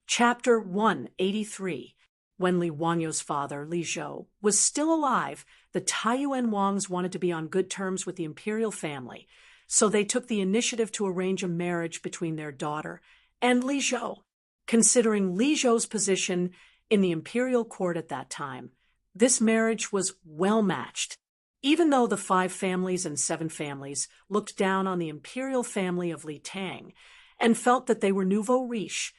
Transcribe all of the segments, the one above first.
Chapter 183. When Li Wanyo's father, Li Zhou, was still alive, the Taiyuan Wangs wanted to be on good terms with the imperial family, so they took the initiative to arrange a marriage between their daughter and Li Zhou. Considering Li Zhou's position in the imperial court at that time, this marriage was well matched. Even though the 5 families and 7 families looked down on the imperial family of Li Tang and felt that they were nouveau riche,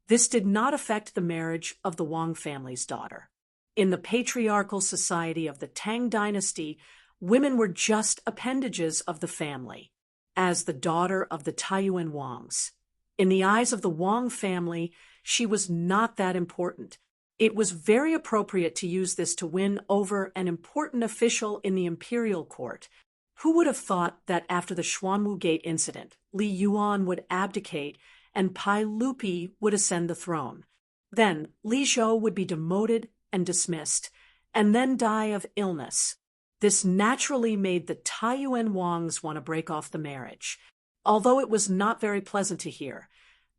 this did not affect the marriage of the Wang family's daughter. In the patriarchal society of the Tang dynasty, women were just appendages of the family, as the daughter of the Taiyuan Wangs. In the eyes of the Wang family, she was not that important. It was very appropriate to use this to win over an important official in the imperial court. Who would have thought that after the Xuanwu Gate incident, Li Yuan would abdicate and Pai Lupi would ascend the throne? Then Li Zhou would be demoted and dismissed, and then die of illness. This naturally made the Taiyuan Wangs want to break off the marriage. Although it was not very pleasant to hear,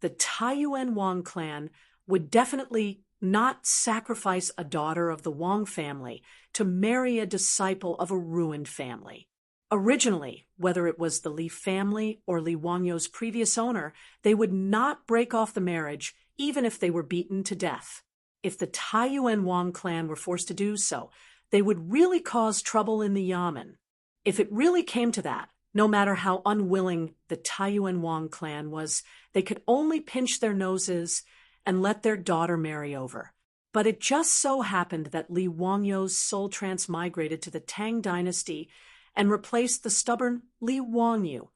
the Taiyuan Wang clan would definitely not sacrifice a daughter of the Wang family to marry a disciple of a ruined family. Originally, whether it was the Li family or Li Wanyo's previous owner, they would not break off the marriage even if they were beaten to death. If the Taiyuan Wang clan were forced to do so, they would really cause trouble in the Yamen. If it really came to that, no matter how unwilling the Taiyuan Wang clan was, they could only pinch their noses and let their daughter marry over. But it just so happened that Li Wanyo's soul transmigrated to the Tang dynasty and replaced the stubborn Li Wangyu.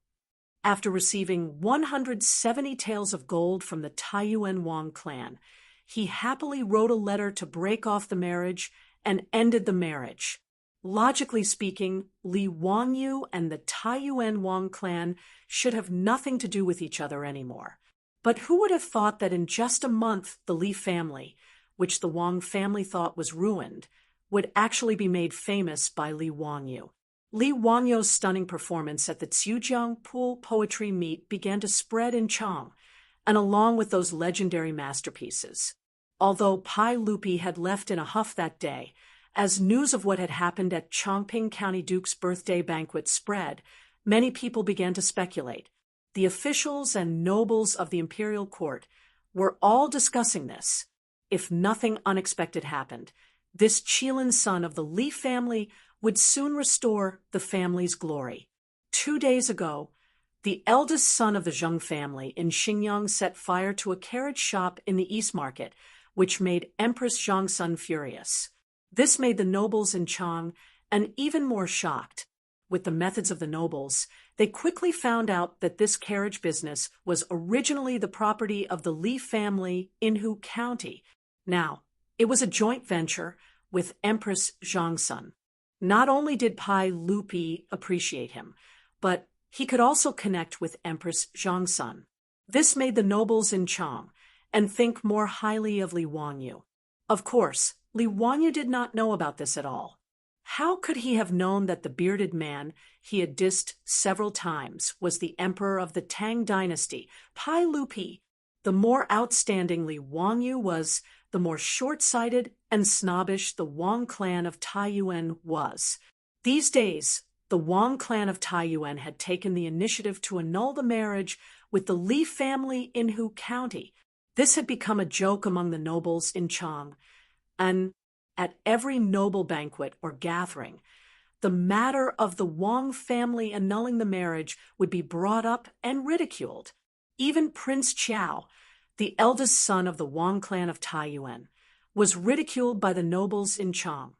After receiving 170 taels of gold from the Taiyuan Wang clan, he happily wrote a letter to break off the marriage and ended the marriage. Logically speaking, Li Wangyu and the Taiyuan Wang clan should have nothing to do with each other anymore. But who would have thought that in just a month the Li family, which the Wang family thought was ruined, would actually be made famous by Li Wangyu? Li Wangyo's stunning performance at the Xiujiang Pool Poetry Meet began to spread in Chang, and along with those legendary masterpieces. Although Pai Lupi had left in a huff that day, as news of what had happened at Chongping County Duke's birthday banquet spread, many people began to speculate. The officials and nobles of the imperial court were all discussing this. If nothing unexpected happened, this Qilin son of the Li family would soon restore the family's glory. 2 days ago, the eldest son of the Zheng family in Xinjiang set fire to a carriage shop in the East Market, which made Empress Zhongsun furious. This made the nobles in Chang and even more shocked. With the methods of the nobles, they quickly found out that this carriage business was originally the property of the Li family in Hu County. Now, it was a joint venture with Empress Zhongsun. Not only did Pai Lupi appreciate him, but he could also connect with Empress Zhongsun. This made the nobles in Chang and think more highly of Li Wangyu. Of course, Li Wangyu did not know about this at all. How could he have known that the bearded man he had dissed several times was the emperor of the Tang dynasty, Pai Lupi? The more outstanding Li Wangyu was, the more short-sighted and snobbish the Wang clan of Taiyuan was. These days, the Wang clan of Taiyuan had taken the initiative to annul the marriage with the Li family in Hu County. This had become a joke among the nobles in Chang, and at every noble banquet or gathering, the matter of the Wang family annulling the marriage would be brought up and ridiculed. Even Prince Qiao, the eldest son of the Wang clan of Taiyuan, was ridiculed by the nobles in Chang.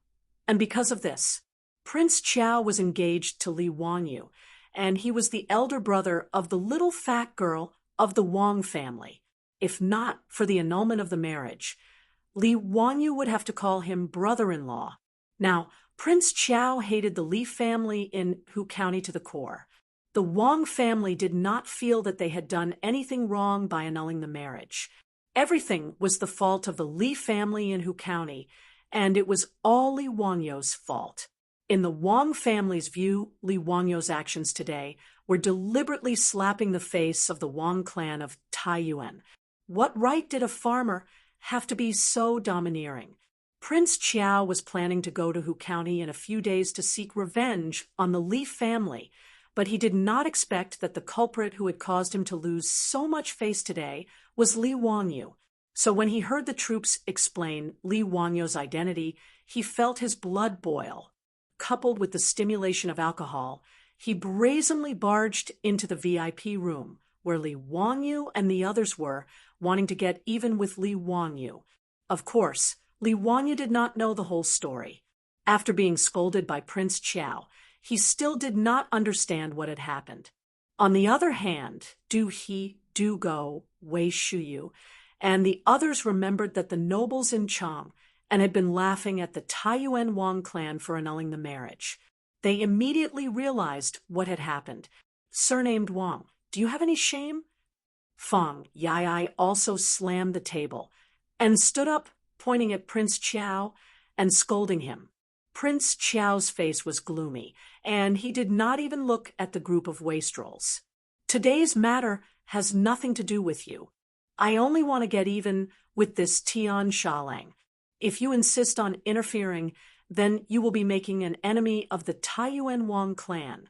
And because of this, Prince Qiao was engaged to Li Wangyu, and he was the elder brother of the little fat girl of the Wang family. If not for the annulment of the marriage, Li Wangyu would have to call him brother-in-law. Now, Prince Qiao hated the Li family in Hu County to the core. The Wang family did not feel that they had done anything wrong by annulling the marriage. Everything was the fault of the Li family in Hu County, and it was all Li Wangyu's fault. In the Wang family's view, Li Wangyu's actions today were deliberately slapping the face of the Wang clan of Taiyuan. What right did a farmer have to be so domineering? Prince Chiao was planning to go to Hu County in a few days to seek revenge on the Li family, but he did not expect that the culprit who had caused him to lose so much face today was Li Wangyu. So when he heard the troops explain Li Wangyu's identity, he felt his blood boil. Coupled with the stimulation of alcohol, he brazenly barged into the VIP room, where Li Wangyu and the others were, wanting to get even with Li Wangyu. Of course, Li Wangyu did not know the whole story. After being scolded by Prince Chiao, he still did not understand what had happened. On the other hand, Du He, Du Go, Wei Shuyu, and the others remembered that the nobles in Chang and had been laughing at the Taiyuan Wang clan for annulling the marriage. They immediately realized what had happened. Surnamed Wang, do you have any shame? Fang Yai also slammed the table and stood up, pointing at Prince Chiao and scolding him. Prince Chiao's face was gloomy, and he did not even look at the group of wastrels. Today's matter has nothing to do with you. I only want to get even with this Tian Shalang. If you insist on interfering, then you will be making an enemy of the Taiyuan Wang clan.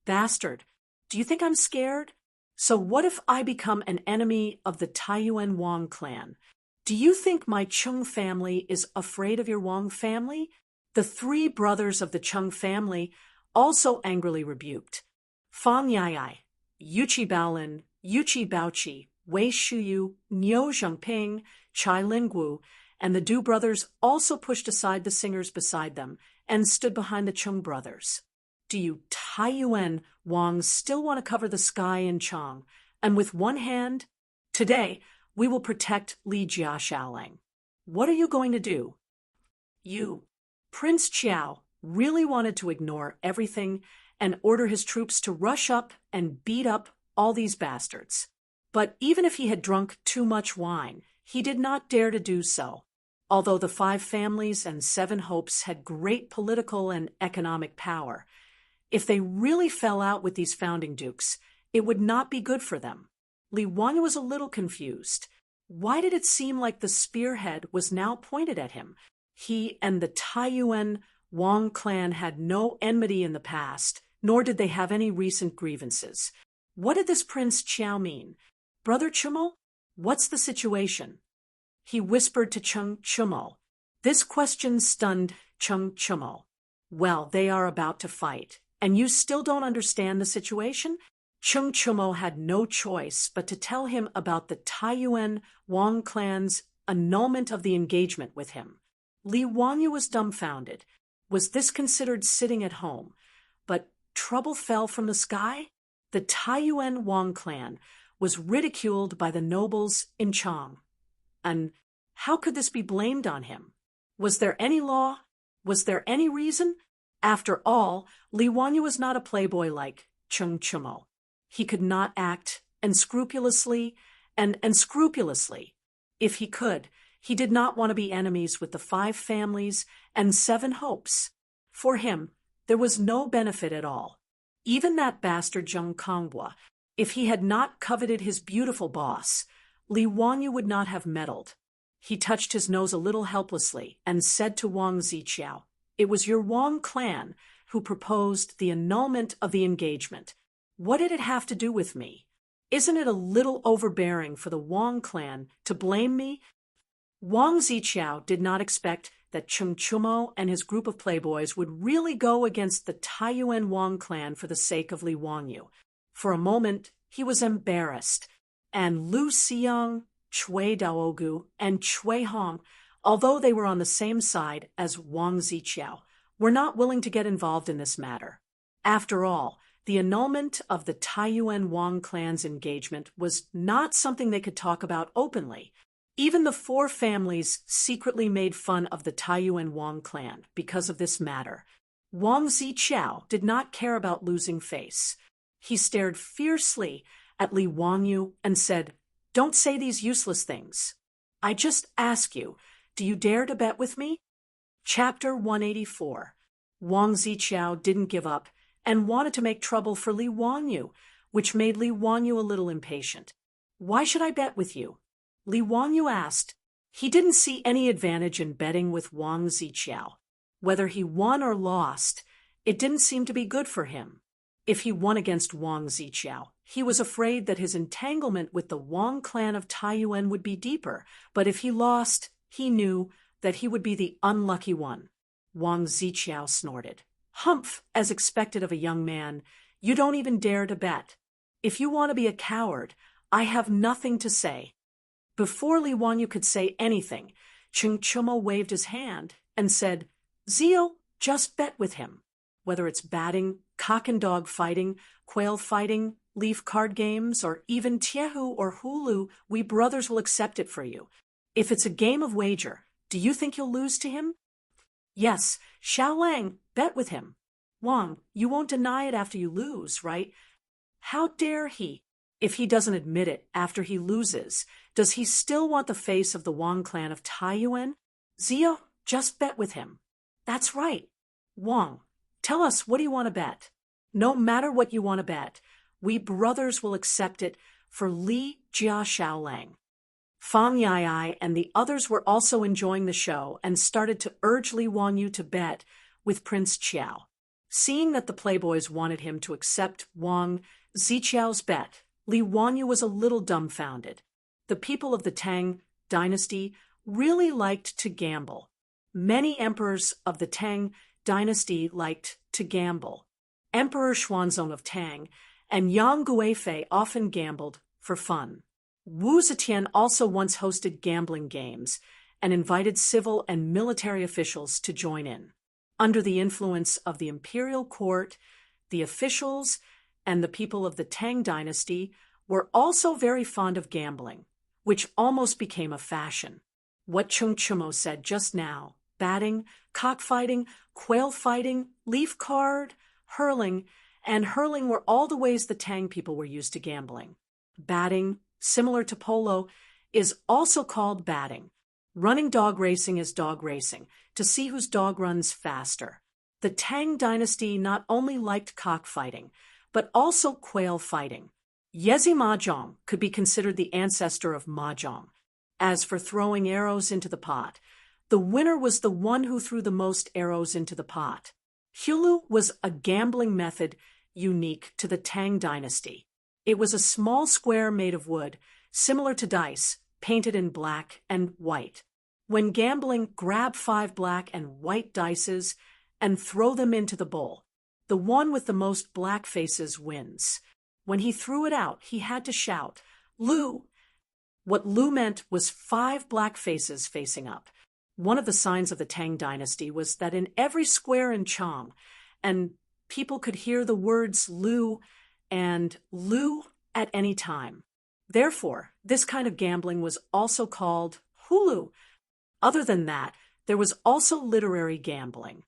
Bastard, do you think I'm scared? So what if I become an enemy of the Taiyuan Wang clan? Do you think my Chung family is afraid of your Wang family? The three brothers of the Chung family also angrily rebuked. Fang Yai, Yuchi Baolin, Yuchi Baoqi, Wei Shuyu, Niu Zhengping, Chai Linggu, and the Du brothers also pushed aside the singers beside them and stood behind the Chung brothers. Do you Taiyuan Wang still want to cover the sky in Chang, and with one hand? Today, we will protect Li Jia Shaoling. What are you going to do? You. Prince Chiao really wanted to ignore everything and order his troops to rush up and beat up all these bastards. But even if he had drunk too much wine, he did not dare to do so. Although the 5 families and 7 hopes had great political and economic power, if they really fell out with these founding dukes, it would not be good for them. Li Wangyu was a little confused. Why did it seem like the spearhead was now pointed at him? He and the Taiyuan Wang clan had no enmity in the past, nor did they have any recent grievances. What did this Prince Chiao mean? Brother Chumo, what's the situation? He whispered to Chung Chumo. This question stunned Chung Chumo. Well, they are about to fight, and you still don't understand the situation? Chung Chumo had no choice but to tell him about the Taiyuan Wang clan's annulment of the engagement with him. Li Wangyu was dumbfounded. Was this considered sitting at home? But trouble fell from the sky? The Taiyuan Wang clan was ridiculed by the nobles in Chang. And how could this be blamed on him? Was there any law? Was there any reason? After all, Li Wangyu was not a playboy like Chung Chumo. He could not act unscrupulously and scrupulously. If he could, he did not want to be enemies with the 5 families and 7 hopes. For him, there was no benefit at all. Even that bastard Zheng Konghua, if he had not coveted his beautiful boss, Li Wangyu would not have meddled. He touched his nose a little helplessly and said to Wang Ziqiao, "It was your Wang clan who proposed the annulment of the engagement. What did it have to do with me? Isn't it a little overbearing for the Wang clan to blame me?" Wang Ziqiao did not expect that Chung Chumo and his group of playboys would really go against the Taiyuan Wang clan for the sake of Li Wangyu. For a moment, he was embarrassed, and Lu Xiang, Chui Daogu, and Chui Hong, although they were on the same side as Wang Ziqiao, were not willing to get involved in this matter. After all, the annulment of the Taiyuan Wang clan's engagement was not something they could talk about openly. Even the 4 families secretly made fun of the Taiyuan Wang clan because of this matter. Wang Ziqiao did not care about losing face. He stared fiercely at Li Wangyu and said, "Don't say these useless things. I just ask you, do you dare to bet with me?" Chapter 184. Wang Ziqiao didn't give up and wanted to make trouble for Li Wangyu, which made Li Wangyu a little impatient. "Why should I bet with you? Li Wanyu asked. He didn't see any advantage in betting with Wang Ziqiao. Whether he won or lost, it didn't seem to be good for him. If he won against Wang Ziqiao, he was afraid that his entanglement with the Wang clan of Taiyuan would be deeper, but if he lost, he knew that he would be the unlucky one. Wang Ziqiao snorted. Humph, as expected of a young man, you don't even dare to bet. If you want to be a coward, I have nothing to say. Before Li Wanyu could say anything, Cheng Chumo waved his hand and said, Zio, just bet with him. Whether it's batting, cock and dog fighting, quail fighting, leaf card games, or even Tiehu or Hulu, we brothers will accept it for you. If it's a game of wager, do you think you'll lose to him? Yes, Xiao Lang, bet with him. Wang, you won't deny it after you lose, right? How dare he? If he doesn't admit it after he loses, does he still want the face of the Wang clan of Taiyuan? Zio, just bet with him. That's right. Wang, tell us, what do you want to bet? No matter what you want to bet, we brothers will accept it for Li Jia Xiaolang. Fang Yai and the others were also enjoying the show and started to urge Li Wanyu to bet with Prince Qiao. Seeing that the playboys wanted him to accept Wang Ziqiao's bet, Li Wanyu was a little dumbfounded. The people of the Tang dynasty really liked to gamble. Many emperors of the Tang dynasty liked to gamble. Emperor Xuanzong of Tang and Yang Guifei often gambled for fun. Wu Zetian also once hosted gambling games and invited civil and military officials to join in. Under the influence of the imperial court, the officials and the people of the Tang dynasty were also very fond of gambling, which almost became a fashion. What Chung Chumo said just now, batting, cockfighting, quail fighting, leaf card, hurling were all the ways the Tang people were used to gambling. Batting, similar to polo, is also called batting. Running dog racing is dog racing, to see whose dog runs faster. The Tang dynasty not only liked cockfighting, but also quail fighting. Yezi Mahjong could be considered the ancestor of Mahjong. As for throwing arrows into the pot, the winner was the one who threw the most arrows into the pot. Hulu was a gambling method unique to the Tang dynasty. It was a small square made of wood, similar to dice, painted in black and white. When gambling, grab 5 black and white dices and throw them into the bowl. The one with the most black faces wins. When he threw it out, he had to shout, Lu! What Lu meant was 5 black faces facing up. One of the signs of the Tang dynasty was that in every square in Chang, and people could hear the words Lu and Lu at any time. Therefore, this kind of gambling was also called Hulu. Other than that, there was also literary gambling.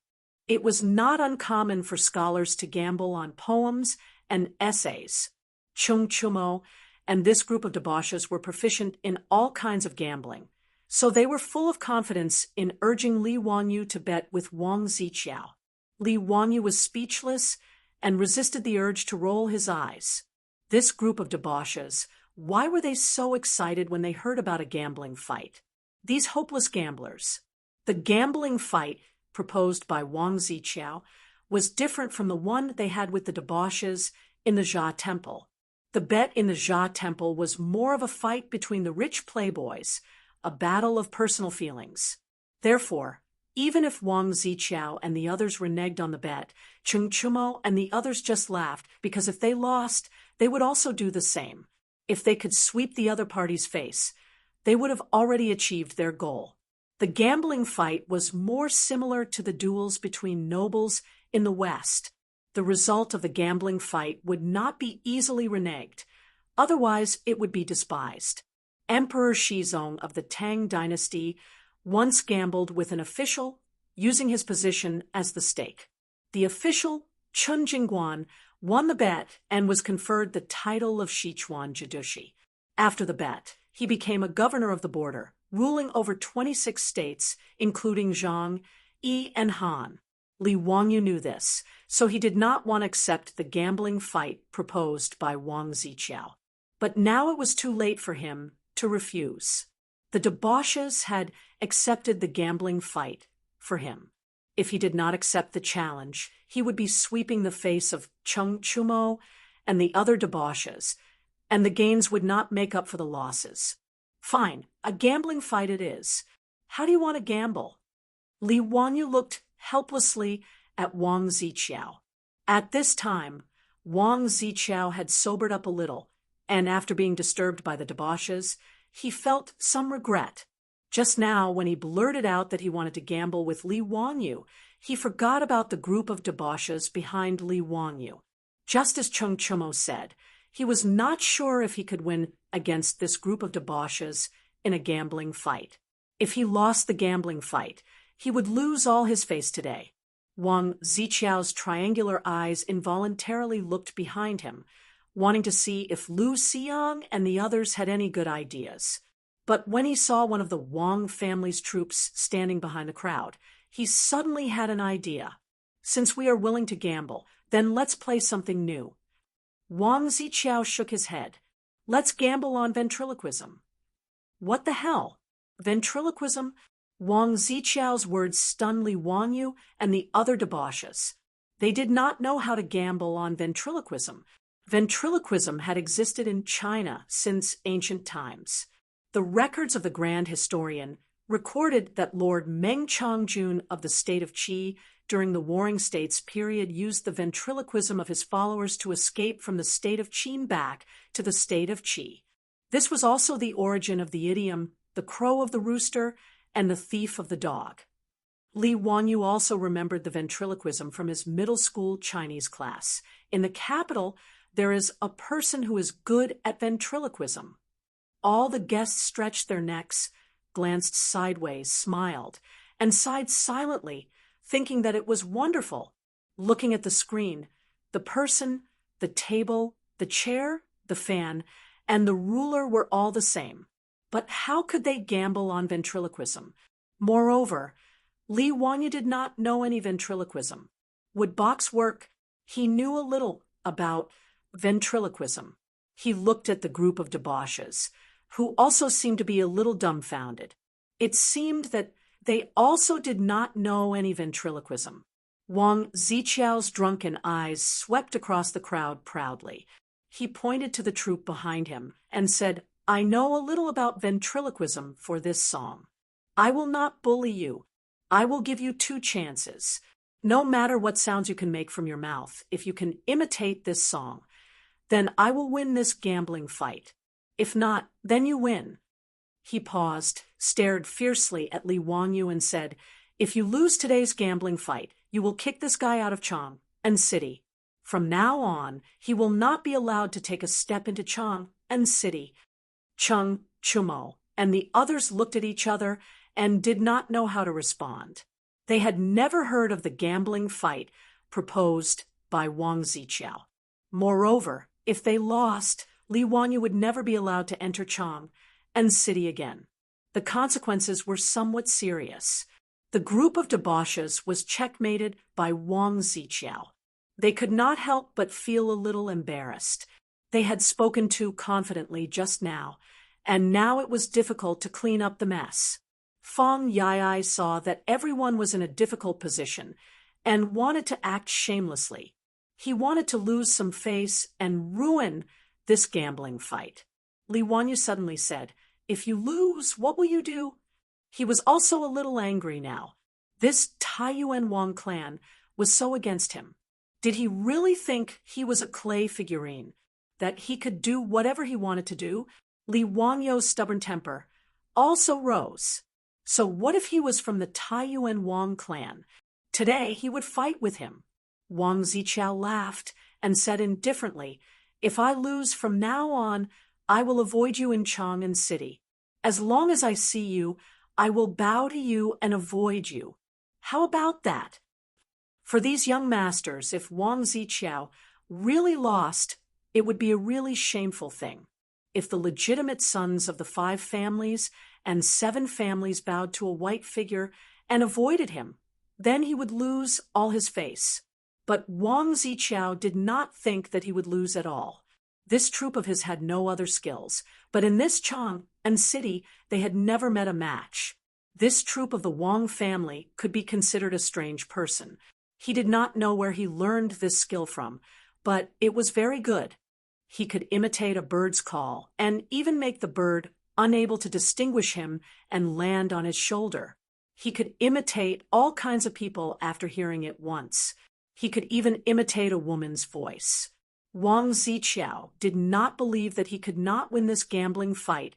It was not uncommon for scholars to gamble on poems and essays. Chung Chumo and this group of debauches were proficient in all kinds of gambling, so they were full of confidence in urging Li Wanyu to bet with Wang Ziqiao. Li Wanyu was speechless and resisted the urge to roll his eyes. This group of debauches, why were they so excited when they heard about a gambling fight? These hopeless gamblers. The gambling fight proposed by Wang Ziqiao was different from the one they had with the debauches in the Jia Temple. The bet in the Jia Temple was more of a fight between the rich playboys, a battle of personal feelings. Therefore, even if Wang Ziqiao and the others reneged on the bet, Chung Chumo and the others just laughed because if they lost, they would also do the same. If they could sweep the other party's face, they would have already achieved their goal. The gambling fight was more similar to the duels between nobles in the West. The result of the gambling fight would not be easily reneged, otherwise it would be despised. Emperor Shizong of the Tang dynasty once gambled with an official, using his position as the stake. The official, Chun Jingguan, won the bet and was conferred the title of Sichuan Jidushi. After the bet, he became a governor of the border, ruling over 26 states, including Zhang, Yi, and Han. Li Wanyu knew this, so he did not want to accept the gambling fight proposed by Wang Ziqiao. But now it was too late for him to refuse. The debauches had accepted the gambling fight for him. If he did not accept the challenge, he would be sweeping the face of Chung Chumo and the other debauches, and the gains would not make up for the losses. Fine, a gambling fight it is. How do you want to gamble? Li Wanyu looked helplessly at Wang Ziqiao. At this time, Wang Ziqiao had sobered up a little, and after being disturbed by the debauches, he felt some regret. Just now, when he blurted out that he wanted to gamble with Li Wanyu, he forgot about the group of debauches behind Li Wanyu. Just as Chung Chumo said, he was not sure if he could win against this group of debauches in a gambling fight. If he lost the gambling fight, he would lose all his face today. Wang Ziqiao's triangular eyes involuntarily looked behind him, wanting to see if Lu Xiang and the others had any good ideas. But when he saw one of the Wang family's troops standing behind the crowd, he suddenly had an idea. Since we are willing to gamble, then let's play something new. Wang Ziqiao shook his head. Let's gamble on ventriloquism. What the hell? Ventriloquism? Wang Ziqiao's words stunned Li Wanyu and the other debauches. They did not know how to gamble on ventriloquism. Ventriloquism had existed in China since ancient times. The records of the Grand Historian recorded that Lord Meng Changjun of the state of Qi during the Warring States period used the ventriloquism of his followers to escape from the state of Qin back to the state of Qi. This was also the origin of the idiom, the crow of the rooster and the thief of the dog. Li Wanyu also remembered the ventriloquism from his middle school Chinese class. In the capital, there is a person who is good at ventriloquism. All the guests stretched their necks, glanced sideways, smiled, and sighed silently, thinking that it was wonderful. Looking at the screen, the person, the table, the chair, the fan, and the ruler were all the same. But how could they gamble on ventriloquism? Moreover, Li Wanyu did not know any ventriloquism. Would box work? He knew a little about ventriloquism. He looked at the group of debauches, who also seemed to be a little dumbfounded. It seemed that they also did not know any ventriloquism. Wang Ziqiao's drunken eyes swept across the crowd proudly. He pointed to the troop behind him and said, I know a little about ventriloquism for this song. I will not bully you. I will give you 2 chances. No matter what sounds you can make from your mouth, if you can imitate this song, then I will win this gambling fight. If not, then you win. He paused, stared fiercely at Li Wanyu and said, If you lose today's gambling fight, you will kick this guy out of Chang and City. From now on, he will not be allowed to take a step into Chang and City. Chung Chumo and the others looked at each other and did not know how to respond. They had never heard of the gambling fight proposed by Wang Ziqiao. Moreover, if they lost, Li Wanyu would never be allowed to enter Chang and City again. The consequences were somewhat serious. The group of debauches was checkmated by Wang Ziqiao. They could not help but feel a little embarrassed. They had spoken too confidently just now, and now it was difficult to clean up the mess. Feng Yai saw that everyone was in a difficult position and wanted to act shamelessly. He wanted to lose some face and ruin this gambling fight. Li Wanyu suddenly said, If you lose, what will you do? He was also a little angry now. This Taiyuan Wang clan was so against him. Did he really think he was a clay figurine, that he could do whatever he wanted to do? Li Wanyu's stubborn temper also rose. So what if he was from the Taiyuan Wang clan? Today he would fight with him. Wang Ziqiao laughed and said indifferently, If I lose from now on, I will avoid you in Chang and City. As long as I see you, I will bow to you and avoid you. How about that? For these young masters, if Wang Ziqiao really lost, it would be a really shameful thing. If the legitimate sons of the 5 families and 7 families bowed to a white figure and avoided him, then he would lose all his face. But Wang Ziqiao did not think that he would lose at all. This troop of his had no other skills, but in this Chang and city they had never met a match. This troop of the Wang family could be considered a strange person. He did not know where he learned this skill from, but it was very good. He could imitate a bird's call and even make the bird unable to distinguish him and land on his shoulder. He could imitate all kinds of people after hearing it once. He could even imitate a woman's voice. Wang Ziqiao did not believe that he could not win this gambling fight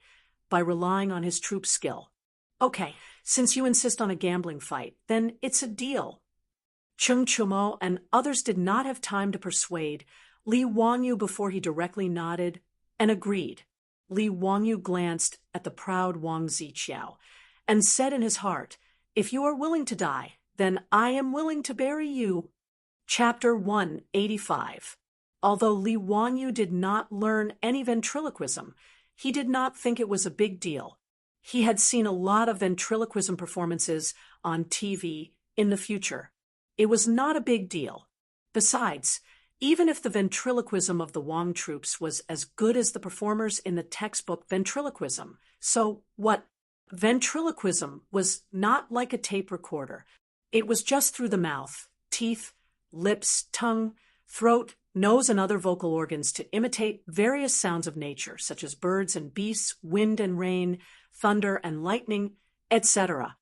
by relying on his troop skill. Okay, since you insist on a gambling fight, then it's a deal. Cheng Chumo and others did not have time to persuade Li Wangyu before he directly nodded and agreed. Li Wangyu glanced at the proud Wang Ziqiao and said in his heart, "If you are willing to die, then I am willing to bury you." Chapter 185. Although Li Wangyu did not learn any ventriloquism, he did not think it was a big deal. He had seen a lot of ventriloquism performances on TV in the future. It was not a big deal. Besides, even if the ventriloquism of the Wang troops was as good as the performers in the textbook ventriloquism, so what? Ventriloquism was not like a tape recorder. It was just through the mouth, teeth, lips, tongue, throat, nose, and other vocal organs to imitate various sounds of nature, such as birds and beasts, wind and rain, thunder and lightning, etc.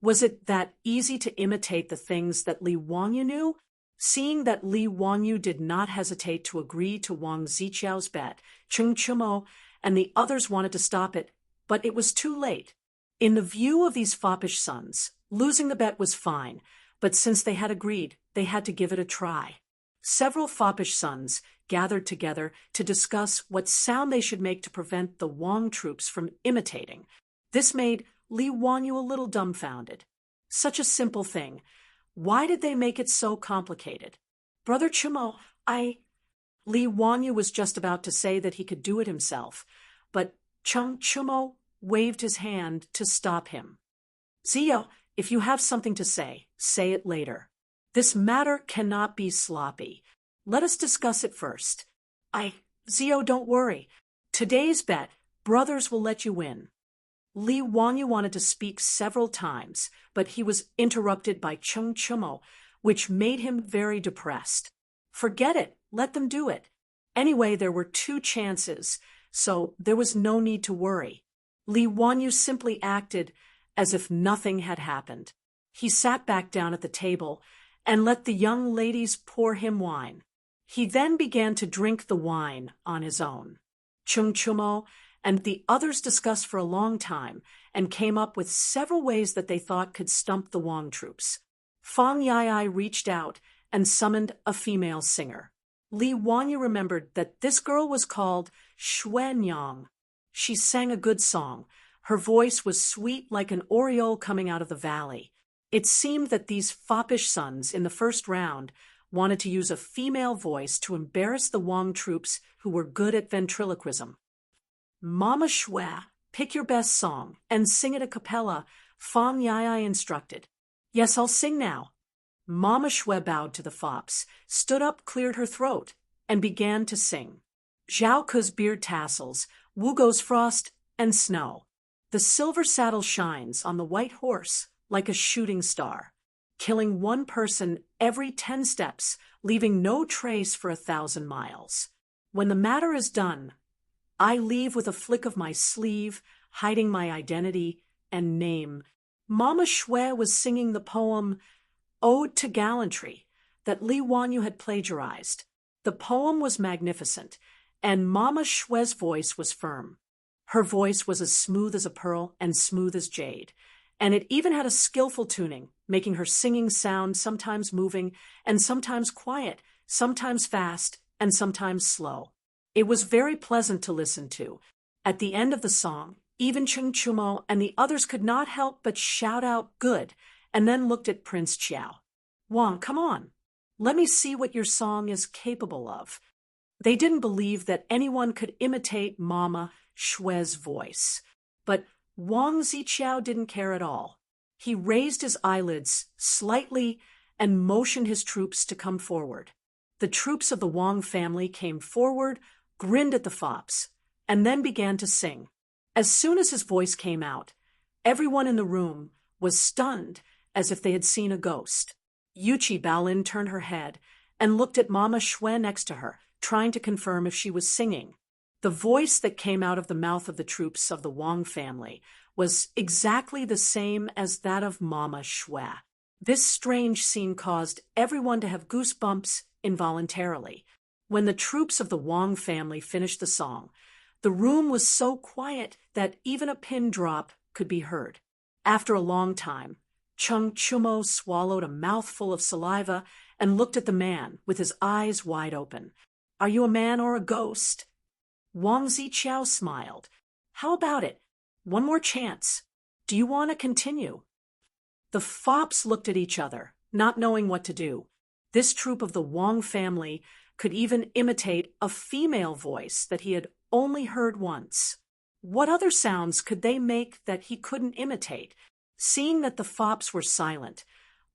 Was it that easy to imitate the things that Li Wangyu knew? Seeing that Li Wangyu did not hesitate to agree to Wang Ziqiao's bet, Cheng Chumo and the others wanted to stop it, but it was too late. In the view of these foppish sons, losing the bet was fine, but since they had agreed, they had to give it a try. Several foppish sons gathered together to discuss what sound they should make to prevent the Wang troops from imitating. This made Li Wangyu a little dumbfounded. Such a simple thing. Why did they make it so complicated? Brother Chumo, Li Wangyu was just about to say that he could do it himself, but Cheng Chumo waved his hand to stop him. Zio, if you have something to say it later. This matter cannot be sloppy. Let us discuss it first. Zio, don't worry. Today's bet, brothers will let you win. Li Wangyu wanted to speak several times, but he was interrupted by Cheng Chumo, which made him very depressed. Forget it. Let them do it. Anyway, there were 2 chances, so there was no need to worry. Li Wangyu simply acted as if nothing had happened. He sat back down at the table and let the young ladies pour him wine. He then began to drink the wine on his own. Cheng Chumo and the others discussed for a long time and came up with several ways that they thought could stump the Wang troops. Fang Yai reached out and summoned a female singer. Li Wangyu remembered that this girl was called Xuanyang. She sang a good song. Her voice was sweet like an oriole coming out of the valley. It seemed that these foppish sons in the first round wanted to use a female voice to embarrass the Wang troops who were good at ventriloquism. Mama Shue, pick your best song and sing it a cappella, Fang Yai instructed. Yes, I'll sing now. Mama Shue bowed to the fops, stood up, cleared her throat, and began to sing. Zhao Ke's beard tassels, Wu Go's frost, and snow. The silver saddle shines on the white horse like a shooting star, killing 1 person every 10 steps, leaving no trace for 1,000 miles. When the matter is done, I leave with a flick of my sleeve, hiding my identity and name. Mama Shue was singing the poem Ode to Gallantry that Li Wangyu had plagiarized. The poem was magnificent, and Mama Shue's voice was firm. Her voice was as smooth as a pearl and smooth as jade, and it even had a skillful tuning, making her singing sound sometimes moving and sometimes quiet, sometimes fast and sometimes slow. It was very pleasant to listen to. At the end of the song, even Cheng Chumo and the others could not help but shout out "good," and then looked at Prince Chiao. Wang, come on. Let me see what your song is capable of. They didn't believe that anyone could imitate Mama Shue's voice. But Wang Ziqiao didn't care at all. He raised his eyelids slightly and motioned his troops to come forward. The troops of the Wang family came forward, grinned at the fops, and then began to sing. As soon as his voice came out, everyone in the room was stunned as if they had seen a ghost. Yuchi Baolin turned her head and looked at Mama Xue next to her, trying to confirm if she was singing. The voice that came out of the mouth of the troops of the Wang family was exactly the same as that of Mama Xue. This strange scene caused everyone to have goosebumps involuntarily. When the troops of the Wang family finished the song, the room was so quiet that even a pin drop could be heard. After a long time, Chung Chumo swallowed a mouthful of saliva and looked at the man with his eyes wide open. "Are you a man or a ghost?" Wang Ziqiao smiled. "How about it? One more chance. Do you want to continue?" The fops looked at each other, not knowing what to do. This troop of the Wang family could even imitate a female voice that he had only heard once. What other sounds could they make that he couldn't imitate? Seeing that the fops were silent,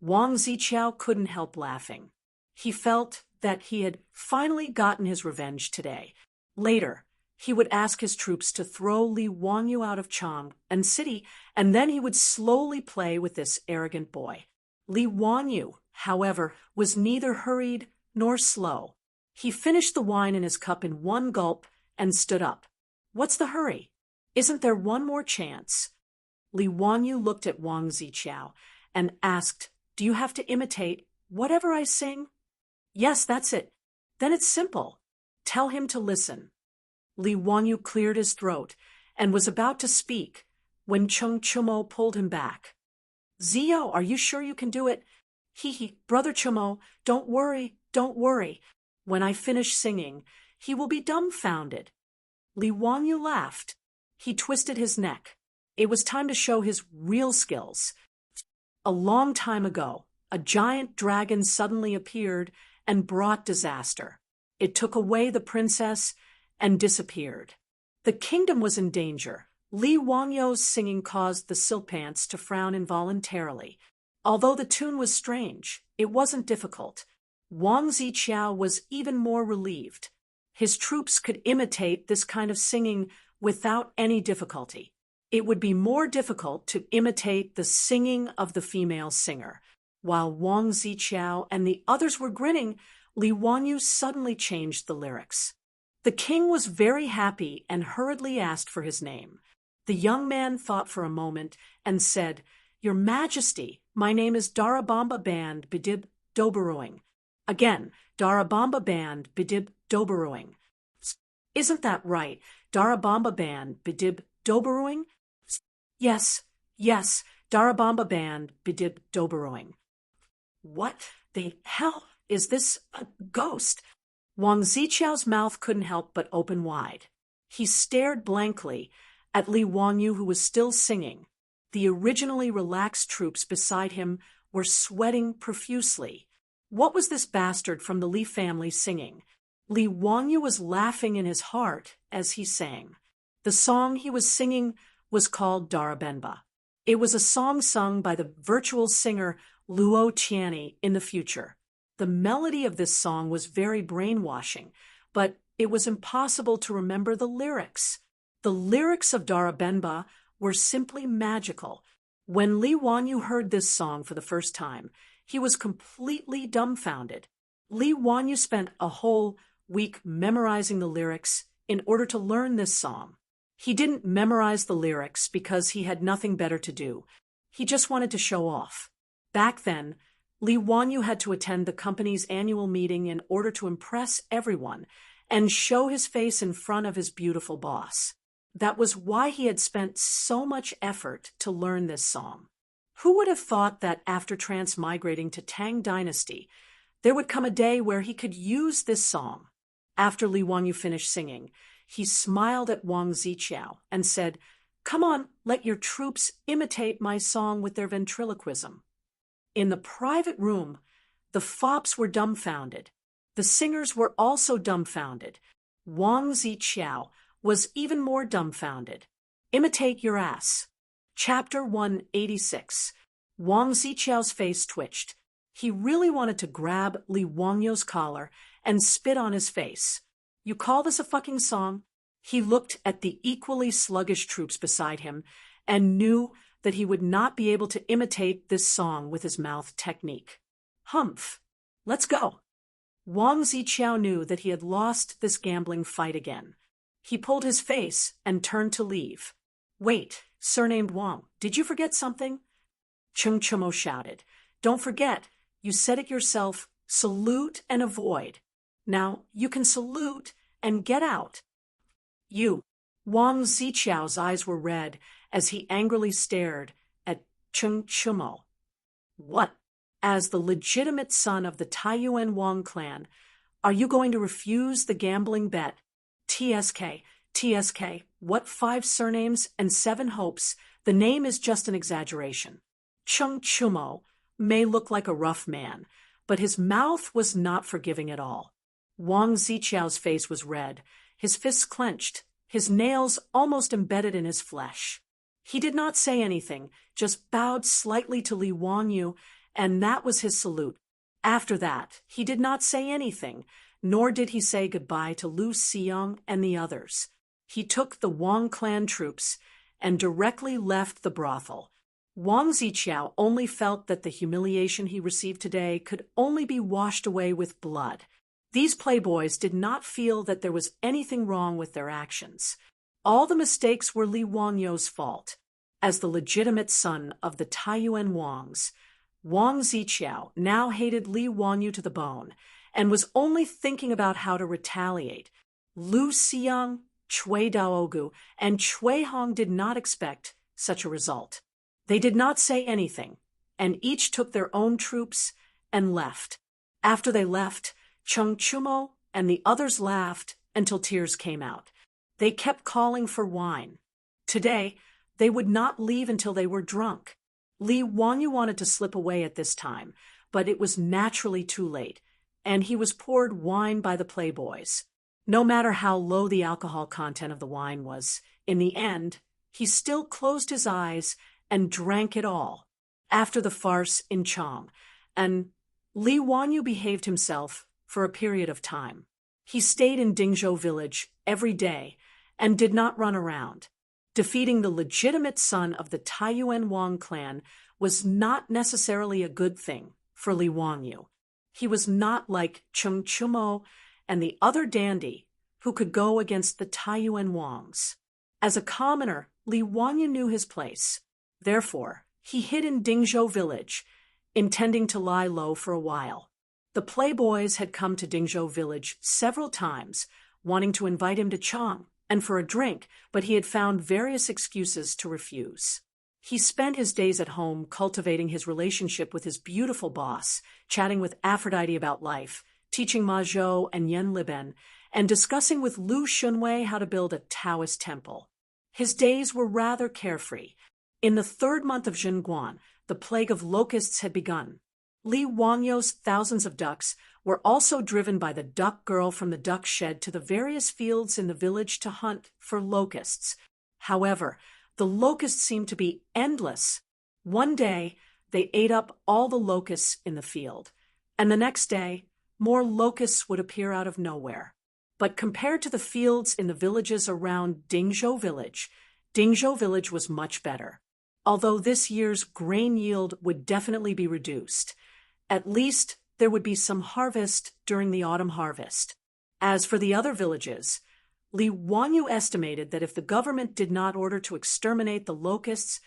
Wang Ziqiao couldn't help laughing. He felt that he had finally gotten his revenge today. Later, he would ask his troops to throw Li Wangyu out of Chang and city, and then he would slowly play with this arrogant boy. Li Wangyu, however, was neither hurried nor slow. He finished the wine in his cup in one gulp and stood up. "What's the hurry? Isn't there one more chance?" Li Wangyu looked at Wang Ziqiao and asked, "Do you have to imitate whatever I sing?" "Yes, that's it. Then it's simple. Tell him to listen." Li Wangyu cleared his throat and was about to speak when Chung Chumo pulled him back. "Zio, are you sure you can do it?" Brother Chumo, don't worry, don't worry. When I finish singing, he will be dumbfounded." Li Wangyu laughed. He twisted his neck. It was time to show his real skills. A long time ago, a giant dragon suddenly appeared and brought disaster. It took away the princess and disappeared. The kingdom was in danger. Li Wangyu's singing caused the Silpants to frown involuntarily. Although the tune was strange, it wasn't difficult. Wang Ziqiao was even more relieved. His troops could imitate this kind of singing without any difficulty. It would be more difficult to imitate the singing of the female singer. While Wang Ziqiao and the others were grinning, Li Wangyu suddenly changed the lyrics. The king was very happy and hurriedly asked for his name. The young man thought for a moment and said, "Your Majesty, my name is Darabamba Band Bidib Doberuing." Again, Darabamba Band Bidib Doberuing. "Isn't that right? Darabamba Band Bidib Doberuing?" Yes, Darabamba Band Bidib Doberuing." "What the hell? Is this a ghost?" Wang Ziqiao's mouth couldn't help but open wide. He stared blankly at Li Wangyu, who was still singing. The originally relaxed troops beside him were sweating profusely. What was this bastard from the Li family singing? Li Wangyu was laughing in his heart as he sang. The song he was singing was called Darabenba. It was a song sung by the virtual singer Luo Tianyi in the future. The melody of this song was very brainwashing, but it was impossible to remember the lyrics. The lyrics of Darabenba were simply magical. When Li Wangyu heard this song for the first time, he was completely dumbfounded. Li Wangyu spent a whole week memorizing the lyrics in order to learn this song. He didn't memorize the lyrics because he had nothing better to do. He just wanted to show off. Back then, Li Wangyu had to attend the company's annual meeting in order to impress everyone and show his face in front of his beautiful boss. That was why he had spent so much effort to learn this song. Who would have thought that after transmigrating to Tang Dynasty, there would come a day where he could use this song? After Li Wangyu finished singing, he smiled at Wang Ziqiao and said, "Come on, let your troops imitate my song with their ventriloquism." In the private room, the fops were dumbfounded. The singers were also dumbfounded. Wang Ziqiao was even more dumbfounded. Imitate your ass. Chapter 186. Wang Ziqiao's face twitched. He really wanted to grab Li Wangyu's collar and spit on his face. "You call this a fucking song?" He looked at the equally sluggish troops beside him and knew that he would not be able to imitate this song with his mouth technique. "Humph. Let's go." Wang Ziqiao knew that he had lost this gambling fight again. He pulled his face and turned to leave. "Wait, surnamed Wang, did you forget something?" Cheng Chumo shouted. "Don't forget, you said it yourself, salute and avoid. Now, you can salute and get out." "You." Wang Ziqiao's eyes were red as he angrily stared at Cheng Chumo. "What? As the legitimate son of the Taiyuan Wang clan, are you going to refuse the gambling bet? TSK, what 5 surnames and 7 hopes? The name is just an exaggeration." Cheng Chumo may look like a rough man, but his mouth was not forgiving at all. Wang Ziqiao's face was red, his fists clenched, his nails almost embedded in his flesh. He did not say anything, just bowed slightly to Li Wangyu, and that was his salute. After that, he did not say anything, nor did he say goodbye to Lu Xiyang and the others. He took the Wang clan troops and directly left the brothel. Wang Ziqiao only felt that the humiliation he received today could only be washed away with blood. These playboys did not feel that there was anything wrong with their actions. All the mistakes were Li Wangyu's fault. As the legitimate son of the Taiyuan Wangs, Wang Ziqiao now hated Li Wangyu to the bone and was only thinking about how to retaliate. Lu Xiyang, Cui Daogu, and Cui Hong did not expect such a result. They did not say anything, and each took their own troops and left. After they left, Cheng Chumo and the others laughed until tears came out. They kept calling for wine. Today, they would not leave until they were drunk. Li Wangyu wanted to slip away at this time, but it was naturally too late, and he was poured wine by the playboys. No matter how low the alcohol content of the wine was, in the end, he still closed his eyes and drank it all. After the farce in Chong, and Li Wangyu behaved himself for a period of time. He stayed in Dingzhou village every day and did not run around. Defeating the legitimate son of the Taiyuan Wang clan was not necessarily a good thing for Li Wangyu. He was not like Cheng Chumo and the other dandy who could go against the Taiyuan Wangs. As a commoner, Li Wangyu knew his place. Therefore, he hid in Dingzhou village, intending to lie low for a while. The playboys had come to Dingzhou village several times, wanting to invite him to Chong and for a drink, but he had found various excuses to refuse. He spent his days at home cultivating his relationship with his beautiful boss, chatting with Aphrodite about life, teaching Ma Zhou and Yan Liben, and discussing with Lu Shunwei how to build a Taoist temple. His days were rather carefree. In the 3rd month of Zhenguan, the plague of locusts had begun. Li Wangyu's thousands of ducks were also driven by the duck girl from the duck shed to the various fields in the village to hunt for locusts. However, the locusts seemed to be endless. One day, they ate up all the locusts in the field, and the next day, more locusts would appear out of nowhere. But compared to the fields in the villages around Dingzhou village was much better. Although this year's grain yield would definitely be reduced, at least there would be some harvest during the autumn harvest. As for the other villages, Li Wangyu estimated that if the government did not order to exterminate the locusts,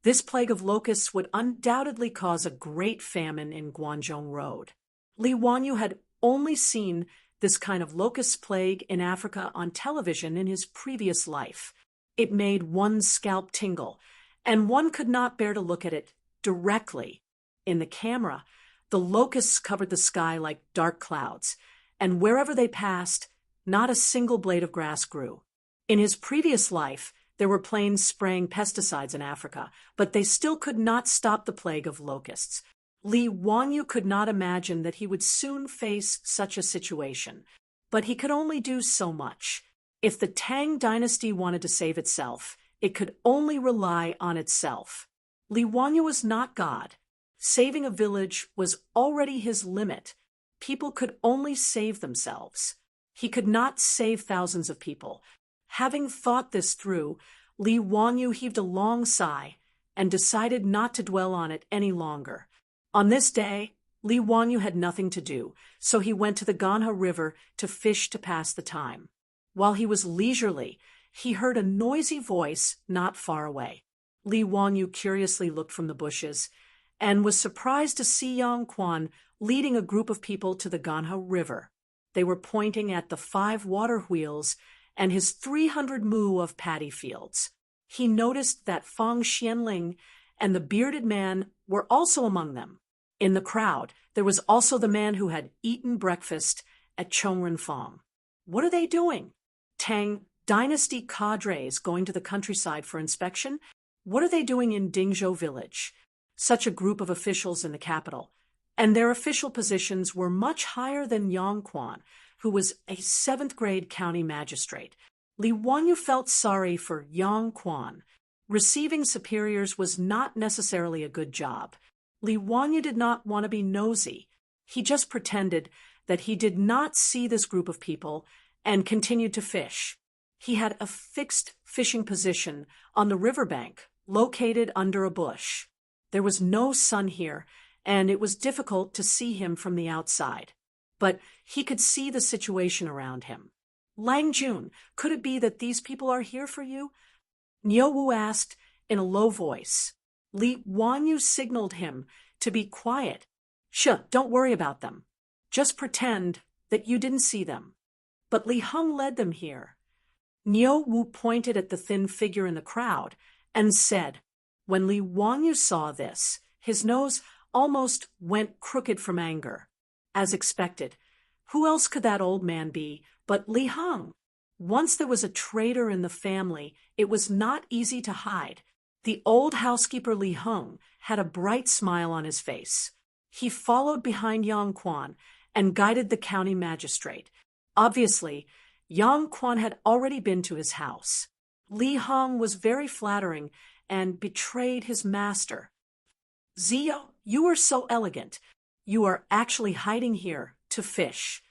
this plague of locusts would undoubtedly cause a great famine in Guanzhong Road. Li Wangyu had only seen this kind of locust plague in Africa on television in his previous life. It made one's scalp tingle, and one could not bear to look at it directly. In the camera, the locusts covered the sky like dark clouds, and wherever they passed, not a single blade of grass grew. In his previous life, there were planes spraying pesticides in Africa, but they still could not stop the plague of locusts. Li Wangyu could not imagine that he would soon face such a situation, but he could only do so much. If the Tang dynasty wanted to save itself, it could only rely on itself. Li Wangyu was not God. Saving a village was already his limit, People could only save themselves. He could not save thousands of people. Having thought this through, Li Wanyu heaved a long sigh and decided not to dwell on it any longer. On this day, Li Wanyu had nothing to do, so he went to the Ganha River to fish to pass the time. While he was leisurely, he heard a noisy voice not far away. Li Wanyu curiously looked from the bushes and was surprised to see Yang Quan leading a group of people to the Ganha River. They were pointing at the 5 water wheels and his 300 mu of paddy fields. He noticed that Fang Xianling and the bearded man were also among them. In the crowd, there was also the man who had eaten breakfast at Chongren Fang. What are they doing? Tang dynasty cadres going to the countryside for inspection? What are they doing in Dingzhou village? Such a group of officials in the capital, and their official positions were much higher than Yang Quan, who was a 7th grade county magistrate. Li Wanyu felt sorry for Yang Quan. Receiving superiors was not necessarily a good job. Li Wanyu did not want to be nosy. He just pretended that he did not see this group of people and continued to fish. He had a fixed fishing position on the riverbank, located under a bush. There was no sun here, and it was difficult to see him from the outside. But he could see the situation around him. Lang Jun, could it be that these people are here for you? Niu Wu asked in a low voice. Li Wanyu signaled him to be quiet. Don't worry about them. Just pretend that you didn't see them. But Li Heng led them here. Niu Wu pointed at the thin figure in the crowd and said, when Li Wanyu saw this, his nose almost went crooked from anger. As expected, who else could that old man be but Li Heng? Once there was a traitor in the family, it was not easy to hide. The old housekeeper Li Heng had a bright smile on his face. He followed behind Yang Quan and guided the county magistrate. Obviously, Yang Quan had already been to his house. Li Heng was very flattering and betrayed his master. Zio, you are so elegant. You are actually hiding here to fish.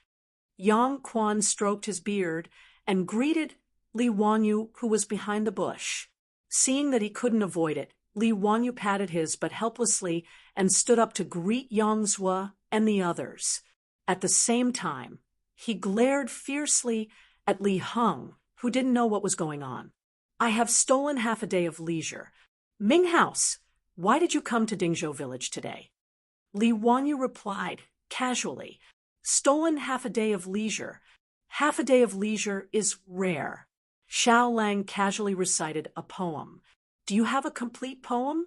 Yang Quan stroked his beard and greeted Li Wanyu, who was behind the bush. Seeing that he couldn't avoid it, Li Wanyu patted his but helplessly and stood up to greet Yang Zua and the others. At the same time, he glared fiercely at Li Heng, who didn't know what was going on. I have stolen half a day of leisure. Ming House, why did you come to Dingzhou village today? Li Wanyu replied, casually, stolen half a day of leisure. Half a day of leisure is rare. Xiao Lang casually recited a poem. Do you have a complete poem?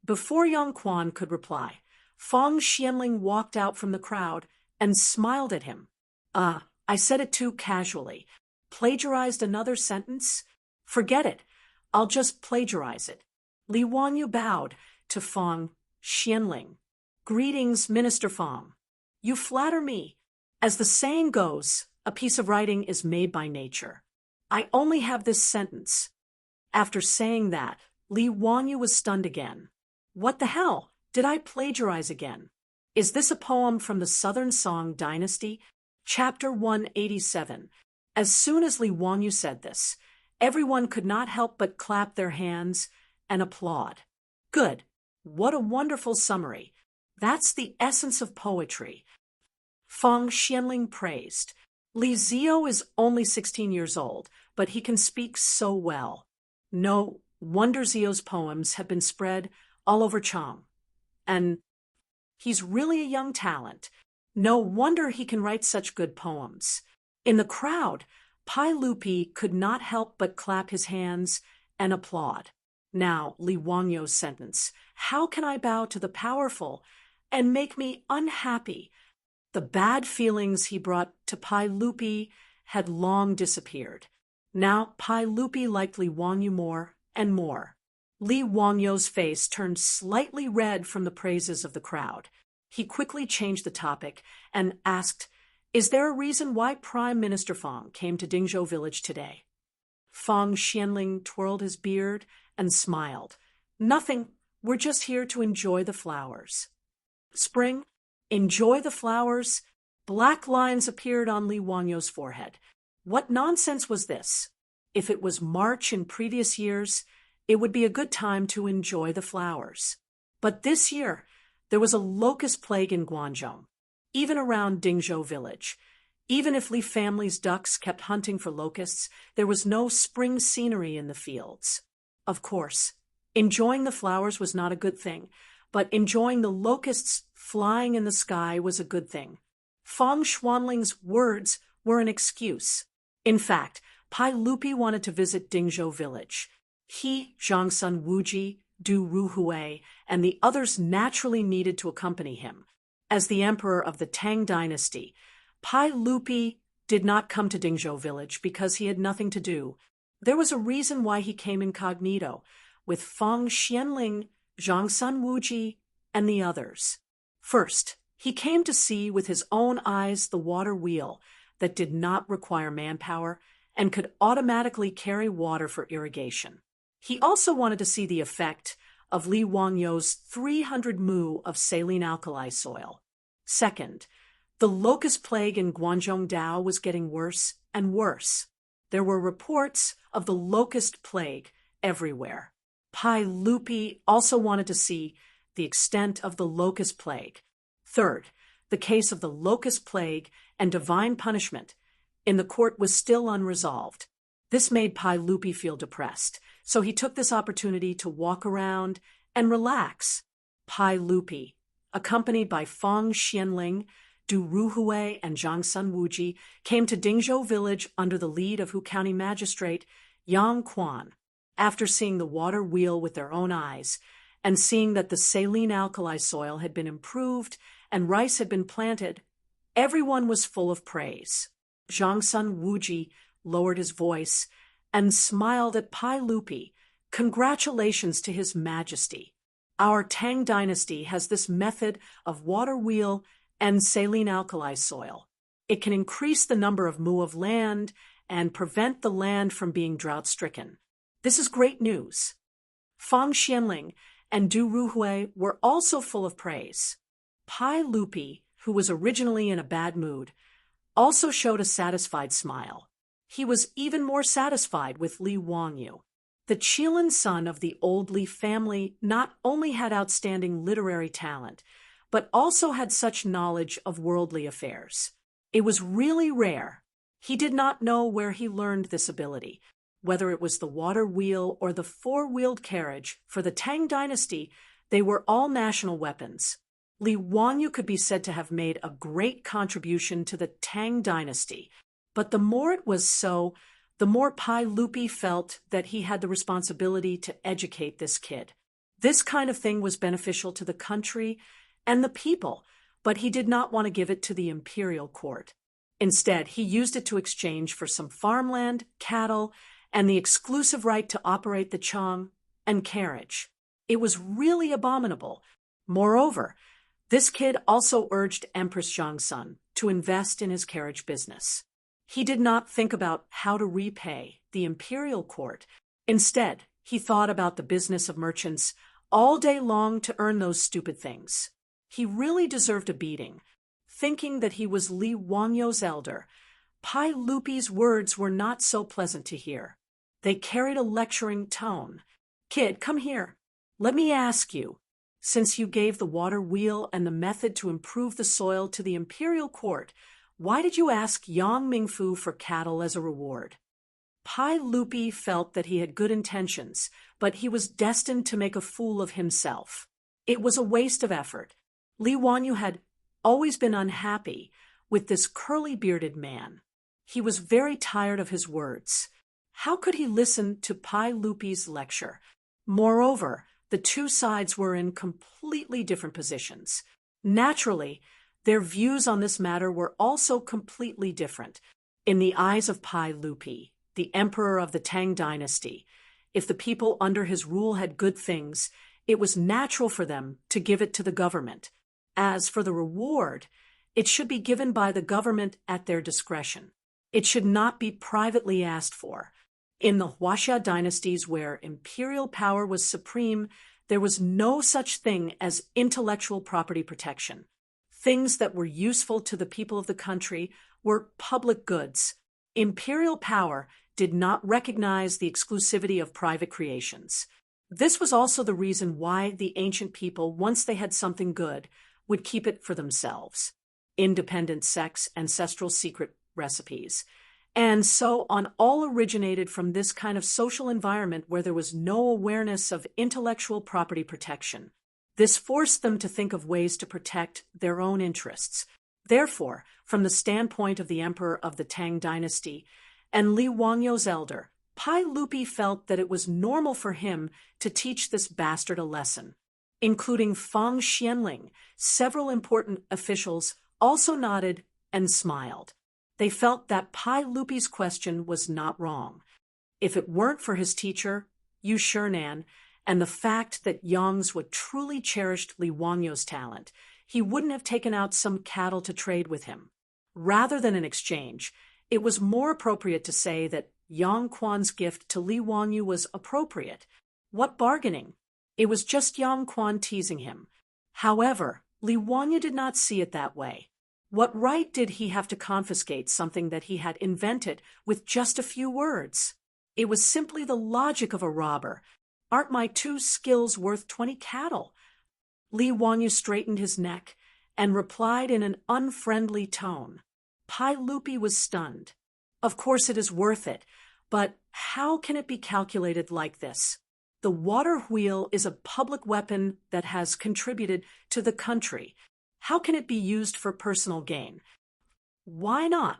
Before Yang Quan could reply, Fang Xianling walked out from the crowd and smiled at him. I said it too casually. Plagiarized another sentence? Forget it. I'll just plagiarize it. Li Wanyu bowed to Fang Xianling. Greetings, Minister Fang. You flatter me. As the saying goes, a piece of writing is made by nature. I only have this sentence. After saying that, Li Wanyu was stunned again. What the hell? Did I plagiarize again? Is this a poem from the Southern Song Dynasty? Chapter 187. As soon as Li Wanyu said this, everyone could not help but clap their hands and applaud. Good. What a wonderful summary. That's the essence of poetry. Fang Xianling praised. Li Zio is only 16 years old, but he can speak so well. No wonder Zio's poems have been spread all over Chang. And he's really a young talent. No wonder he can write such good poems. In the crowd, Pai Lupi could not help but clap his hands and applaud. Now, Li Wanyu's sentence, how can I bow to the powerful and make me unhappy? The bad feelings he brought to Pai Lupi had long disappeared. Now Pai Lupi liked Li Wanyu more and more. Li Wanyu's face turned slightly red from the praises of the crowd. He quickly changed the topic and asked, is there a reason why Prime Minister Fang came to Dingzhou village today? Fang Xianling twirled his beard and smiled. Nothing. We're just here to enjoy the flowers. Spring? Enjoy the flowers? Black lines appeared on Li Wangyo's forehead. What nonsense was this? If it was March in previous years, it would be a good time to enjoy the flowers. But this year, there was a locust plague in Guangzhou, even around Dingzhou village. Even if Li family's ducks kept hunting for locusts, there was no spring scenery in the fields. Of course, enjoying the flowers was not a good thing, but enjoying the locusts flying in the sky was a good thing. Feng Xuanling's words were an excuse. In fact, Pai Lupi wanted to visit Dingzhou village. He, Zhangsun Wuji, Du Ruhui, and the others naturally needed to accompany him. As the emperor of the Tang dynasty, Pai Lupi did not come to Dingzhou village because he had nothing to do. There was a reason why he came incognito, with Feng Xianling, Zhangsun Wuji, and the others. First, he came to see with his own eyes the water wheel that did not require manpower and could automatically carry water for irrigation. He also wanted to see the effect of Li Wangyo's 300 mu of saline alkali soil. Second, the locust plague in Guangzhou was getting worse and worse. There were reports of the locust plague everywhere. Pai Lupi also wanted to see the extent of the locust plague. Third, the case of the locust plague and divine punishment in the court was still unresolved. This made Pai Lupi feel depressed, so he took this opportunity to walk around and relax. Pai Lupi, accompanied by Feng Xianling, Du Ruhui, and Zhangsun Wuji, came to Dingzhou village under the lead of Hu County Magistrate Yang Quan. After seeing the water wheel with their own eyes, and seeing that the saline alkali soil had been improved and rice had been planted, everyone was full of praise. Zhangsun Wuji lowered his voice and smiled at Pai Lupi. Congratulations to His Majesty. Our Tang dynasty has this method of water wheel and saline alkali soil. It can increase the number of mu of land and prevent the land from being drought-stricken. This is great news. Feng Xianling and Du Ruhui were also full of praise. Pai Lupi, who was originally in a bad mood, also showed a satisfied smile. He was even more satisfied with Li Wangyu. The Qilin son of the old Li family not only had outstanding literary talent, but also had such knowledge of worldly affairs. It was really rare. He did not know where he learned this ability, whether it was the water wheel or the four-wheeled carriage. For the Tang dynasty, they were all national weapons. Li Wangyu could be said to have made a great contribution to the Tang dynasty, but the more it was so, the more Pai Lupi felt that he had the responsibility to educate this kid. This kind of thing was beneficial to the country and the people, but he did not want to give it to the imperial court. Instead, he used it to exchange for some farmland, cattle, and the exclusive right to operate the chong and carriage. It was really abominable. Moreover, this kid also urged Empress Zhangsun to invest in his carriage business. He did not think about how to repay the imperial court. Instead, he thought about the business of merchants all day long to earn those stupid things. He really deserved a beating. Thinking that he was Li Wangyo's elder, Pai Lupi's words were not so pleasant to hear. They carried a lecturing tone. Kid, come here. Let me ask you, since you gave the water wheel and the method to improve the soil to the imperial court, why did you ask Yang Mingfu for cattle as a reward? Pai Lupi felt that he had good intentions, but he was destined to make a fool of himself. It was a waste of effort. Li Wangyu had always been unhappy with this curly-bearded man. He was very tired of his words. How could he listen to Pai Lupi's lecture? Moreover, the two sides were in completely different positions. Naturally, their views on this matter were also completely different. In the eyes of Pai Lupi, the emperor of the Tang dynasty, if the people under his rule had good things, it was natural for them to give it to the government. As for the reward, it should be given by the government at their discretion. It should not be privately asked for. In the Huaxia dynasties where imperial power was supreme, there was no such thing as intellectual property protection. Things that were useful to the people of the country were public goods. Imperial power did not recognize the exclusivity of private creations. This was also the reason why the ancient people, once they had something good, would keep it for themselves. Independent sects, ancestral secret recipes. And so on all originated from this kind of social environment where there was no awareness of intellectual property protection. This forced them to think of ways to protect their own interests. Therefore, from the standpoint of the emperor of the Tang dynasty and Li Wangyo's elder, Pai Lupi felt that it was normal for him to teach this bastard a lesson. Including Fang Xianling, several important officials also nodded and smiled. They felt that Pai Lupi's question was not wrong. If it weren't for his teacher, Yu Shinan, and the fact that Yangzhou truly cherished Li Wangyo's talent, he wouldn't have taken out some cattle to trade with him. Rather than an exchange, it was more appropriate to say that Yang Quan's gift to Li Wangyu was appropriate. What bargaining? It was just Yang Quan teasing him. However, Li Wangyu did not see it that way. What right did he have to confiscate something that he had invented with just a few words? It was simply the logic of a robber. Aren't my 2 skills worth 20 cattle? Li Wangyu straightened his neck and replied in an unfriendly tone. Pai Lupi was stunned. Of course it is worth it, but how can it be calculated like this? The water wheel is a public weapon that has contributed to the country. How can it be used for personal gain? Why not?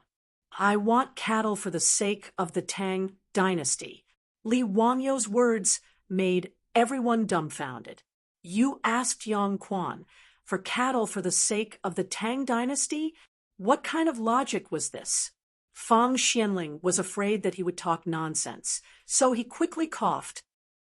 I want cattle for the sake of the Tang dynasty. Li Wangyo's words made everyone dumbfounded. You asked Yang Quan for cattle for the sake of the Tang dynasty? What kind of logic was this? Fang Xianling was afraid that he would talk nonsense, so he quickly coughed.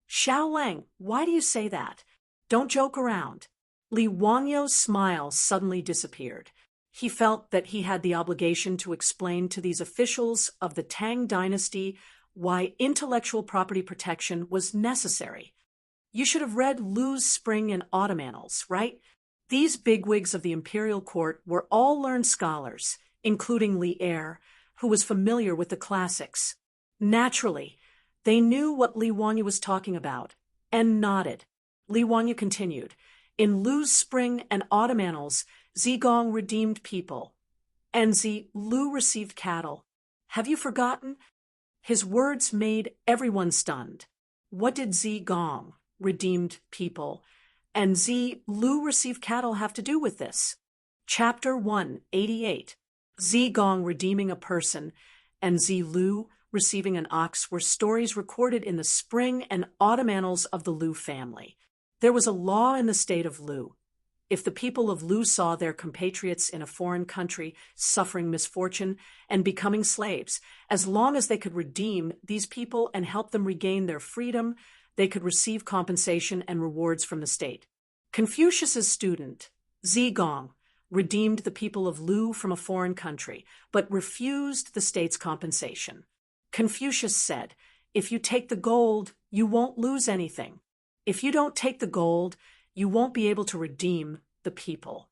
Xiao Lang, why do you say that? Don't joke around. Li Wangyo's smile suddenly disappeared. He felt that he had the obligation to explain to these officials of the Tang dynasty why intellectual property protection was necessary. You should have read Lu's Spring and Autumn Annals, right? These bigwigs of the imperial court were all learned scholars, including Li Er, who was familiar with the classics. Naturally, they knew what Li Wangyu was talking about, and nodded. Li Wangyu continued, in Lu's Spring and Autumn Annals, Zigong redeemed people, and Lu received cattle. Have you forgotten? His words made everyone stunned. What did Zigong, redeemed people, and Lu received cattle have to do with this? Chapter 188. Zigong redeeming a person and Lu receiving an ox were stories recorded in the Spring and Autumn Annals of the Lu family. There was a law in the state of Lu. If the people of Lu saw their compatriots in a foreign country suffering misfortune and becoming slaves, as long as they could redeem these people and help them regain their freedom, they could receive compensation and rewards from the state. Confucius's student, Zigong, redeemed the people of Lu from a foreign country, but refused the state's compensation. Confucius said, if you take the gold, you won't lose anything. If you don't take the gold, you won't be able to redeem the people.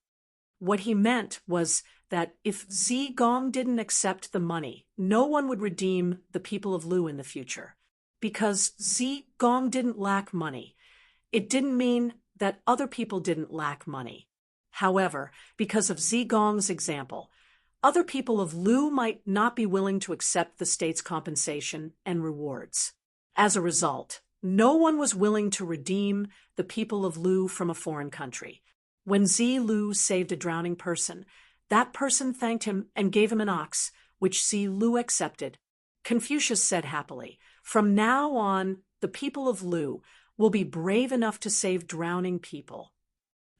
What he meant was that if Zigong didn't accept the money, no one would redeem the people of Lu in the future. Because Zigong didn't lack money, it didn't mean that other people didn't lack money. However, because of Zigong's example, other people of Lu might not be willing to accept the state's compensation and rewards. As a result, no one was willing to redeem the people of Lu from a foreign country. When Lu saved a drowning person, that person thanked him and gave him an ox, which Lu accepted. Confucius said happily, from now on, the people of Lu will be brave enough to save drowning people.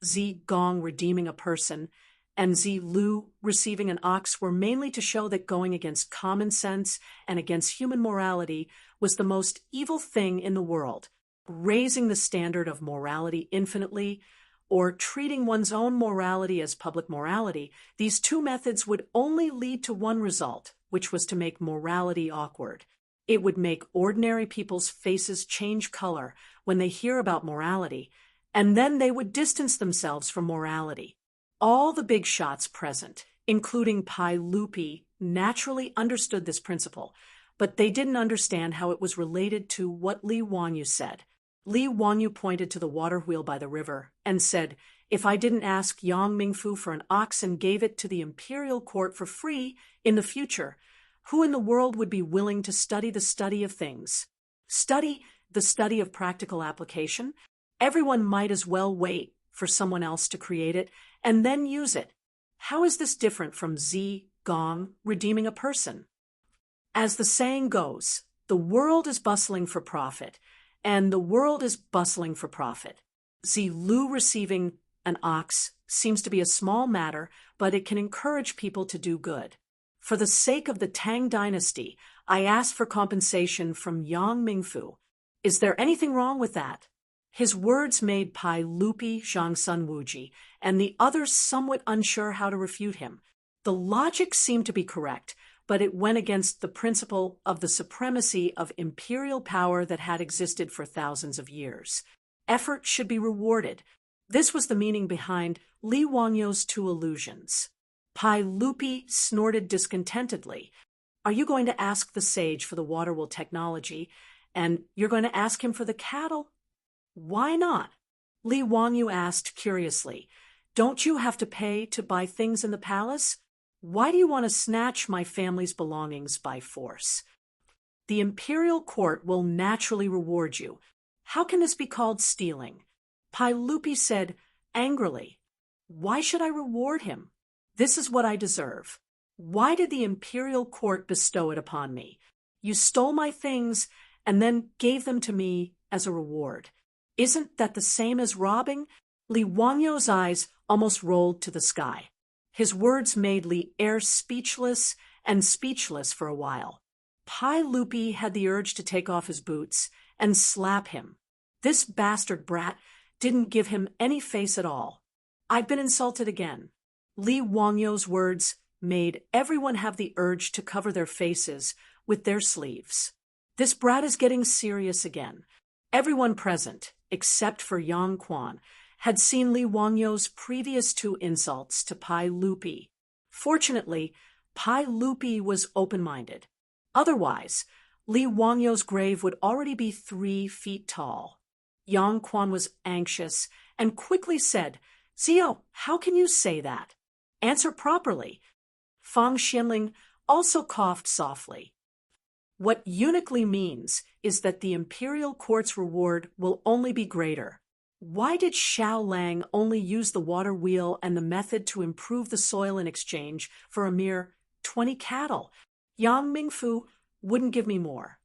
Zigong redeeming a person and Lu receiving an ox were mainly to show that going against common sense and against human morality was the most evil thing in the world. Raising the standard of morality infinitely, or treating one's own morality as public morality, these two methods would only lead to one result, which was to make morality awkward. It would make ordinary people's faces change color when they hear about morality, and then they would distance themselves from morality. All the big shots present, including Pai Lupi, naturally understood this principle, but they didn't understand how it was related to what Li Wanyu said. Li Wanyu pointed to the water wheel by the river and said, "If I didn't ask Yang Mingfu for an ox and gave it to the imperial court for free in the future, who in the world would be willing to study the study of things? Study the study of practical application? Everyone might as well wait for someone else to create it and then use it. How is this different from Zi Gong redeeming a person?" As the saying goes, the world is bustling for profit, and the world is bustling for profit. Zi Lu receiving an ox seems to be a small matter, but it can encourage people to do good. For the sake of the Tang dynasty, I ask for compensation from Yang Mingfu. Is there anything wrong with that? His words made Pai Lupi, Zhang Sun Wuji, and the others somewhat unsure how to refute him. The logic seemed to be correct, but it went against the principle of the supremacy of imperial power that had existed for thousands of years. Effort should be rewarded. This was the meaning behind Li Wanyu's two illusions. Pai Lupi snorted discontentedly. "Are you going to ask the sage for the water wheel technology, and you're going to ask him for the cattle?" "Why not?" Li Wanyu asked curiously. "Don't you have to pay to buy things in the palace? Why do you want to snatch my family's belongings by force?" "The imperial court will naturally reward you. How can this be called stealing?" Pai Lupi said angrily. "Why should I reward him? This is what I deserve. Why did the imperial court bestow it upon me? You stole my things and then gave them to me as a reward. Isn't that the same as robbing?" Li Wanyu's eyes almost rolled to the sky. His words made Li Er speechless and speechless for a while. Pai Lupi had the urge to take off his boots and slap him. This bastard brat didn't give him any face at all. "I've been insulted again." Li Wanyu's words made everyone have the urge to cover their faces with their sleeves. This brat is getting serious again. Everyone present, except for Yang Quan, had seen Li Wanyu's previous two insults to Pai Lupi. Fortunately, Pai Lupi was open-minded. Otherwise, Li Wanyu's grave would already be 3 feet tall. Yang Quan was anxious and quickly said, "Zio, how can you say that? Answer properly." Fang Xianling also coughed softly. "What uniquely means is that the imperial court's reward will only be greater. Why did Xiao Lang only use the water wheel and the method to improve the soil in exchange for a mere 20 cattle? Yang Mingfu wouldn't give me more."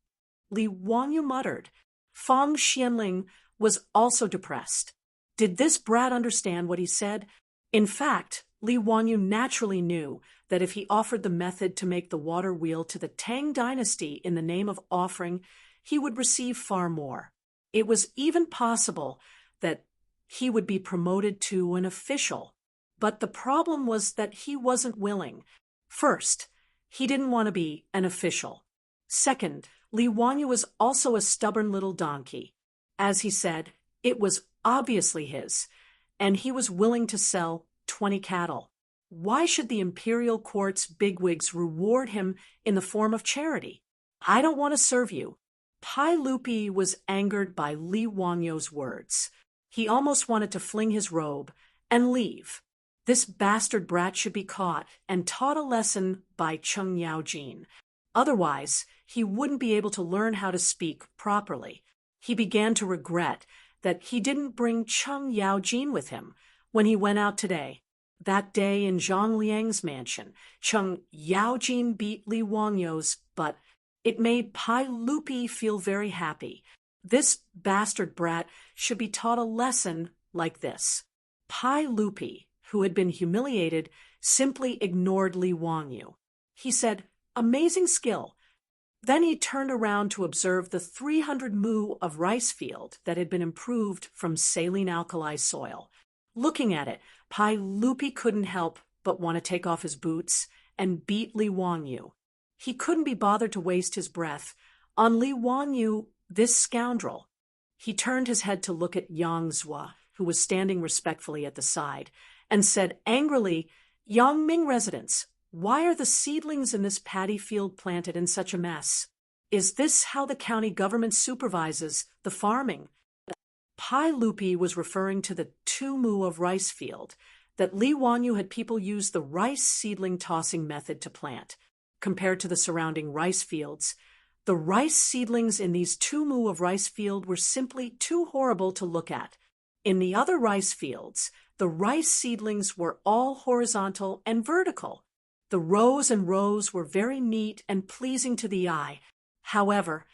Li Wanyu muttered. Fang Xianling was also depressed. Did this brat understand what he said? In fact, Li Wanyu naturally knew that if he offered the method to make the water wheel to the Tang dynasty in the name of offering, he would receive far more. It was even possible that he would be promoted to an official. But the problem was that he wasn't willing. First, he didn't want to be an official. Second, Li Wanyu was also a stubborn little donkey. As he said, it was obviously his, and he was willing to sell 20 cattle. Why should the imperial court's bigwigs reward him in the form of charity? "I don't want to serve you." Pai Lupi was angered by Li Wanyu's words. He almost wanted to fling his robe and leave. This bastard brat should be caught and taught a lesson by Cheng Yaojin. Otherwise, he wouldn't be able to learn how to speak properly. He began to regret that he didn't bring Cheng Yaojin with him when he went out today. That day in Zhang Liang's mansion, Cheng Yaojin beat Li Wanyu's butt. It made Pai Lupi feel very happy. This bastard brat should be taught a lesson like this. Pai Lupi, who had been humiliated, simply ignored Li Wanyu. He said, "Amazing skill." Then he turned around to observe the 300 mu of rice field that had been improved from saline alkali soil. Looking at it, Pai Lupi couldn't help but want to take off his boots and beat Li Wanyu. He couldn't be bothered to waste his breath on Li Wanyu, this scoundrel. He turned his head to look at Yang Zhua, who was standing respectfully at the side, and said angrily, "Yangming residents, why are the seedlings in this paddy field planted in such a mess? Is this how the county government supervises the farming?" Pai Lupi was referring to the 2 mu of rice field that Li Wanyu had people use the rice seedling tossing method to plant. Compared to the surrounding rice fields, the rice seedlings in these 2 mu of rice field were simply too horrible to look at. In the other rice fields, the rice seedlings were all horizontal and vertical. The rows and rows were very neat and pleasing to the eye. However,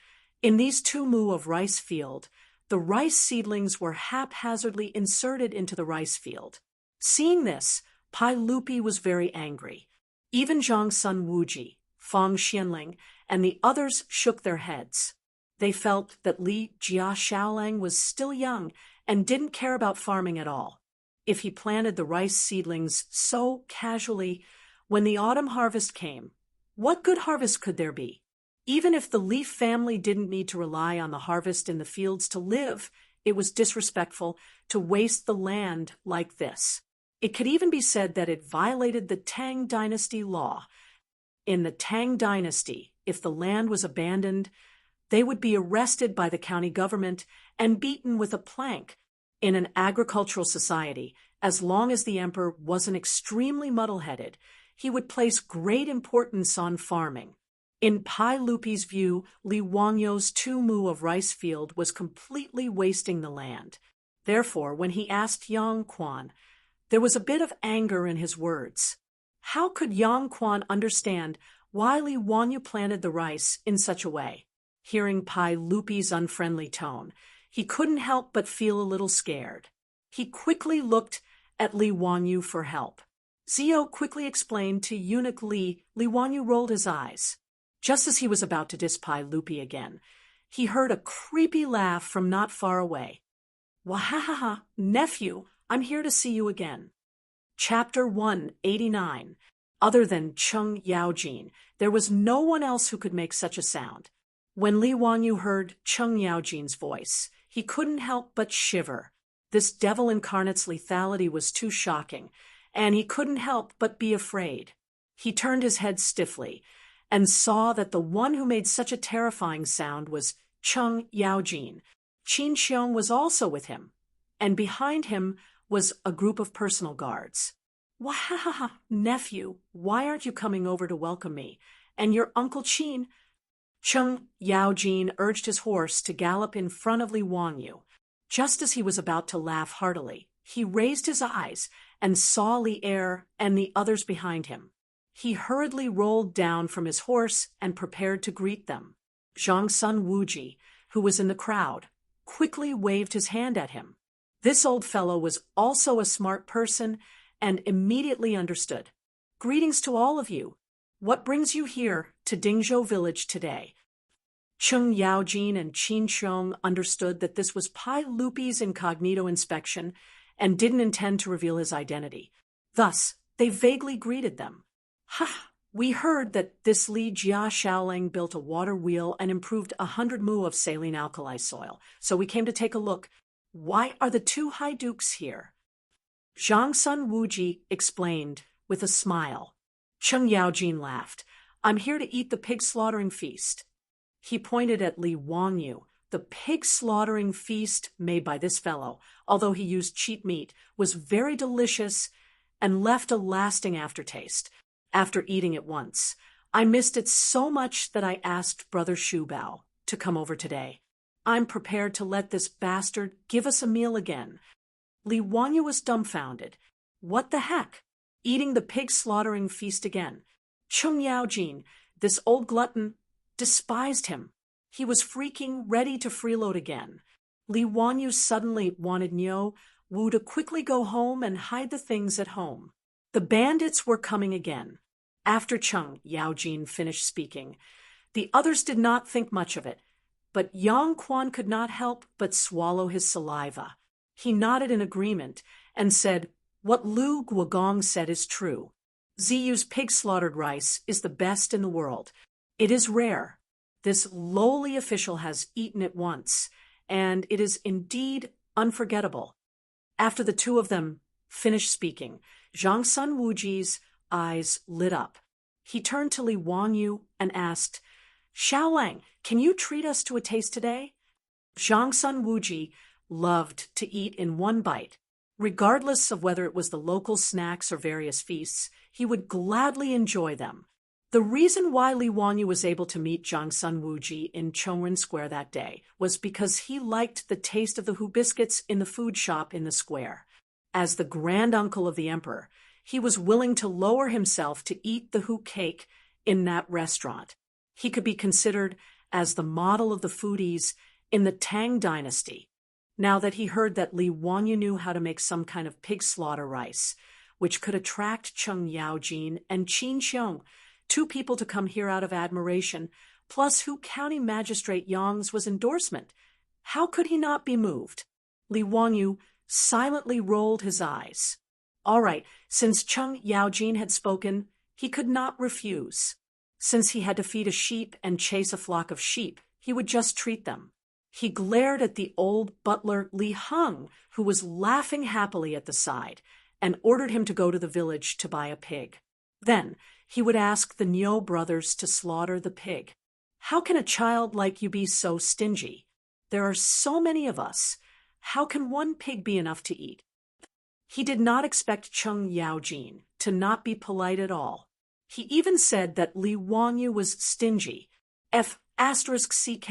in these 2 mu of rice field, the rice seedlings were haphazardly inserted into the rice field. Seeing this, Pai Lupi was very angry. Even Zhang Sun Wuji, Fang Xianling, and the others shook their heads. They felt that Li Jia Xiaolang was still young and didn't care about farming at all. If he planted the rice seedlings so casually, when the autumn harvest came, what good harvest could there be? Even if the Li family didn't need to rely on the harvest in the fields to live, it was disrespectful to waste the land like this. It could even be said that it violated the Tang dynasty law. In the Tang dynasty, if the land was abandoned, they would be arrested by the county government and beaten with a plank. In an agricultural society, as long as the emperor wasn't extremely muddle-headed, he would place great importance on farming. In Pai Lupi's view, Li Wangyo's 2 mu of rice field was completely wasting the land. Therefore, when he asked Yang Quan, there was a bit of anger in his words. How could Yang Quan understand why Li Wangyu planted the rice in such a way? Hearing Pai Lupi's unfriendly tone, he couldn't help but feel a little scared. He quickly looked at Li Wangyu for help. Zio quickly explained to eunuch Li Wangyu rolled his eyes. Just as he was about to diss Pai Lupi again, he heard a creepy laugh from not far away. "Wahahaha, nephew, I'm here to see you again." Chapter 189. Other than Cheng Yaojin, there was no one else who could make such a sound. When Li Wangyu heard Cheng Yaojin's voice, he couldn't help but shiver. This devil incarnate's lethality was too shocking, and he couldn't help but be afraid. He turned his head stiffly and saw that the one who made such a terrifying sound was Cheng Yaojin. Qin Xiong was also with him, and behind him was a group of personal guards. "Wahahaha, nephew, why aren't you coming over to welcome me? And your Uncle Qin?" Cheng Yaojin urged his horse to gallop in front of Li Wangyu. Just as he was about to laugh heartily, he raised his eyes and saw Li Er and the others behind him. He hurriedly rolled down from his horse and prepared to greet them. Zhang Sun Wuji, who was in the crowd, quickly waved his hand at him. This old fellow was also a smart person and immediately understood. "Greetings to all of you. What brings you here to Dingzhou village today?" Cheng Yaojin and Qin Xiong understood that this was Pai Lupi's incognito inspection and didn't intend to reveal his identity. Thus, they vaguely greeted them. "Ha! We heard that this Li Jia Xiaolang built a water wheel and improved 100 mu of saline alkali soil, so we came to take a look. Why are the 2 high dukes here?" Zhang Sun Wuji explained with a smile. Cheng Yaojin laughed. "I'm here to eat the pig slaughtering feast." He pointed at Li Wangyu. The pig slaughtering feast made by this fellow, although he used cheap meat, was very delicious and left a lasting aftertaste. After eating it once, I missed it so much that I asked Brother Shubao to come over today. I'm prepared to let this bastard give us a meal again. Li Wangyu was dumbfounded. What the heck? Eating the pig slaughtering feast again. Cheng Yaojin, this old glutton, despised him. He was freaking ready to freeload again. Li Wangyu suddenly wanted Niu Wu to quickly go home and hide the things at home. The bandits were coming again. After Cheng Yaojin finished speaking, the others did not think much of it, but Yang Quan could not help but swallow his saliva. He nodded in agreement and said, "What Lu Guogong said is true. Ziyu's pig-slaughtered rice is the best in the world. It is rare. This lowly official has eaten it once, and it is indeed unforgettable." After the two of them finished speaking, Zhang Sun Wuji's eyes lit up. He turned to Li Wangyu and asked, Xiaolang, can you treat us to a taste today? Zhang Sun Wuji loved to eat in one bite. Regardless of whether it was the local snacks or various feasts, he would gladly enjoy them. The reason why Li Wangyu was able to meet Zhang Sun Wuji in Chongren Square that day was because he liked the taste of the Hu biscuits in the food shop in the square. As the grand uncle of the emperor, he was willing to lower himself to eat the Hu cake in that restaurant. He could be considered as the model of the foodies in the Tang dynasty. Now that he heard that Li Wangyu knew how to make some kind of pig slaughter rice, which could attract Cheng Yaojin and Qin Xiong, two people to come here out of admiration, plus Hu County Magistrate Yang's was endorsement, how could he not be moved? Li Wangyu silently rolled his eyes. All right, since Cheng Yaojin had spoken, he could not refuse. Since he had to feed a sheep and chase a flock of sheep, he would just treat them. He glared at the old butler Li Heng, who was laughing happily at the side, and ordered him to go to the village to buy a pig. Then he would ask the Niu brothers to slaughter the pig. How can a child like you be so stingy? There are so many of us. How can one pig be enough to eat? He did not expect Cheng Yaojin to not be polite at all. He even said that Li Wangyu was stingy. F***CK.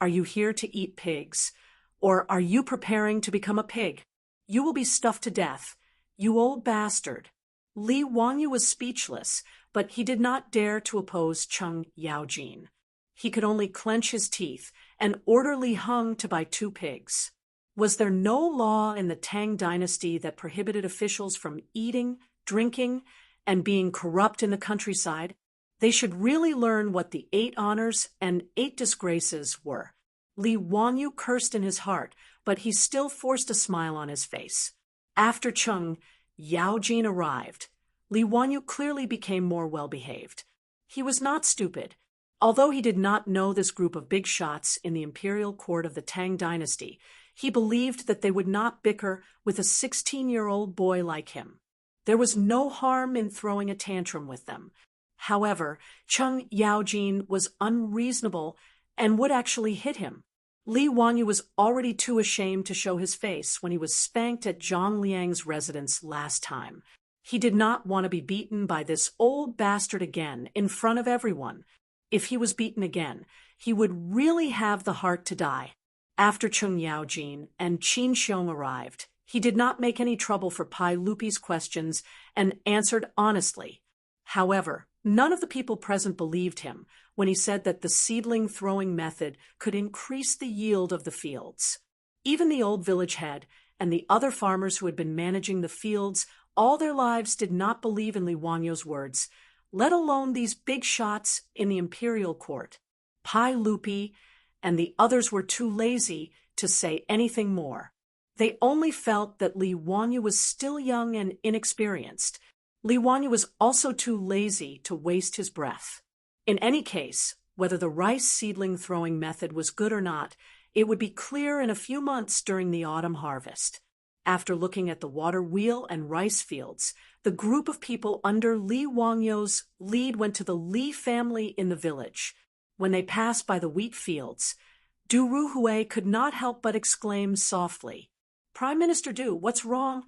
Are you here to eat pigs? Or are you preparing to become a pig? You will be stuffed to death, you old bastard. Li Wangyu was speechless, but he did not dare to oppose Cheng Yaojin. He could only clench his teeth and order Li Heng to buy 2 pigs. Was there no law in the Tang dynasty that prohibited officials from eating, drinking, and being corrupt in the countryside? They should really learn what the 8 honors and 8 disgraces were. Li Wangyu cursed in his heart, but he still forced a smile on his face. After Cheng Yaojin arrived, Li Wangyu clearly became more well-behaved. He was not stupid. Although he did not know this group of big shots in the imperial court of the Tang dynasty, he believed that they would not bicker with a 16-year-old boy like him. There was no harm in throwing a tantrum with them. However, Cheng Yaojin was unreasonable and would actually hit him. Li Wangyu was already too ashamed to show his face when he was spanked at Zhang Liang's residence last time. He did not want to be beaten by this old bastard again in front of everyone. If he was beaten again, he would really have the heart to die. After Cheng Yaojin and Qin Xiong arrived, he did not make any trouble for Pai Lupi's questions and answered honestly. However, none of the people present believed him when he said that the seedling throwing method could increase the yield of the fields. Even the old village head and the other farmers who had been managing the fields all their lives did not believe in Li Wangyu's words, let alone these big shots in the imperial court. Pai Lupi and the others were too lazy to say anything more. They only felt that Li Wangyu was still young and inexperienced. Li Wangyu was also too lazy to waste his breath. In any case, whether the rice seedling throwing method was good or not, it would be clear in a few months during the autumn harvest. After looking at the water wheel and rice fields, the group of people under Li Wangyu's lead went to the Li family in the village. When they passed by the wheat fields, Du Ruhui could not help but exclaim softly, "Prime Minister Du, what's wrong?"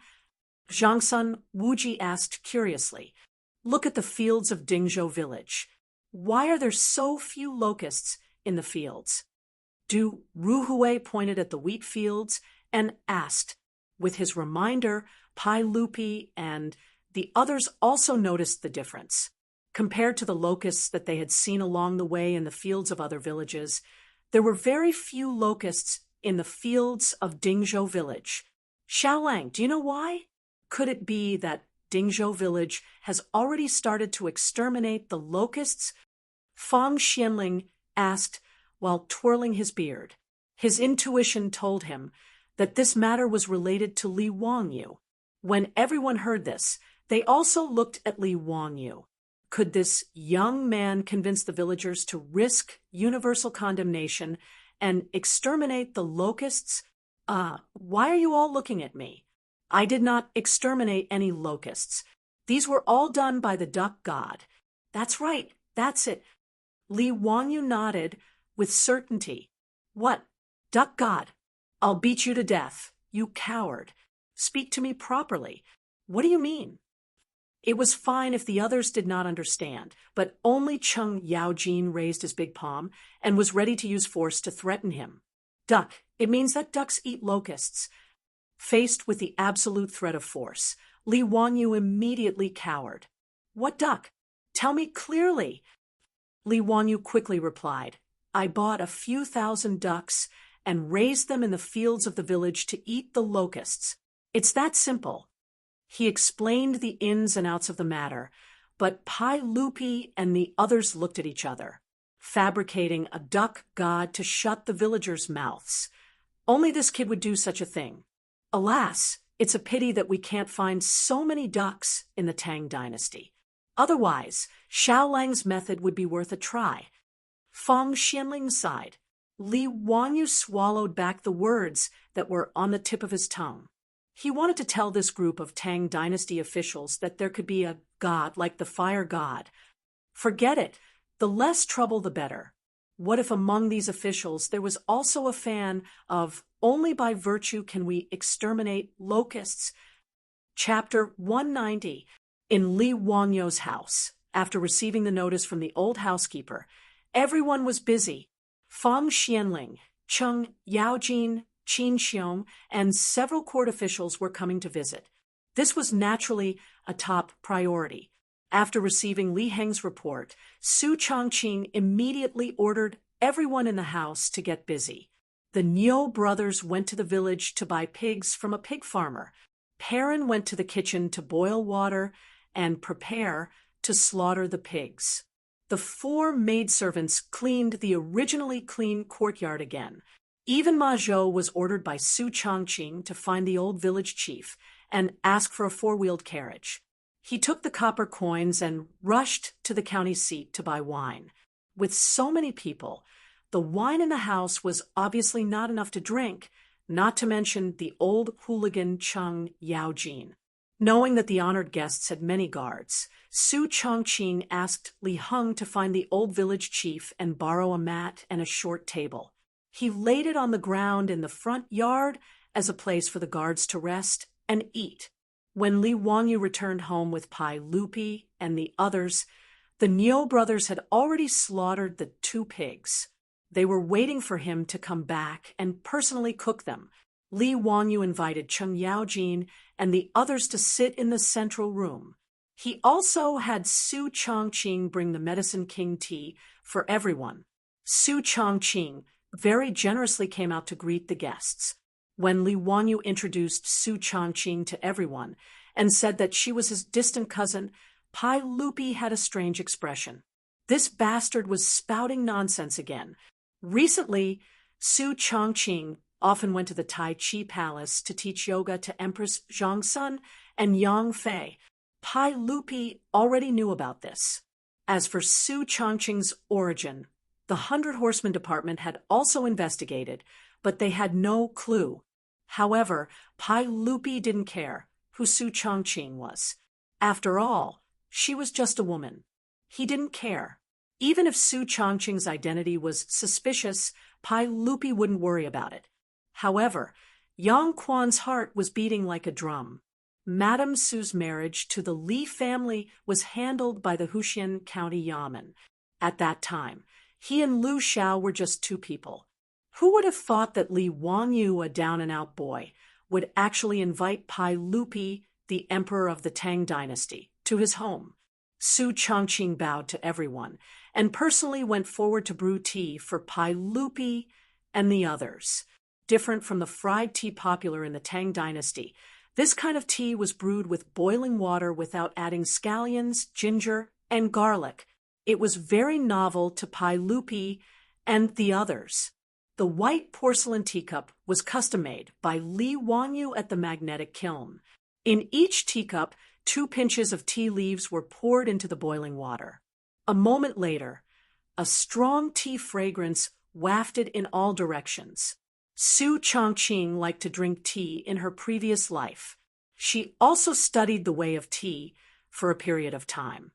Zhang Sun Wuji asked curiously, "Look at the fields of Dingzhou village. Why are there so few locusts in the fields?" Du Ruhui pointed at the wheat fields and asked. With his reminder, Pai Lupi and the others also noticed the difference. Compared to the locusts that they had seen along the way in the fields of other villages, there were very few locusts in the fields of Dingzhou village. Xiaolang, do you know why? Could it be that Dingzhou village has already started to exterminate the locusts? Fang Xianling asked while twirling his beard. His intuition told him that this matter was related to Li Wangyu. When everyone heard this, they also looked at Li Wangyu. Could this young man convince the villagers to risk universal condemnation and exterminate the locusts? Why are you all looking at me? I did not exterminate any locusts. These were all done by the duck god. That's right, that's it. Li Wanyu nodded with certainty. What? Duck god? I'll beat you to death, you coward. Speak to me properly. What do you mean? It was fine if the others did not understand, but only Cheng Yaojin raised his big palm and was ready to use force to threaten him. Duck, it means that ducks eat locusts. Faced with the absolute threat of force, Li Wanyu immediately cowered. What duck? Tell me clearly. Li Wanyu quickly replied, I bought a few thousand ducks and raised them in the fields of the village to eat the locusts. It's that simple. He explained the ins and outs of the matter, but Pai Lupi and the others looked at each other, fabricating a duck god to shut the villagers' mouths. Only this kid would do such a thing. Alas, it's a pity that we can't find so many ducks in the Tang dynasty. Otherwise, Xiaolang's method would be worth a try. Feng Xianling sighed. Li Wanyu swallowed back the words that were on the tip of his tongue. He wanted to tell this group of Tang dynasty officials that there could be a god like the fire god. Forget it. The less trouble, the better. What if among these officials there was also a fan of only by virtue can we exterminate locusts? Chapter 190. In Li Wanyu's house, after receiving the notice from the old housekeeper, everyone was busy. Feng Xianling, Cheng Yaojin, Qin Xiong, and several court officials were coming to visit. This was naturally a top priority. After receiving Li Heng's report, Su Chongqing immediately ordered everyone in the house to get busy. The Niu brothers went to the village to buy pigs from a pig farmer. Perrin went to the kitchen to boil water and prepare to slaughter the pigs. The 4 maidservants cleaned the originally clean courtyard again. Even Ma Zhou was ordered by Su Chongqing to find the old village chief and ask for a 4-wheeled carriage. He took the copper coins and rushed to the county seat to buy wine. With so many people, the wine in the house was obviously not enough to drink, not to mention the old hooligan Cheng Yaojin. Knowing that the honored guests had many guards, Su Chongqing asked Li Heng to find the old village chief and borrow a mat and a short table. He laid it on the ground in the front yard as a place for the guards to rest and eat. When Li Wanyu returned home with Pai Lupi and the others, the Niu brothers had already slaughtered the 2 pigs. They were waiting for him to come back and personally cook them. Li Wanyu invited Cheng Yaojin and the others to sit in the central room. He also had Su Chongqing bring the Medicine King tea for everyone. Su Chongqing very generously came out to greet the guests. When Li Wanyu introduced Su Chongqing to everyone and said that she was his distant cousin, Pai Lupi had a strange expression. This bastard was spouting nonsense again. Recently, Su Chongqing often went to the Tai Chi Palace to teach yoga to Empress Zhongsun and Yang Fei. Pai Lupi already knew about this. As for Su Chongqing's origin, the 100 Horsemen Department had also investigated, but they had no clue. However, Pai Lupi didn't care who Su Chongqing was. After all, she was just a woman. He didn't care. Even if Su Chongqing's identity was suspicious, Pai Lupi wouldn't worry about it. However, Yang Quan's heart was beating like a drum. Madame Su's marriage to the Li family was handled by the Huxian County Yamen. At that time, he and Lu Xiao were just 2 people. Who would have thought that Li Wanyu, a down-and-out boy, would actually invite Pai Lupi, the emperor of the Tang dynasty, to his home? Su Chongqing bowed to everyone and personally went forward to brew tea for Pai Lupi and the others. Different from the fried tea popular in the Tang dynasty, this kind of tea was brewed with boiling water without adding scallions, ginger, and garlic. It was very novel to Pai Lupi and the others. The white porcelain teacup was custom-made by Li Wanyu at the magnetic kiln. In each teacup, 2 pinches of tea leaves were poured into the boiling water. A moment later, a strong tea fragrance wafted in all directions. Su Chongqing liked to drink tea in her previous life. She also studied the way of tea for a period of time.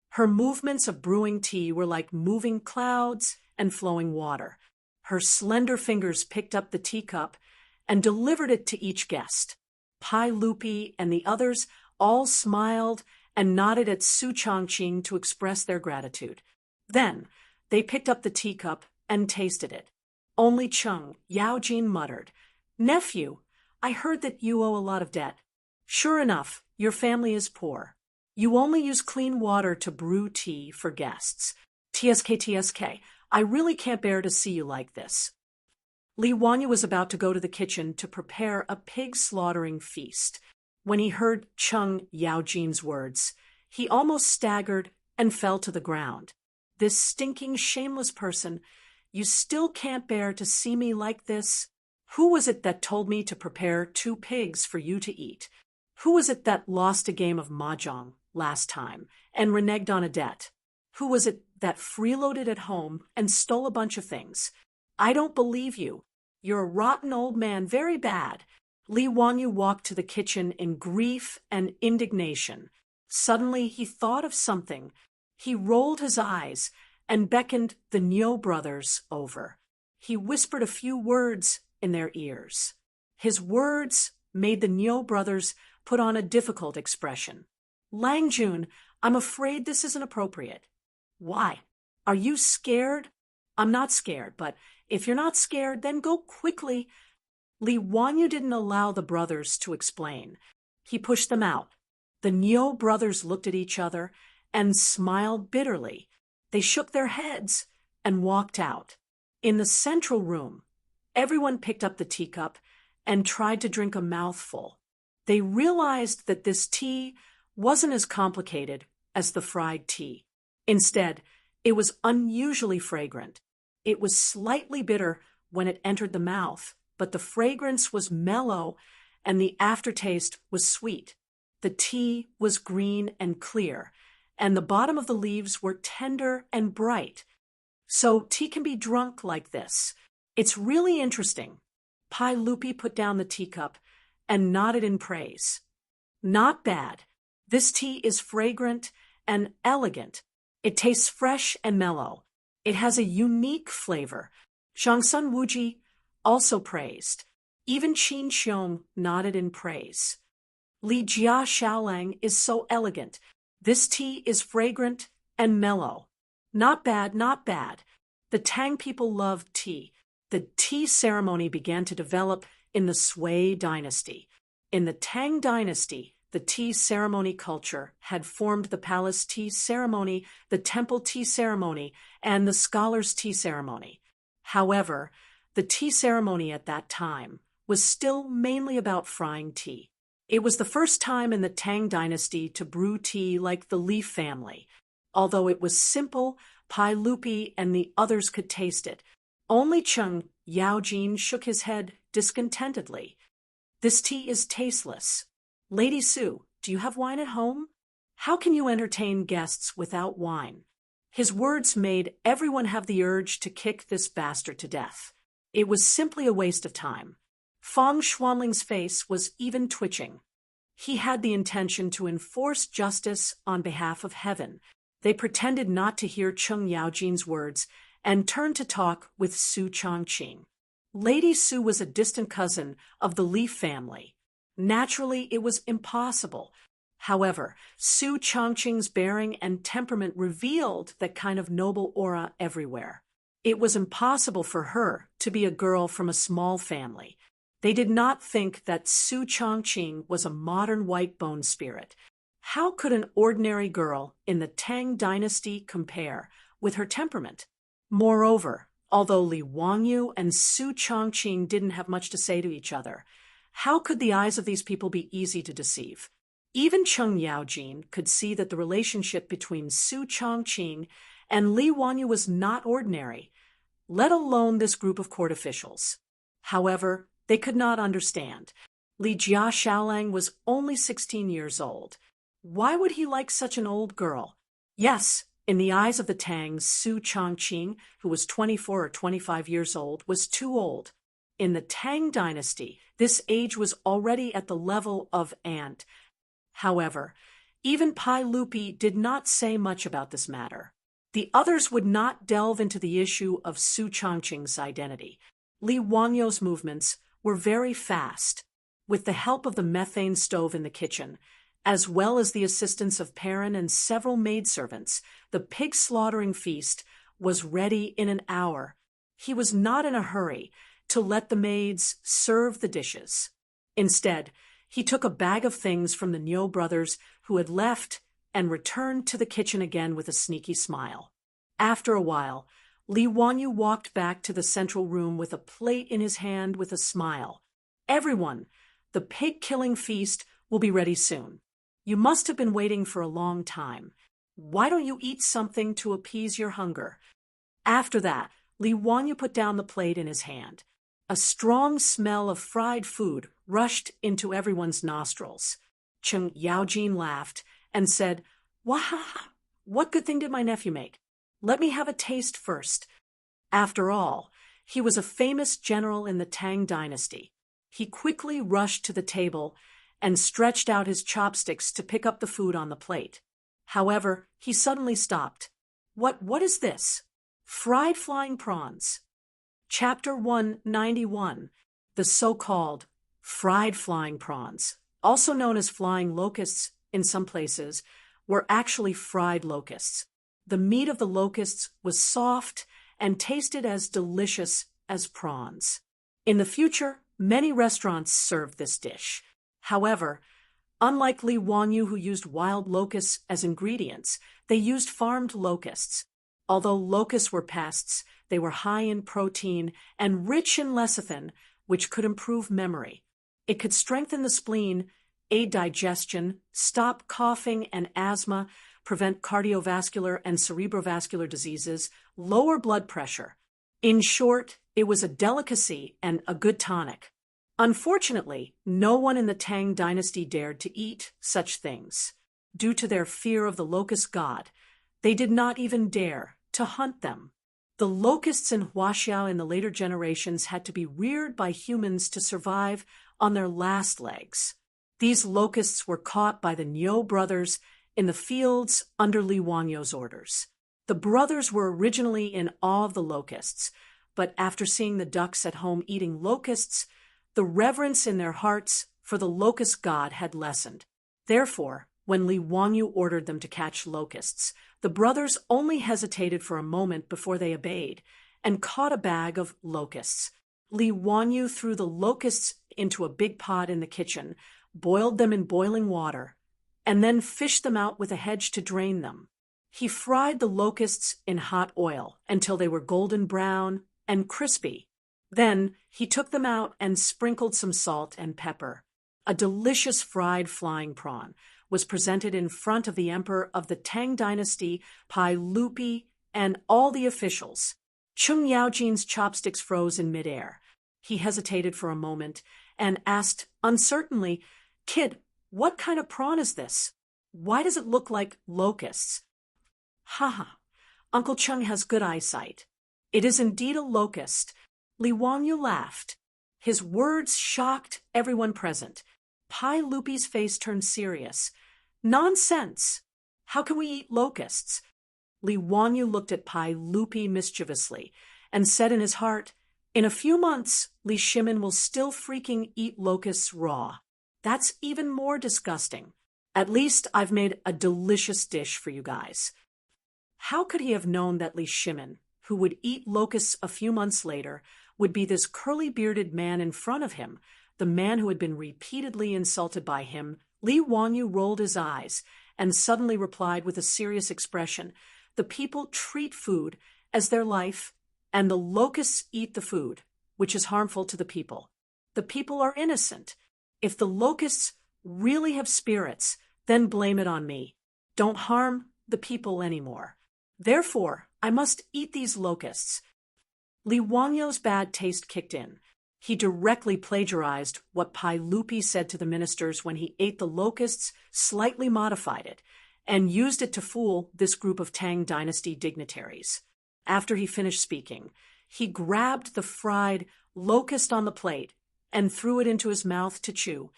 Her movements of brewing tea were like moving clouds and flowing water. Her slender fingers picked up the teacup and delivered it to each guest. Pai Lupi and the others all smiled and nodded at Su Chongqing to express their gratitude. Then they picked up the teacup and tasted it. Only Cheng Yaojin muttered, "Nephew, I heard that you owe a lot of debt. Sure enough, your family is poor. You only use clean water to brew tea for guests. TSK, I really can't bear to see you like this." Li Wanyu was about to go to the kitchen to prepare a pig slaughtering feast. When he heard Cheng Yaojin's words, he almost staggered and fell to the ground. "This stinking, shameless person, you still can't bear to see me like this? Who was it that told me to prepare 2 pigs for you to eat? Who was it that lost a game of mahjong last time and reneged on a debt? Who was it that freeloaded at home and stole a bunch of things? I don't believe you. You're a rotten old man, very bad." Li Wanyu walked to the kitchen in grief and indignation. Suddenly he thought of something. He rolled his eyes and beckoned the Niu brothers over. He whispered a few words in their ears. His words made the Niu brothers put on a difficult expression. "Lang Jun, I'm afraid this isn't appropriate." "Why? Are you scared?" "I'm not scared, but if you're not scared, then go quickly." Li Wanyu didn't allow the brothers to explain. He pushed them out. The Niu brothers looked at each other and smiled bitterly. They shook their heads and walked out. In the central room, everyone picked up the teacup and tried to drink a mouthful. They realized that this tea wasn't as complicated as the fried tea. Instead, it was unusually fragrant. It was slightly bitter when it entered the mouth, but the fragrance was mellow and the aftertaste was sweet. The tea was green and clear, and the bottom of the leaves were tender and bright. So tea can be drunk like this. It's really interesting. Pai Lupi put down the teacup and nodded in praise. "Not bad. This tea is fragrant and elegant. It tastes fresh and mellow. It has a unique flavor." Zhangsun Wuji also praised. Even Qin Xiong nodded in praise. "Li Jia Xiaolang is so elegant. This tea is fragrant and mellow." "Not bad, not bad." The Tang people loved tea. The tea ceremony began to develop in the Sui dynasty. In the Tang dynasty, the tea ceremony culture had formed the palace tea ceremony, the temple tea ceremony, and the scholars' tea ceremony. However, the tea ceremony at that time was still mainly about frying tea. It was the first time in the Tang dynasty to brew tea like the Li family. Although it was simple, Pai Lupi and the others could taste it. Only Cheng Yaojin shook his head discontentedly. "This tea is tasteless. Lady Su, do you have wine at home? How can you entertain guests without wine?" His words made everyone have the urge to kick this bastard to death. It was simply a waste of time. Fang Xuanling's face was even twitching. He had the intention to enforce justice on behalf of heaven. They pretended not to hear Cheng Yaojin's words and turned to talk with Su Chongqing. Lady Su was a distant cousin of the Li family. Naturally, it was impossible. However, Su Chongqing's bearing and temperament revealed that kind of noble aura everywhere. It was impossible for her to be a girl from a small family. They did not think that Su Chongqing was a modern white bone spirit. How could an ordinary girl in the Tang dynasty compare with her temperament? Moreover, although Li Wanyu and Su Chongqing didn't have much to say to each other, how could the eyes of these people be easy to deceive? Even Cheng Yaojin could see that the relationship between Su Chongqing and Li Wanyu was not ordinary, let alone this group of court officials. However, they could not understand. Li Jia Xiaolang was only 16 years old. Why would he like such an old girl? Yes, in the eyes of the Tangs, Su Chongqing, who was 24 or 25 years old, was too old. In the Tang dynasty, This age was already at the level of ant. However, even Pai Lupi did not say much about this matter. The others would not delve into the issue of Su Changqing's identity. Li Wangyo's movements were very fast. With the help of the methane stove in the kitchen, as well as the assistance of Perrin and several maidservants, the pig slaughtering feast was ready in an hour. He was not in a hurry to let the maids serve the dishes. Instead, he took a bag of things from the Niu brothers who had left and returned to the kitchen again with a sneaky smile. After a while, Li Wanyu walked back to the central room with a plate in his hand with a smile. "Everyone, the pig-killing feast will be ready soon. You must have been waiting for a long time. Why don't you eat something to appease your hunger?" After that, Li Wanyu put down the plate in his hand. A strong smell of fried food rushed into everyone's nostrils. Cheng Yaojin laughed and said, "Wah! What good thing did my nephew make? Let me have a taste first." After all, he was a famous general in the Tang dynasty. He quickly rushed to the table and stretched out his chopsticks to pick up the food on the plate. However, he suddenly stopped. What is this?" "Fried flying prawns." Chapter 191, the so-called fried flying prawns, also known as flying locusts in some places, were actually fried locusts. The meat of the locusts was soft and tasted as delicious as prawns. In the future, many restaurants served this dish. However, unlike Li Wanyu, who used wild locusts as ingredients, they used farmed locusts. Although locusts were pests, they were high in protein and rich in lecithin, which could improve memory. It could strengthen the spleen, aid digestion, stop coughing and asthma, prevent cardiovascular and cerebrovascular diseases, lower blood pressure. In short, it was a delicacy and a good tonic. Unfortunately, no one in the Tang dynasty dared to eat such things. Due to their fear of the locust god, they did not even dare to hunt them. The locusts in Huaxiao in the later generations had to be reared by humans to survive on their last legs. These locusts were caught by the Niu brothers in the fields under Li Wangyo's orders. The brothers were originally in awe of the locusts, but after seeing the ducks at home eating locusts, the reverence in their hearts for the locust god had lessened. Therefore, when Li Wangyu ordered them to catch locusts, the brothers only hesitated for a moment before they obeyed and caught a bag of locusts. Li Wangyu threw the locusts into a big pot in the kitchen, boiled them in boiling water, and then fished them out with a hedge to drain them. He fried the locusts in hot oil until they were golden brown and crispy. Then he took them out and sprinkled some salt and pepper. A delicious fried flying prawn was presented in front of the emperor of the Tang dynasty, Pai Lupi, and all the officials. Cheng Yaojin's chopsticks froze in midair. He hesitated for a moment and asked uncertainly, "Kid, what kind of prawn is this? Why does it look like locusts?" "Ha! Uncle Cheng has good eyesight. It is indeed a locust." Li Wangyu laughed. His words shocked everyone present. Pai Lupi's face turned serious. "Nonsense! How can we eat locusts?" Li Wangyu looked at Pai Lupi mischievously and said in his heart, "In a few months, Li Shimin will still freaking eat locusts raw. That's even more disgusting. At least I've made a delicious dish for you guys." How could he have known that Li Shimin, who would eat locusts a few months later, would be this curly-bearded man in front of him, the man who had been repeatedly insulted by him? Li Wangyu rolled his eyes and suddenly replied with a serious expression, "The people treat food as their life, and the locusts eat the food, which is harmful to the people. The people are innocent. If the locusts really have spirits, then blame it on me. Don't harm the people anymore. Therefore, I must eat these locusts." Li Wangyu's bad taste kicked in. He directly plagiarized what Pai Lupi said to the ministers when he ate the locusts, slightly modified it, and used it to fool this group of Tang dynasty dignitaries. After he finished speaking, he grabbed the fried locust on the plate and threw it into his mouth to chew.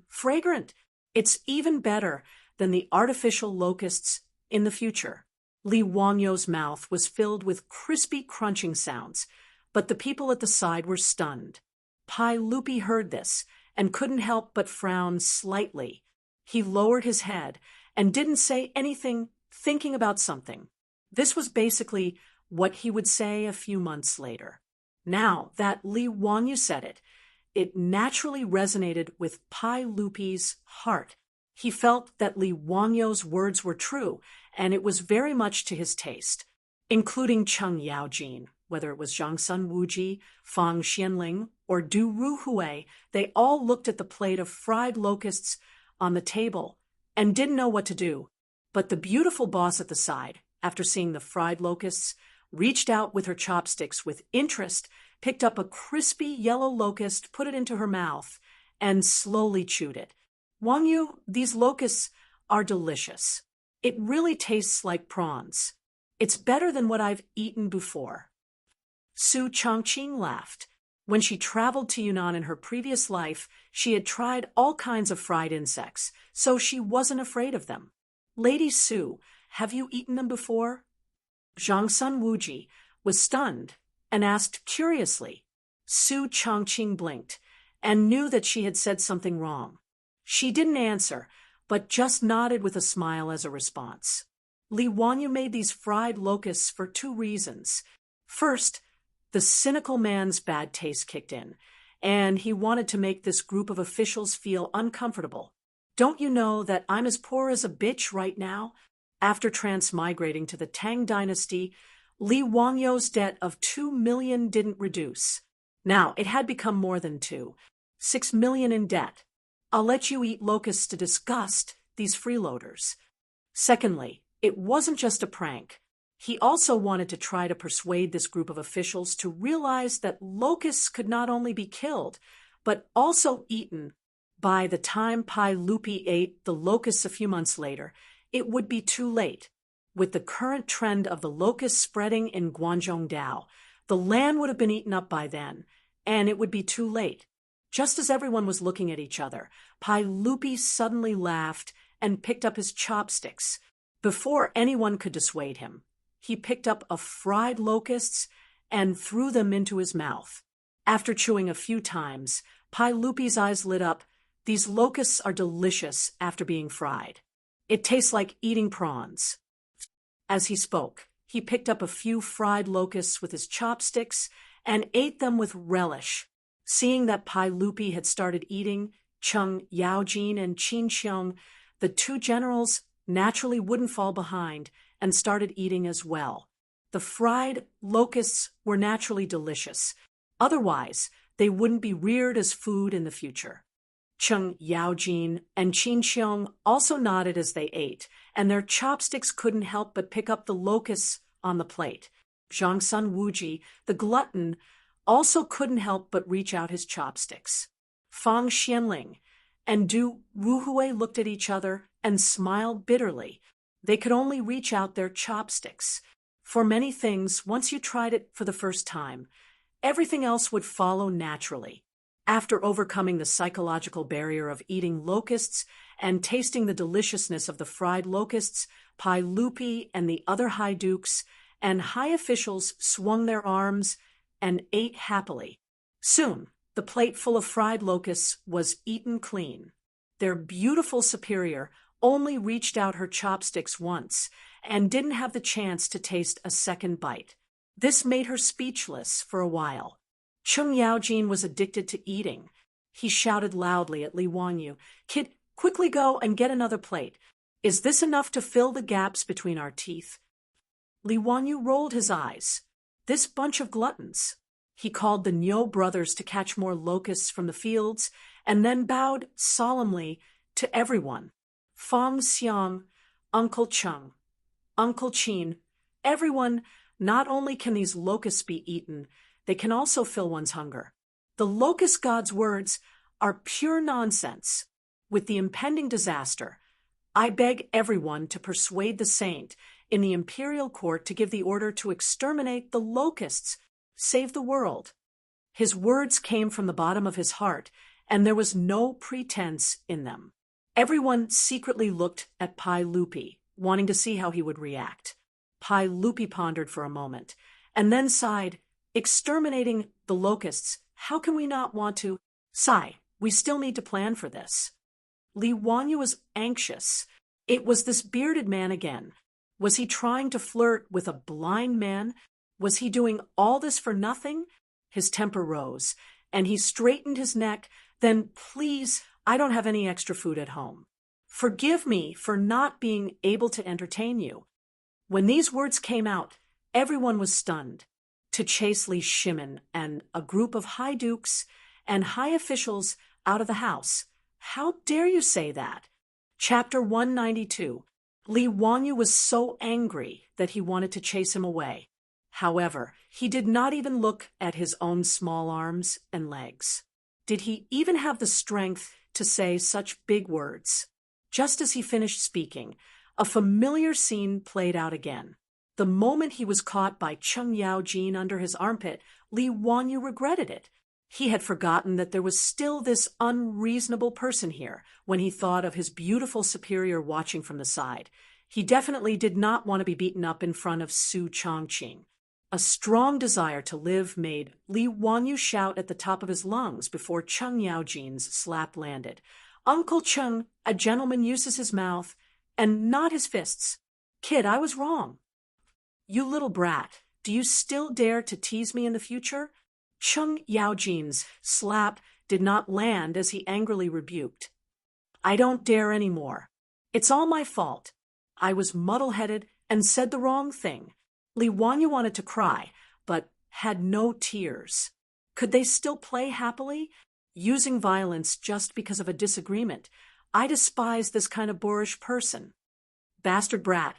Fragrant. It's even better than the artificial locusts in the future. Li Wangyo's mouth was filled with crispy crunching sounds, but the people at the side were stunned. Pai Lupi heard this and couldn't help but frown slightly. He lowered his head and didn't say anything, thinking about something. This was basically what he would say a few months later. Now that Li Wangyu said it, it naturally resonated with Pai Lupi's heart. He felt that Li Wangyo's words were true, and it was very much to his taste, including Cheng Yaojin. Whether it was Zhangsun Wuji, Fang Xianling, or Du Ruhui, they all looked at the plate of fried locusts on the table and didn't know what to do. But the beautiful boss at the side, after seeing the fried locusts, reached out with her chopsticks with interest, picked up a crispy yellow locust, put it into her mouth, and slowly chewed it. Wangyu, these locusts are delicious. It really tastes like prawns. It's better than what I've eaten before. Su Chongqing laughed. When she traveled to Yunnan in her previous life, she had tried all kinds of fried insects, so she wasn't afraid of them. Lady Su, have you eaten them before? Zhangsun Wuji was stunned and asked curiously. Su Chongqing blinked and knew that she had said something wrong. She didn't answer, but just nodded with a smile as a response. Li Wangyu made these fried locusts for two reasons. First, the cynical man's bad taste kicked in, and he wanted to make this group of officials feel uncomfortable. Don't you know that I'm as poor as a bitch right now? After transmigrating to the Tang dynasty, Li Wangyo's debt of 2 million didn't reduce. Now, it had become more than 6 million in debt. I'll let you eat locusts to disgust these freeloaders. Secondly, it wasn't just a prank. He also wanted to try to persuade this group of officials to realize that locusts could not only be killed, but also eaten. By the time Pai Lupi ate the locusts a few months later, it would be too late. With the current trend of the locusts spreading in Guangzhou, the land would have been eaten up by then, and it would be too late. Just as everyone was looking at each other, Pai Lupi suddenly laughed and picked up his chopsticks. Before anyone could dissuade him, he picked up a fried locusts and threw them into his mouth. After chewing a few times, Pai Lupi's eyes lit up. These locusts are delicious after being fried. It tastes like eating prawns. As he spoke, he picked up a few fried locusts with his chopsticks and ate them with relish. Seeing that Pai Lupi had started eating, Cheng Yaojin and Qin Xiong, the two generals, naturally wouldn't fall behind and started eating as well. The fried locusts were naturally delicious. Otherwise, they wouldn't be reared as food in the future. Cheng Yaojin and Qin Xiong also nodded as they ate, and their chopsticks couldn't help but pick up the locusts on the plate. Zhangsun Wuji, the glutton, also couldn't help but reach out his chopsticks. Fang Xianling and Du Ruhui looked at each other and smiled bitterly. They could only reach out their chopsticks. For many things, once you tried it for the first time, everything else would follow naturally. After overcoming the psychological barrier of eating locusts and tasting the deliciousness of the fried locusts, Pai Lupi and the other high dukes and high officials swung their arms and ate happily. Soon, the plate full of fried locusts was eaten clean. Their beautiful superior only reached out her chopsticks once and didn't have the chance to taste a second bite. This made her speechless for a while. Cheng Yaojin was addicted to eating. He shouted loudly at Li Wangyu, "Kid, quickly go and get another plate. Is this enough to fill the gaps between our teeth?" Li Wangyu rolled his eyes. This bunch of gluttons. He called the Niu brothers to catch more locusts from the fields and then bowed solemnly to everyone. Fang Xiang, Uncle Cheng, Uncle Qin, everyone, not only can these locusts be eaten, they can also fill one's hunger. The locust god's words are pure nonsense. With the impending disaster, I beg everyone to persuade the saint in the imperial court to give the order to exterminate the locusts, save the world. His words came from the bottom of his heart, and there was no pretense in them. Everyone secretly looked at Pai Lupi, wanting to see how he would react. Pai Lupi pondered for a moment, and then sighed, "Exterminating the locusts, how can we not want to? Sigh, we still need to plan for this." Li Wanyu was anxious. It was this bearded man again. Was he trying to flirt with a blind man? Was he doing all this for nothing? His temper rose, and he straightened his neck. "Then, please, I don't have any extra food at home. Forgive me for not being able to entertain you." When these words came out, everyone was stunned. To chase Li Shimin and a group of high dukes and high officials out of the house. How dare you say that? Chapter 192. Li Wanyu was so angry that he wanted to chase him away. However, he did not even look at his own small arms and legs. Did he even have the strength to say such big words? Just as he finished speaking, a familiar scene played out again. The moment he was caught by Cheng Yaojin under his armpit, Li Wanyu regretted it. He had forgotten that there was still this unreasonable person here when he thought of his beautiful superior watching from the side. He definitely did not want to be beaten up in front of Su Chongqing. A strong desire to live made Li Wanyu shout at the top of his lungs before Cheng Yaojin's slap landed. "Uncle Cheng, a gentleman uses his mouth and not his fists. Kid, I was wrong." "You little brat, do you still dare to tease me in the future?" Cheng Yaojin's slap did not land as he angrily rebuked. "I don't dare any more. It's all my fault. I was muddle-headed and said the wrong thing." Li Wanyu wanted to cry, but had no tears. Could they still play happily? Using violence just because of a disagreement. I despise this kind of boorish person. "Bastard brat,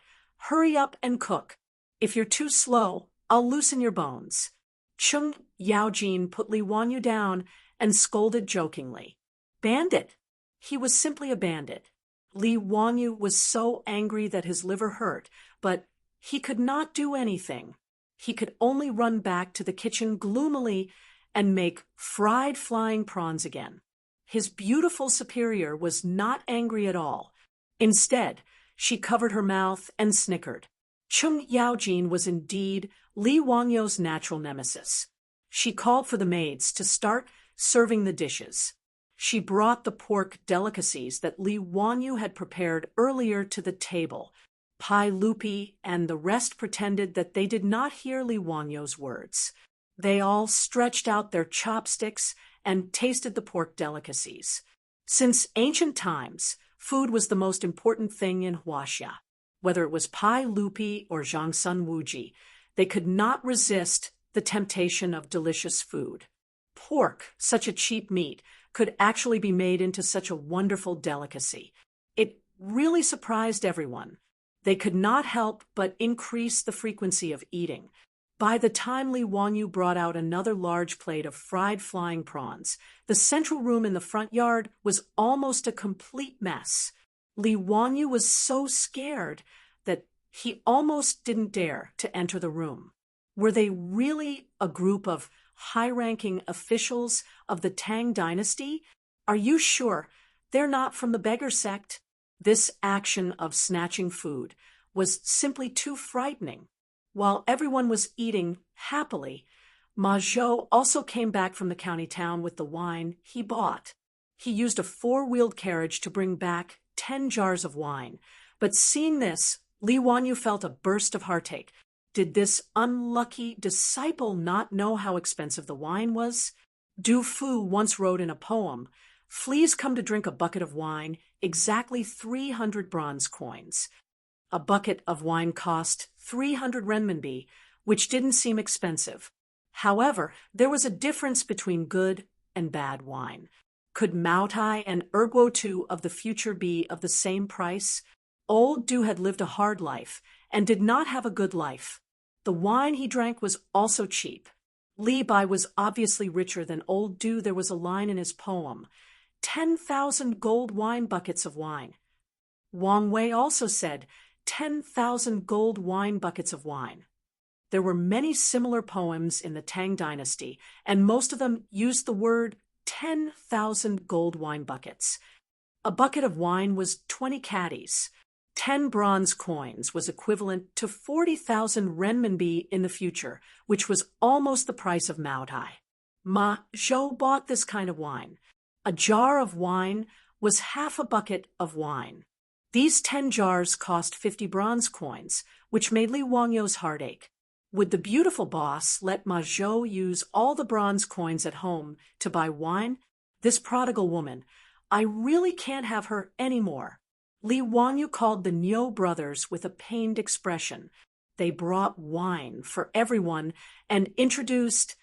hurry up and cook. If you're too slow, I'll loosen your bones." Cheng Yaojin put Li Wanyu down and scolded jokingly. Bandit! He was simply a bandit. Li Wanyu was so angry that his liver hurt, but he could not do anything. He could only run back to the kitchen gloomily and make fried flying prawns again. His beautiful superior was not angry at all. Instead, she covered her mouth and snickered. Cheng Yaojin was indeed Li Wanyu's natural nemesis. She called for the maids to start serving the dishes. She brought the pork delicacies that Li Wanyu had prepared earlier to the table. Pai Lupi and the rest pretended that they did not hear Li Wanyu's words. They all stretched out their chopsticks and tasted the pork delicacies. Since ancient times, food was the most important thing in Huaxia. Whether it was Pai Lupi or Zhangsun Wuji, they could not resist the temptation of delicious food. Pork, such a cheap meat, could actually be made into such a wonderful delicacy. It really surprised everyone. They could not help but increase the frequency of eating. By the time Li Wanyu brought out another large plate of fried flying prawns, the central room in the front yard was almost a complete mess. Li Wanyu was so scared that he almost didn't dare to enter the room. Were they really a group of high-ranking officials of the Tang dynasty? Are you sure they're not from the beggar sect? This action of snatching food was simply too frightening. While everyone was eating happily, Ma Zhou also came back from the county town with the wine he bought. He used a four-wheeled carriage to bring back 10 jars of wine. But seeing this, Li Wanyu felt a burst of heartache. Did this unlucky disciple not know how expensive the wine was? Du Fu once wrote in a poem, "Fleas come to drink a bucket of wine, exactly 300 bronze coins." A bucket of wine cost 300 renminbi, which didn't seem expensive. However, there was a difference between good and bad wine. Could Maotai and Erguo Tu of the future be of the same price? Old Du had lived a hard life and did not have a good life. The wine he drank was also cheap. Li Bai was obviously richer than old Du. There was a line in his poem, 10,000 gold wine buckets of wine. Wang Wei also said, 10,000 gold wine buckets of wine. There were many similar poems in the Tang dynasty, and most of them used the word 10,000 gold wine buckets. A bucket of wine was 20 caddies. 10 bronze coins was equivalent to 40,000 renminbi in the future, which was almost the price of Maotai. Ma Zhou bought this kind of wine. A jar of wine was half a bucket of wine. These 10 jars cost 50 bronze coins, which made Li Wangyou's heart ache. Would the beautiful boss let Ma Zhou use all the bronze coins at home to buy wine? This prodigal woman, I really can't have her any more. Li Wangyou called the Niu brothers with a pained expression. They brought wine for everyone and introduced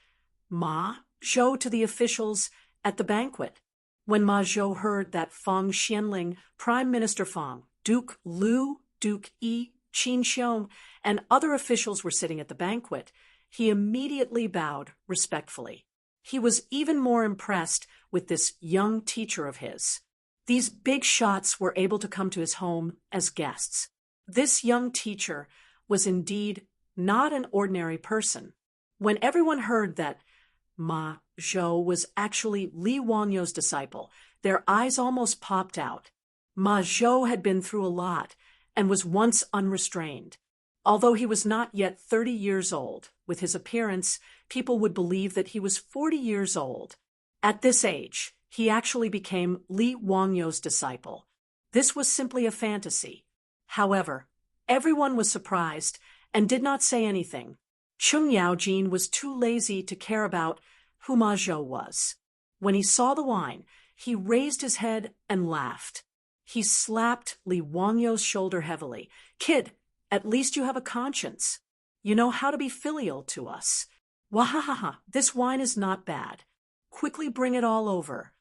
Ma Zhou to the officials at the banquet. When Ma Zhou heard that Fang Xianling, Prime Minister Fang, Duke Lu, Duke Yi, Qin Xiong, and other officials were sitting at the banquet, he immediately bowed respectfully. He was even more impressed with this young teacher of his. These big shots were able to come to his home as guests. This young teacher was indeed not an ordinary person. When everyone heard that Ma Zhou was actually Li Wangyou's disciple, their eyes almost popped out. Ma Zhou had been through a lot and was once unrestrained. Although he was not yet 30 years old, with his appearance, people would believe that he was 40 years old. At this age, he actually became Li Wangyou's disciple. This was simply a fantasy. However, everyone was surprised and did not say anything. Cheng Yaojin was too lazy to care about who Ma Zhou was. When he saw the wine, he raised his head and laughed. He slapped Li Wangyou's shoulder heavily. "Kid, at least you have a conscience. You know how to be filial to us. Wahahaha, this wine is not bad. Quickly bring it all over."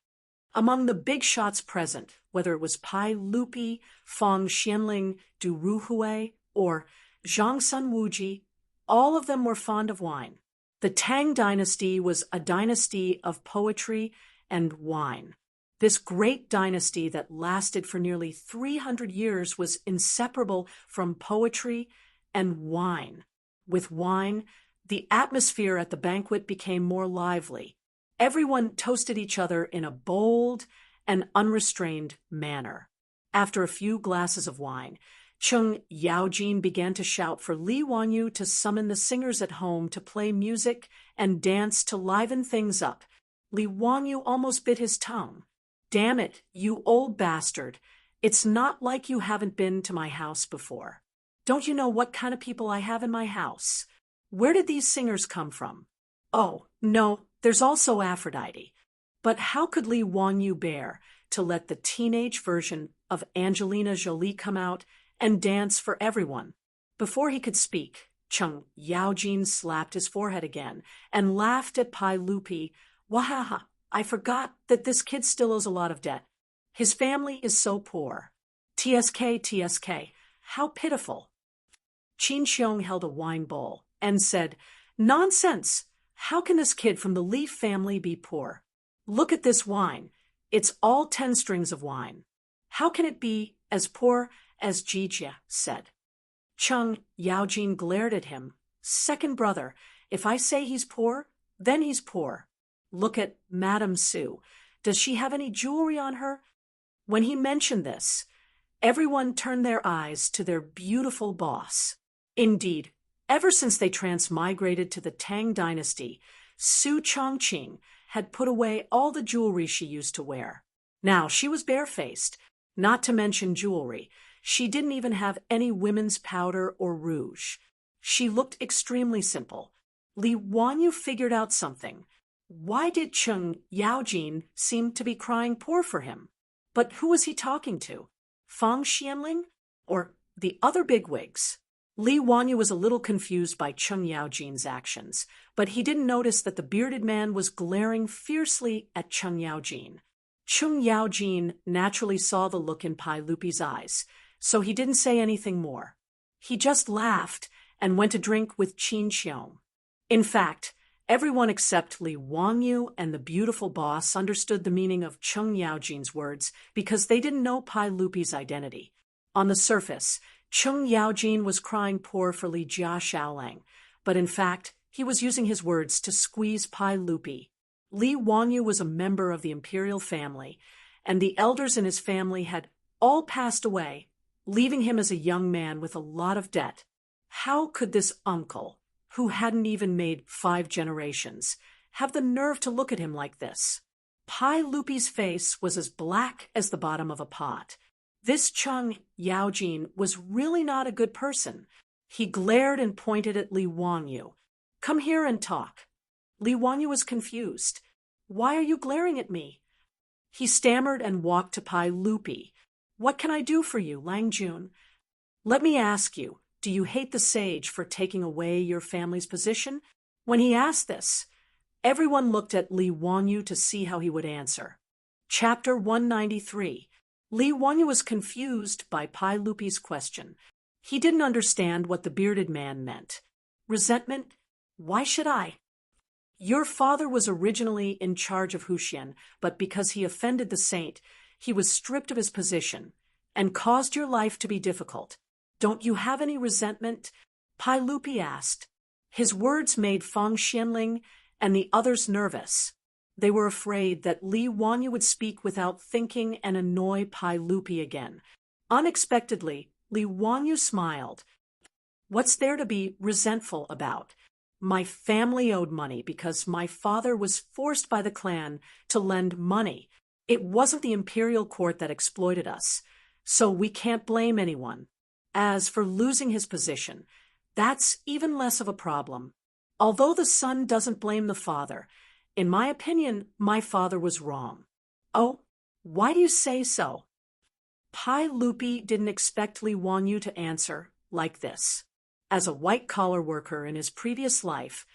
Among the big shots present, whether it was Pai Lupi, Fang Xianling, Du Ruhui, or Zhang Sun Wuji, all of them were fond of wine. The Tang dynasty was a dynasty of poetry and wine. This great dynasty that lasted for nearly 300 years was inseparable from poetry and wine. With wine, the atmosphere at the banquet became more lively. Everyone toasted each other in a bold and unrestrained manner. After a few glasses of wine, Cheng Yaojin began to shout for Li Wangyou to summon the singers at home to play music and dance to liven things up. Li Wangyou almost bit his tongue. "Damn it, you old bastard. It's not like you haven't been to my house before. Don't you know what kind of people I have in my house? Where did these singers come from? Oh, no, there's also Aphrodite. But how could Li Wangyou bear to let the teenage version of Angelina Jolie come out and dance for everyone?" Before he could speak, Cheng Yaojin slapped his forehead again and laughed at Pai Lupi. "Wahaha, I forgot that this kid still owes a lot of debt. His family is so poor. TSK, TSK, how pitiful." Qin Xiong held a wine bowl and said, "Nonsense! How can this kid from the Li family be poor? Look at this wine. It's all 10 strings of wine. How can it be as poor as Jijia said?" Cheng Yaojin glared at him. "Second brother, if I say he's poor, then he's poor. Look at Madame Su. Does she have any jewelry on her?" When he mentioned this, everyone turned their eyes to their beautiful boss. Indeed, ever since they transmigrated to the Tang dynasty, Su Chongqing had put away all the jewelry she used to wear. Now she was barefaced, not to mention jewelry. She didn't even have any women's powder or rouge. She looked extremely simple. Li Wanyu figured out something. Why did Cheng Yaojin seem to be crying poor for him? But who was he talking to? Fang Xianling? Or the other bigwigs? Li Wanyu was a little confused by Cheng Yaojin's actions, but he didn't notice that the bearded man was glaring fiercely at Cheng Yaojin. Cheng Yaojin naturally saw the look in Pai Lupi's eyes, so he didn't say anything more. He just laughed and went to drink with Qin Xiong. In fact, everyone except Li Wanyu and the beautiful boss understood the meaning of Cheng Yaojin's words because they didn't know Pai Lupi's identity. On the surface, Cheng Yaojin was crying poor for Li Jia Shaolang, but in fact, he was using his words to squeeze Pai Lupi. Li Wangyu was a member of the imperial family, and the elders in his family had all passed away, leaving him as a young man with a lot of debt. How could this uncle, who hadn't even made 5 generations, have the nerve to look at him like this? Pai Lupi's face was as black as the bottom of a pot. This Chung Yaojin was really not a good person. He glared and pointed at Li Wangyu. "Come here and talk." Li Wangyu was confused. "Why are you glaring at me?" He stammered and walked to Pai Lupi. "What can I do for you, Lang Jun? Let me ask you, do you hate the sage for taking away your family's position?" When he asked this, everyone looked at Li Wangyu to see how he would answer. Chapter 193. Li Wangyu was confused by Pai Lupi's question. He didn't understand what the bearded man meant. Resentment? Why should I? Your father was originally in charge of Huxian, but because he offended the saint, he was stripped of his position and caused your life to be difficult. Don't you have any resentment? Pai Lupi asked. His words made Fang Xianling and the others nervous. They were afraid that Li Wangyu would speak without thinking and annoy Pai Lupi again. Unexpectedly, Li Wangyu smiled. "What's there to be resentful about? My family owed money because my father was forced by the clan to lend money. It wasn't the imperial court that exploited us, so we can't blame anyone. As for losing his position, that's even less of a problem. Although the son doesn't blame the father, in my opinion, my father was wrong." "Oh, why do you say so?" Pai Lupi didn't expect Li Wangyu to answer like this. As a white-collar worker in his previous life,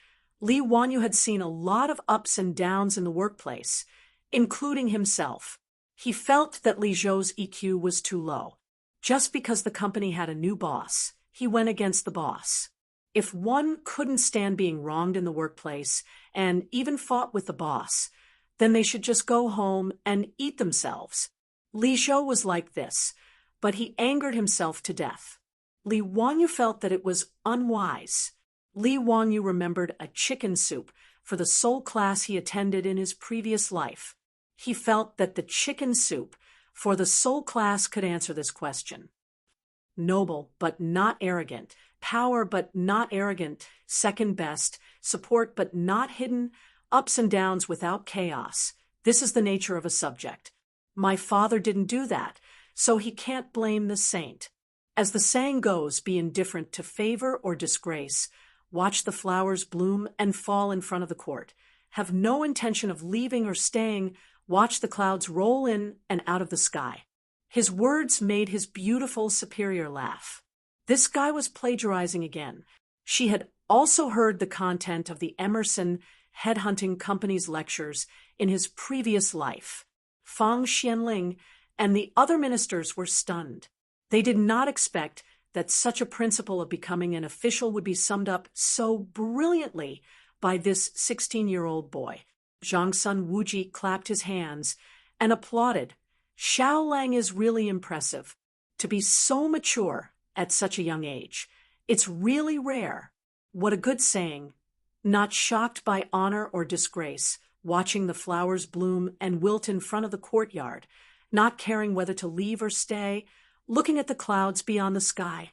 Li Wangyu had seen a lot of ups and downs in the workplace, including himself. He felt that Li Zhou's EQ was too low. Just because the company had a new boss, he went against the boss. If one couldn't stand being wronged in the workplace and even fought with the boss, then they should just go home and eat themselves. Li Zhou was like this, but he angered himself to death. Li Wangyu felt that it was unwise. Li Wangyu remembered a chicken soup for the soul class he attended in his previous life. He felt that the chicken soup for the soul class could answer this question. Noble but not arrogant, power but not arrogant, second best, support but not hidden, ups and downs without chaos. This is the nature of a subject. My father didn't do that, so he can't blame the saint. As the saying goes, be indifferent to favor or disgrace. Watch the flowers bloom and fall in front of the court. Have no intention of leaving or staying. Watch the clouds roll in and out of the sky. His words made his beautiful superior laugh. This guy was plagiarizing again. She had also heard the content of the Immerse headhunting company's lectures in his previous life. Fang Xianling and the other ministers were stunned. They did not expect that such a principle of becoming an official would be summed up so brilliantly by this 16-year-old boy. Zhang Sun Wuji clapped his hands and applauded. Xiao Lang is really impressive. To be so mature at such a young age. It's really rare. What a good saying. Not shocked by honor or disgrace, watching the flowers bloom and wilt in front of the courtyard, not caring whether to leave or stay, looking at the clouds beyond the sky.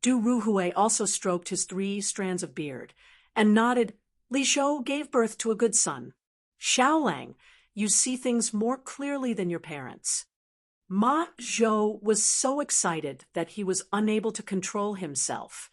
Du Ruhui also stroked his 3 strands of beard and nodded. Li Zhou gave birth to a good son. Xiao Lang, you see things more clearly than your parents. Ma Zhou was so excited that he was unable to control himself.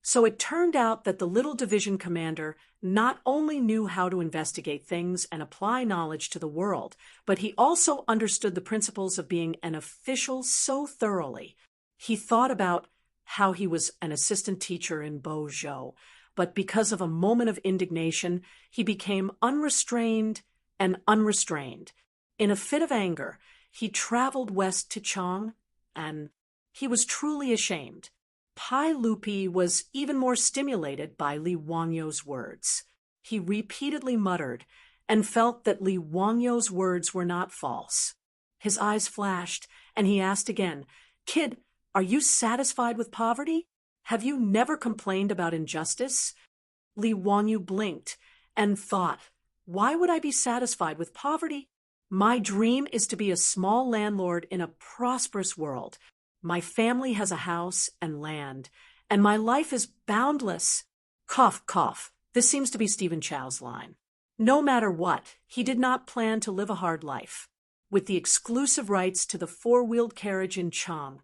So it turned out that the little division commander not only knew how to investigate things and apply knowledge to the world, but he also understood the principles of being an official so thoroughly. He thought about how he was an assistant teacher in Bouzhou, but because of a moment of indignation, he became unrestrained and unrestrained. In a fit of anger, he traveled west to Chang, and he was truly ashamed. Pai Lupi was even more stimulated by Li Wangyu's words. He repeatedly muttered and felt that Li Wangyu's words were not false. His eyes flashed, and he asked again, "Kid, are you satisfied with poverty?" Have you never complained about injustice? Li Wanyu blinked and thought, why would I be satisfied with poverty? My dream is to be a small landlord in a prosperous world. My family has a house and land, and my life is boundless. Cough, cough. This seems to be Stephen Chow's line. No matter what, he did not plan to live a hard life. With the exclusive rights to the four-wheeled carriage in Chang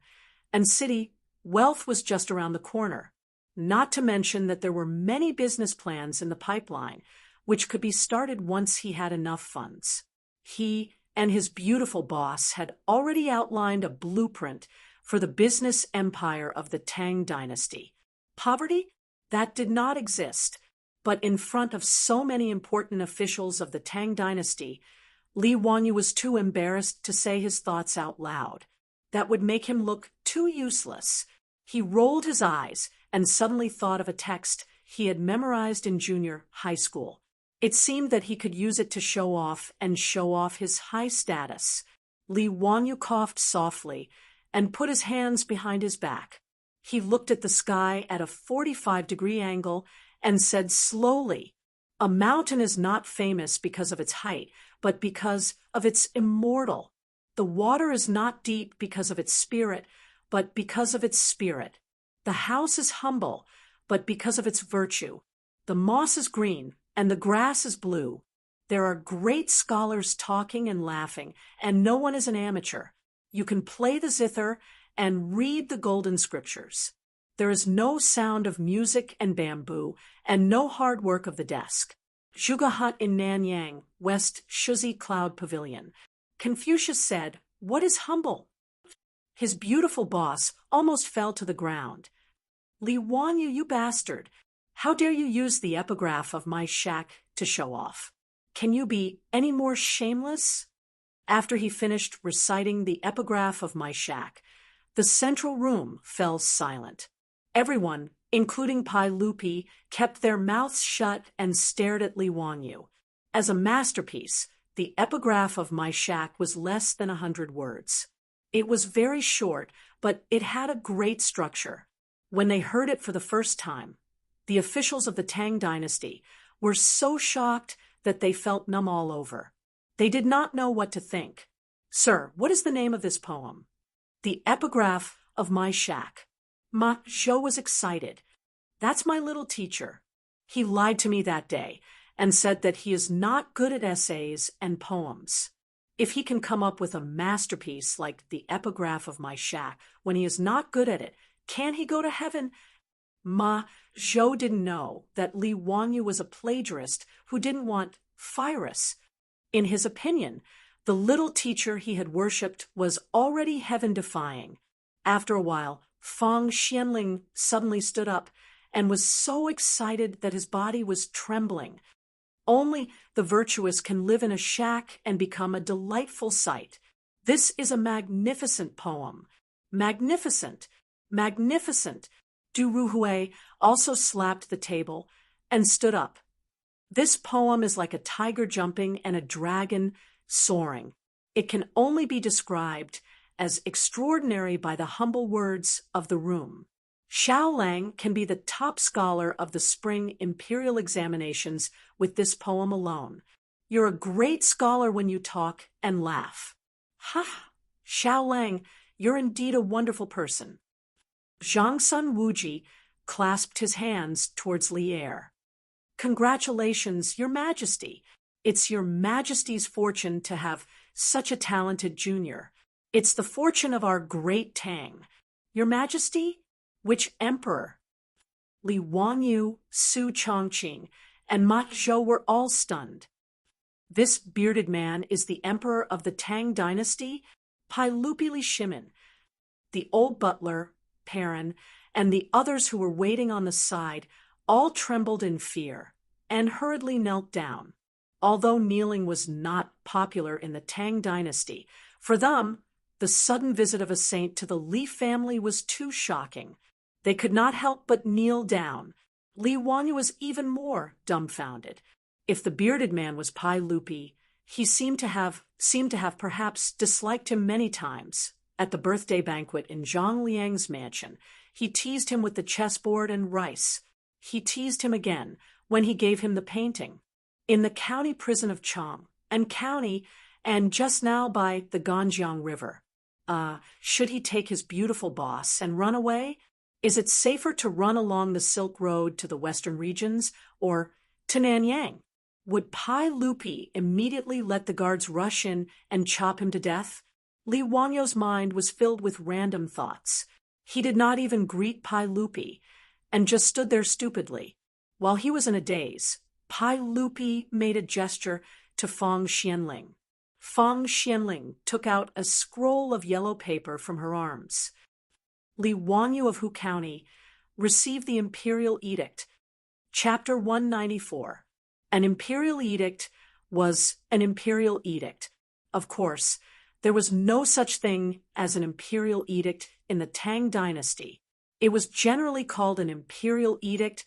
and city, wealth was just around the corner. Not to mention that there were many business plans in the pipeline, which could be started once he had enough funds. He and his beautiful boss had already outlined a blueprint for the business empire of the Tang dynasty. Poverty? That did not exist, but in front of so many important officials of the Tang dynasty, Li Wanyu was too embarrassed to say his thoughts out loud. That would make him look too useless. He rolled his eyes and suddenly thought of a text he had memorized in junior high school. It seemed that he could use it to show off his high status. Li Wanyu coughed softly and put his hands behind his back. He looked at the sky at a 45-degree angle and said slowly, "A mountain is not famous because of its height, but because of its immortal. The water is not deep because of its spirit, but because of its spirit. The house is humble, but because of its virtue. The moss is green, and the grass is blue. There are great scholars talking and laughing, and no one is an amateur. You can play the zither and read the golden scriptures. There is no sound of music and bamboo, and no hard work of the desk. Zhuge Hut in Nanyang, West Shuzi Cloud Pavilion." Confucius said, "What is humble?" His beautiful boss almost fell to the ground. "Li Wanyu, you bastard! How dare you use the epigraph of my shack to show off? Can you be any more shameless?" After he finished reciting the epigraph of my shack, the central room fell silent. Everyone, including Pai Lupi, kept their mouths shut and stared at Li Wanyu. As a masterpiece, the epigraph of my shack was less than 100 words. It was very short, but it had a great structure. When they heard it for the first time, the officials of the Tang dynasty were so shocked that they felt numb all over. They did not know what to think. "Sir, what is the name of this poem?" "The epigraph of my shack." Ma Zhou was excited. "That's my little teacher. He lied to me that day and said that he is not good at essays and poems. If he can come up with a masterpiece like the epigraph of my shack when he is not good at it, can he go to heaven?" Ma Zhou didn't know that Li Wanyu was a plagiarist who didn't want Phyrus. In his opinion, the little teacher he had worshipped was already heaven-defying. After a while, Fang Xianling suddenly stood up and was so excited that his body was trembling. Only the virtuous can live in a shack and become a delightful sight. This is a magnificent poem. Magnificent! Magnificent! Du Ruhui also slapped the table and stood up. "This poem is like a tiger jumping and a dragon soaring. It can only be described as extraordinary by the humble words of the room. Xiao Lang can be the top scholar of the spring imperial examinations with this poem alone. You're a great scholar when you talk and laugh." "Ha! Xiao Lang, you're indeed a wonderful person." Zhang Sun Wuji clasped his hands towards Li Er. "Congratulations, Your Majesty. It's Your Majesty's fortune to have such a talented junior. It's the fortune of our great Tang. Your Majesty? Which emperor?" Li Wanyu, Su Chongqing, and Ma Zhou were all stunned. "This bearded man is the emperor of the Tang dynasty, Pai Lupi Li Shimin." The old butler, Perrin, and the others who were waiting on the side all trembled in fear and hurriedly knelt down. Although kneeling was not popular in the Tang dynasty, for them, the sudden visit of a saint to the Li family was too shocking. They could not help but kneel down. Li Wanyu was even more dumbfounded. If the bearded man was Pai Lupi, he seemed to have perhaps disliked him many times, At the birthday banquet in Zhang Liang's mansion, he teased him with the chessboard and rice. He teased him again when he gave him the painting. In the county prison of Chang, and just now by the Ganjiang River. Should he take his beautiful boss and run away? Is it safer to run along the Silk Road to the western regions or to Nanyang? Would Pai Lupi immediately let the guards rush in and chop him to death? Li Wanyo's mind was filled with random thoughts. He did not even greet Pai Lupi and just stood there stupidly. While he was in a daze, Pai Lupi made a gesture to Fang Xianling. Fang Xianling took out a scroll of yellow paper from her arms. Li Wanyu of Hu County received the imperial edict. Chapter 194. An imperial edict was an imperial edict. Of course, there was no such thing as an imperial edict in the Tang dynasty. It was generally called an imperial edict,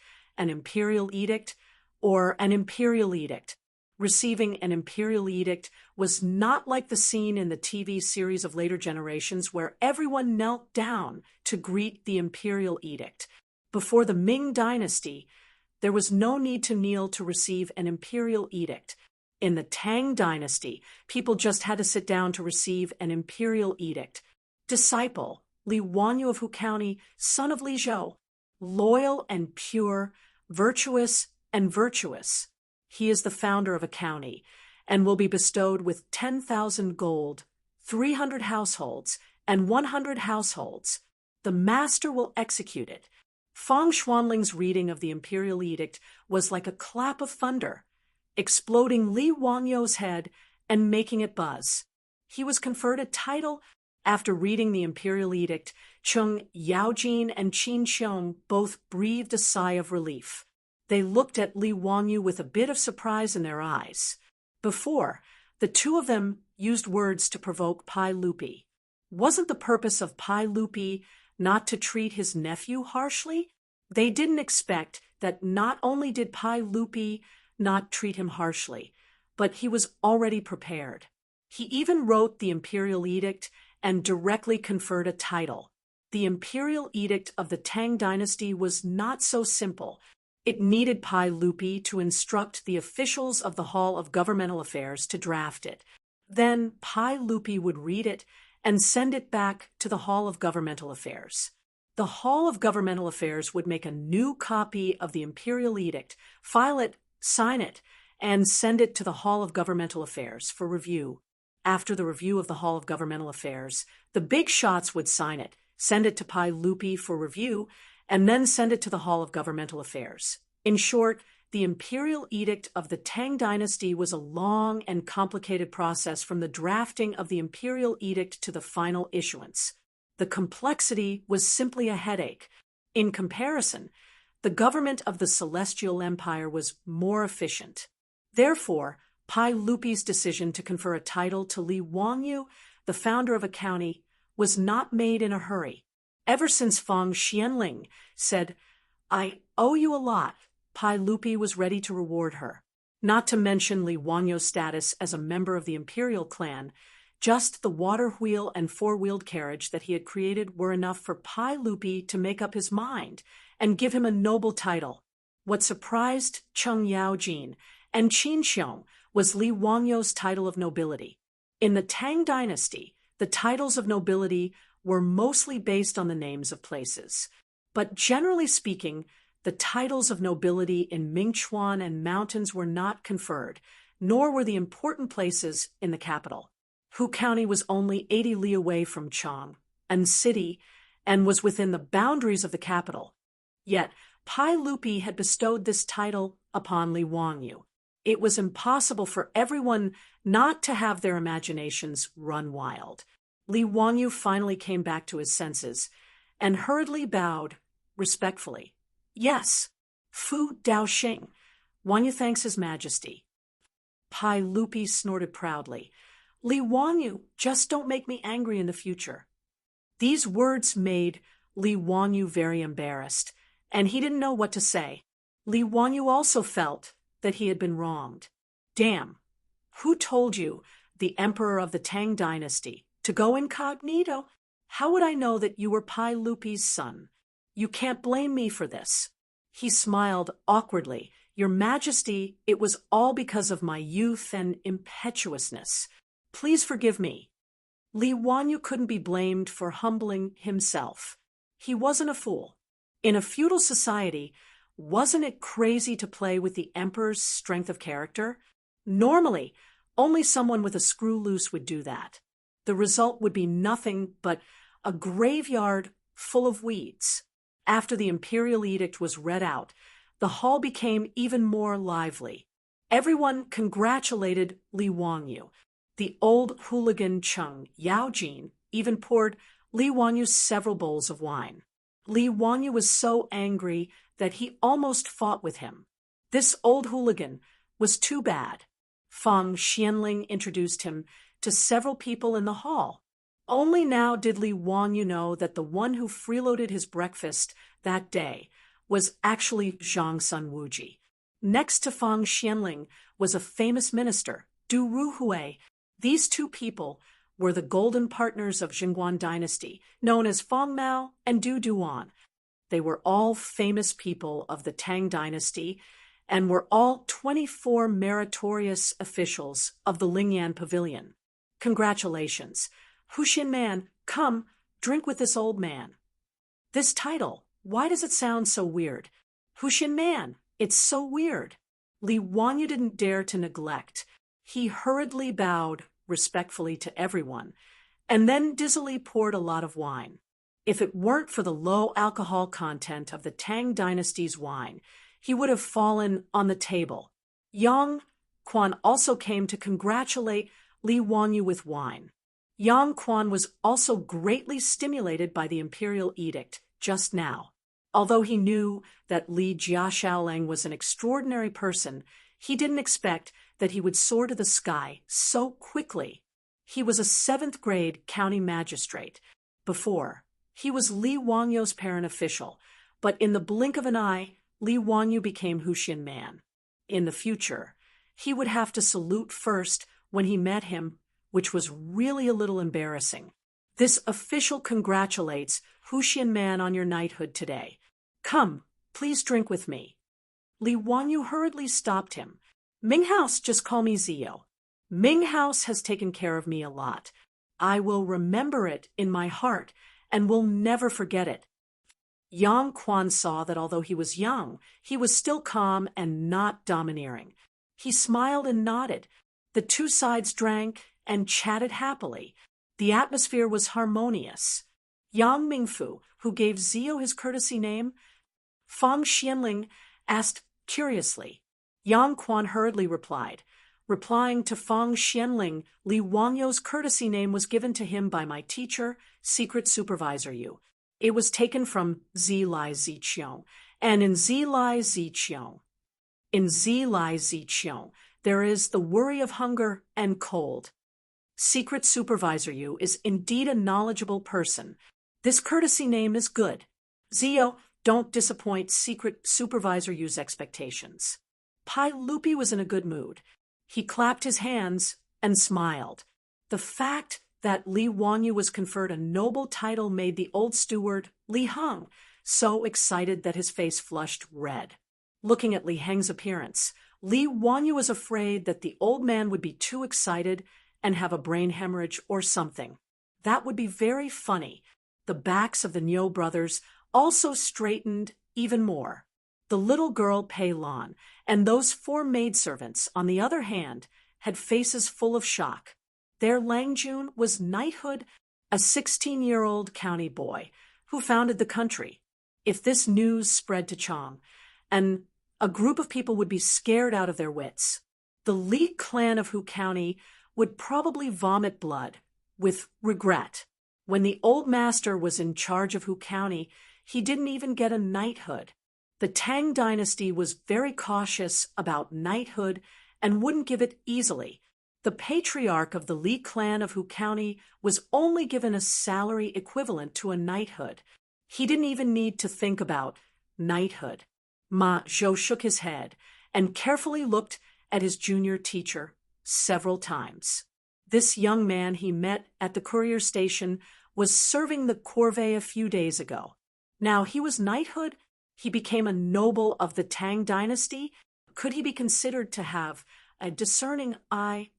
or an imperial edict. Receiving an imperial edict was not like the scene in the TV series of later generations where everyone knelt down to greet the imperial edict. Before the Ming dynasty, there was no need to kneel to receive an imperial edict. In the Tang dynasty, people just had to sit down to receive an imperial edict. Disciple, Li Wanyu of Hu County, son of Li Zhou, loyal and pure, virtuous and virtuous. He is the founder of a county and will be bestowed with 10,000 gold, 300 households, and 100 households. The master will execute it. Fang Xuanling's reading of the imperial edict was like a clap of thunder, exploding Li Wanyo's head and making it buzz. He was conferred a title. After reading the imperial edict, Chung Yaojin and Qin Xiong both breathed a sigh of relief. They looked at Li Wanyu with a bit of surprise in their eyes. Before, the two of them used words to provoke Pai Lupi. Wasn't the purpose of Pai Lupi not to treat his nephew harshly? They didn't expect that not only did Pai Lupi not treat him harshly, but he was already prepared. He even wrote the imperial edict and directly conferred a title. The imperial edict of the Tang dynasty was not so simple. It needed Pai Lupi to instruct the officials of the Hall of Governmental Affairs to draft it. Then Pai Lupi would read it and send it back to the Hall of Governmental Affairs. The Hall of Governmental Affairs would make a new copy of the imperial edict, file it, sign it, and send it to the Hall of Governmental Affairs for review. After the review of the Hall of Governmental Affairs, the big shots would sign it, send it to Pai Lupi for review, and then send it to the Hall of Governmental Affairs. In short, the imperial edict of the Tang dynasty was a long and complicated process from the drafting of the imperial edict to the final issuance. The complexity was simply a headache. In comparison, the government of the Celestial Empire was more efficient. Therefore, Pai Lupi's decision to confer a title to Li Wanyu, the founder of a county, was not made in a hurry. Ever since Fang Xianling said, "I owe you a lot," Pai Lupi was ready to reward her. Not to mention Li Wanyo's status as a member of the imperial clan, just the water wheel and four-wheeled carriage that he had created were enough for Pai Lupi to make up his mind and give him a noble title. What surprised Chung Yaojin and Qin Xiong was Li Wanyo's title of nobility. In the Tang dynasty, the titles of nobility were mostly based on the names of places. But generally speaking, the titles of nobility in Mingchuan and mountains were not conferred, nor were the important places in the capital. Hu County was only 80 li away from Chang, and city, and was within the boundaries of the capital. Yet, Pai Lupi had bestowed this title upon Li Wanyu. It was impossible for everyone not to have their imaginations run wild. Li Wanyu finally came back to his senses and hurriedly bowed respectfully. "Yes, Fu Daoxing, Wanyu thanks His Majesty." Pai Lupi snorted proudly. "Li Wanyu, just don't make me angry in the future." These words made Li Wanyu very embarrassed, and he didn't know what to say. Li Wanyu also felt that he had been wronged. "Damn, who told you, the emperor of the Tang dynasty, to go incognito?" How would I know that you were Pai Lupi's son? You can't blame me for this. He smiled awkwardly. Your Majesty, it was all because of my youth and impetuousness. Please forgive me. Li Wanyu couldn't be blamed for humbling himself. He wasn't a fool. In a feudal society, wasn't it crazy to play with the emperor's strength of character? Normally, only someone with a screw loose would do that. The result would be nothing but a graveyard full of weeds. After the imperial edict was read out, the hall became even more lively. Everyone congratulated Li Wanyu. The old hooligan Chung Yaojin even poured Li Wanyu several bowls of wine. Li Wanyu was so angry that he almost fought with him. This old hooligan was too bad. Fang Xianling introduced him to several people in the hall. Only now did Li Wanyu know that the one who freeloaded his breakfast that day was actually Zhang Sun Wuji. Next to Fang Xianling was a famous minister, Du Ruhui. These two people were the golden partners of Jingguan dynasty, known as Fang Mao and Du Duan. They were all famous people of the Tang dynasty and were all 24 meritorious officials of the Lingyan Pavilion. Congratulations. Huxin Man, come, drink with this old man. This title, why does it sound so weird? Huxin Man, it's so weird. Li Wanyu didn't dare to neglect. He hurriedly bowed respectfully to everyone, and then dizzily poured a lot of wine. If it weren't for the low alcohol content of the Tang dynasty's wine, he would have fallen on the table. Yang Quan also came to congratulate Li Wanyu with wine. Yang Quan was also greatly stimulated by the imperial edict just now. Although he knew that Li Jiaxiaoleng was an extraordinary person, he didn't expect that he would soar to the sky so quickly. He was a 7th grade county magistrate. Before, he was Li Wangyu's parent official, but in the blink of an eye, Li Wanyu became Huxin Man. In the future, he would have to salute first when he met him, which was really a little embarrassing. This official congratulates Huxin Man on your knighthood today. Come, please drink with me. Li Wanyu hurriedly stopped him. Ming House, just call me Zio. Ming House has taken care of me a lot. I will remember it in my heart and will never forget it. Yang Quan saw that although he was young, he was still calm and not domineering. He smiled and nodded. The two sides drank and chatted happily. The atmosphere was harmonious. Yang Mingfu, who gave Zio his courtesy name, Fang Xianling asked curiously. Yang Quan hurriedly replied. Replying to Fang Xianling, Li Wangyu's courtesy name was given to him by my teacher, Secret Supervisor Yu. It was taken from Zilai Ziqiong, and in Zilai Ziqiong, there is the worry of hunger and cold. Secret Supervisor Yu is indeed a knowledgeable person. This courtesy name is good. Zio, don't disappoint Secret Supervisor Yu's expectations. Pai Lupi was in a good mood. He clapped his hands and smiled. The fact that Li Wanyu was conferred a noble title made the old steward, Li Heng, so excited that his face flushed red. Looking at Li Heng's appearance, Li Wanyu was afraid that the old man would be too excited and have a brain hemorrhage or something. That would be very funny. The backs of the Niu brothers also straightened even more. The little girl Pei Lan and those 4 maidservants, on the other hand, had faces full of shock. Their Langjun was knighthood, a 16-year-old county boy who founded the country. If this news spread to Chang, and a group of people would be scared out of their wits. The Li clan of Hu County would probably vomit blood with regret. When the old master was in charge of Hu County, he didn't even get a knighthood. The Tang dynasty was very cautious about knighthood and wouldn't give it easily. The patriarch of the Li clan of Hu County was only given a salary equivalent to a knighthood. He didn't even need to think about knighthood. Ma Zhou shook his head and carefully looked at his junior teacher several times. This young man he met at the courier station was serving the corvée a few days ago. Now, he was knighthood. He became a noble of the Tang dynasty. Could he be considered to have a discerning eye?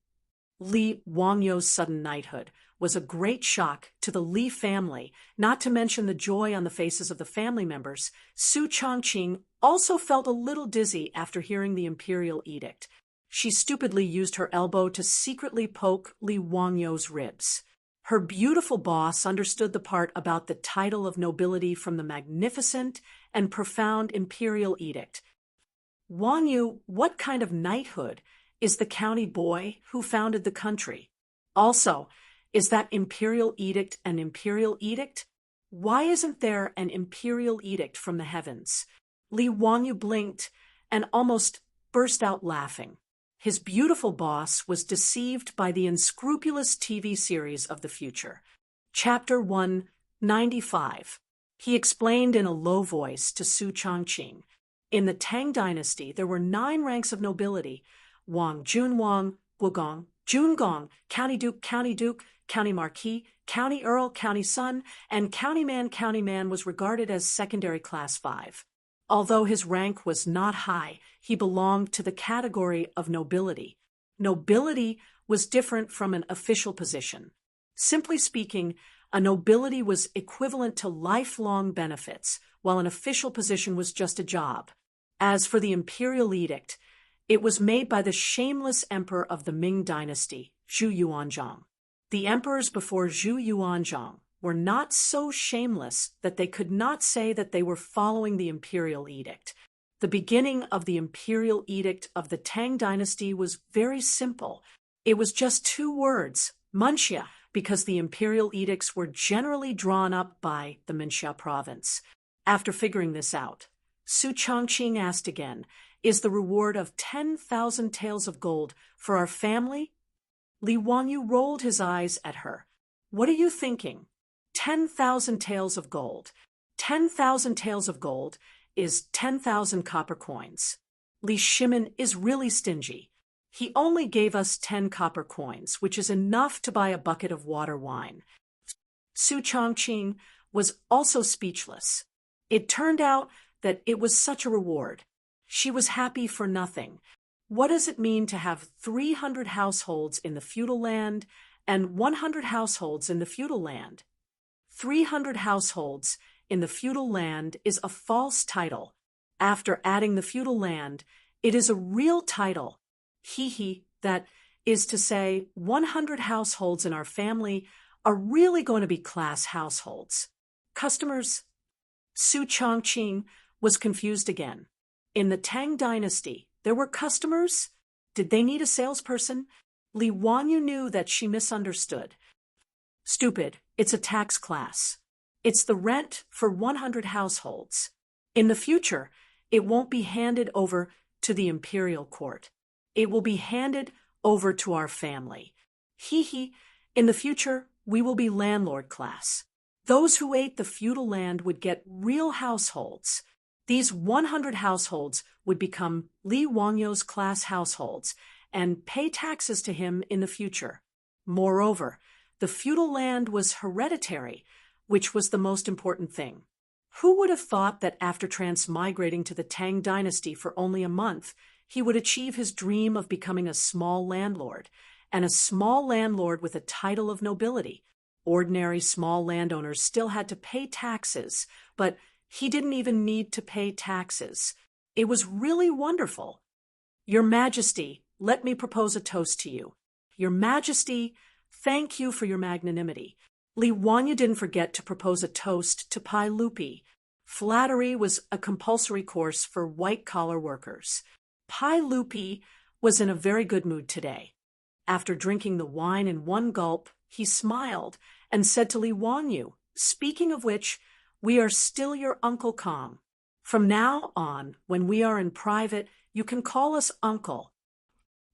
Li Wangyo's sudden knighthood was a great shock to the Li family, not to mention the joy on the faces of the family members. Su Chongqing also felt a little dizzy after hearing the imperial edict. She stupidly used her elbow to secretly poke Li Wangyo's ribs. Her beautiful boss understood the part about the title of nobility from the magnificent and profound imperial edict. Wangyu, what kind of knighthood is the county boy who founded the country? Also, is that imperial edict an imperial edict? Why isn't there an imperial edict from the heavens? Li Wangyu blinked and almost burst out laughing. His beautiful boss was deceived by the unscrupulous TV series of the future. Chapter 195. He explained in a low voice to Su Chongqing. In the Tang dynasty, there were 9 ranks of nobility: Wang Junwang, Wugong, Jungong, County Duke, County Marquis, County Earl, County Son, and County Man. County Man was regarded as secondary class 5. Although his rank was not high, he belonged to the category of nobility. Nobility was different from an official position. Simply speaking, a nobility was equivalent to lifelong benefits, while an official position was just a job. As for the imperial edict, it was made by the shameless emperor of the Ming dynasty, Zhu Yuanzhang. The emperors before Zhu Yuanzhang were not so shameless that they could not say that they were following the imperial edict. The beginning of the imperial edict of the Tang dynasty was very simple. It was just 2 words, Munxia, because the imperial edicts were generally drawn up by the Minxia province. After figuring this out, Su Chongqing asked again, "Is the reward of 10,000 taels of gold for our family?" Li Wangyu rolled his eyes at her. "What are you thinking? 10,000 taels of gold. 10,000 taels of gold is 10,000 copper coins. Li Shimin is really stingy. He only gave us 10 copper coins, which is enough to buy a bucket of water wine." Su Chongqing was also speechless. It turned out that it was such a reward. She was happy for nothing. What does it mean to have 300 households in the feudal land and 100 households in the feudal land? 300 households in the feudal land is a false title. After adding the feudal land, it is a real title. That is to say, 100 households in our family are really going to be class households. Customers? Su Chongqing was confused again. In the Tang dynasty, there were customers? Did they need a salesperson? Li Wangyu knew that she misunderstood. Stupid, it's a tax class. It's the rent for 100 households. In the future, it won't be handed over to the imperial court. It will be handed over to our family. In the future, we will be landlord class. Those who ate the feudal land would get real households. These 100 households would become Li Wangyo's class households and pay taxes to him in the future. Moreover, the feudal land was hereditary, which was the most important thing. Who would have thought that after transmigrating to the Tang dynasty for only a month, he would achieve his dream of becoming a small landlord, and a small landlord with a title of nobility? Ordinary small landowners still had to pay taxes, but he didn't even need to pay taxes. It was really wonderful. Your Majesty, let me propose a toast to you. Your Majesty, thank you for your magnanimity. Li Wangyu didn't forget to propose a toast to Pai Lupi. Flattery was a compulsory course for white-collar workers. Pai Lupi was in a very good mood today. After drinking the wine in one gulp, he smiled and said to Li Wangyu, "Speaking of which, we are still your Uncle Kong. From now on, when we are in private, you can call us Uncle."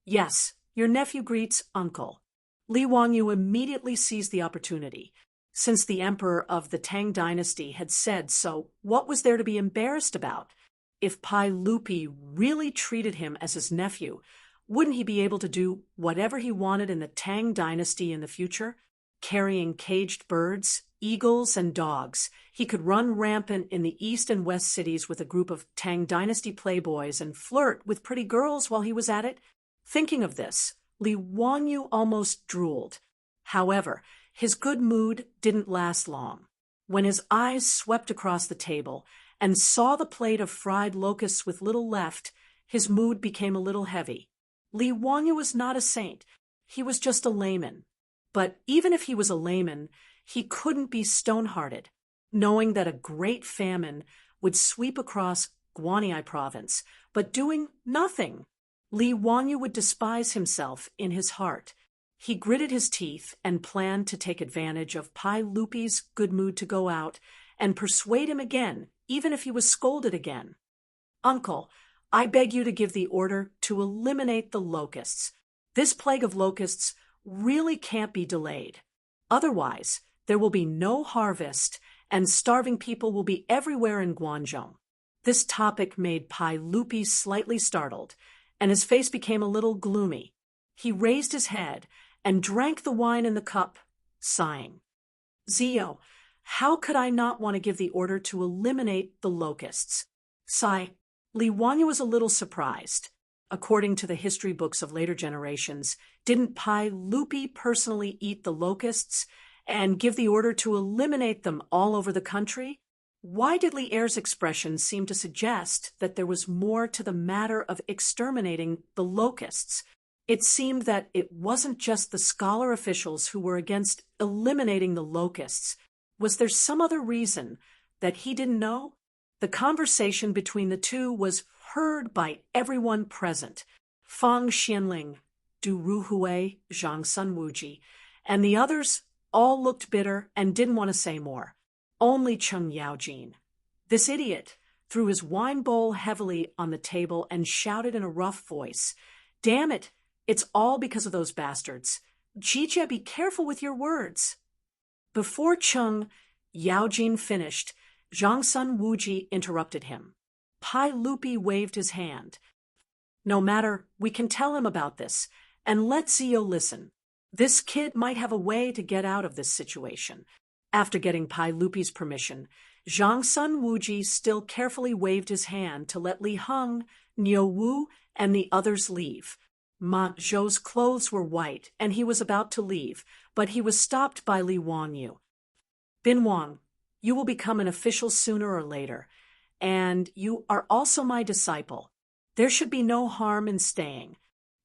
"Yes, your nephew greets Uncle." Li Wangyu immediately seized the opportunity. Since the emperor of the Tang dynasty had said so, what was there to be embarrassed about? If Pai Lupi really treated him as his nephew, wouldn't he be able to do whatever he wanted in the Tang dynasty in the future? Carrying caged birds eagles and dogs. He could run rampant in the east and west cities with a group of Tang Dynasty playboys and flirt with pretty girls while he was at it. Thinking of this, Li Wanyu almost drooled. However, his good mood didn't last long. When his eyes swept across the table and saw the plate of fried locusts with little left, his mood became a little heavy. Li Wanyu was not a saint. He was just a layman. But even if he was a layman, he couldn't be stone-hearted, knowing that a great famine would sweep across Guanyi province, but doing nothing. Li Wanyu would despise himself in his heart. He gritted his teeth and planned to take advantage of Pai Lupi's good mood to go out and persuade him again, even if he was scolded again. "Uncle, I beg you to give the order to eliminate the locusts. This plague of locusts really can't be delayed. Otherwise, there will be no harvest and starving people will be everywhere in Guangzhou." This topic made Pai Lupi slightly startled, and his face became a little gloomy. He raised his head and drank the wine in the cup, sighing. "Zio, how could I not want to give the order to eliminate the locusts?" Sigh. Li Wanyu was a little surprised. According to the history books of later generations, didn't Pai Lupi personally eat the locusts and give the order to eliminate them all over the country? Why did Li Er's expression seem to suggest that there was more to the matter of exterminating the locusts? It seemed that it wasn't just the scholar officials who were against eliminating the locusts. Was there some other reason that he didn't know? The conversation between the two was heard by everyone present. Fang Xianling, Du Ruhui, Zhang Sunwuji, and the others all looked bitter and didn't want to say more. Only Cheng Yaojin, this idiot, threw his wine bowl heavily on the table and shouted in a rough voice, "Damn it, it's all because of those bastards. Jijie, be careful with your words." Before Cheng Yaojin finished, Zhang Sunwuji interrupted him. Pai Lupi waved his hand. "No matter, we can tell him about this, and let Zio listen. This kid might have a way to get out of this situation." After getting Pai Lupi's permission, Zhang Sunwuji still carefully waved his hand to let Li Heng, Niu Wu, and the others leave. Ma Zhou's clothes were white, and he was about to leave, but he was stopped by Li Wanyu. "Bin Wang, you will become an official sooner or later, and you are also my disciple. There should be no harm in staying."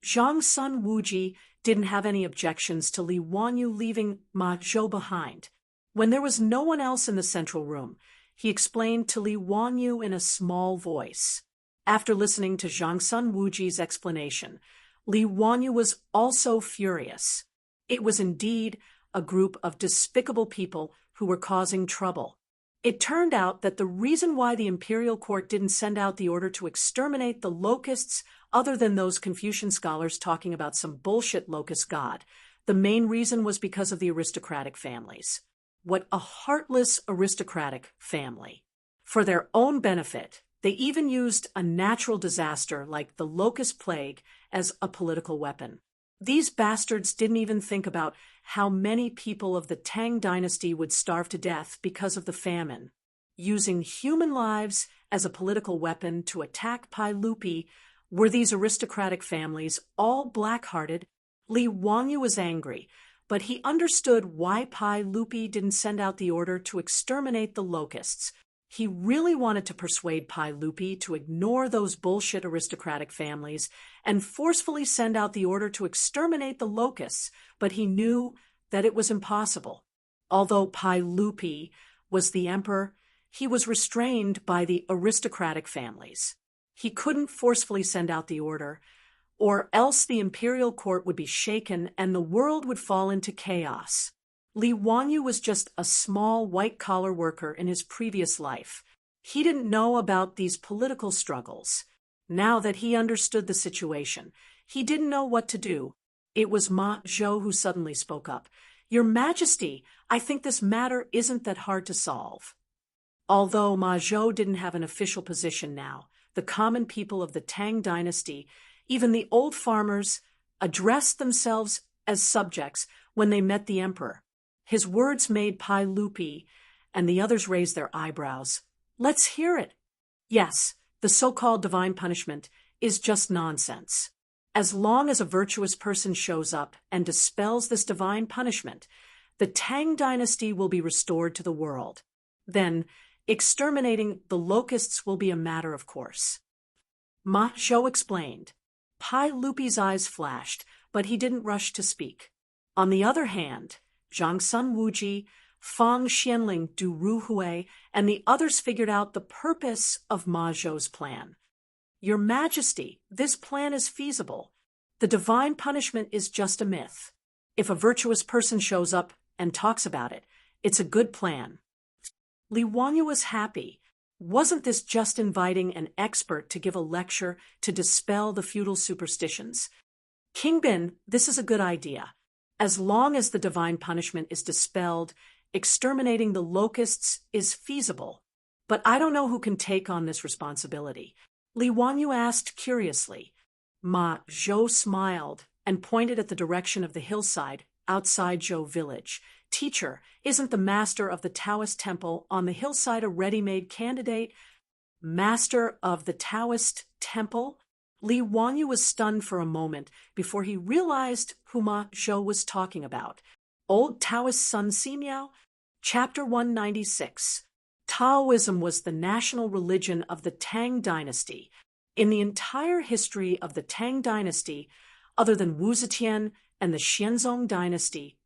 Zhang Sunwuji didn't have any objections to Li Wanyu leaving Ma Zhou behind. When there was no one else in the central room, he explained to Li Wanyu in a small voice. After listening to Zhang Sunwuji's explanation, Li Wanyu was also furious. It was indeed a group of despicable people who were causing trouble. It turned out that the reason why the imperial court didn't send out the order to exterminate the locusts, other than those Confucian scholars talking about some bullshit locust god, the main reason was because of the aristocratic families. What a heartless aristocratic family. For their own benefit, they even used a natural disaster like the locust plague as a political weapon. These bastards didn't even think about how many people of the Tang dynasty would starve to death because of the famine. Using human lives as a political weapon to attack Pai Lupi, were these aristocratic families all black-hearted? Li Wanyu was angry, but he understood why Pai Lupi didn't send out the order to exterminate the locusts. He really wanted to persuade Pai Lupi to ignore those bullshit aristocratic families and forcefully send out the order to exterminate the locusts, but he knew that it was impossible. Although Pai Lupi was the emperor, he was restrained by the aristocratic families. He couldn't forcefully send out the order, or else the imperial court would be shaken and the world would fall into chaos. Li Wanyu was just a small white-collar worker in his previous life. He didn't know about these political struggles. Now that he understood the situation, he didn't know what to do. It was Ma Zhou who suddenly spoke up. "Your Majesty, I think this matter isn't that hard to solve." Although Ma Zhou didn't have an official position now, the common people of the Tang dynasty, even the old farmers, addressed themselves as subjects when they met the emperor. His words made Pai Lupi and the others raised their eyebrows. Let's hear it. Yes, the so-called divine punishment is just nonsense. As long as a virtuous person shows up and dispels this divine punishment, the Tang dynasty will be restored to the world. Then, exterminating the locusts will be a matter of course. Ma Zhou explained. Pai Lupi's eyes flashed, but he didn't rush to speak. On the other hand, Zhang Sun Wuji, Fang Xianling Du Ruhui, and the others figured out the purpose of Ma Zhou's plan. Your Majesty, this plan is feasible. The divine punishment is just a myth. If a virtuous person shows up and talks about it, it's a good plan. Li Wanyu was happy. Wasn't this just inviting an expert to give a lecture to dispel the feudal superstitions? King Bin, this is a good idea. As long as the divine punishment is dispelled, exterminating the locusts is feasible. But I don't know who can take on this responsibility. Li Wanyu asked curiously. Ma Zhou smiled and pointed at the direction of the hillside outside Zhou village. Teacher, isn't the master of the Taoist temple on the hillside a ready-made candidate? Master of the Taoist temple? Li Wanyu was stunned for a moment before he realized who Ma Zhou was talking about. Old Taoist Sun Simiao? Chapter 196. Taoism was the national religion of the Tang dynasty. In the entire history of the Tang dynasty, other than Wu Zetian and the Xianzong dynasty,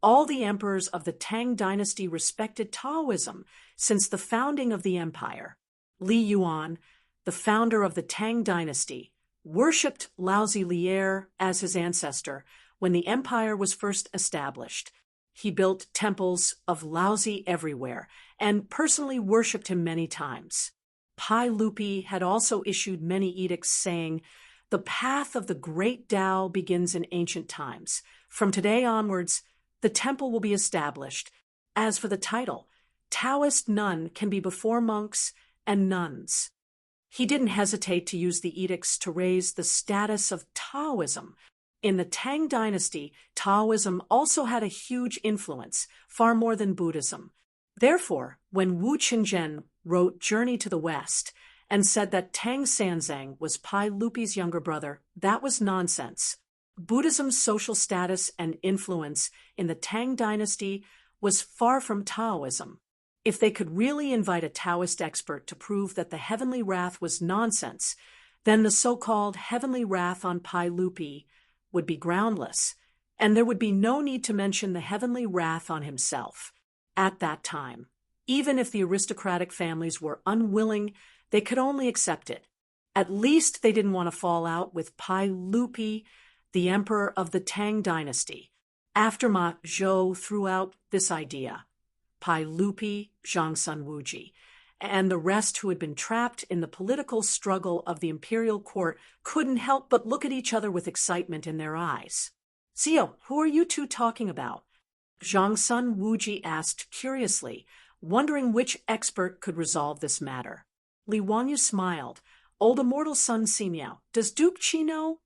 all the emperors of the Tang dynasty respected Taoism since the founding of the empire. Li Yuan, the founder of the Tang dynasty, worshipped Laozi Lier as his ancestor when the empire was first established. He built temples of Laozi everywhere and personally worshipped him many times. Pai Lupi had also issued many edicts saying, "The path of the great Tao begins in ancient times. From today onwards, the temple will be established. As for the title, Taoist nun can be before monks and nuns." He didn't hesitate to use the edicts to raise the status of Taoism. In the Tang dynasty, Taoism also had a huge influence, far more than Buddhism. Therefore, when Wu Qinzhen wrote Journey to the West and said that Tang Sanzang was Pai Lupi's younger brother, that was nonsense. Buddhism's social status and influence in the Tang dynasty was far from Taoism. If they could really invite a Taoist expert to prove that the heavenly wrath was nonsense, then the so-called heavenly wrath on Pai Lupi would be groundless, and there would be no need to mention the heavenly wrath on himself. At that time, even if the aristocratic families were unwilling, they could only accept it. At least they didn't want to fall out with Pai Lupi, the emperor of the Tang dynasty. After Ma Zhou threw out this idea, Pai Lupi, Zhang Sun Wuji, and the rest who had been trapped in the political struggle of the imperial court couldn't help but look at each other with excitement in their eyes. "Zio, who are you two talking about?" Zhang Sun Wuji asked curiously, wondering which expert could resolve this matter. Li Wanyu smiled. "Old immortal Sun Simiao, does Duke Qi know?"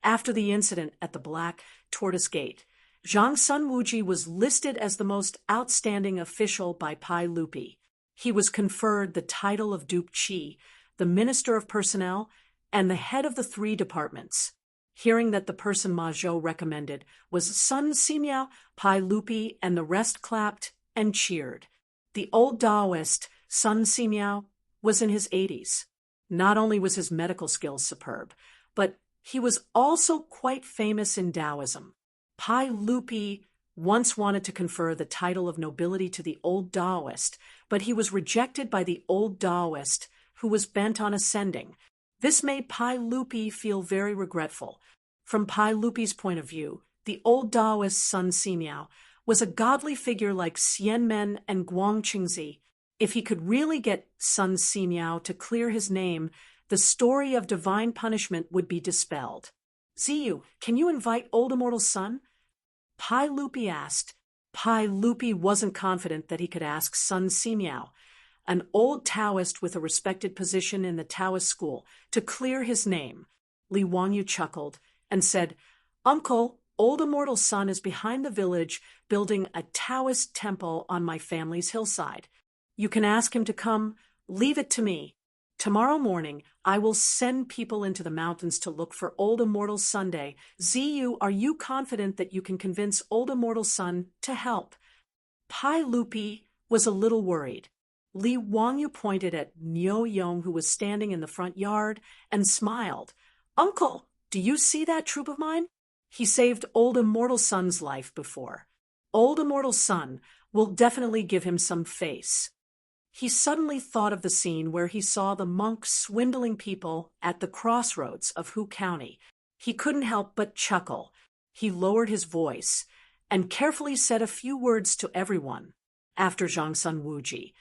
After the incident at the Black Tortoise Gate, Zhang Sun Wuji was listed as the most outstanding official by Pai Lupi. He was conferred the title of Duke Qi, the Minister of Personnel, and the head of the 3 departments. Hearing that the person Ma Zhou recommended was Sun Simiao, Pai Lupi and the rest clapped and cheered. The old Taoist, Sun Simiao, was in his 80s. Not only was his medical skills superb, but he was also quite famous in Taoism. Pai Lupi once wanted to confer the title of nobility to the old Taoist, but he was rejected by the old Taoist, who was bent on ascending. This made Pai Lupi feel very regretful. From Pai Lupi's point of view, the old Taoist Sun Simiao was a godly figure like Xianmen and Guang Qingzi. If he could really get Sun Simiao to clear his name, the story of divine punishment would be dispelled. "Ziyu, can you invite old immortal Sun?" Pai Lupi asked. Pai Lupi wasn't confident that he could ask Sun Simiao, an old Taoist with a respected position in the Taoist school, to clear his name. Li Wanyu chuckled and said, "Uncle, Old Immortal Sun is behind the village building a Taoist temple on my family's hillside. You can ask him to come. Leave it to me. Tomorrow morning, I will send people into the mountains to look for Old Immortal Sunday. Ziyu, are you confident that you can convince Old Immortal Sun to help? Pai Lupi was a little worried. Li Wangyu pointed at Niu Yong, who was standing in the front yard, and smiled. Uncle, do you see that troop of mine? He saved Old Immortal Sun's life before. Old Immortal Sun will definitely give him some face. He suddenly thought of the scene where he saw the monk swindling people at the crossroads of Hu County. He couldn't help but chuckle. He lowered his voice and carefully said a few words to everyone after Zhangsun Wuji,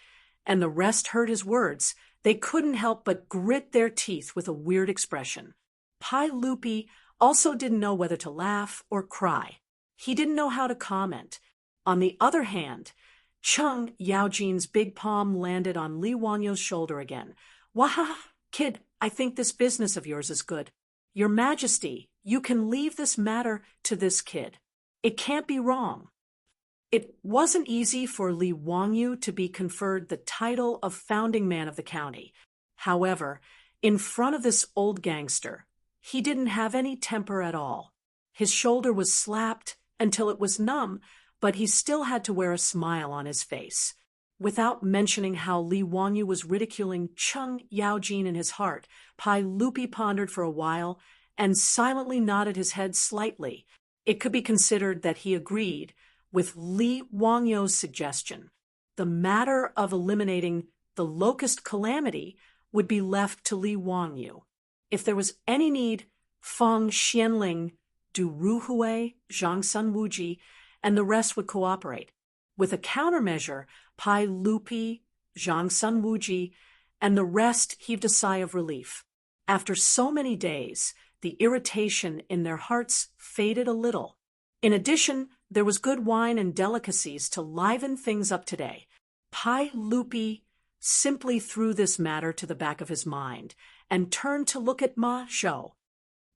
and the rest heard his words. They couldn't help but grit their teeth with a weird expression. Pai Lupi also didn't know whether to laugh or cry. He didn't know how to comment. On the other hand, Cheng Yaojin's big palm landed on Li Wanyo's shoulder again. Wah, kid, I think this business of yours is good. Your Majesty, you can leave this matter to this kid. It can't be wrong. It wasn't easy for Li Wangyu to be conferred the title of founding man of the county. However, in front of this old gangster, he didn't have any temper at all. His shoulder was slapped until it was numb, but he still had to wear a smile on his face. Without mentioning how Li Wangyu was ridiculing Cheng Yaojin in his heart, Pai Lupi pondered for a while and silently nodded his head slightly. It could be considered that he agreed with Li Wangyu's suggestion. The matter of eliminating the locust calamity would be left to Li Wangyu. If there was any need, Feng Xianling, Du Ruhui, Zhangsun Wuji, and the rest would cooperate. With a countermeasure, Pai Lupi, Zhangsun Wuji, and the rest heaved a sigh of relief. After so many days, the irritation in their hearts faded a little. In addition, there was good wine and delicacies to liven things up today. Pai Lupi simply threw this matter to the back of his mind and turned to look at Ma Zhou.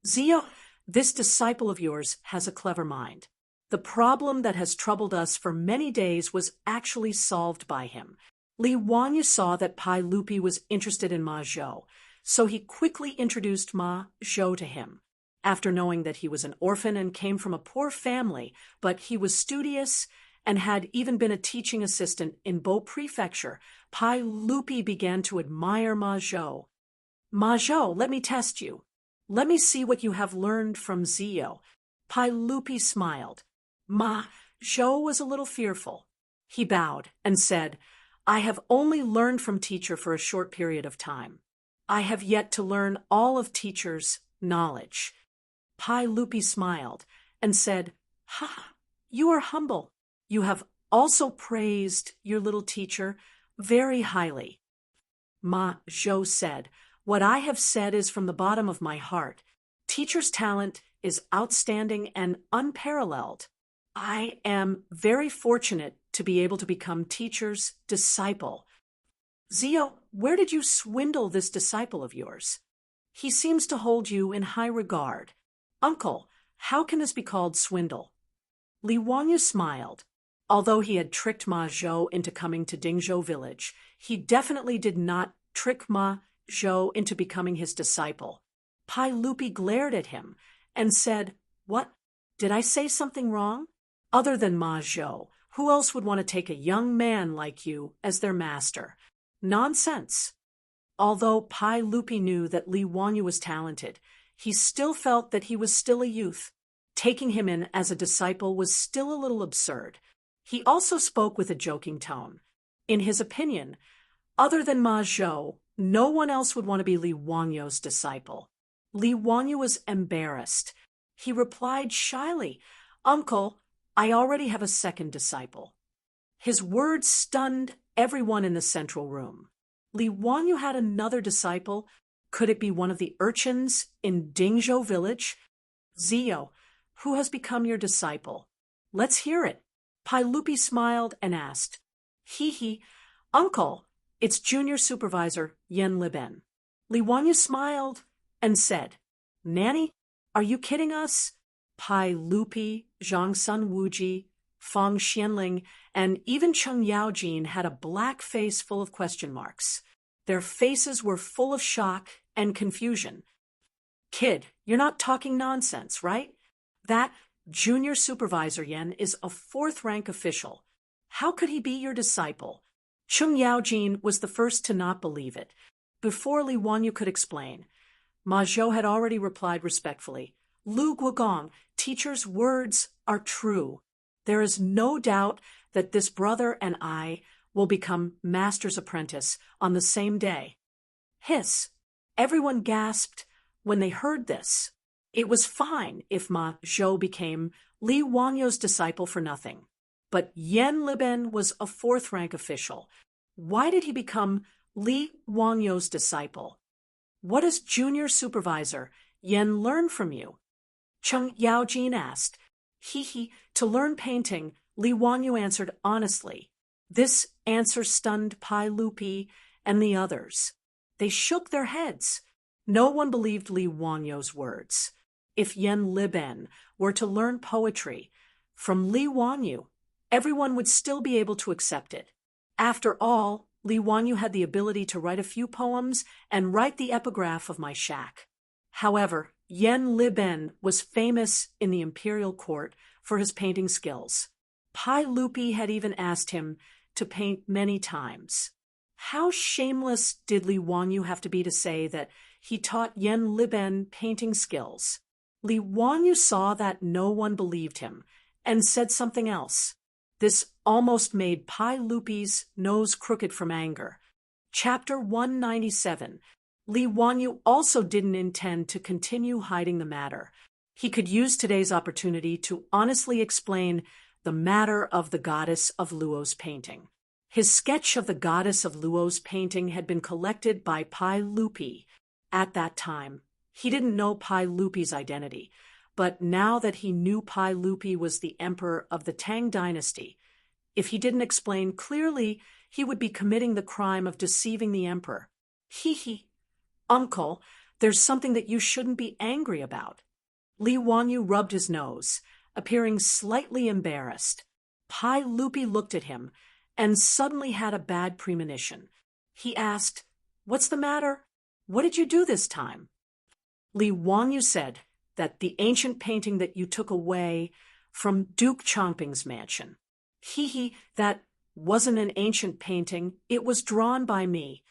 Zio, this disciple of yours has a clever mind. The problem that has troubled us for many days was actually solved by him. Li Wangyu saw that Pai Lupi was interested in Ma Zhou, so he quickly introduced Ma Zhou to him. After knowing that he was an orphan and came from a poor family, but he was studious and had even been a teaching assistant in Bo Prefecture, Pai Lupi began to admire Ma Zhou. Ma Zhou, let me test you. Let me see what you have learned from Zio. Pai Lupi smiled. Ma Zhou was a little fearful. He bowed and said, I have only learned from teacher for a short period of time. I have yet to learn all of teacher's knowledge. Pai Lupi smiled and said, Ha, you are humble. You have also praised your little teacher very highly. Ma Zhou said, What I have said is from the bottom of my heart. Teacher's talent is outstanding and unparalleled. I am very fortunate to be able to become teacher's disciple. Zio, where did you swindle this disciple of yours? He seems to hold you in high regard. Uncle, how can this be called swindle? Li Wangyu smiled. Although he had tricked Ma Zhou into coming to Dingzhou village, he definitely did not trick Ma Zhou into becoming his disciple. Pai Lupi glared at him and said, What? Did I say something wrong? Other than Ma Zhou, who else would want to take a young man like you as their master? Nonsense. Although Pai Lupi knew that Li Wangyu was talented, he still felt that he was still a youth. Taking him in as a disciple was still a little absurd. He also spoke with a joking tone. In his opinion, other than Ma Zhou, no one else would want to be Li Wangyu's disciple. Li Wangyu was embarrassed. He replied shyly, Uncle, I already have a second disciple. His words stunned everyone in the central room. Li Wangyu had another disciple. Could it be one of the urchins in Dingzhou village? Zio, who has become your disciple? Let's hear it. Pai Lupi smiled and asked, He, Uncle, it's junior supervisor Yen Liben. Li Wangyu smiled and said, Nanny, are you kidding us? Pai Lupi, Zhang Sun Wuji, Fang Xianling, and even Cheng Yaojin had a black face full of question marks. Their faces were full of shock and confusion. Kid, you're not talking nonsense, right? That junior supervisor Yan is a fourth-rank official. How could he be your disciple? Cheng Yaojin was the first to not believe it. Before Li Wanyu could explain, Ma Zhou had already replied respectfully, Lu Guogong, teacher's words are true. There is no doubt that this brother and I will become master's apprentice on the same day. Hiss! Everyone gasped when they heard this. It was fine if Ma Zhou became Li Wanyu's disciple for nothing. But Yan Liben was a fourth-rank official. Why did he become Li Wanyu's disciple? What does junior supervisor Yan learn from you? Cheng Yaojin asked. To learn painting, Li Wanyu answered honestly. This answer stunned Pai Lupi and the others. They shook their heads. No one believed Li Wanyu's words. If Yan Liben were to learn poetry from Li Wanyu, everyone would still be able to accept it. After all, Li Wanyu had the ability to write a few poems and write the epigraph of my shack. However, Yan Liben was famous in the imperial court for his painting skills. Pai Lupi had even asked him to paint many times. How shameless did Li Wanyu have to be to say that he taught Yan Liben painting skills? Li Wanyu saw that no one believed him and said something else. This almost made Pai Lupi's nose crooked from anger. Chapter 197. Li Wanyu also didn't intend to continue hiding the matter. He could use today's opportunity to honestly explain the matter of the goddess of Luo's painting. His sketch of the goddess of Luo's painting had been collected by Pai Lupi. At that time, he didn't know Pai Lupi's identity, but now that he knew Pai Lupi was the emperor of the Tang dynasty, if he didn't explain clearly, he would be committing the crime of deceiving the emperor. Uncle, there's something that you shouldn't be angry about. Li Wanyu rubbed his nose, appearing slightly embarrassed. Pai Lupi looked at him and suddenly had a bad premonition. He asked, What's the matter? What did you do this time? Li Wanyu said that the ancient painting that you took away from Duke Chongping's mansion. That wasn't an ancient painting. It was drawn by me.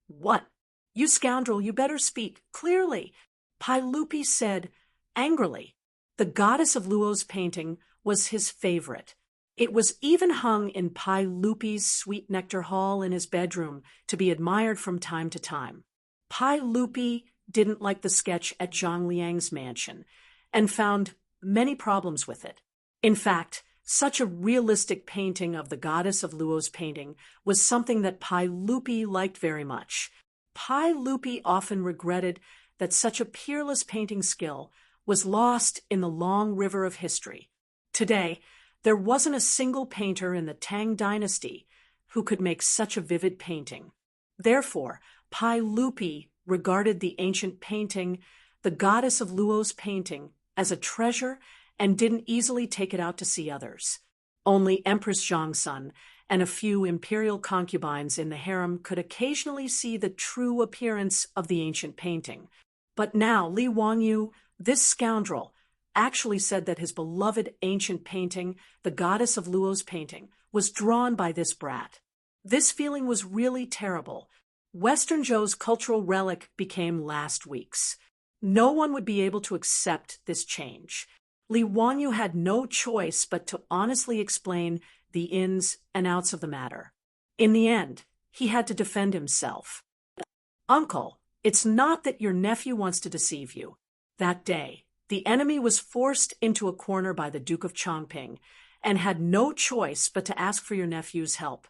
What? You scoundrel, you better speak clearly. Pai Lupi said angrily. The goddess of Luo's painting was his favorite. It was even hung in Pai Lupi's sweet nectar hall in his bedroom to be admired from time to time. Pai Lupi didn't like the sketch at Zhang Liang's mansion and found many problems with it. In fact, such a realistic painting of the goddess of Luo's painting was something that Pai Lupi liked very much. Pai Lupi often regretted that such a peerless painting skill was lost in the long river of history. Today, there wasn't a single painter in the Tang dynasty who could make such a vivid painting. Therefore, Pai Lupi regarded the ancient painting, the goddess of Luo's painting, as a treasure and didn't easily take it out to see others. Only Empress Zhongsun and a few imperial concubines in the harem could occasionally see the true appearance of the ancient painting. But now Li Wanyu, this scoundrel, actually said that his beloved ancient painting, the goddess of Luo's painting, was drawn by this brat. This feeling was really terrible. Western Zhou's cultural relic became last week's. No one would be able to accept this change. Li Wanyu had no choice but to honestly explain the ins and outs of the matter. In the end, he had to defend himself. Uncle, it's not that your nephew wants to deceive you. That day, the enemy was forced into a corner by the Duke of Chongping and had no choice but to ask for your nephew's help.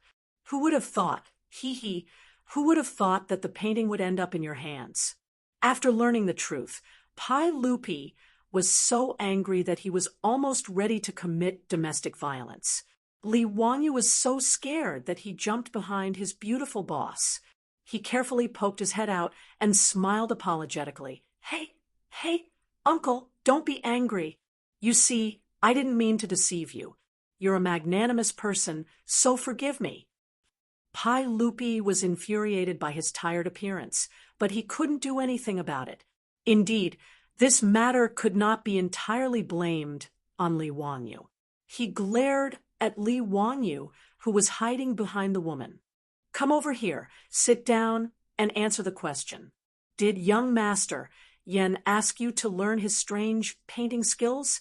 Who would have thought, who would have thought that the painting would end up in your hands? After learning the truth, Pai Lupi was so angry that he was almost ready to commit domestic violence. Li Wanyu was so scared that he jumped behind his beautiful boss. He carefully poked his head out and smiled apologetically. Hey, uncle, don't be angry. You see, I didn't mean to deceive you. You're a magnanimous person, so forgive me." Pai Lupi was infuriated by his tired appearance, but he couldn't do anything about it. Indeed, this matter could not be entirely blamed on Li Wanyu. He glared at Li Wanyu, who was hiding behind the woman. "Come over here, sit down, and answer the question. Did young master Yen ask you to learn his strange painting skills?"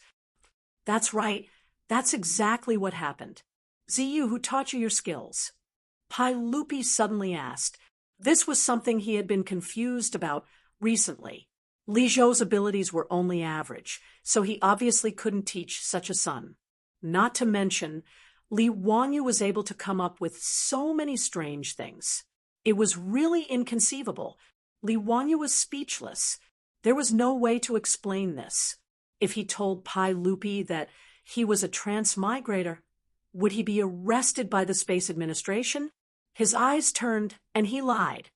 "That's right. That's exactly what happened." "Ziyu, who taught you your skills?" Pai Lupi suddenly asked. This was something he had been confused about recently. Li Zhou's abilities were only average, so he obviously couldn't teach such a son. Not to mention, Li Wanyu was able to come up with so many strange things. It was really inconceivable. Li Wanyu was speechless. There was no way to explain this. If he told Pai Lupi that he was a transmigrator, would he be arrested by the Space Administration? His eyes turned, and he lied.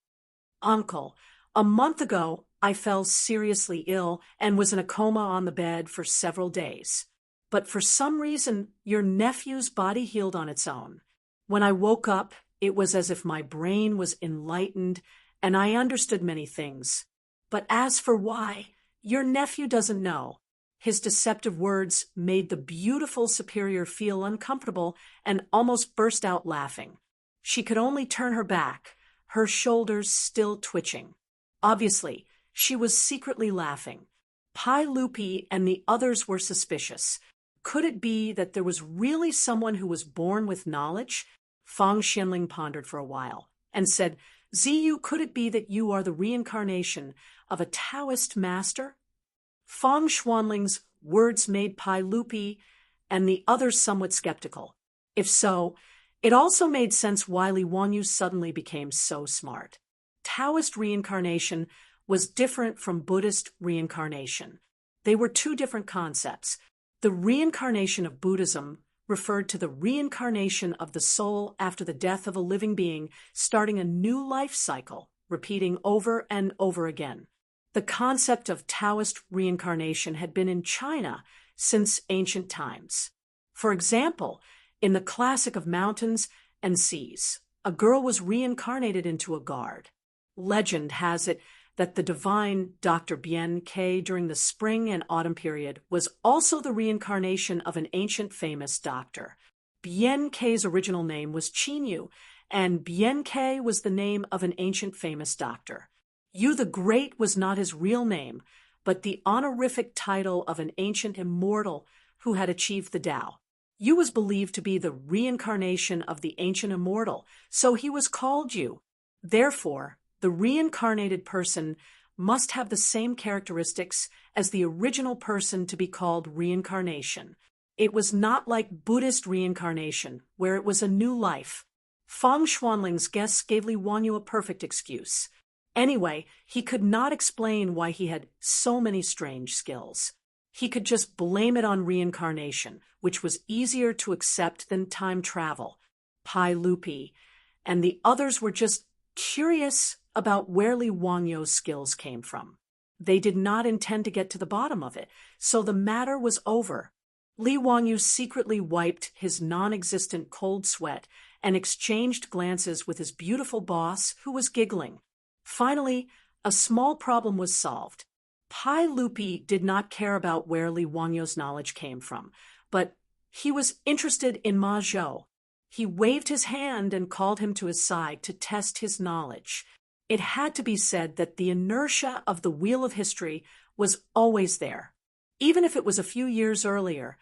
"Uncle, a month ago I fell seriously ill and was in a coma on the bed for several days. But for some reason, your nephew's body healed on its own. When I woke up, it was as if my brain was enlightened and I understood many things. But as for why, your nephew doesn't know." His deceptive words made the beautiful superior feel uncomfortable and almost burst out laughing. She could only turn her back, her shoulders still twitching. Obviously, she was secretly laughing. Pai Lupi and the others were suspicious. Could it be that there was really someone who was born with knowledge? Fang Xianling pondered for a while and said, "Ziyu, could it be that you are the reincarnation of a Taoist master?" Fang Xuanling's words made Pai Lupi and the others somewhat skeptical. If so, it also made sense why Li Wanyu suddenly became so smart. Taoist reincarnation was different from Buddhist reincarnation. They were two different concepts. The reincarnation of Buddhism referred to the reincarnation of the soul after the death of a living being, starting a new life cycle, repeating over and over again. The concept of Taoist reincarnation had been in China since ancient times. For example, in the classic of mountains and seas, a girl was reincarnated into a guard. Legend has it that the divine Dr. Bien Ke during the spring and autumn period was also the reincarnation of an ancient famous doctor. Bien Ke's original name was Qinyu, and Bien Ke was the name of an ancient famous doctor. Yu the Great was not his real name, but the honorific title of an ancient immortal who had achieved the Tao. Yu was believed to be the reincarnation of the ancient immortal, so he was called Yu. Therefore, the reincarnated person must have the same characteristics as the original person to be called reincarnation. It was not like Buddhist reincarnation, where it was a new life. Fang Xuanling's guess gave Li Wanyu a perfect excuse. Anyway, he could not explain why he had so many strange skills. He could just blame it on reincarnation, which was easier to accept than time travel. Pai Lupi and the others were just curious about where Li Wanyu's skills came from. They did not intend to get to the bottom of it, so the matter was over. Li Wanyu secretly wiped his non-existent cold sweat and exchanged glances with his beautiful boss, who was giggling. Finally, a small problem was solved. Pai Lupi did not care about where Li Wanyu's knowledge came from, but he was interested in Ma Zhou. He waved his hand and called him to his side to test his knowledge. It had to be said that the inertia of the wheel of history was always there. Even if it was a few years earlier,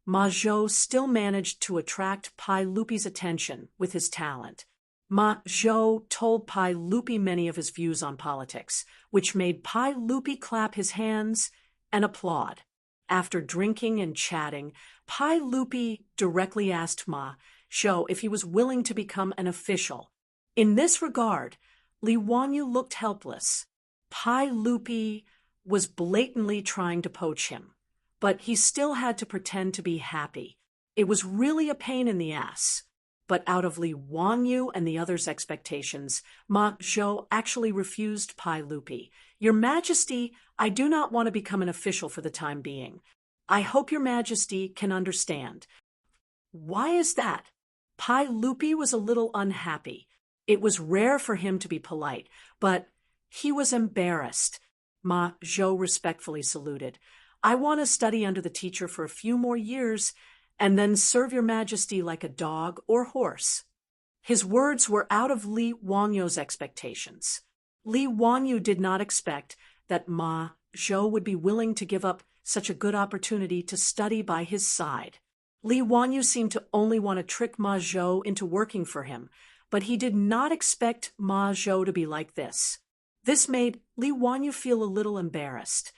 Ma Zhou still managed to attract Pai Lupi's attention with his talent. Ma Zhou told Pai Lupi many of his views on politics, which made Pai Lupi clap his hands and applaud. After drinking and chatting, Pai Lupi directly asked Ma Zhou if he was willing to become an official. In this regard, Li Wanyu looked helpless. Pai Lupi was blatantly trying to poach him, but he still had to pretend to be happy. It was really a pain in the ass. But out of Li Wanyu and the others' expectations, Ma Zhou actually refused Pai Lupi. "Your Majesty, I do not want to become an official for the time being. I hope your majesty can understand. Why is that? Pai Lupi was a little unhappy. It was rare for him to be polite, but he was embarrassed. Ma Zhou respectfully saluted. I want to study under the teacher for a few more years and then serve your majesty like a dog or horse. His words were out of Li Wangyu's expectations. Li Wangyu did not expect that Ma Zhou would be willing to give up such a good opportunity to study by his side. Li Wanyu seemed to only want to trick Ma Zhou into working for him, but he did not expect Ma Zhou to be like this. This made Li Wanyu feel a little embarrassed.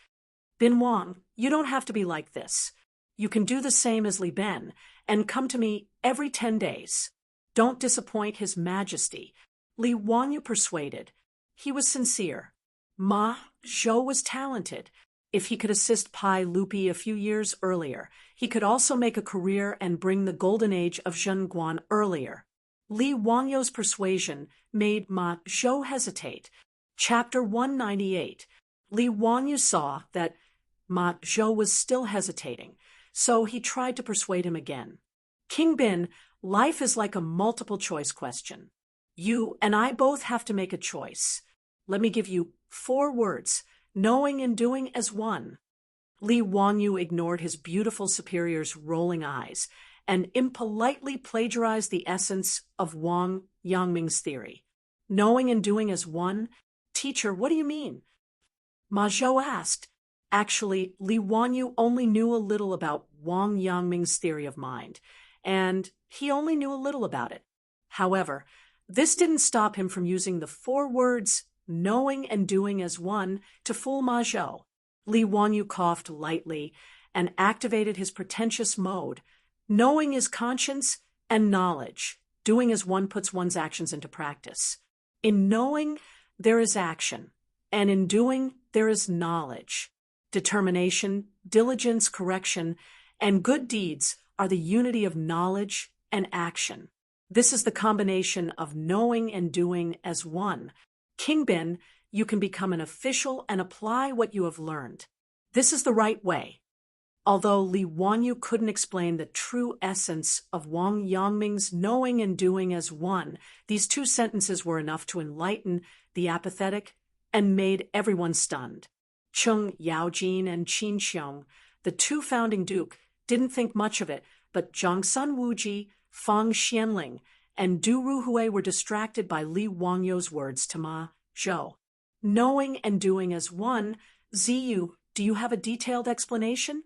Bin Wang, you don't have to be like this. You can do the same as Li Ben and come to me every 10 days. Don't disappoint His Majesty. Li Wanyu persuaded. He was sincere. Ma Zhou was talented. If he could assist Pai Lupi a few years earlier, he could also make a career and bring the golden age of Zhenguan earlier. Li Wangyu's persuasion made Ma Zhou hesitate. Chapter 198. Li Wangyu saw that Ma Zhou was still hesitating, so he tried to persuade him again. King Bin, life is like a multiple-choice question. You and I both have to make a choice. Let me give you 4 words, knowing and doing as one. Li Wangyu ignored his beautiful superior's rolling eyes and impolitely plagiarized the essence of Wang Yangming's theory. Knowing and doing as one? Teacher, what do you mean? Ma Zhou asked. Actually, Li Wangyu only knew a little about Wang Yangming's theory of mind, and he only knew a little about it. However, this didn't stop him from using the 4 words, knowing and doing as one, to fool Ma Zhou. Li Wangyu coughed lightly and activated his pretentious mode. Knowing is conscience and knowledge. Doing as one puts one's actions into practice. In knowing, there is action, and in doing, there is knowledge. Determination, diligence, correction, and good deeds are the unity of knowledge and action. This is the combination of knowing and doing as one. King Bin, you can become an official and apply what you have learned. This is the right way. Although Li Wangyu couldn't explain the true essence of Wang Yangming's knowing and doing as one, these 2 sentences were enough to enlighten the apathetic and made everyone stunned. Cheng Yaojin and Qin Xiong, the 2 founding duke, didn't think much of it, but Zhangsun Wuji, Fang Xianling, and Du Ruhui were distracted by Li Wangyu's words to Ma Zhou. Knowing and doing as one, Ziyu, do you have a detailed explanation?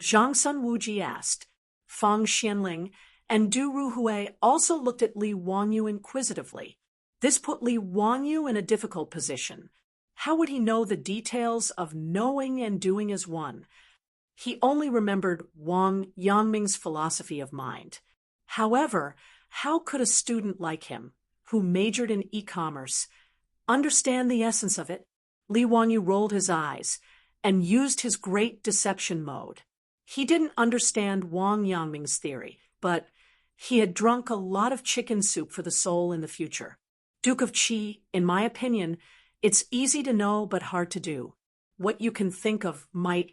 Zhangsun Wuji asked. Fang Xianling and Du Ruhui also looked at Li Wangyu inquisitively. This put Li Wangyu in a difficult position. How would he know the details of knowing and doing as one? He only remembered Wang Yangming's philosophy of mind. However, how could a student like him, who majored in e-commerce, understand the essence of it? Li Wangyu rolled his eyes and used his great deception mode. He didn't understand Wang Yangming's theory, but he had drunk a lot of chicken soup for the soul in the future. Duke of Qi, in my opinion, it's easy to know but hard to do. What you can think of might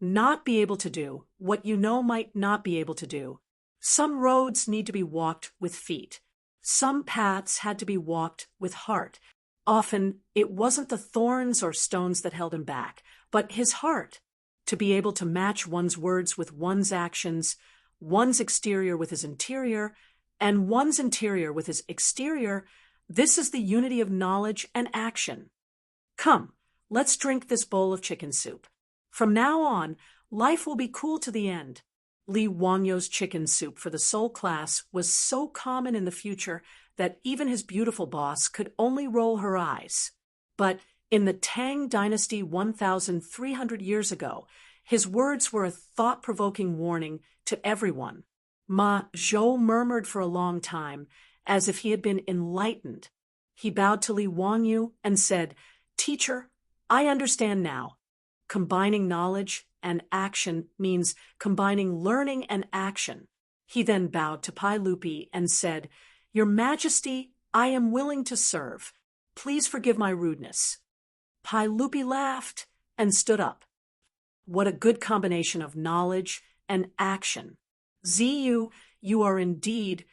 not be able to do. What you know might not be able to do. Some roads need to be walked with feet. Some paths had to be walked with heart. Often, it wasn't the thorns or stones that held him back, but his heart. To be able to match one's words with one's actions, one's exterior with his interior, and one's interior with his exterior, this is the unity of knowledge and action. Come, let's drink this bowl of chicken soup. From now on, life will be cool to the end. Li Wangyu's chicken soup for the soul class was so common in the future that even his beautiful boss could only roll her eyes. But in the Tang dynasty 1,300 years ago, his words were a thought-provoking warning to everyone. Ma Zhou murmured for a long time, as if he had been enlightened. He bowed to Li Wangyu and said, "Teacher, I understand now. Combining knowledge and action means combining learning and action." He then bowed to Pai Lupi and said, "Your Majesty, I am willing to serve. Please forgive my rudeness." Pai Lupi laughed and stood up. What a good combination of knowledge and action. Ziyu, you are indeed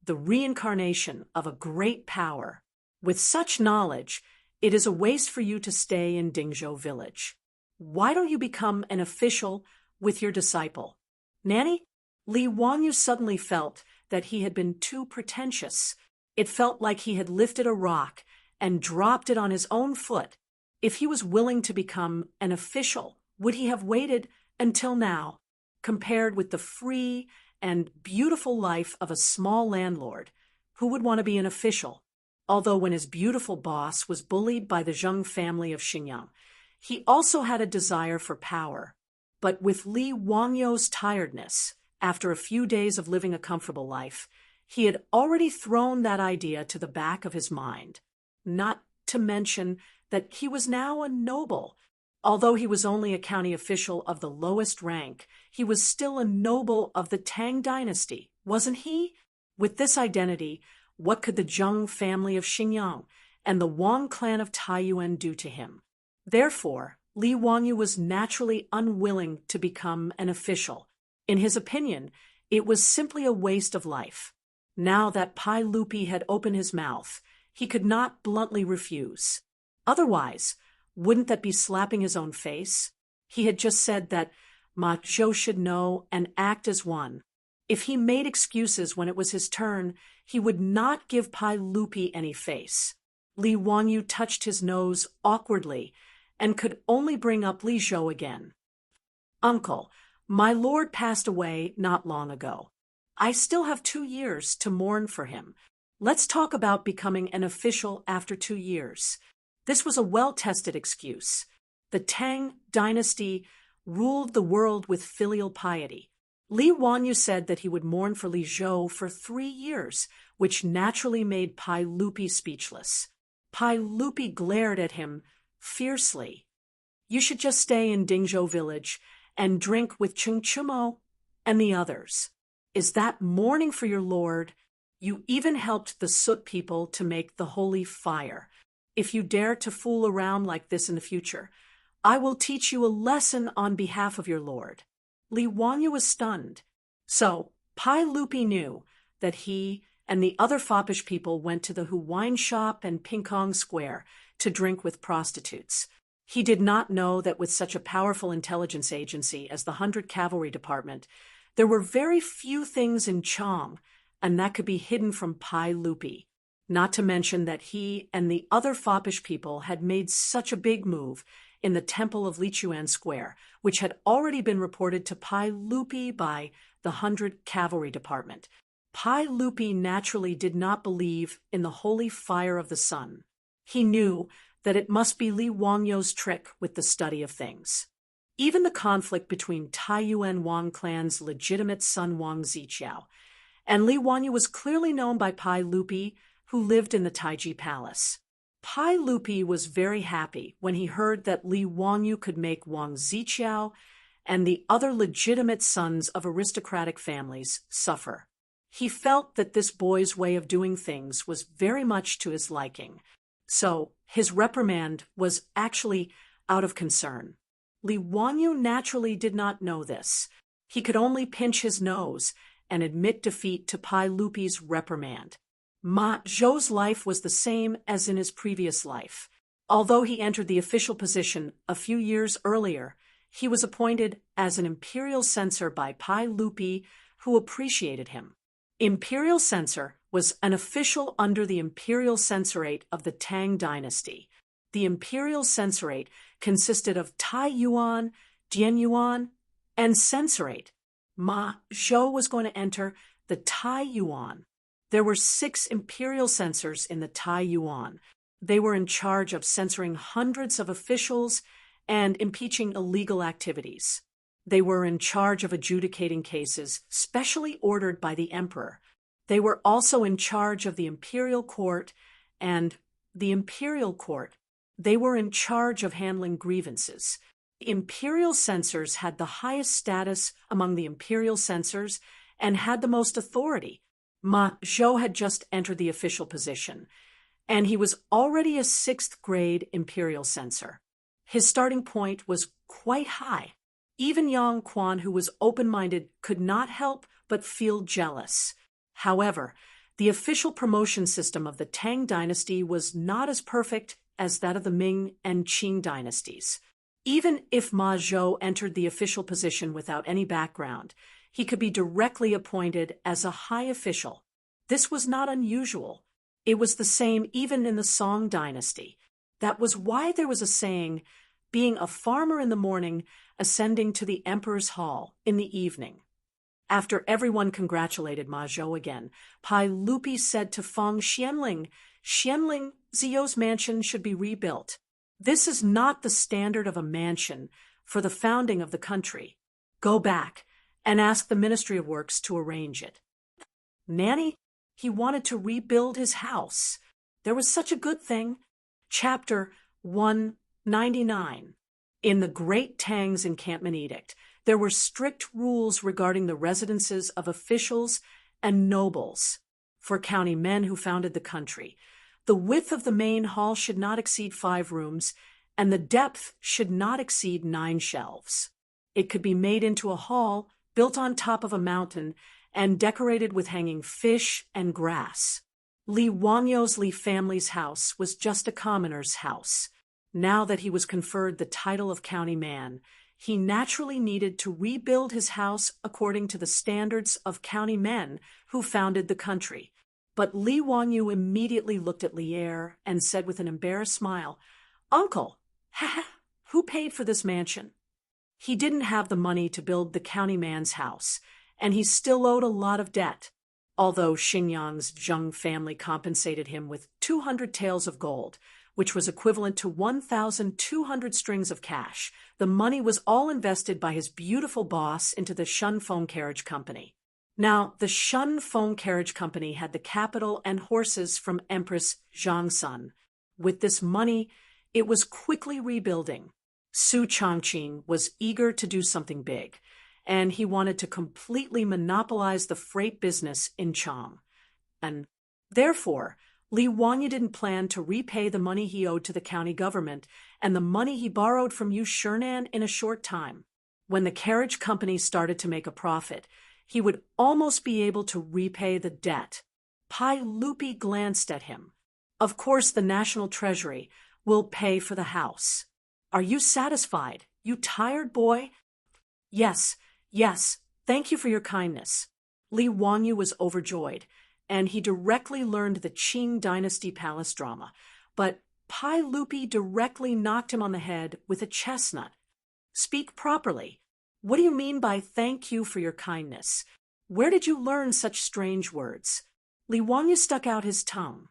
the reincarnation of a great power. With such knowledge, it is a waste for you to stay in Dingzhou village. Why don't you become an official with your disciple? Nanny? Li Wanyu suddenly felt that he had been too pretentious. It felt like he had lifted a rock and dropped it on his own foot. If he was willing to become an official, would he have waited until now? Compared with the free and beautiful life of a small landlord, who would want to be an official? Although when his beautiful boss was bullied by the Zheng family of Xinjiang, he also had a desire for power. But with Li Wangyou's tiredness, after a few days of living a comfortable life, he had already thrown that idea to the back of his mind. Not to mention that he was now a noble. Although he was only a county official of the lowest rank, he was still a noble of the Tang dynasty, wasn't he? With this identity, what could the Zheng family of Xinjiang and the Wang clan of Taiyuan do to him? Therefore, Li Wangyu was naturally unwilling to become an official. In his opinion, it was simply a waste of life. Now that Pai Lupi had opened his mouth, he could not bluntly refuse. Otherwise, wouldn't that be slapping his own face? He had just said that Ma Zhou should know and act as one. If he made excuses when it was his turn, he would not give Pai Lupi any face. Li Wanyu touched his nose awkwardly and could only bring up Li Zhou again. Uncle, my lord passed away not long ago. I still have 2 years to mourn for him. Let's talk about becoming an official after 2 years. This was a well-tested excuse. The Tang dynasty ruled the world with filial piety. Li Wanyu said that he would mourn for Li Zhou for 3 years, which naturally made Pai Lupi speechless. Pai Lupi glared at him fiercely. You should just stay in Dingzhou village and drink with Chung Chumo and the others. Is that mourning for your lord? You even helped the Soot people to make the holy fire. If you dare to fool around like this in the future, I will teach you a lesson on behalf of your lord. Li Wanyu was stunned. So, Pai Lupi knew that he and the other foppish people went to the Hu wine shop and Pingkong Square to drink with prostitutes. He did not know that with such a powerful intelligence agency as the 100 Cavalry Department, there were very few things in Chong, and that could be hidden from Pai Lupi. Not to mention that he and the other foppish people had made such a big move in the Temple of Lichuan Square, which had already been reported to Pai Lupi by the 100 Cavalry Department. Pai Lupi naturally did not believe in the holy fire of the sun. He knew that it must be Li Wangyou's trick with the study of things. Even the conflict between Taiyuan Wang clan's legitimate son Wang Ziqiao and Li Wanyu was clearly known by Pai Lupi, who lived in the Taiji Palace. Pai Lupi was very happy when he heard that Li Wanyu could make Wang Ziqiao and the other legitimate sons of aristocratic families suffer. He felt that this boy's way of doing things was very much to his liking, so his reprimand was actually out of concern. Li Wanyu naturally did not know this. He could only pinch his nose and admit defeat to Pai Lupi's reprimand. Ma Zhou's life was the same as in his previous life. Although he entered the official position a few years earlier, he was appointed as an imperial censor by Pai Lupi, who appreciated him. Imperial censor was an official under the imperial censorate of the Tang dynasty. The imperial censorate consisted of Taiyuan, Dianyuan, and censorate. Ma Zhou was going to enter the Taiyuan. There were 6 imperial censors in the Taiyuan. They were in charge of censoring hundreds of officials and impeaching illegal activities. They were in charge of adjudicating cases specially ordered by the emperor. They were also in charge of the imperial court and the imperial court. They were in charge of handling grievances. The imperial censors had the highest status among the imperial censors and had the most authority. Ma Zhou had just entered the official position, and he was already a 6th grade imperial censor. His starting point was quite high. Even Yang Quan, who was open-minded, could not help but feel jealous. However, the official promotion system of the Tang dynasty was not as perfect as that of the Ming and Qing dynasties. Even if Ma Zhou entered the official position without any background, he could be directly appointed as a high official. This was not unusual. It was the same even in the Song dynasty. That was why there was a saying, being a farmer in the morning, ascending to the emperor's hall in the evening. After everyone congratulated Ma Zhou again, Pai Lupi said to Feng Xianling, "Xianling, Ziyou's mansion should be rebuilt. This is not the standard of a mansion for the founding of the country. Go back and ask the Ministry of Works to arrange it." Nanny, he wanted to rebuild his house. There was such a good thing. Chapter 199. In the Great Tang's Encampment Edict, there were strict rules regarding the residences of officials and nobles. For county men who founded the country, the width of the main hall should not exceed 5 rooms, and the depth should not exceed 9 shelves. It could be made into a hall built on top of a mountain and decorated with hanging fish and grass. Li Wanyo's Li family's house was just a commoner's house. Now that he was conferred the title of county man, he naturally needed to rebuild his house according to the standards of county men who founded the country. But Li Wanyu immediately looked at Lier and said with an embarrassed smile, "Uncle, who paid for this mansion?" He didn't have the money to build the county man's house, and he still owed a lot of debt. Although Xinjiang's Zheng family compensated him with 200 taels of gold, which was equivalent to 1,200 strings of cash, the money was all invested by his beautiful boss into the Shun Phone Carriage Company. Now, the Shun Phone Carriage Company had the capital and horses from Empress Zhangsun. With this money, it was quickly rebuilding. Su Changqing was eager to do something big, and he wanted to completely monopolize the freight business in Chang. And therefore, Li Wanyu didn't plan to repay the money he owed to the county government and the money he borrowed from Yu Shernan in a short time. When the carriage company started to make a profit, he would almost be able to repay the debt. Pai Lupi glanced at him. "Of course the National Treasury will pay for the house. Are you satisfied, you tired boy?" Yes, thank you for your kindness." Li Wanyu was overjoyed, and he directly learned the Qing dynasty palace drama. But Pai Lupi directly knocked him on the head with a chestnut. "Speak properly. What do you mean by thank you for your kindness? Where did you learn such strange words?" Li Wanyu stuck out his tongue.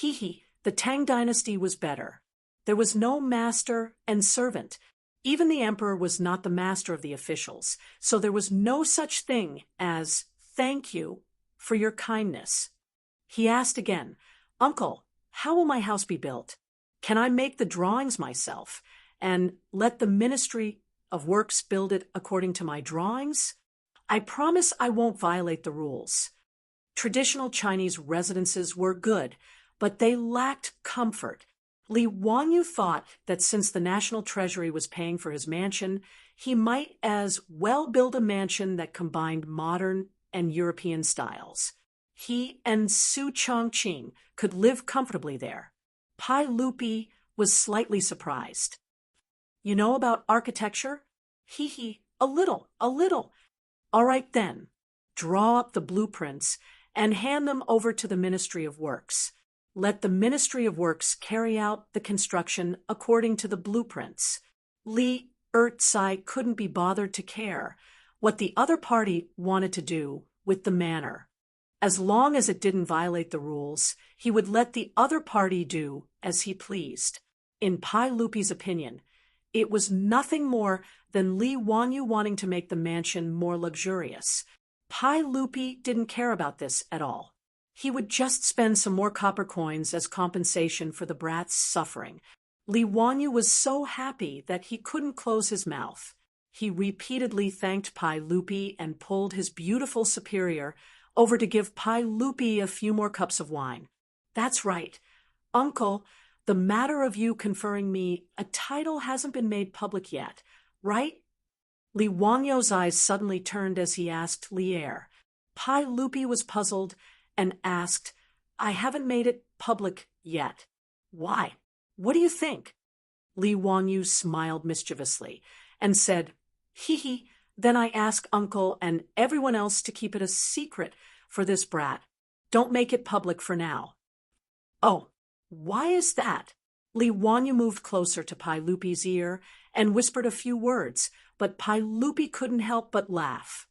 The Tang dynasty was better. There was no master and servant. Even the emperor was not the master of the officials, so there was no such thing as thank you for your kindness. He asked again, "Uncle, how will my house be built? Can I make the drawings myself and let the Ministry of Works build it according to my drawings? I promise I won't violate the rules." Traditional Chinese residences were good, but they lacked comfort. Li Wanyu thought that since the National Treasury was paying for his mansion, he might as well build a mansion that combined modern and European styles. He and Su Changqing could live comfortably there. Pai Lupi was slightly surprised. "You know about architecture?" A little. All right then. Draw up the blueprints and hand them over to the Ministry of Works. Let the Ministry of Works carry out the construction according to the blueprints. Li Ertzai couldn't be bothered to care what the other party wanted to do with the manor. As long as it didn't violate the rules, he would let the other party do as he pleased. In Pai Lupi's opinion, it was nothing more than Li Wanyu wanting to make the mansion more luxurious. Pai Lupi didn't care about this at all. He would just spend some more copper coins as compensation for the brat's suffering. Li Wanyu was so happy that he couldn't close his mouth. He repeatedly thanked Pai Lupi and pulled his beautiful superior over to give Pai Lupi a few more cups of wine. "That's right. Uncle, the matter of you conferring me a title hasn't been made public yet, right?" Li Wangyo's eyes suddenly turned as he asked Lier. Pai Lupi was puzzled and asked, I haven't made it public yet. Why? What do you think? Li Wangyu smiled mischievously and said, Hee, then I ask Uncle and everyone else to keep it a secret for this brat. Don't make it public for now. Oh, why is that? Li Wangyu moved closer to Pai Lupi's ear and whispered a few words, but Pai Lupi couldn't help but laugh.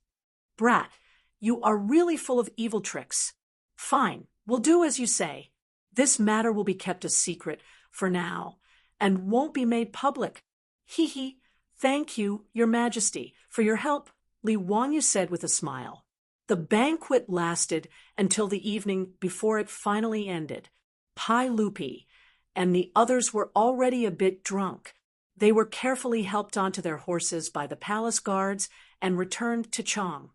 Brat, you are really full of evil tricks. Fine, we'll do as you say. This matter will be kept a secret for now and won't be made public. Hee, thank you, Your Majesty, for your help, Li Wangyu said with a smile. The banquet lasted until the evening before it finally ended. Pai Lupi and the others were already a bit drunk. They were carefully helped onto their horses by the palace guards and returned to Chang.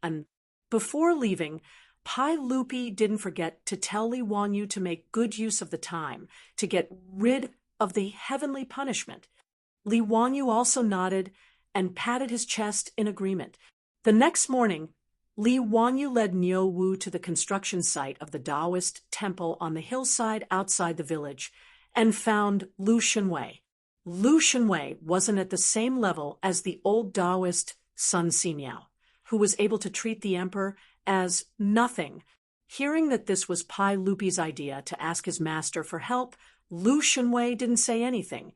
And before leaving, Pai Lupi didn't forget to tell Li Wangyu to make good use of the time to get rid of the heavenly punishment. Li Wangyu also nodded and patted his chest in agreement. The next morning, Li Wangyu led Niu Wu to the construction site of the Taoist temple on the hillside outside the village and found Lu Shenwei. Lu Shenwei wasn't at the same level as the old Taoist Sun Ximiao, who was able to treat the emperor as nothing. Hearing that this was Pai Lupi's idea to ask his master for help, Lu Shenwei didn't say anything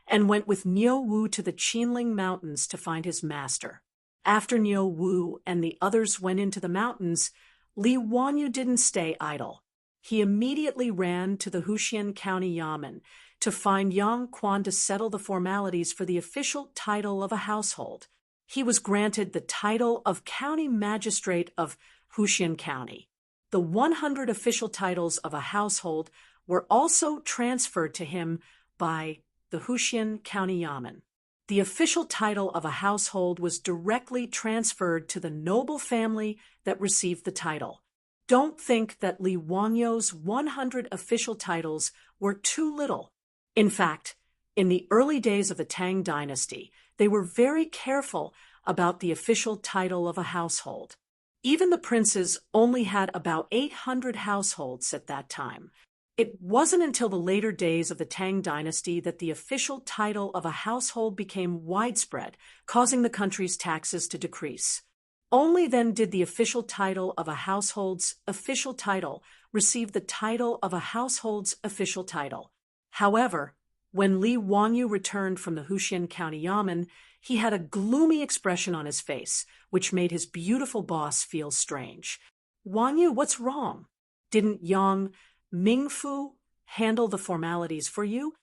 and went with Niu Wu to the Qinling Mountains to find his master. After Niu Wu and the others went into the mountains, Li Wangyu didn't stay idle. He immediately ran to the Huxian County Yamen to find Yang Quan to settle the formalities for the official title of a household. He was granted the title of County Magistrate of Huxian County. The 100 official titles of a household were also transferred to him by the Huxian County Yamen. The official title of a household was directly transferred to the noble family that received the title. Don't think that Li Wangyu's 100 official titles were too little. In fact, in the early days of the Tang dynasty, they were very careful about the official title of a household. Even the princes only had about 800 households at that time. It wasn't until the later days of the Tang dynasty that the official title of a household became widespread, causing the country's taxes to decrease. Only then did the official title of a household's official title receive the title of a household's official title. However, when Li Wangyu returned from the Huxian County Yamen, he had a gloomy expression on his face, which made his beautiful boss feel strange. Wangyu, what's wrong? Didn't Yang Mingfu handle the formalities for you?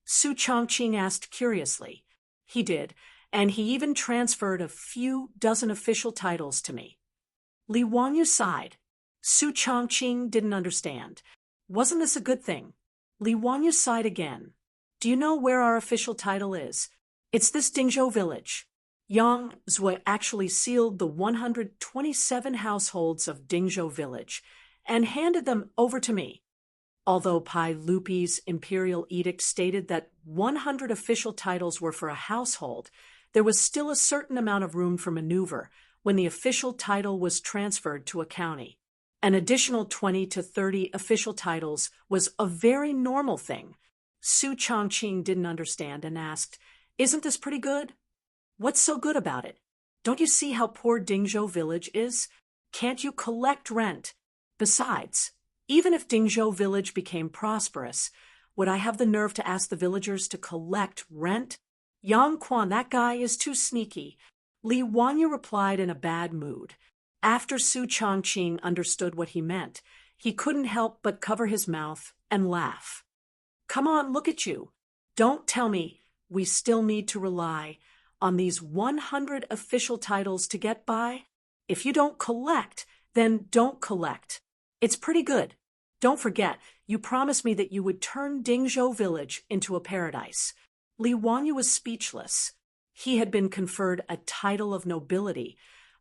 Su Chongqing asked curiously. He did, and he even transferred a few dozen official titles to me. Li Wangyu sighed. Su Chongqing didn't understand. Wasn't this a good thing? Li Wangyu sighed again. Do you know where our official title is? It's this Dingzhou village. Yang Zhui actually sealed the 127 households of Dingzhou village and handed them over to me. Although Pai Lupi's imperial edict stated that 100 official titles were for a household, there was still a certain amount of room for maneuver when the official title was transferred to a county. An additional 20 to 30 official titles was a very normal thing. Su Chongqing didn't understand and asked, Isn't this pretty good? What's so good about it? Don't you see how poor Dingzhou village is? Can't you collect rent? Besides, even if Dingzhou village became prosperous, would I have the nerve to ask the villagers to collect rent? Yang Quan, that guy is too sneaky. Li Wangyu replied in a bad mood. After Su Chongqing understood what he meant, he couldn't help but cover his mouth and laugh. Come on, look at you. Don't tell me we still need to rely on these 100 official titles to get by. If you don't collect, then don't collect. It's pretty good. Don't forget, you promised me that you would turn Dingzhou village into a paradise. Li Wangyu was speechless. He had been conferred a title of nobility,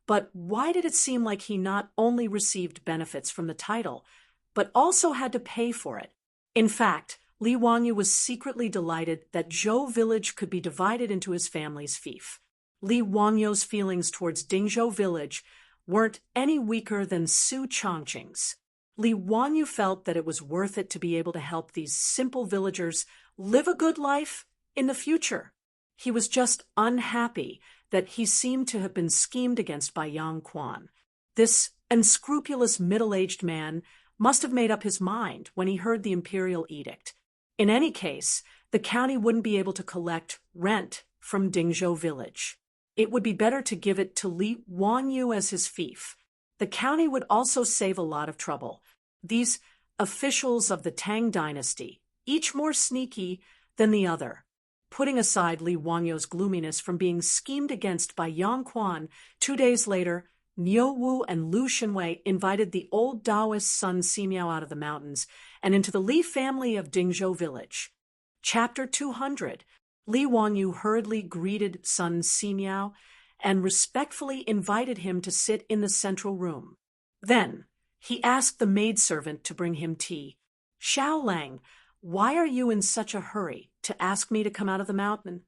but why did it seem like he not only received benefits from the title, but also had to pay for it? In fact, Li Wangyu was secretly delighted that Zhou village could be divided into his family's fief. Li Wangyo's feelings towards Dingzhou village weren't any weaker than Su Chongqing's. Li Wangyu felt that it was worth it to be able to help these simple villagers live a good life in the future. He was just unhappy that he seemed to have been schemed against by Yang Quan. This unscrupulous middle-aged man must have made up his mind when he heard the imperial edict. In any case, the county wouldn't be able to collect rent from Dingzhou village. It would be better to give it to Li Wangyu as his fief. The county would also save a lot of trouble. These officials of the Tang dynasty, each more sneaky than the other. Putting aside Li Wangyu's gloominess from being schemed against by Yang Quan, 2 days later, Niu Wu and Lu Xinwei invited the old Taoist Sun Simiao out of the mountains and into the Li family of Dingzhou village. Chapter 200. Li Wangyu hurriedly greeted Sun Simiao and respectfully invited him to sit in the central room. Then, he asked the maidservant to bring him tea. "Xiao Lang, why are you in such a hurry to ask me to come out of the mountain?"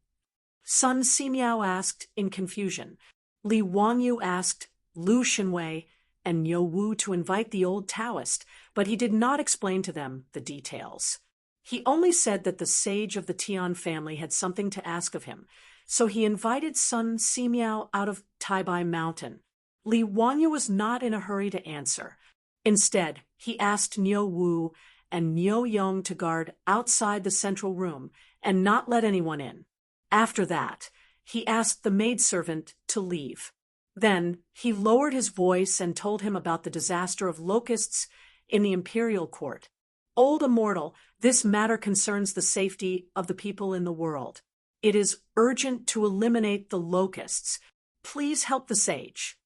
Sun Simiao asked in confusion. Li Wangyu asked Lu Xinwei and Niu Wu to invite the old Taoist, but he did not explain to them the details. He only said that the sage of the Tian family had something to ask of him, so he invited Sun Simiao out of Taibai Mountain. Li Wangyu was not in a hurry to answer. Instead, he asked Niu Wu and Niu Yong to guard outside the central room and not let anyone in. After that, he asked the maidservant to leave. Then he lowered his voice and told him about the disaster of locusts in the imperial court. "Old immortal, this matter concerns the safety of the people in the world. It is urgent to eliminate the locusts. Please help the sage."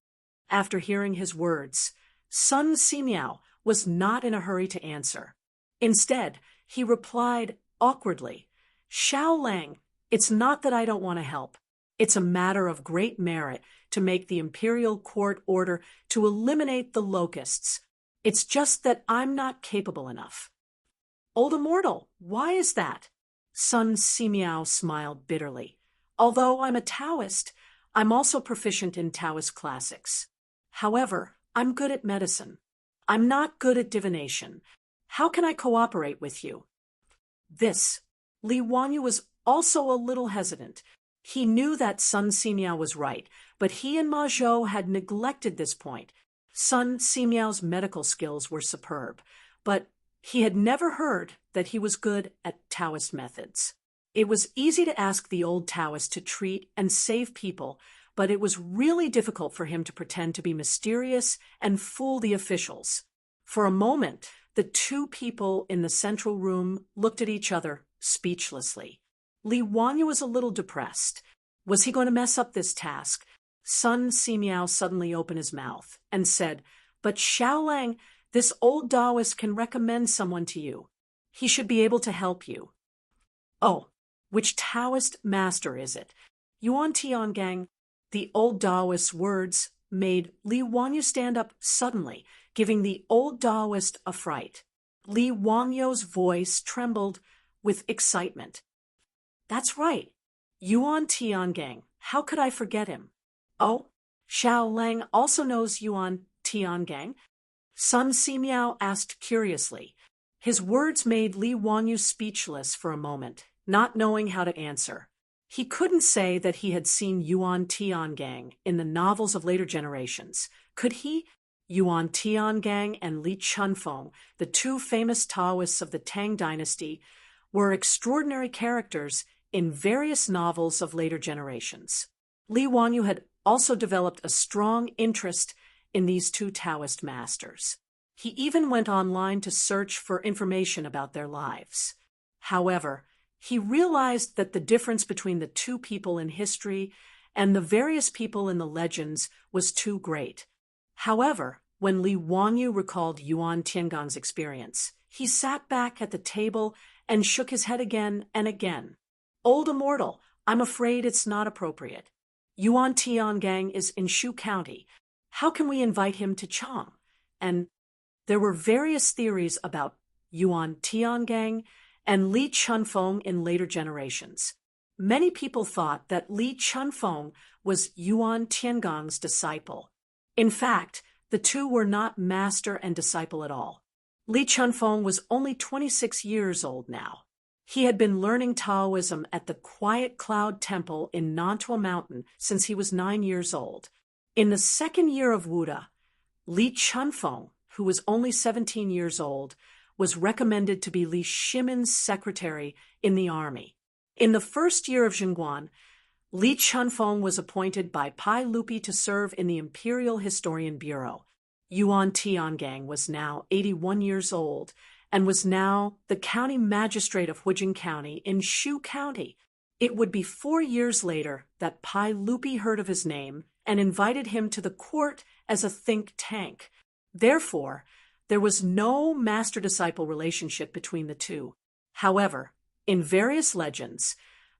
After hearing his words, Sun Simiao was not in a hurry to answer. Instead, he replied awkwardly, "Xiao Lang, it's not that I don't want to help. It's a matter of great merit to make the imperial court order to eliminate the locusts. It's just that I'm not capable enough." "Old immortal, why is that?" Sun Simiao smiled bitterly. "Although I'm a Taoist, I'm also proficient in Taoist classics. However, I'm good at medicine. I'm not good at divination. How can I cooperate with you?" Li Wangyu was also a little hesitant. He knew that Sun Simiao was right, but he and Ma Zhou had neglected this point. Sun Simiao's medical skills were superb, but he had never heard that he was good at Taoist methods. It was easy to ask the old Taoist to treat and save people, but it was really difficult for him to pretend to be mysterious and fool the officials. For a moment, the two people in the central room looked at each other speechlessly. Li Wangyu was a little depressed. Was he going to mess up this task? Sun Simiao suddenly opened his mouth and said, "But Xiao Lang, this old Taoist can recommend someone to you. He should be able to help you." "Oh, which Taoist master is it?" "Yuan Tiangang." The old Taoist's words made Li Wangyu stand up suddenly, giving the old Taoist a fright. Li Wangyu's voice trembled with excitement. "That's right. Yuan Tiangang. How could I forget him?" "Oh, Xiao Lang also knows Yuan Tiangang?" Sun Simiao asked curiously. His words made Li Wangyu speechless for a moment, not knowing how to answer. He couldn't say that he had seen Yuan Tiangang in the novels of later generations. Could he? Yuan Tiangang and Li Chunfeng, the two famous Taoists of the Tang dynasty, were extraordinary characters in various novels of later generations. Li Wangyu had also developed a strong interest in these two Taoist masters. He even went online to search for information about their lives. However, he realized that the difference between the two people in history and the various people in the legends was too great. However, when Li Wangyu recalled Yuan Tiangang's experience, he sat back at the table and shook his head again and again. "Old immortal, I'm afraid it's not appropriate. Yuan Tiangang is in Shu County. How can we invite him to Chang?" And there were various theories about Yuan Tiangang and Li Chunfeng in later generations. Many people thought that Li Chunfeng was Yuan Tiangong's disciple. In fact, the two were not master and disciple at all. Li Chunfeng was only 26 years old now. He had been learning Taoism at the Quiet Cloud Temple in Nantua Mountain since he was 9 years old. In the second year of Wuda, Li Chunfeng, who was only 17 years old, was recommended to be Li Shimin's secretary in the army. In the first year of Jingguan, Li Chunfeng was appointed by Pai Lupi to serve in the Imperial Historian Bureau. Yuan Tiangang was now 81 years old and was now the county magistrate of Huijing County in Shu County. It would be 4 years later that Pai Lupi heard of his name and invited him to the court as a think tank. Therefore, there was no master-disciple relationship between the two. However, in various legends,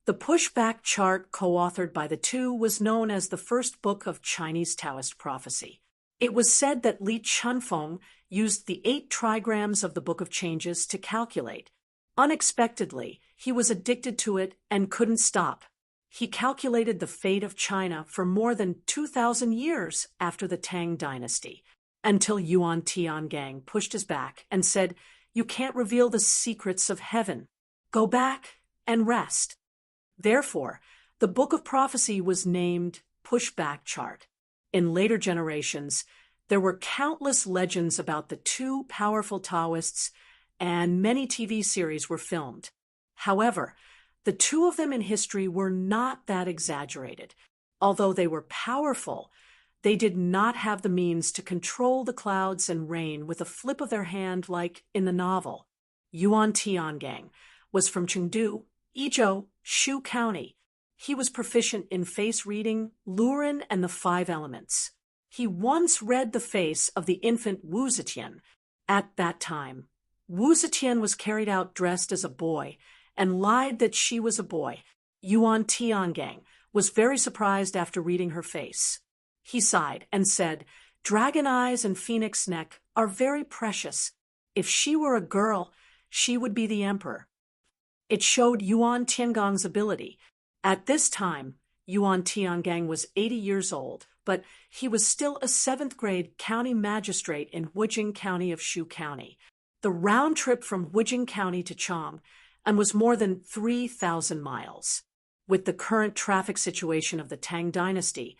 the pushback chart co-authored by the two was known as the first book of Chinese Taoist prophecy. It was said that Li Chunfeng used the 8 trigrams of the Book of Changes to calculate. Unexpectedly, he was addicted to it and couldn't stop. He calculated the fate of China for more than 2,000 years after the Tang dynasty, until Yuan Tiangang pushed his back and said, "You can't reveal the secrets of heaven. Go back and rest." Therefore, the Book of Prophecy was named Pushback Chart. In later generations, there were countless legends about the two powerful Taoists, and many TV series were filmed. However, the two of them in history were not that exaggerated. Although they were powerful, they did not have the means to control the clouds and rain with a flip of their hand like in the novel. Yuan Tiangang was from Chengdu, Yizhou, Shu County. He was proficient in face reading, Lurin, and the 5 elements. He once read the face of the infant Wu Zetian. At that time, Wu Zetian was carried out dressed as a boy and lied that she was a boy. Yuan Tiangang was very surprised after reading her face. He sighed and said, "Dragon eyes and phoenix neck are very precious. If she were a girl, she would be the emperor." It showed Yuan Tiangong's ability. At this time, Yuan Tiangang was 80 years old, but he was still a 7th-grade county magistrate in Huijing County of Shu County. The round trip from Huijing County to Chang and was more than 3,000 miles. With the current traffic situation of the Tang dynasty,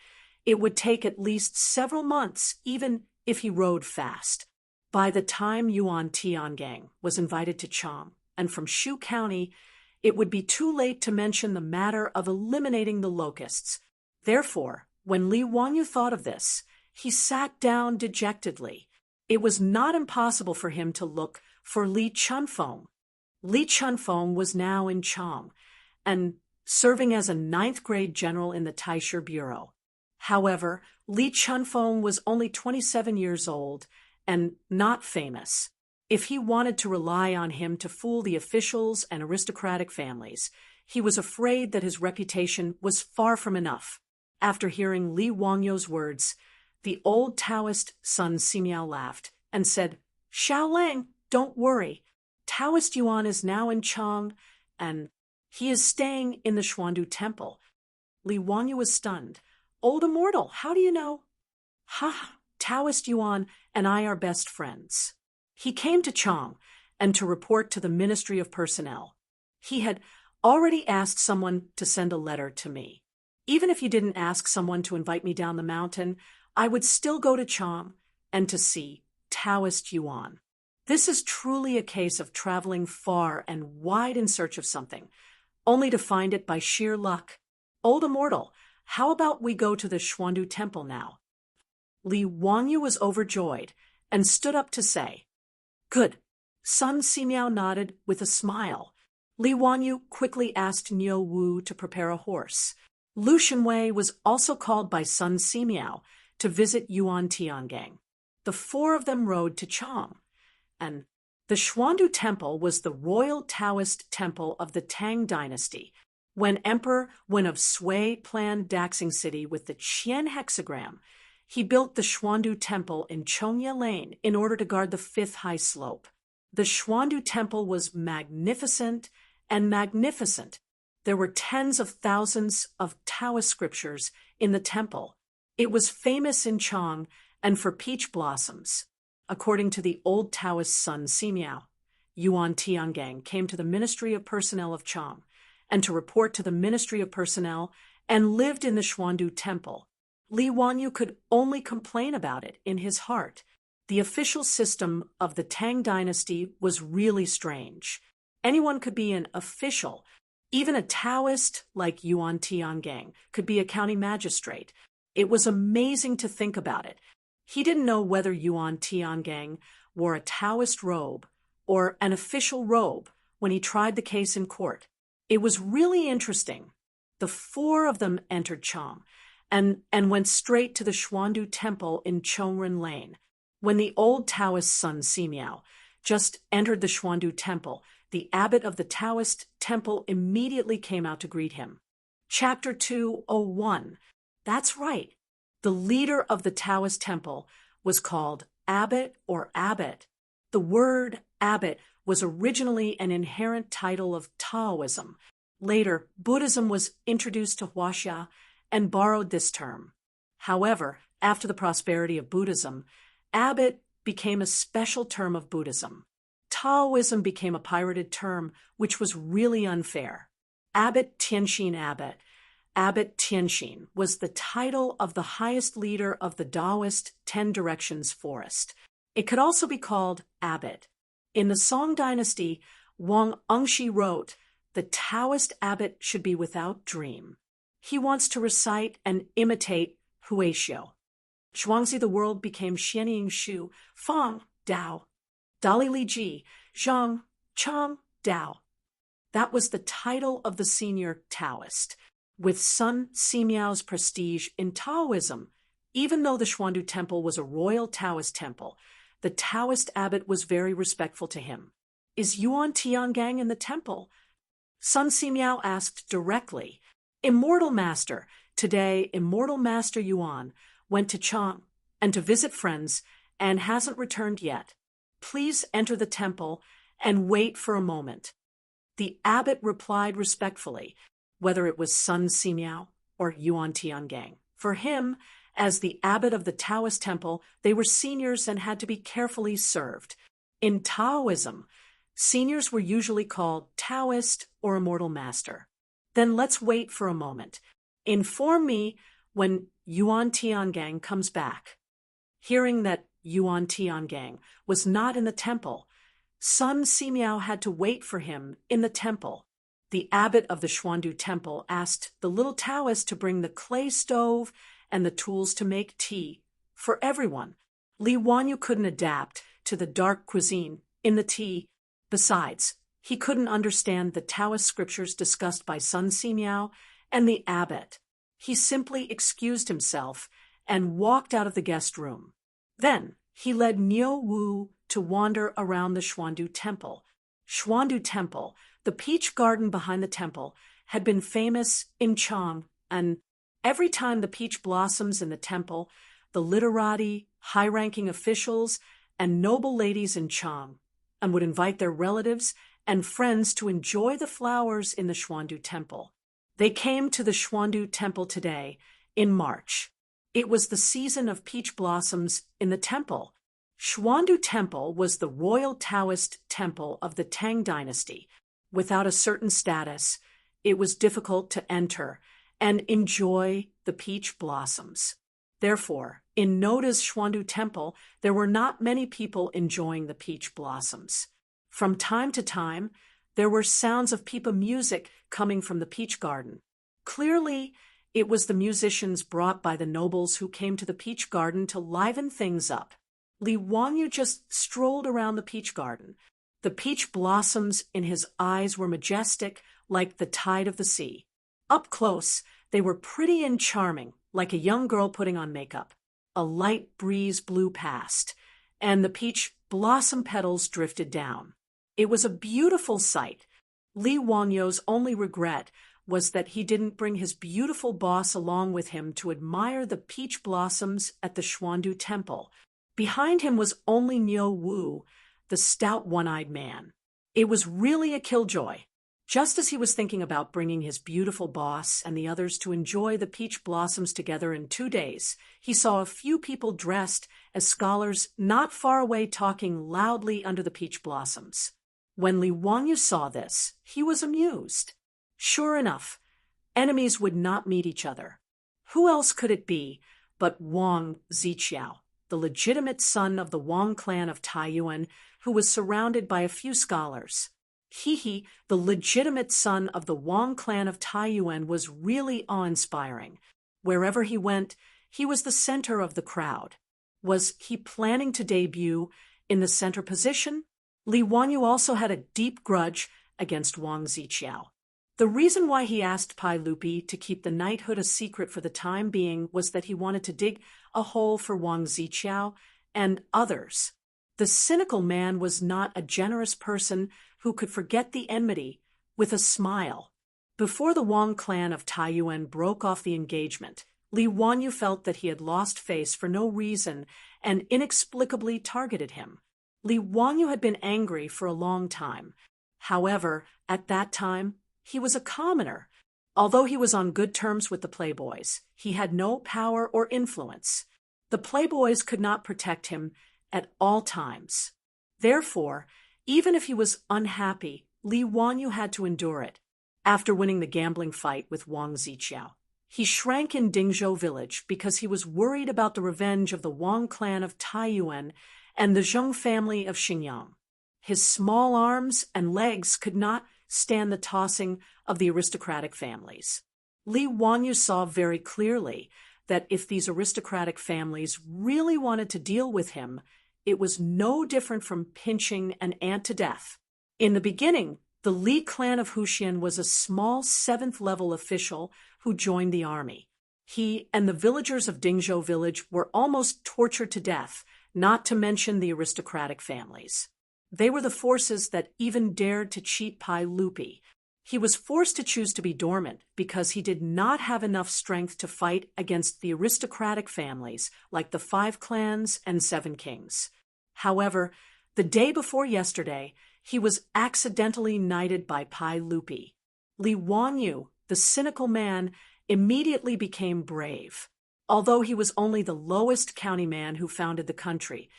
it would take at least several months, even if he rode fast. By the time Yuan Tiangang was invited to Chang and from Shu County, it would be too late to mention the matter of eliminating the locusts. Therefore, when Li Wanyu thought of this, he sat down dejectedly. It was not impossible for him to look for Li Chunfeng. Li Chunfeng was now in Chang and serving as a 9th-grade general in the Taisher Bureau. However, Li Chunfeng was only 27 years old and not famous. If he wanted to rely on him to fool the officials and aristocratic families, he was afraid that his reputation was far from enough. After hearing Li Wangyu's words, the old Taoist Sun Simiao laughed and said, "Xiaolang, don't worry. Taoist Yuan is now in Chang, and he is staying in the Xuandu Temple." Li Wangyu was stunned. "Old immortal, how do you know?" "Ha, Taoist Yuan and I are best friends. He came to Chang and to report to the Ministry of Personnel. He had already asked someone to send a letter to me. Even if you didn't ask someone to invite me down the mountain, I would still go to Chang and to see Taoist Yuan. This is truly a case of traveling far and wide in search of something, only to find it by sheer luck. Old immortal, how about we go to the Xuandu Temple now?" Li Wangyu was overjoyed and stood up to say, "Good." Sun Simiao nodded with a smile. Li Wanyu quickly asked Niu Wu to prepare a horse. Lu Shenwei was also called by Sun Simiao to visit Yuan Tiangang. The 4 of them rode to Chang, and the Xuandu Temple was the royal Taoist temple of the Tang dynasty. When Emperor Wen of Sui planned Daxing City with the Qian hexagram, he built the Xuandu Temple in Chongye Lane in order to guard the 5th high slope. The Xuandu Temple was magnificent and magnificent. There were tens of thousands of Taoist scriptures in the temple. It was famous in Chang and for peach blossoms. According to the old Taoist Sun Simiao, Yuan Tiangang came to the Ministry of Personnel of Chang and to report to the Ministry of Personnel and lived in the Xuandu Temple. Li Wanyu could only complain about it in his heart. The official system of the Tang dynasty was really strange. Anyone could be an official. Even a Taoist like Yuan Tiangang could be a county magistrate. It was amazing to think about it. He didn't know whether Yuan Tiangang wore a Taoist robe or an official robe when he tried the case in court. It was really interesting. The four of them entered Chang and went straight to the Xuandu Temple in Chongren Lane. When the old Taoist Sun Simiao just entered the Xuandu Temple, the abbot of the Taoist temple immediately came out to greet him. Chapter 201. That's right. The leader of the Taoist temple was called abbot or abbot. The word abbot was originally an inherent title of Taoism. Later, Buddhism was introduced to Huaxia and borrowed this term. However, after the prosperity of Buddhism, abbot became a special term of Buddhism. Taoism became a pirated term, which was really unfair. Abbot Tianxin Abbot. Abbot Tianxin was the title of the highest leader of the Taoist 10 Directions forest. It could also be called abbot. In the Song dynasty, Wang Engshi wrote, "The Taoist abbot should be without dream." He wants to recite and imitate Huaxiao. Zhuangzi the world became Xianying Shu, Fang, Dao. Dali Li Ji, Zhang, Chang, Dao. That was the title of the senior Taoist. With Sun Simiao's prestige in Taoism, even though the Xuandu Temple was a royal Taoist temple, the Taoist abbot was very respectful to him. "Is Yuan Tiangang in the temple?" Sun Simiao asked directly. "Immortal Master, today Immortal Master Yuan went to Chang and to visit friends and hasn't returned yet. Please enter the temple and wait for a moment." The abbot replied respectfully, whether it was Sun Simiao or Yuan Tiangang. For him, as the abbot of the Taoist temple, they were seniors and had to be carefully served. In Taoism, seniors were usually called Taoist or Immortal Master. "Then let's wait for a moment. Inform me when Yuan Tiangang comes back." Hearing that Yuan Tiangang was not in the temple, Sun Simiao had to wait for him in the temple. The abbot of the Xuandu Temple asked the little Taoist to bring the clay stove and the tools to make tea for everyone. Li Wanyu couldn't adapt to the dark cuisine in the tea. Besides, he couldn't understand the Taoist scriptures discussed by Sun Simiao and the abbot. He simply excused himself and walked out of the guest room. Then he led Niu Wu to wander around the Xuandu Temple. Xuandu Temple, the peach garden behind the temple, had been famous in Chang, and every time the peach blossoms in the temple, the literati, high-ranking officials, and noble ladies in Chang, and would invite their relatives and friends to enjoy the flowers in the Xuandu Temple. They came to the Xuandu Temple today, in March. It was the season of peach blossoms in the temple. Xuandu Temple was the royal Taoist temple of the Tang dynasty. Without a certain status, it was difficult to enter and enjoy the peach blossoms. Therefore, in Noda's Xuandu Temple, there were not many people enjoying the peach blossoms. From time to time, there were sounds of pipa music coming from the peach garden. Clearly, it was the musicians brought by the nobles who came to the peach garden to liven things up. Li Wanyu just strolled around the peach garden. The peach blossoms in his eyes were majestic, like the tide of the sea. Up close, they were pretty and charming, like a young girl putting on makeup. A light breeze blew past, and the peach blossom petals drifted down. It was a beautiful sight. Li Wanyu's only regret was that he didn't bring his beautiful boss along with him to admire the peach blossoms at the Xuandu Temple. Behind him was only Niu Wu, the stout one-eyed man. It was really a killjoy. Just as he was thinking about bringing his beautiful boss and the others to enjoy the peach blossoms together in 2 days, he saw a few people dressed as scholars not far away talking loudly under the peach blossoms. When Li Wangyu saw this, he was amused. Sure enough, enemies would not meet each other. Who else could it be but Wang Ziqiao, the legitimate son of the Wang clan of Taiyuan, who was surrounded by a few scholars? He, the legitimate son of the Wang clan of Taiyuan, was really awe-inspiring. Wherever he went, he was the center of the crowd. Was he planning to debut in the center position? Li Wangyu also had a deep grudge against Wang Ziqiao. The reason why he asked Pai Lupi to keep the knighthood a secret for the time being was that he wanted to dig a hole for Wang Ziqiao and others. The cynical man was not a generous person who could forget the enmity with a smile. Before the Wang clan of Taiyuan broke off the engagement, Li Wangyu felt that he had lost face for no reason and inexplicably targeted him. Li Wangyu had been angry for a long time. However, at that time, he was a commoner. Although he was on good terms with the playboys, he had no power or influence. The playboys could not protect him at all times. Therefore, even if he was unhappy, Li Wangyu had to endure it. After winning the gambling fight with Wang Ziqiao, he shrank in Dingzhou village because he was worried about the revenge of the Wang clan of Taiyuan and the Zheng family of Xinjiang. His small arms and legs could not stand the tossing of the aristocratic families. Li Wangyu saw very clearly that if these aristocratic families really wanted to deal with him, it was no different from pinching an ant to death. In the beginning, the Li clan of Huxian was a small 7th-level official who joined the army. He and the villagers of Dingzhou village were almost tortured to death, not to mention the aristocratic families. They were the forces that even dared to cheat Pai Lupi. He was forced to choose to be dormant because he did not have enough strength to fight against the aristocratic families like the 5 clans and 7 kings. However, the day before yesterday, he was accidentally knighted by Pai Lupi. Li Wangyu, the cynical man, immediately became brave. Although he was only the lowest county man who founded the country,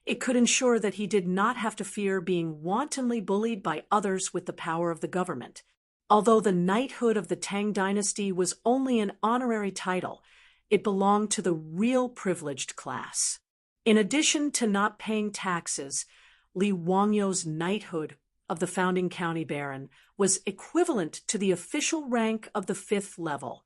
it could ensure that he did not have to fear being wantonly bullied by others with the power of the government. Although the knighthood of the Tang dynasty was only an honorary title, it belonged to the real privileged class. In addition to not paying taxes, Li Wangyu's knighthood of the founding county baron was equivalent to the official rank of the 5th level.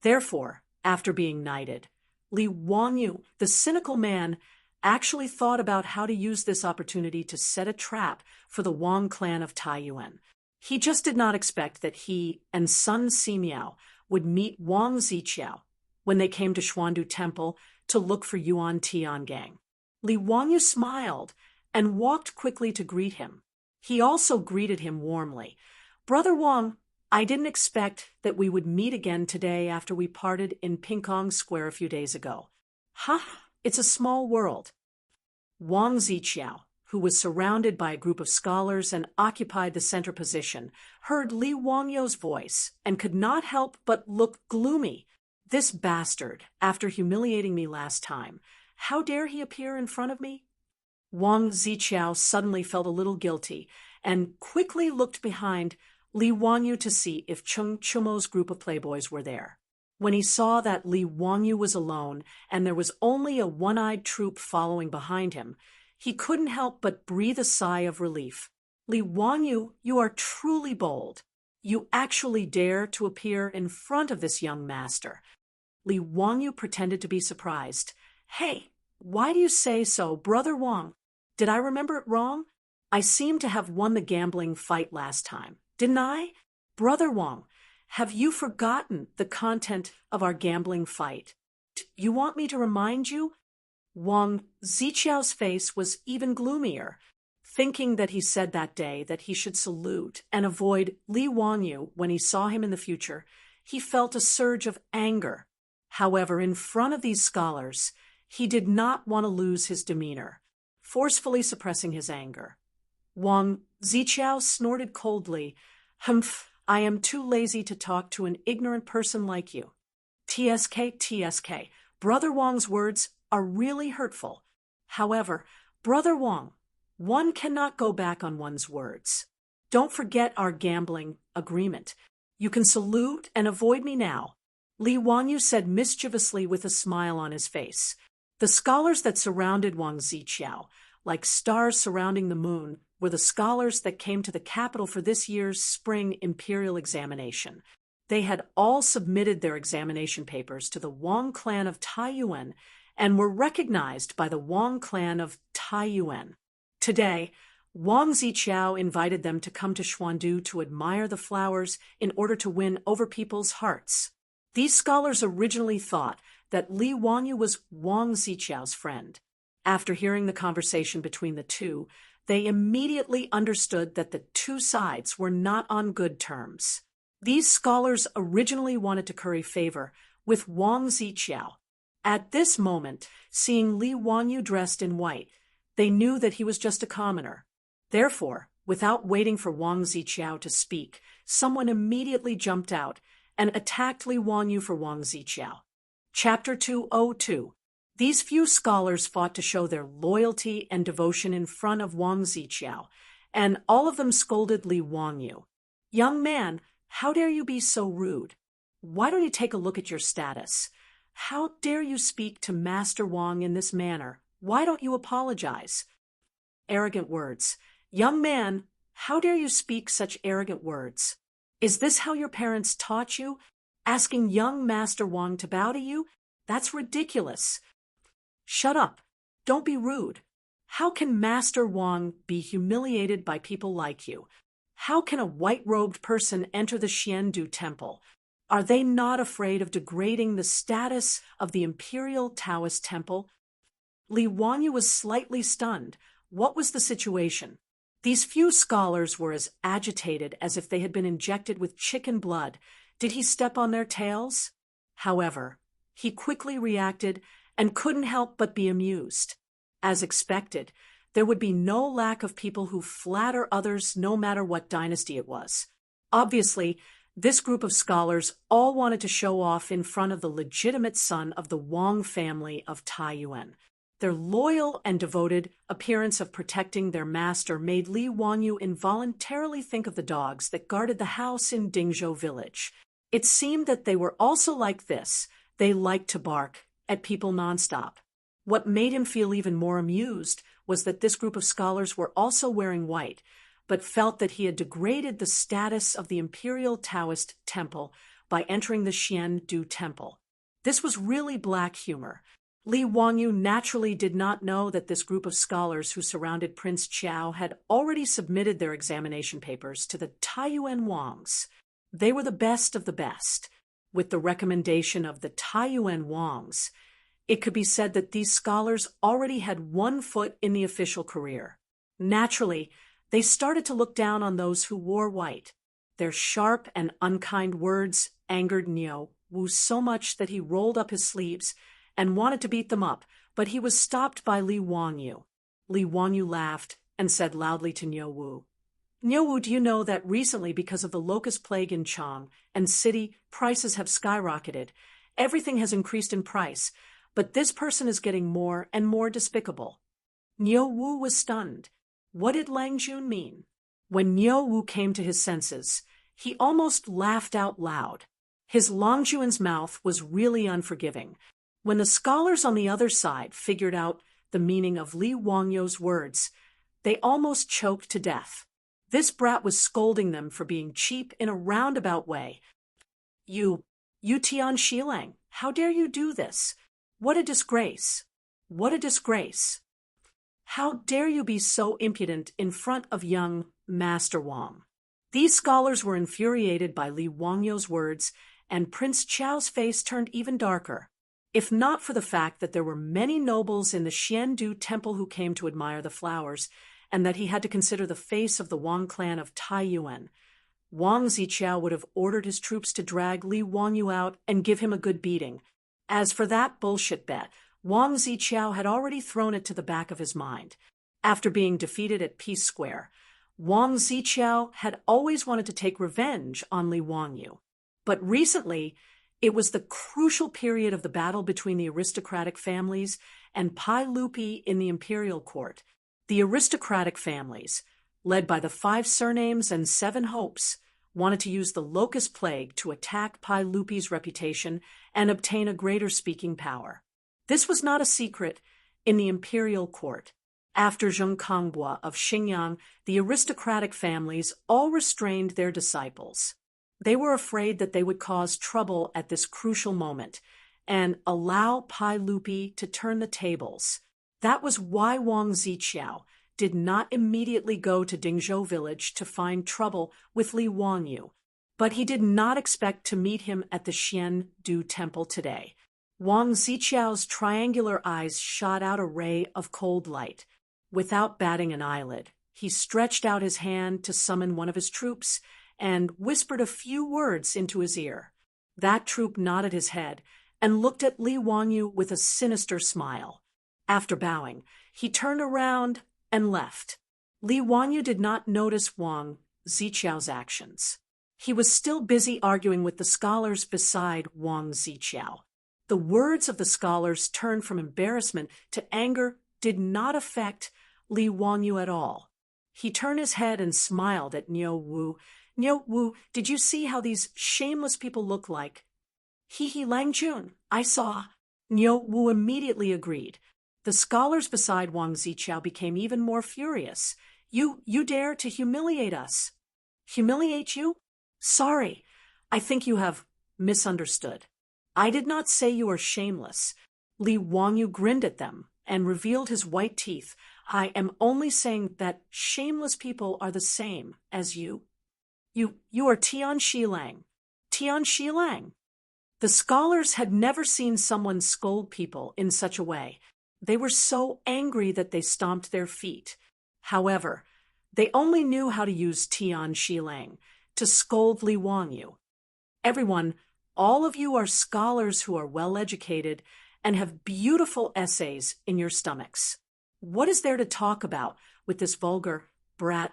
Therefore, after being knighted, Li Wangyu, the cynical man, actually thought about how to use this opportunity to set a trap for the Wang clan of Taiyuan. He just did not expect that he and Sun Simiao would meet Wang Ziqiao when they came to Xuandu Temple to look for Yuan Tiangang. Li Wangyu smiled and walked quickly to greet him. He also greeted him warmly. "Brother Wang, I didn't expect that we would meet again today after we parted in Pinkong Square a few days ago." "Huh? It's a small world." Wang Ziqiao, who was surrounded by a group of scholars and occupied the center position, heard Li Wangyu's voice and could not help but look gloomy. This bastard, after humiliating me last time, how dare he appear in front of me? Wang Ziqiao suddenly felt a little guilty and quickly looked behind Li Wangyu to see if Cheng Chumo's group of playboys were there. When he saw that Li Wangyu was alone and there was only a one-eyed troop following behind him, he couldn't help but breathe a sigh of relief. "Li Wangyu, you are truly bold. You actually dare to appear in front of this young master." Li Wangyu pretended to be surprised. "Hey, why do you say so, Brother Wang? Did I remember it wrong? I seem to have won the gambling fight last time, didn't I? Brother Wang, have you forgotten the content of our gambling fight? You want me to remind you?" Wang Ziqiao's face was even gloomier. Thinking that he said that day that he should salute and avoid Li Wangyu when he saw him in the future, he felt a surge of anger. However, in front of these scholars, he did not want to lose his demeanor, forcefully suppressing his anger. Wang Ziqiao snorted coldly, Humph, I am too lazy to talk to an ignorant person like you. TSK, Brother Wong's words are really hurtful. However, Brother Wong, one cannot go back on one's words. Don't forget our gambling agreement. You can salute and avoid me now. Li Wanyu said mischievously with a smile on his face. The scholars that surrounded Wang Ziqiao, like stars surrounding the moon, were the scholars that came to the capital for this year's spring imperial examination. They had all submitted their examination papers to the Wang clan of Taiyuan and were recognized by the Wang clan of Taiyuan. Today, Wang Ziqiao invited them to come to Xuandu to admire the flowers in order to win over people's hearts. These scholars originally thought that Li Wanyu was Wang Ziqiao's friend. After hearing the conversation between the two, they immediately understood that the two sides were not on good terms. These scholars originally wanted to curry favor with Wang Ziqiao. At this moment, seeing Li Wanyu dressed in white, they knew that he was just a commoner. Therefore, without waiting for Wang Ziqiao to speak, someone immediately jumped out and attacked Li Wanyu for Wang Ziqiao. Chapter 202. These few scholars fought to show their loyalty and devotion in front of Wang Ziqiao, and all of them scolded Li Wanyu. Young man, how dare you be so rude? Why don't you take a look at your status? How dare you speak to Master Wang in this manner? Why don't you apologize? Arrogant words. Young man, how dare you speak such arrogant words? Is this how your parents taught you? Asking young Master Wang to bow to you? That's ridiculous. Shut up. Don't be rude. How can Master Wang be humiliated by people like you? How can a white-robed person enter the Xiandu temple? Are they not afraid of degrading the status of the imperial Taoist temple? Li Wanyu was slightly stunned. What was the situation? These few scholars were as agitated as if they had been injected with chicken blood. Did he step on their tails? However, he quickly reacted and couldn't help but be amused. As expected, there would be no lack of people who flatter others no matter what dynasty it was. Obviously, this group of scholars all wanted to show off in front of the legitimate son of the Wang family of Taiyuan. Their loyal and devoted appearance of protecting their master made Li Wanyu involuntarily think of the dogs that guarded the house in Dingzhou village. It seemed that they were also like this. They liked to bark at people nonstop. What made him feel even more amused was that this group of scholars were also wearing white, but felt that he had degraded the status of the imperial Taoist temple by entering the Xiandu temple. This was really black humor. Li Wanyu naturally did not know that this group of scholars who surrounded Prince Qiao had already submitted their examination papers to the Taiyuan Wangs. They were the best of the best. With the recommendation of the Taiyuan Wangs, it could be said that these scholars already had one foot in the official career. Naturally, they started to look down on those who wore white. Their sharp and unkind words angered Niu Wu so much that he rolled up his sleeves and wanted to beat them up, but he was stopped by Li Wanyu. Li Wanyu laughed and said loudly to Niu Wu, "Niu Wu, do you know that recently, because of the locust plague in Chang and city, prices have skyrocketed? Everything has increased in price, but this person is getting more and more despicable." Niu Wu was stunned. What did Lang Jun mean? When Niu Wu came to his senses, he almost laughed out loud. His Longjuan's mouth was really unforgiving. When the scholars on the other side figured out the meaning of Li Wangyu's words, they almost choked to death. This brat was scolding them for being cheap in a roundabout way. You Tian Shilang, how dare you do this? What a disgrace! What a disgrace! How dare you be so impudent in front of young Master Wang? These scholars were infuriated by Li Wangyu's words, and Prince Qiao's face turned even darker. If not for the fact that there were many nobles in the Xiandu temple who came to admire the flowers, and that he had to consider the face of the Wang clan of Taiyuan, Wang Ziqiao would have ordered his troops to drag Li Wanyu out and give him a good beating. As for that bullshit bet, Wang Ziqiao had already thrown it to the back of his mind. After being defeated at Peace Square, Wang Ziqiao had always wanted to take revenge on Li Wangyu. But recently, it was the crucial period of the battle between the aristocratic families and Pai Lupi in the imperial court. The aristocratic families, led by the 5 surnames and 7 hopes, wanted to use the locust plague to attack Pai Lupi's reputation and obtain a greater speaking power. This was not a secret in the imperial court. After Zheng Kongbua of Xingyang, the aristocratic families all restrained their disciples. They were afraid that they would cause trouble at this crucial moment and allow Pai Lupi to turn the tables. That was why Wang Ziqiao did not immediately go to Dingzhou village to find trouble with Li Wangyu, but he did not expect to meet him at the Xian Du temple today. Wang Ziqiao's triangular eyes shot out a ray of cold light. Without batting an eyelid, he stretched out his hand to summon one of his troops and whispered a few words into his ear. That troop nodded his head and looked at Li Wangyu with a sinister smile. After bowing, he turned around and left. Li Wangyu did not notice Wang Ziqiao's actions. He was still busy arguing with the scholars beside Wang Ziqiao. The words of the scholars turned from embarrassment to anger did not affect Li Wangyu at all. He turned his head and smiled at Niu Wu. Niu Wu, did you see how these shameless people look like? He Lang Jun, I saw. Niu Wu immediately agreed. The scholars beside Wang Ziqiao became even more furious. You dare to humiliate us. Humiliate you? Sorry, I think you have misunderstood. I did not say you are shameless. Li Wangyu grinned at them and revealed his white teeth. I am only saying that shameless people are the same as you. You are Tian Shilang. Tian Shilang. The scholars had never seen someone scold people in such a way. They were so angry that they stomped their feet. However, they only knew how to use Tian Shilang to scold Li Wangyu. Everyone, all of you are scholars who are well-educated and have beautiful essays in your stomachs. What is there to talk about with this vulgar brat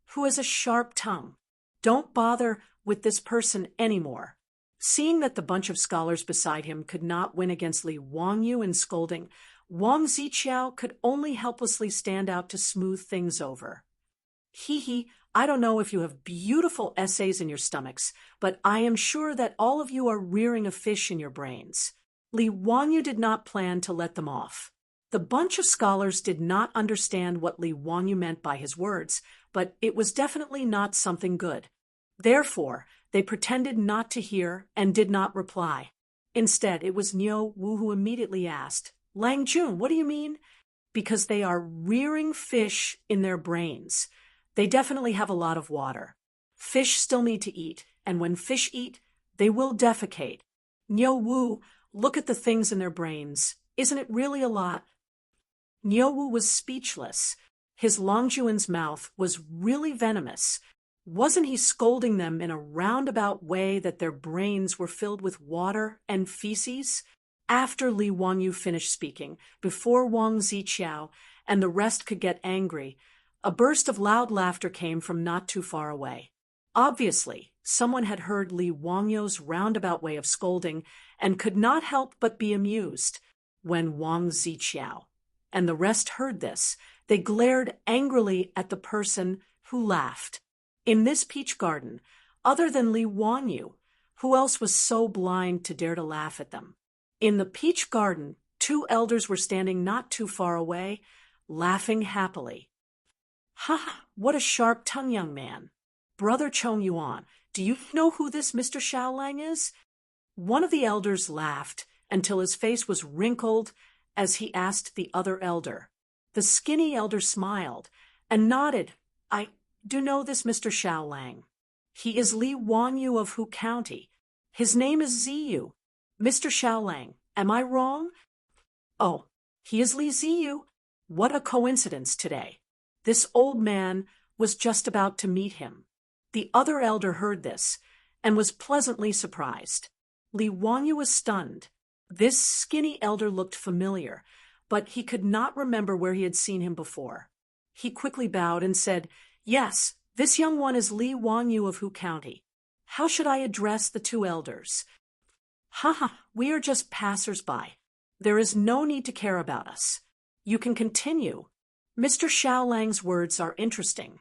who has a sharp tongue? Don't bother with this person anymore. Seeing that the bunch of scholars beside him could not win against Li Wangyu in scolding, Wang Ziqiao could only helplessly stand out to smooth things over. I don't know if you have beautiful essays in your stomachs, but I am sure that all of you are rearing a fish in your brains. Li Wangyu did not plan to let them off. The bunch of scholars did not understand what Li Wangyu meant by his words, but it was definitely not something good. Therefore, they pretended not to hear and did not reply. Instead, it was Niu Wu who immediately asked, Lang Jun, what do you mean? Because they are rearing fish in their brains. They definitely have a lot of water. Fish still need to eat, and when fish eat, they will defecate. Niu Wu, look at the things in their brains. Isn't it really a lot? Niu Wu was speechless. His Longjuan's mouth was really venomous. Wasn't he scolding them in a roundabout way that their brains were filled with water and feces? After Li Wangyu finished speaking, before Wang Ziqiao and the rest could get angry, a burst of loud laughter came from not too far away. Obviously, someone had heard Li Wangyu's roundabout way of scolding and could not help but be amused. When Wang Ziqiao and the rest heard this, they glared angrily at the person who laughed. In this peach garden, other than Li Wangyu, who else was so blind to dare to laugh at them? In the peach garden, 2 elders were standing not too far away, laughing happily. Ha! What a sharp tongue, young man. Brother Chong Yuan, do you know who this Mr. Xiaolang is? One of the elders laughed until his face was wrinkled as he asked the other elder. The skinny elder smiled and nodded. I do know this Mr. Xiaolang. He is Li Wangyu of Hu County. His name is Ziyu. Mr. Xiaolang, am I wrong? Oh, he is Li Ziyu. What a coincidence today. This old man was just about to meet him. The other elder heard this and was pleasantly surprised. Li Wangyu was stunned. This skinny elder looked familiar, but he could not remember where he had seen him before. He quickly bowed and said, Yes, this young one is Li Wanyu of Hu County. How should I address the two elders? Haha, we are just passers-by. There is no need to care about us. You can continue. Mr. Xiaolang's words are interesting.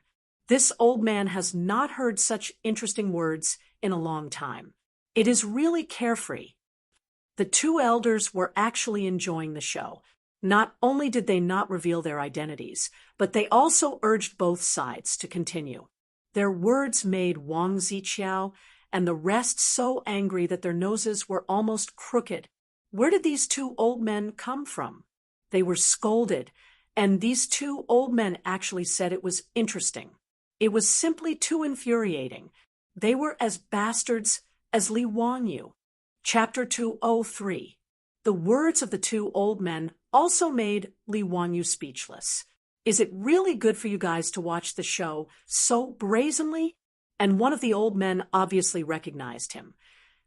This old man has not heard such interesting words in a long time. It is really carefree. The two elders were actually enjoying the show. Not only did they not reveal their identities, but they also urged both sides to continue. Their words made Wang Ziqiao and the rest so angry that their noses were almost crooked. Where did these two old men come from? They were scolded, and these two old men actually said it was interesting. It was simply too infuriating. They were as bastards as Li Wanyu. Chapter 203. The words of the two old men also made Li Wanyu speechless. Is it really good for you guys to watch the show so brazenly? And one of the old men obviously recognized him,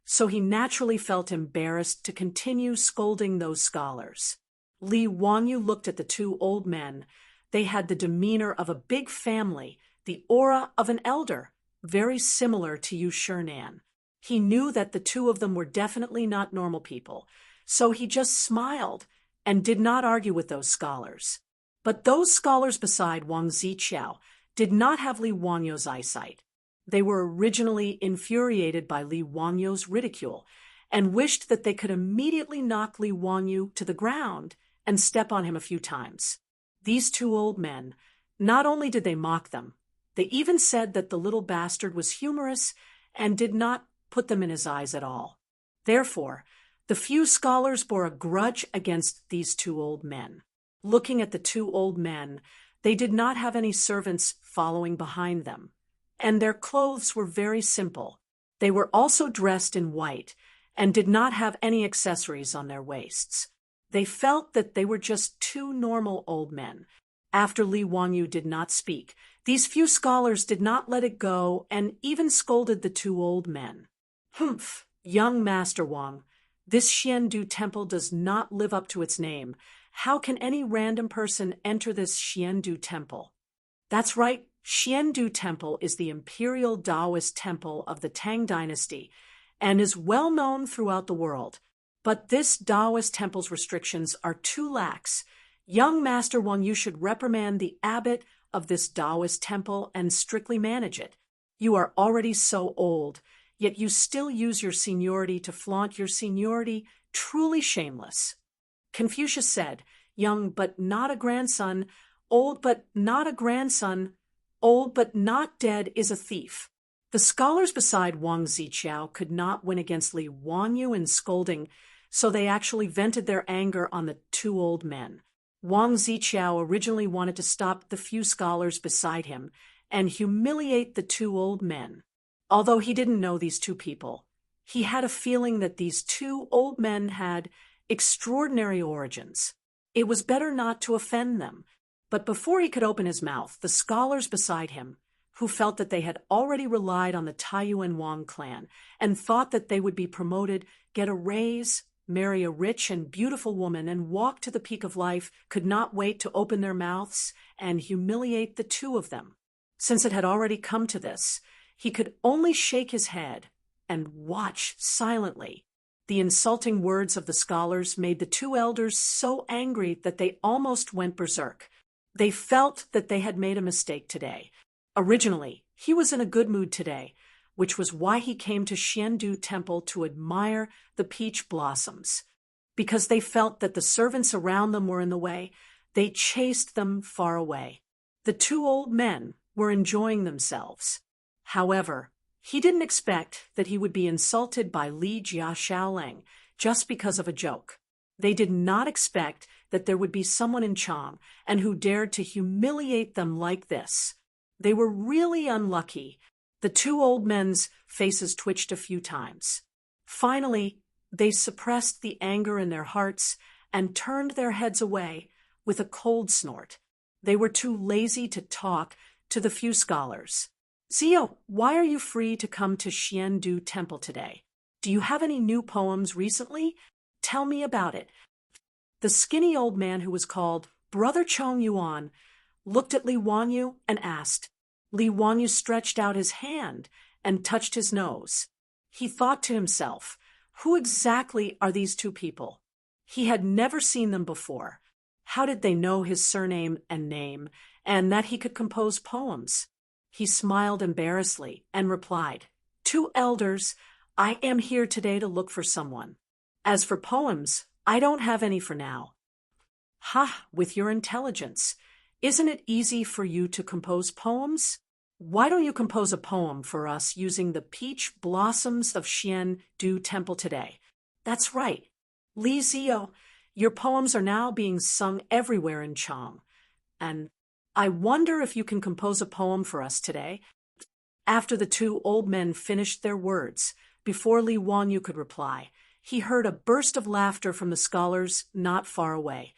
so he naturally felt embarrassed to continue scolding those scholars. Li Wanyu looked at the two old men. They had the demeanor of a big family, the aura of an elder, very similar to Yu Shinan. He knew that the two of them were definitely not normal people, so he just smiled and did not argue with those scholars. But those scholars beside Wang Ziqiao did not have Li Wanyu's eyesight. They were originally infuriated by Li Wanyu's ridicule and wished that they could immediately knock Li Wanyu to the ground and step on him a few times. These two old men, not only did they mock them, they even said that the little bastard was humorous and did not put them in his eyes at all. Therefore, the few scholars bore a grudge against these two old men. Looking at the two old men, they did not have any servants following behind them, and their clothes were very simple. They were also dressed in white and did not have any accessories on their waists. They felt that they were just two normal old men. After Li Wanyu did not speak, these few scholars did not let it go and even scolded the two old men. Humph, young Master Wang, this Xiandu temple does not live up to its name. How can any random person enter this Xiandu temple? That's right, Xiandu Temple is the imperial Taoist temple of the Tang dynasty and is well known throughout the world. But this Taoist temple's restrictions are too lax. Young Master Wang, you should reprimand the abbot of this Taoist temple and strictly manage it. You are already so old, yet you still use your seniority to flaunt your seniority, truly shameless. Confucius said, young but not a grandson, old but not a grandson, old but not dead is a thief. The scholars beside Wang Ziqiao could not win against Li Wanyu in scolding, so they actually vented their anger on the two old men. Wang Ziqiao originally wanted to stop the few scholars beside him and humiliate the two old men. Although he didn't know these two people, he had a feeling that these two old men had extraordinary origins. It was better not to offend them. But before he could open his mouth, the scholars beside him, who felt that they had already relied on the Taiyuan Wang clan and thought that they would be promoted, get a raise, marry a rich and beautiful woman, and walk to the peak of life, could not wait to open their mouths and humiliate the two of them. Since it had already come to this, he could only shake his head and watch silently. The insulting words of the scholars made the two elders so angry that they almost went berserk. They felt that they had made a mistake today. Originally, he was in a good mood today, which was why he came to Xiandu Temple to admire the peach blossoms. Because they felt that the servants around them were in the way, they chased them far away. The two old men were enjoying themselves. However, he didn't expect that he would be insulted by Li Xiaolang just because of a joke. They did not expect that there would be someone in Chang and who dared to humiliate them like this. They were really unlucky. The two old men's faces twitched a few times. Finally, they suppressed the anger in their hearts and turned their heads away with a cold snort. They were too lazy to talk to the few scholars. Zio, why are you free to come to Xiandu Temple today? Do you have any new poems recently? Tell me about it. The skinny old man who was called Brother Chong Yuan looked at Li Wanyu and asked, Li Wanyu stretched out his hand and touched his nose. He thought to himself, who exactly are these two people? He had never seen them before. How did they know his surname and name, and that he could compose poems? He smiled embarrassedly and replied, "Two elders, I am here today to look for someone. As for poems, I don't have any for now." "Ha, with your intelligence, isn't it easy for you to compose poems? Why don't you compose a poem for us using the peach blossoms of Xian Du Temple today?" "That's right. Li Zio, your poems are now being sung everywhere in Chang, and I wonder if you can compose a poem for us today." After the two old men finished their words, before Li Wanyu could reply, he heard a burst of laughter from the scholars not far away.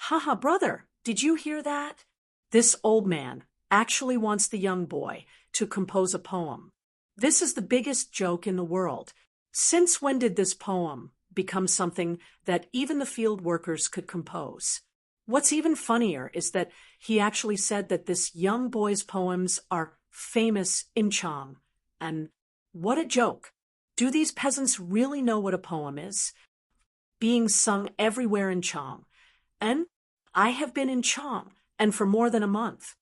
"Ha, brother, did you hear that? This old man actually wants the young boy to compose a poem. This is the biggest joke in the world. Since when did this poem become something that even the field workers could compose? What's even funnier is that he actually said that this young boy's poems are famous in Chang. And what a joke! Do these peasants really know what a poem is? Being sung everywhere in Chang. And I have been in Chang, and for more than a month.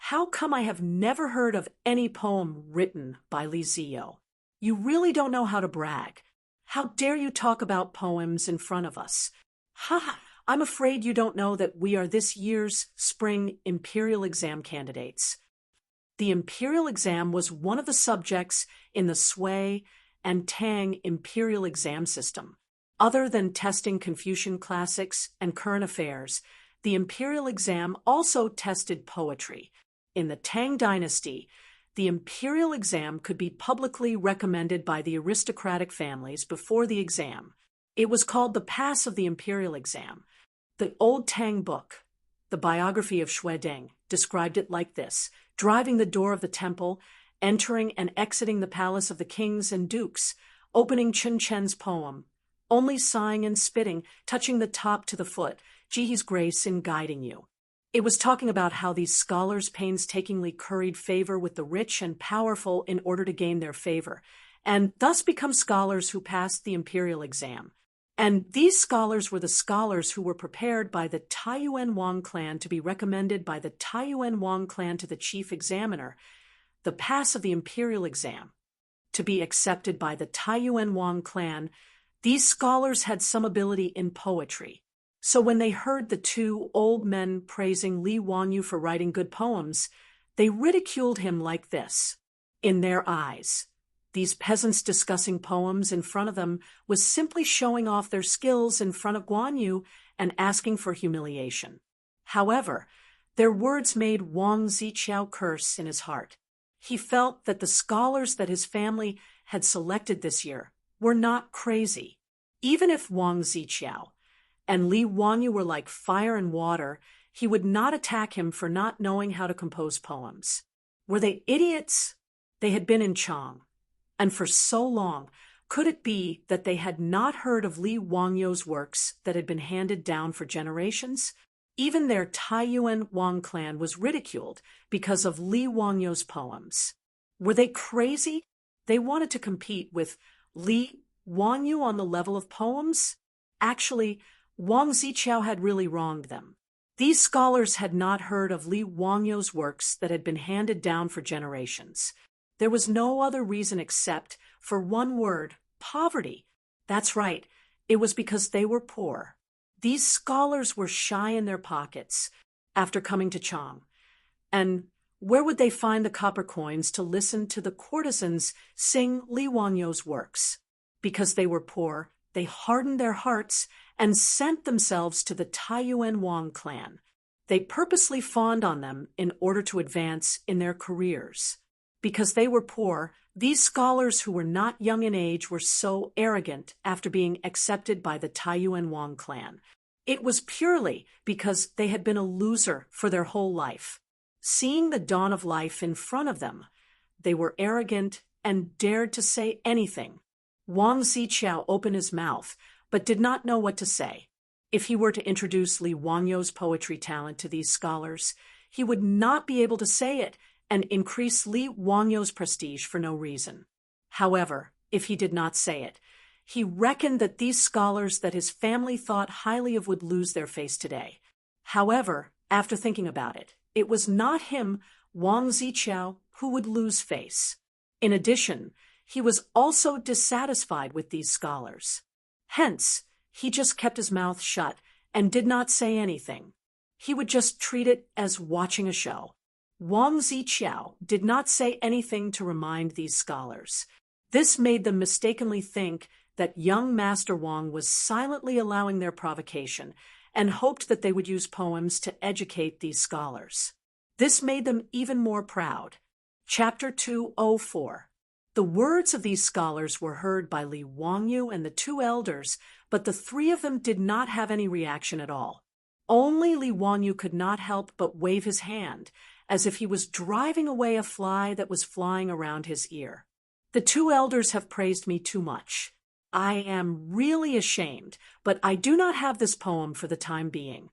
How come I have never heard of any poem written by Li Zio? You really don't know how to brag. How dare you talk about poems in front of us? Ha! I'm afraid you don't know that we are this year's spring imperial exam candidates. The imperial exam was one of the subjects in the Sui and Tang imperial exam system. Other than testing Confucian classics and current affairs, the imperial exam also tested poetry. In the Tang dynasty, the imperial exam could be publicly recommended by the aristocratic families before the exam. It was called the pass of the imperial exam. The old Tang book, the biography of Shui Deng, described it like this: driving the door of the temple, entering and exiting the palace of the kings and dukes, opening Chen Chen's poem, only sighing and spitting, touching the top to the foot, Jihi's grace in guiding you. It was talking about how these scholars painstakingly curried favor with the rich and powerful in order to gain their favor, and thus become scholars who passed the imperial exam. And these scholars were the scholars who were prepared by the Taiyuan Wang clan to be recommended by the Taiyuan Wang clan to the chief examiner, the pass of the imperial exam. To be accepted by the Taiyuan Wang clan, these scholars had some ability in poetry. So when they heard the two old men praising Li Wanyu for writing good poems, they ridiculed him like this. In their eyes, these peasants discussing poems in front of them was simply showing off their skills in front of Guanyu and asking for humiliation. However, their words made Wang Ziqiao curse in his heart. He felt that the scholars that his family had selected this year were not crazy. Even if Wang Ziqiao and Li Wanyu were like fire and water, he would not attack him for not knowing how to compose poems. Were they idiots? They had been in Chang, and for so long, could it be that they had not heard of Li Wangyu's works that had been handed down for generations? Even their Taiyuan Wang clan was ridiculed because of Li Wangyu's poems. Were they crazy? They wanted to compete with Li Wanyu on the level of poems? Actually, Wang Ziqiao had really wronged them. These scholars had not heard of Li Wangyu's works that had been handed down for generations. There was no other reason except for one word: poverty. That's right, it was because they were poor. These scholars were shy in their pockets after coming to Chang. And where would they find the copper coins to listen to the courtesans sing Li Wangyu's works? Because they were poor, they hardened their hearts and sent themselves to the Taiyuan Wang clan. They purposely fawned on them in order to advance in their careers. Because they were poor, these scholars who were not young in age were so arrogant after being accepted by the Taiyuan Wang clan. It was purely because they had been a loser for their whole life. Seeing the dawn of life in front of them, they were arrogant and dared to say anything. Wang Ziqiao opened his mouth, but did not know what to say. If he were to introduce Li Wangyu's poetry talent to these scholars, he would not be able to say it, and increase Li Wangyo's prestige for no reason. However, if he did not say it, he reckoned that these scholars that his family thought highly of would lose their face today. However, after thinking about it, it was not him, Wang Ziqiao, who would lose face. In addition, he was also dissatisfied with these scholars. Hence, he just kept his mouth shut and did not say anything. He would just treat it as watching a show. Wang Ziqiao did not say anything to remind these scholars. This made them mistakenly think that young Master Wang was silently allowing their provocation and hoped that they would use poems to educate these scholars. This made them even more proud. Chapter 204. The words of these scholars were heard by Li Wangyu and the two elders, but the three of them did not have any reaction at all. Only Li Wangyu could not help but wave his hand, as if he was driving away a fly that was flying around his ear. The two elders have praised me too much. I am really ashamed, but I do not have this poem for the time being.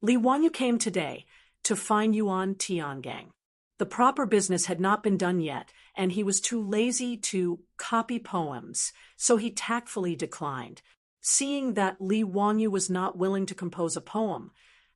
Li Wangyu came today to find Yuan Tiangang. The proper business had not been done yet, and he was too lazy to copy poems, so he tactfully declined. Seeing that Li Wangyu was not willing to compose a poem,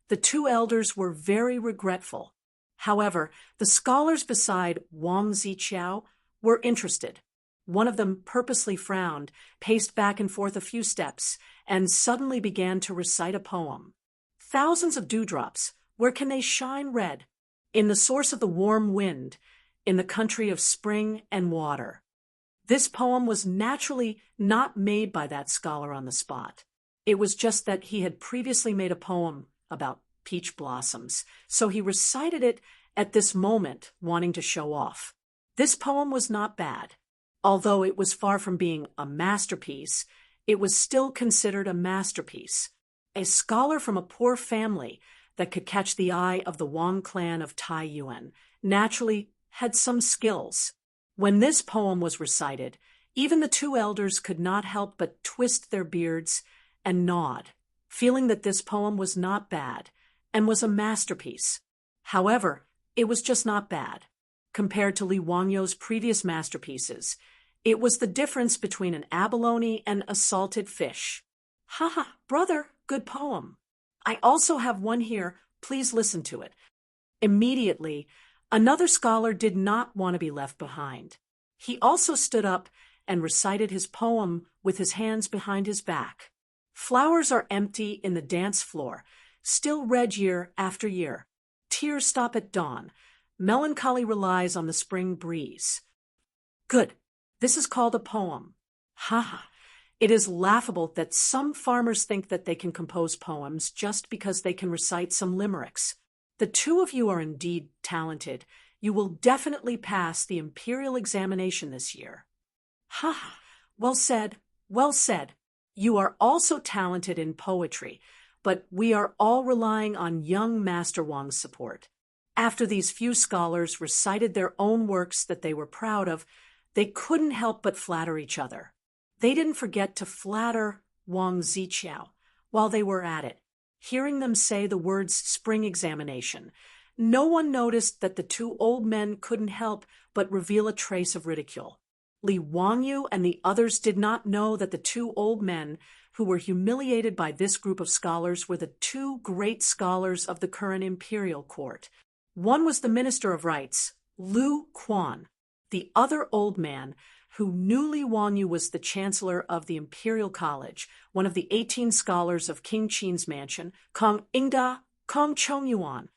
the two elders were very regretful. However, the scholars beside Wang Ziqiao were interested. One of them purposely frowned, paced back and forth a few steps, and suddenly began to recite a poem. Thousands of dewdrops, where can they shine red? In the source of the warm wind, in the country of spring and water. This poem was naturally not made by that scholar on the spot. It was just that he had previously made a poem about peach blossoms, so he recited it at this moment, wanting to show off. This poem was not bad. Although it was far from being a masterpiece, it was still considered a masterpiece. A scholar from a poor family that could catch the eye of the Wang clan of Taiyuan naturally had some skills. When this poem was recited, even the two elders could not help but twist their beards and nod, feeling that this poem was not bad and was a masterpiece. However, it was just not bad. Compared to Li Wangyo's previous masterpieces, it was the difference between an abalone and a salted fish. Haha, brother, good poem. I also have one here, please listen to it. Immediately, another scholar did not want to be left behind. He also stood up and recited his poem with his hands behind his back. Flowers are empty in the dance floor, still red year after year. Tears stop at dawn. Melancholy relies on the spring breeze. Good. This is called a poem. Haha. It is laughable that some farmers think that they can compose poems just because they can recite some limericks. The two of you are indeed talented. You will definitely pass the imperial examination this year. Ha! Well said, well said. You are also talented in poetry, but we are all relying on young Master Wang's support. After these few scholars recited their own works that they were proud of, they couldn't help but flatter each other. They didn't forget to flatter Wang Ziqiao while they were at it. Hearing them say the words spring examination, no one noticed that the two old men couldn't help but reveal a trace of ridicule. Li Wangyu and the others did not know that the two old men who were humiliated by this group of scholars were the two great scholars of the current imperial court. One was the Minister of Rights, Lu Quan. The other old man, who knew Li Wangyu was the Chancellor of the Imperial College, one of the 18 scholars of King Qin's mansion, Kong Ingda, Kong Chongyuan.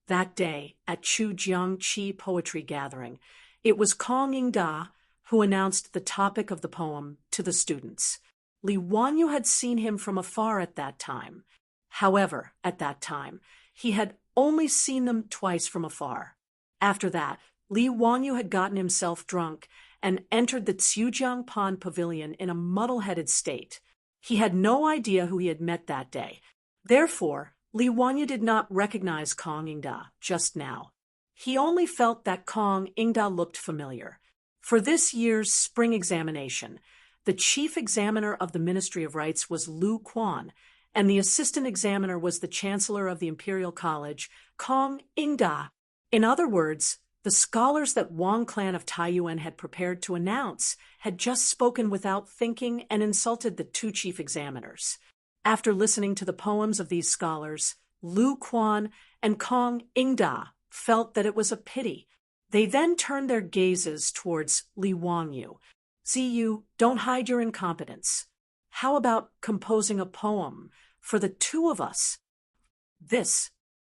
That day, at Chujiang Qi Poetry Gathering, it was Kong Ingda who announced the topic of the poem to the students. Li Wangyu had seen him from afar at that time. However, at that time, he had only seen them twice from afar. After that, Li Wangyu had gotten himself drunk and entered the Xiujiang Pond Pavilion in a muddle-headed state. He had no idea who he had met that day. Therefore, Li Wangyu did not recognize Kong Ingda just now. He only felt that Kong Ingda looked familiar. For this year's spring examination, the chief examiner of the Ministry of Rights was Lu Quan, and the assistant examiner was the Chancellor of the Imperial College, Kong Ingda. In other words, The scholars that Wang clan of Taiyuan had prepared to announce had just spoken without thinking and insulted the two chief examiners. After listening to the poems of these scholars, Lu Quan and Kong Ingda felt that it was a pity. They then turned their gazes towards Li Wangyu. Ziyu, don't hide your incompetence. How about composing a poem for the two of us?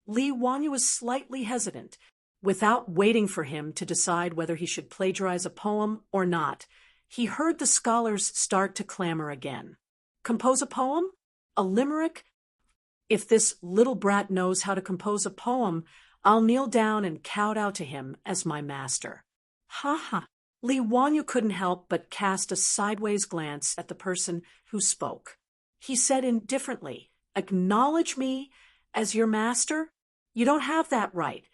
Li Wangyu was slightly hesitant. Without waiting for him to decide whether he should plagiarize a poem or not, he heard the scholars start to clamor again. Compose a poem? A limerick? If this little brat knows how to compose a poem, I'll kneel down and kowtow to him as my master. Ha ha! Li Wangyu couldn't help but cast a sideways glance at the person who spoke. He said indifferently, "Acknowledge me as your master? You don't have that right."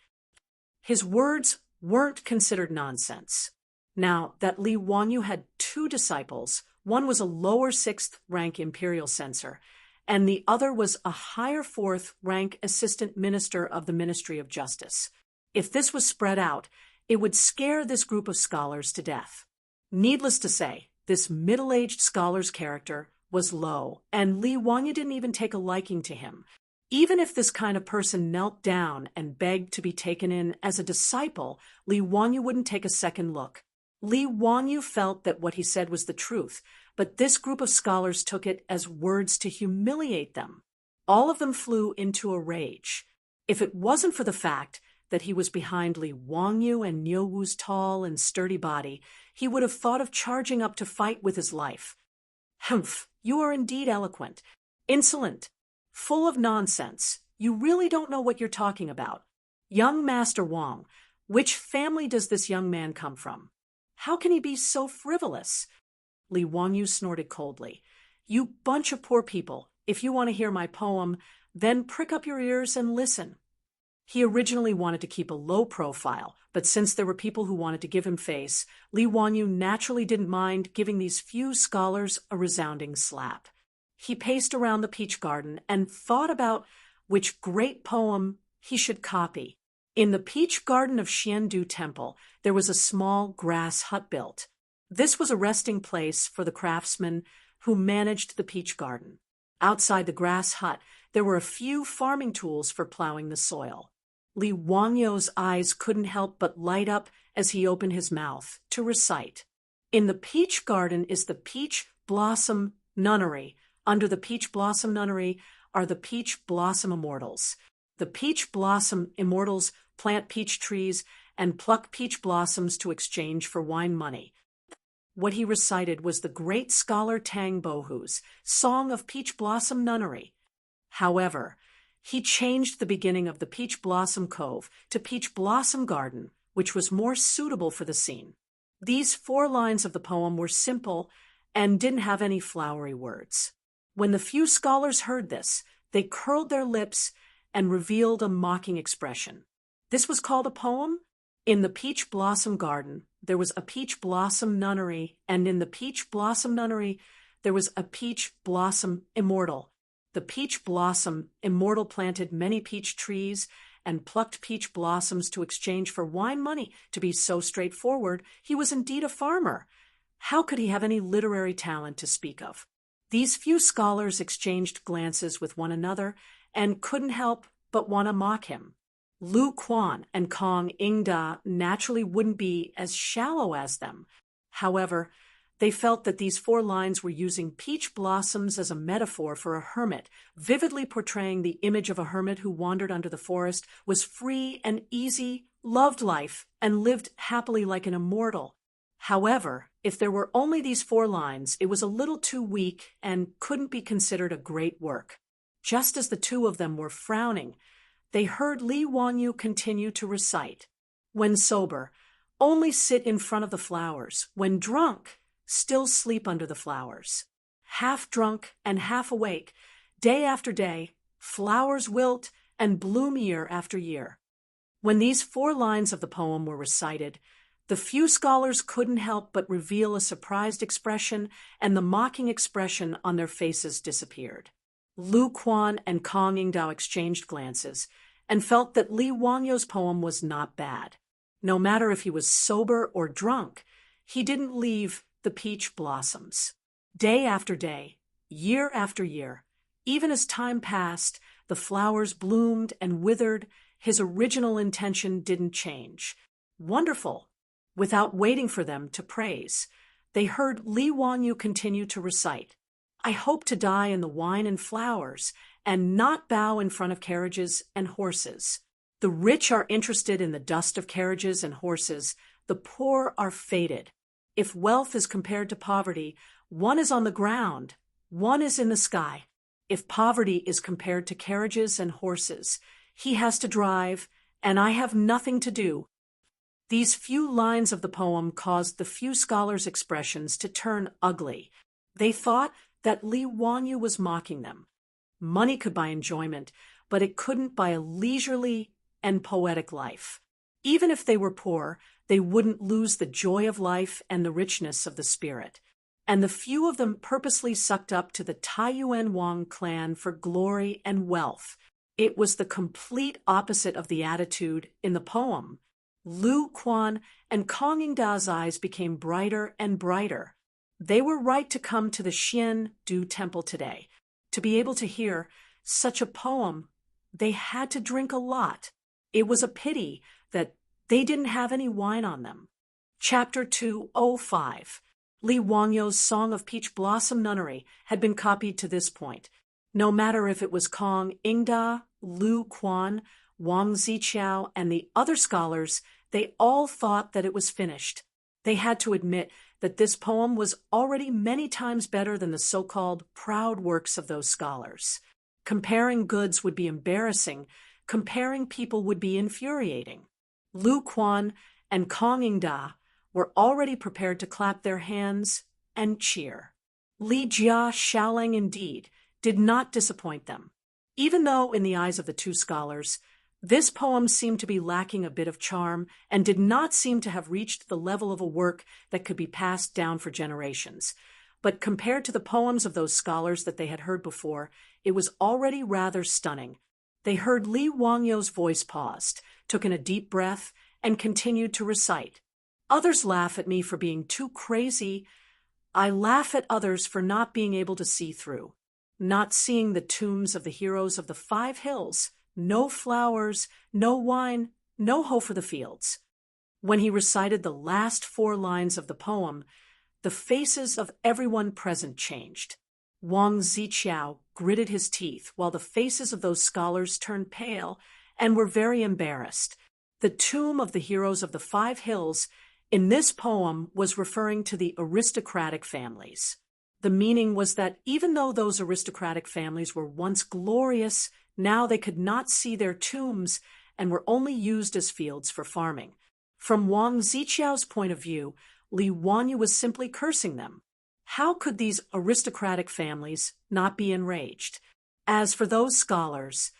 His words weren't considered nonsense. Now that Li Wangyu had two disciples, one was a lower 6th rank imperial censor, and the other was a higher 4th rank assistant minister of the Ministry of Justice. If this was spread out, it would scare this group of scholars to death. Needless to say, this middle-aged scholar's character was low, and Li Wangyu didn't even take a liking to him. Even if this kind of person knelt down and begged to be taken in as a disciple, Li Wangyu wouldn't take a second look. Li Wangyu felt that what he said was the truth, but this group of scholars took it as words to humiliate them. All of them flew into a rage. If it wasn't for the fact that he was behind Li Wangyu and Niu Wu's tall and sturdy body, he would have thought of charging up to fight with his life. Humph, you are indeed eloquent. Insolent. Full of nonsense. You really don't know what you're talking about. Young Master Wang, which family does this young man come from? How can he be so frivolous? Li Wangyu snorted coldly. You bunch of poor people, if you want to hear my poem, then prick up your ears and listen. He originally wanted to keep a low profile, but since there were people who wanted to give him face, Li Wangyu naturally didn't mind giving these few scholars a resounding slap. He paced around the peach garden and thought about which great poem he should copy. In the peach garden of Xiandu Temple, there was a small grass hut built. This was a resting place for the craftsmen who managed the peach garden. Outside the grass hut, there were a few farming tools for plowing the soil. Li Wangyu's eyes couldn't help but light up as he opened his mouth to recite. In the peach garden is the peach blossom nunnery. Under the peach blossom nunnery are the peach blossom immortals. The peach blossom immortals plant peach trees and pluck peach blossoms to exchange for wine money. What he recited was the great scholar Tang Bohu's Song of Peach Blossom Nunnery. However, he changed the beginning of the Peach Blossom Cove to Peach Blossom Garden, which was more suitable for the scene. These 4 lines of the poem were simple and didn't have any flowery words. When the few scholars heard this, they curled their lips and revealed a mocking expression. This was called a poem? In the peach blossom garden, there was a peach blossom nunnery, and in the peach blossom nunnery, there was a peach blossom immortal. The peach blossom immortal planted many peach trees and plucked peach blossoms to exchange for wine money. To be so straightforward, he was indeed a farmer. How could he have any literary talent to speak of? These few scholars exchanged glances with one another and couldn't help but want to mock him. Lu Quan and Kong Ingda naturally wouldn't be as shallow as them. However, they felt that these 4 lines were using peach blossoms as a metaphor for a hermit, vividly portraying the image of a hermit who wandered under the forest, was free and easy, loved life, and lived happily like an immortal. However, if there were only these 4 lines, it was a little too weak and couldn't be considered a great work. Just as the two of them were frowning, they heard Li Wangyu continue to recite. When sober, only sit in front of the flowers. When drunk, still sleep under the flowers. Half drunk and half awake, day after day, flowers wilt and bloom year after year. When these 4 lines of the poem were recited, the few scholars couldn't help but reveal a surprised expression, and the mocking expression on their faces disappeared. Lu Quan and Kong Ingdao exchanged glances and felt that Li Wangyu's poem was not bad. No matter if he was sober or drunk, he didn't leave the peach blossoms. Day after day, year after year, even as time passed, the flowers bloomed and withered, his original intention didn't change. Wonderful! Without waiting for them to praise, they heard Li Wanyu continue to recite, "I hope to die in the wine and flowers, and not bow in front of carriages and horses. The rich are interested in the dust of carriages and horses, the poor are fated. If wealth is compared to poverty, one is on the ground, one is in the sky. If poverty is compared to carriages and horses, he has to drive, and I have nothing to do." These few lines of the poem caused the few scholars' expressions to turn ugly. They thought that Li Wanyu was mocking them. Money could buy enjoyment, but it couldn't buy a leisurely and poetic life. Even if they were poor, they wouldn't lose the joy of life and the richness of the spirit. And the few of them purposely sucked up to the Taiyuan Wang clan for glory and wealth. It was the complete opposite of the attitude in the poem. Lu Quan and Kong Yingda's eyes became brighter and brighter. They were right to come to the Xian Du Temple today. To be able to hear such a poem, they had to drink a lot. It was a pity that they didn't have any wine on them. Chapter 205. Li Wangyu's Song of Peach Blossom Nunnery had been copied to this point. No matter if it was Kong Yingda, Lu Quan, Wang Ziqiao, and the other scholars, they all thought that it was finished. They had to admit that this poem was already many times better than the so-called proud works of those scholars. Comparing goods would be embarrassing. Comparing people would be infuriating. Lu Quan and Kong Yingda were already prepared to clap their hands and cheer. Li Jia Xiaolang indeed did not disappoint them. Even though, in the eyes of the two scholars, this poem seemed to be lacking a bit of charm and did not seem to have reached the level of a work that could be passed down for generations. But compared to the poems of those scholars that they had heard before, it was already rather stunning. They heard Li Wangyu's voice paused, took in a deep breath, and continued to recite. "Others laugh at me for being too crazy. I laugh at others for not being able to see through. Not seeing the tombs of the heroes of the 5 hills, no flowers, no wine, no hoe for the fields." When he recited the last 4 lines of the poem, the faces of everyone present changed. Wang Ziqiao gritted his teeth, while the faces of those scholars turned pale and were very embarrassed. The tomb of the heroes of the 5 hills in this poem was referring to the aristocratic families. The meaning was that even though those aristocratic families were once glorious, now they could not see their tombs and were only used as fields for farming. From Wang Ziqiao's point of view, Li Wanyu was simply cursing them. How could these aristocratic families not be enraged? As for those scholars,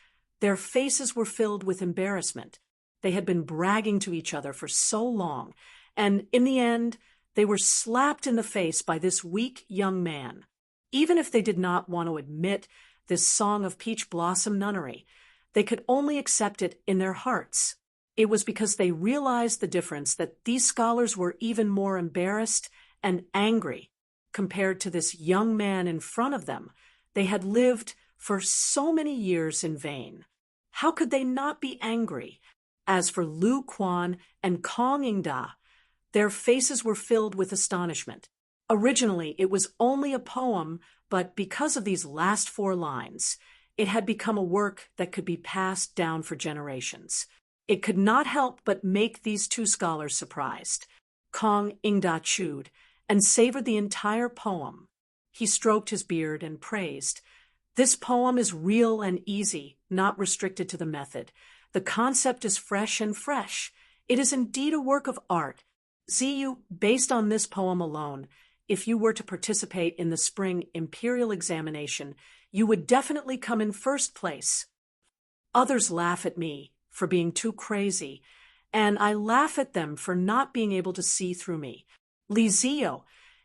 their faces were filled with embarrassment. They had been bragging to each other for so long, and in the end, they were slapped in the face by this weak young man. Even if they did not want to admit this Song of Peach Blossom Nunnery, they could only accept it in their hearts. It was because they realized the difference that these scholars were even more embarrassed and angry compared to this young man in front of them. They had lived for so many years in vain. How could they not be angry? As for Lu Quan and Kong Yingda, their faces were filled with astonishment. Originally, it was only a poem, but because of these last 4 lines, it had become a work that could be passed down for generations. It could not help but make these 2 scholars surprised. Kong Yingda chewed and savored the entire poem. He stroked his beard and praised, "This poem is real and easy, not restricted to the method. The concept is fresh and fresh. It is indeed a work of art. Ziyu, based on this poem alone, if you were to participate in the spring imperial examination, you would definitely come in first place. Others laugh at me for being too crazy, and I laugh at them for not being able to see through me. Li Ziyu,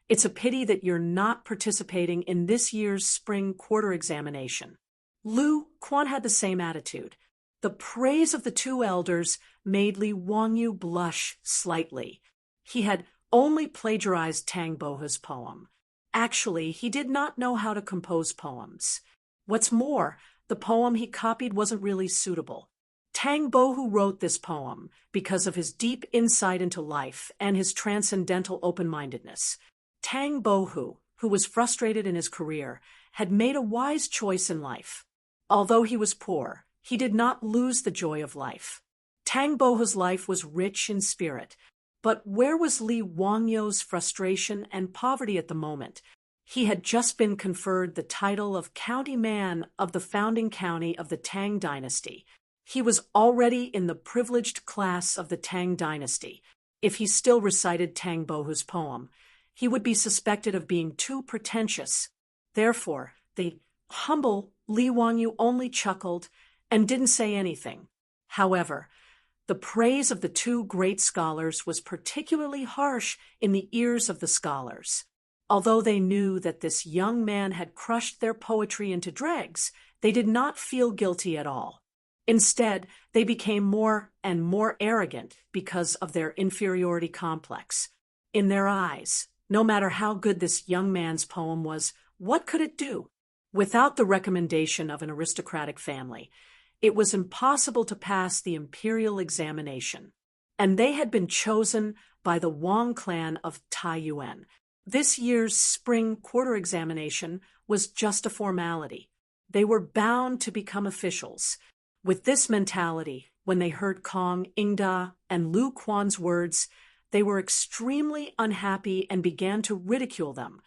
it's a pity that you're not participating in this year's spring quarter examination." Lu Quan had the same attitude. The praise of the two elders made Li Wangyu blush slightly. He had only plagiarized Tang Bohu's poem. Actually, he did not know how to compose poems. What's more, the poem he copied wasn't really suitable. Tang Bohu wrote this poem because of his deep insight into life and his transcendental open-mindedness. Tang Bohu, who was frustrated in his career, had made a wise choice in life. Although he was poor, he did not lose the joy of life. Tang Bohu's life was rich in spirit, but where was Li Wangyu's frustration and poverty at the moment? He had just been conferred the title of County Man of the founding county of the Tang dynasty. He was already in the privileged class of the Tang dynasty. If he still recited Tang Bohu's poem, he would be suspected of being too pretentious. Therefore, the humble Li Wangyu only chuckled and didn't say anything. However, the praise of the two great scholars was particularly harsh in the ears of the scholars. Although they knew that this young man had crushed their poetry into dregs, they did not feel guilty at all. Instead, they became more and more arrogant because of their inferiority complex. In their eyes, no matter how good this young man's poem was, what could it do? Without the recommendation of an aristocratic family, it was impossible to pass the imperial examination, and they had been chosen by the Wang clan of Taiyuan. This year's spring quarter examination was just a formality. They were bound to become officials. With this mentality, when they heard Kong Ingda and Lu Quan's words, they were extremely unhappy and began to ridicule them.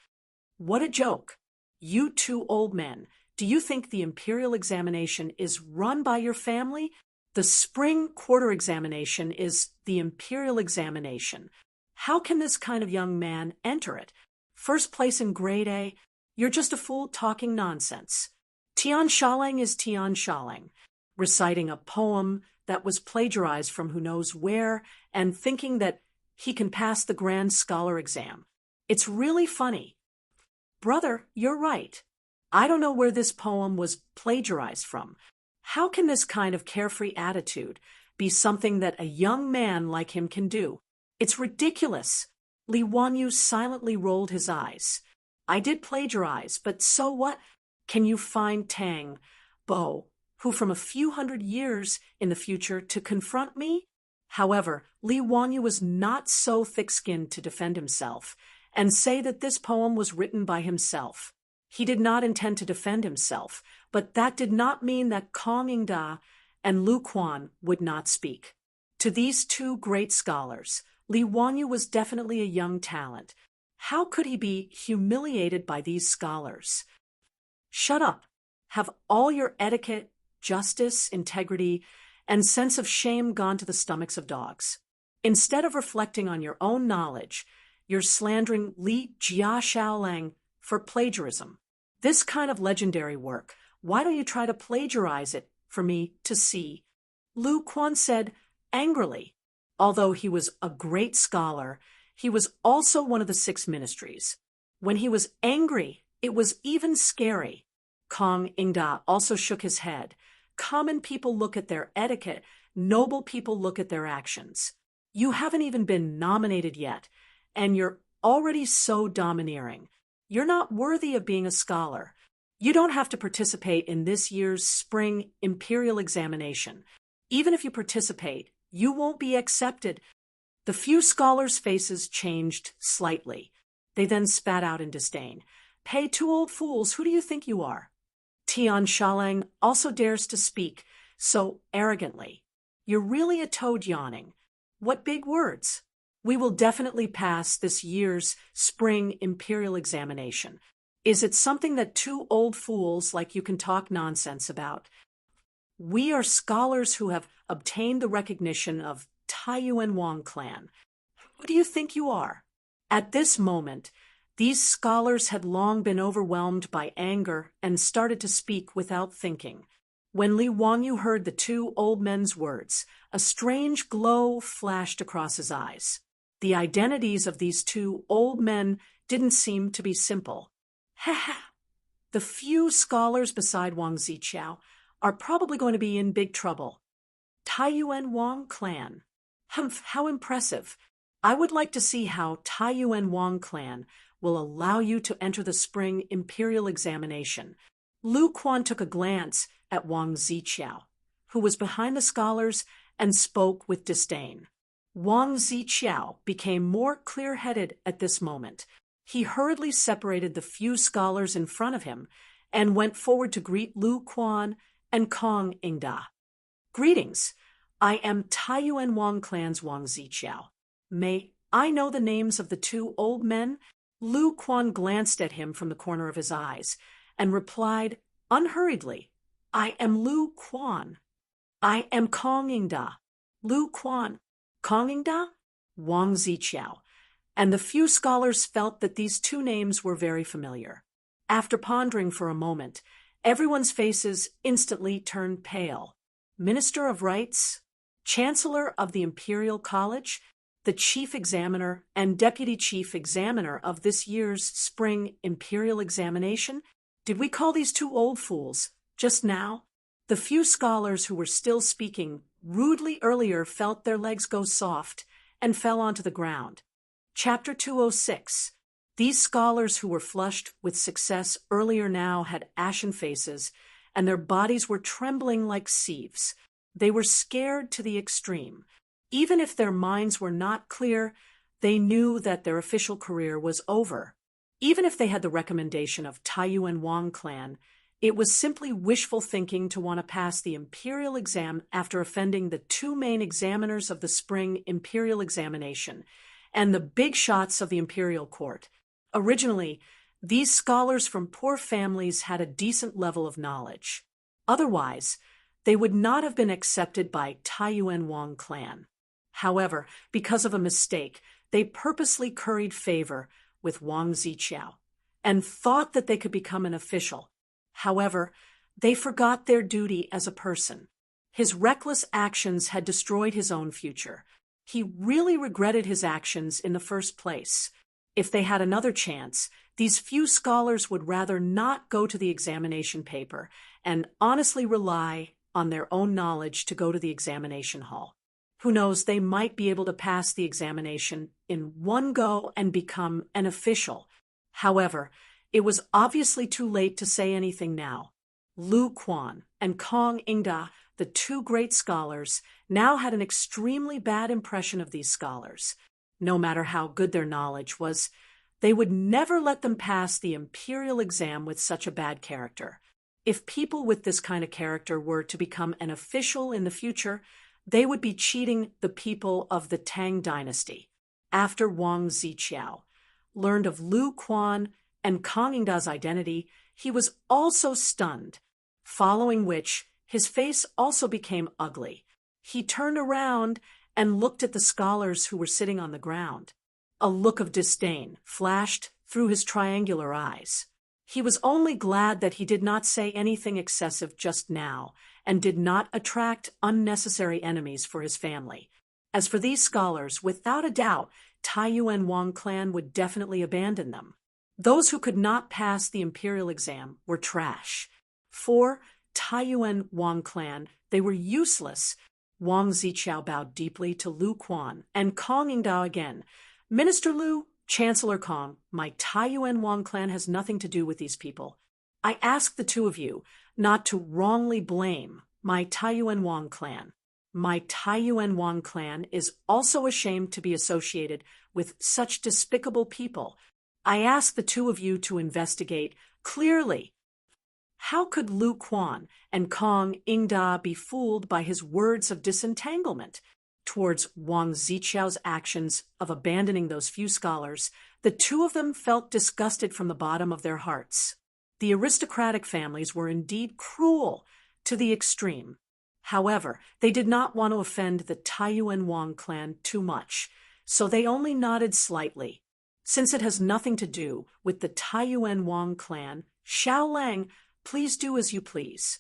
What a joke! You two old men, do you think the imperial examination is run by your family? The spring quarter examination is the imperial examination. How can this kind of young man enter it? First place in grade A? You're just a fool talking nonsense. Tian Shalang is Tian Shalang, reciting a poem that was plagiarized from who knows where and thinking that he can pass the grand scholar exam. It's really funny. Brother, you're right. I don't know where this poem was plagiarized from. How can this kind of carefree attitude be something that a young man like him can do? It's ridiculous. Li Wanyu silently rolled his eyes. I did plagiarize, but so what? Can you find Tang Bo, who from a few hundred years in the future to confront me? However, Li Wanyu was not so thick-skinned to defend himself and say that this poem was written by himself. He did not intend to defend himself, but that did not mean that Kong Ingda and Lu Quan would not speak. To these two great scholars, Li Wanyu was definitely a young talent. How could he be humiliated by these scholars? Shut up. Have all your etiquette, justice, integrity, and sense of shame gone to the stomachs of dogs? Instead of reflecting on your own knowledge, you're slandering Li Jia Shaolang for plagiarism. This kind of legendary work, why don't you try to plagiarize it for me to see? Lu Quan said angrily. Although he was a great scholar, he was also one of the 6 ministries. When he was angry, it was even scary. Kong Ingda also shook his head. Common people look at their etiquette, noble people look at their actions. You haven't even been nominated yet, and you're already so domineering. You're not worthy of being a scholar. You don't have to participate in this year's spring imperial examination. Even if you participate, you won't be accepted. The few scholars' faces changed slightly. They then spat out in disdain. Pay 2 old fools, who do you think you are? Tian Shalang also dares to speak so arrogantly. You're really a toad yawning. What big words! We will definitely pass this year's spring imperial examination. Is it something that 2 old fools like you can talk nonsense about? We are scholars who have obtained the recognition of Taiyuan Wang clan. Who do you think you are? At this moment, these scholars had long been overwhelmed by anger and started to speak without thinking. When Li Wangyu heard the 2 old men's words, a strange glow flashed across his eyes. The identities of these 2 old men didn't seem to be simple. Ha ha! The few scholars beside Wang Ziqiao are probably going to be in big trouble. Taiyuan Wang clan. Humph, how impressive. I would like to see how Taiyuan Wang clan will allow you to enter the spring imperial examination. Lu Quan took a glance at Wang Ziqiao, who was behind the scholars, and spoke with disdain. Wang Ziqiao became more clear-headed at this moment. He hurriedly separated the few scholars in front of him and went forward to greet Lu Quan and Kong Ingda. Greetings. I am Taiyuan Wang clan's Wang Ziqiao. May I know the names of the two old men? Lu Quan glanced at him from the corner of his eyes and replied unhurriedly, I am Lu Quan. I am Kong Ingda. Lu Quan. Kong Ingda? Wang Ziqiao. And the few scholars felt that these two names were very familiar. After pondering for a moment, everyone's faces instantly turned pale. Minister of Rights, Chancellor of the Imperial College, the Chief Examiner and Deputy Chief Examiner of this year's Spring Imperial Examination? Did we call these two old fools just now? The few scholars who were still speaking rudely earlier felt their legs go soft and fell onto the ground. Chapter 206. These scholars who were flushed with success earlier now had ashen faces, and their bodies were trembling like sieves. They were scared to the extreme. Even if their minds were not clear, they knew that their official career was over. Even if they had the recommendation of Taiyuan Wang clan, it was simply wishful thinking to want to pass the imperial exam after offending the two main examiners of the spring imperial examination and the big shots of the imperial court. Originally, these scholars from poor families had a decent level of knowledge. Otherwise, they would not have been accepted by Taiyuan Wang clan. However, because of a mistake, they purposely curried favor with Wang Ziqiao and thought that they could become an official. However, they forgot their duty as a person. His reckless actions had destroyed his own future. He really regretted his actions in the first place. If they had another chance, these few scholars would rather not go to the examination paper and honestly rely on their own knowledge to go to the examination hall. Who knows, they might be able to pass the examination in one go and become an official. However, it was obviously too late to say anything now. Lu Quan and Kong Ingda, the two great scholars, now had an extremely bad impression of these scholars. No matter how good their knowledge was, they would never let them pass the imperial exam with such a bad character. If people with this kind of character were to become an official in the future, they would be cheating the people of the Tang dynasty. After Wang Ziqiao learned of Lu Quan and Kong Ingda's identity, he was also stunned, following which his face also became ugly. He turned around and looked at the scholars who were sitting on the ground. A look of disdain flashed through his triangular eyes. He was only glad that he did not say anything excessive just now and did not attract unnecessary enemies for his family. As for these scholars, without a doubt, Taiyuan Wang clan would definitely abandon them. Those who could not pass the imperial exam were trash. For Taiyuan Wang clan, they were useless. Wang Ziqiao bowed deeply to Lu Quan and Kong Ingda again. Minister Lu, Chancellor Kong, my Taiyuan Wang clan has nothing to do with these people. I ask the two of you not to wrongly blame my Taiyuan Wang clan. My Taiyuan Wang clan is also ashamed to be associated with such despicable people. I ask the two of you to investigate clearly. How could Lu Quan and Kong Ingda be fooled by his words of disentanglement? Towards Wang Ziqiao's actions of abandoning those few scholars, the two of them felt disgusted from the bottom of their hearts. The aristocratic families were indeed cruel to the extreme. However, they did not want to offend the Taiyuan Wang clan too much, so they only nodded slightly. Since it has nothing to do with the Taiyuan Wang clan, Xiao Lang, please do as you please.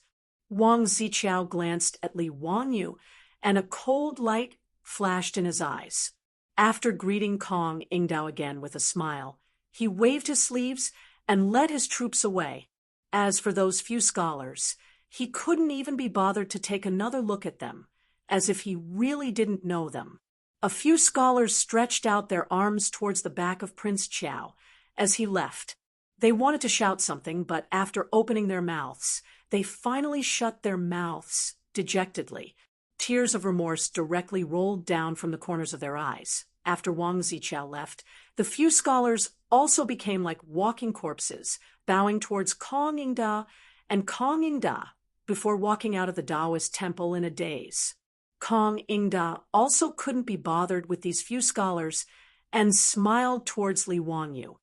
Wang Ziqiao glanced at Li Wanyu, and a cold light flashed in his eyes. After greeting Kong Ingdao again with a smile, he waved his sleeves and led his troops away. As for those few scholars, he couldn't even be bothered to take another look at them, as if he really didn't know them. A few scholars stretched out their arms towards the back of Prince Chao as he left. They wanted to shout something, but after opening their mouths, they finally shut their mouths dejectedly. Tears of remorse directly rolled down from the corners of their eyes. After Wang Zichao left, the few scholars also became like walking corpses, bowing towards Kong Yingda and Kong Yingda before walking out of the Taoist temple in a daze. Kong Yingda also couldn't be bothered with these few scholars and smiled towards Li Wangyu.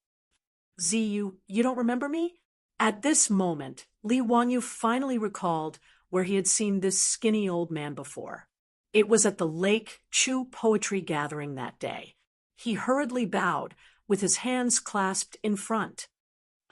Ziyu, you don't remember me? At this moment, Li Wangyu finally recalled where he had seen this skinny old man before. It was at the Lake Chu poetry gathering that day. He hurriedly bowed, with his hands clasped in front.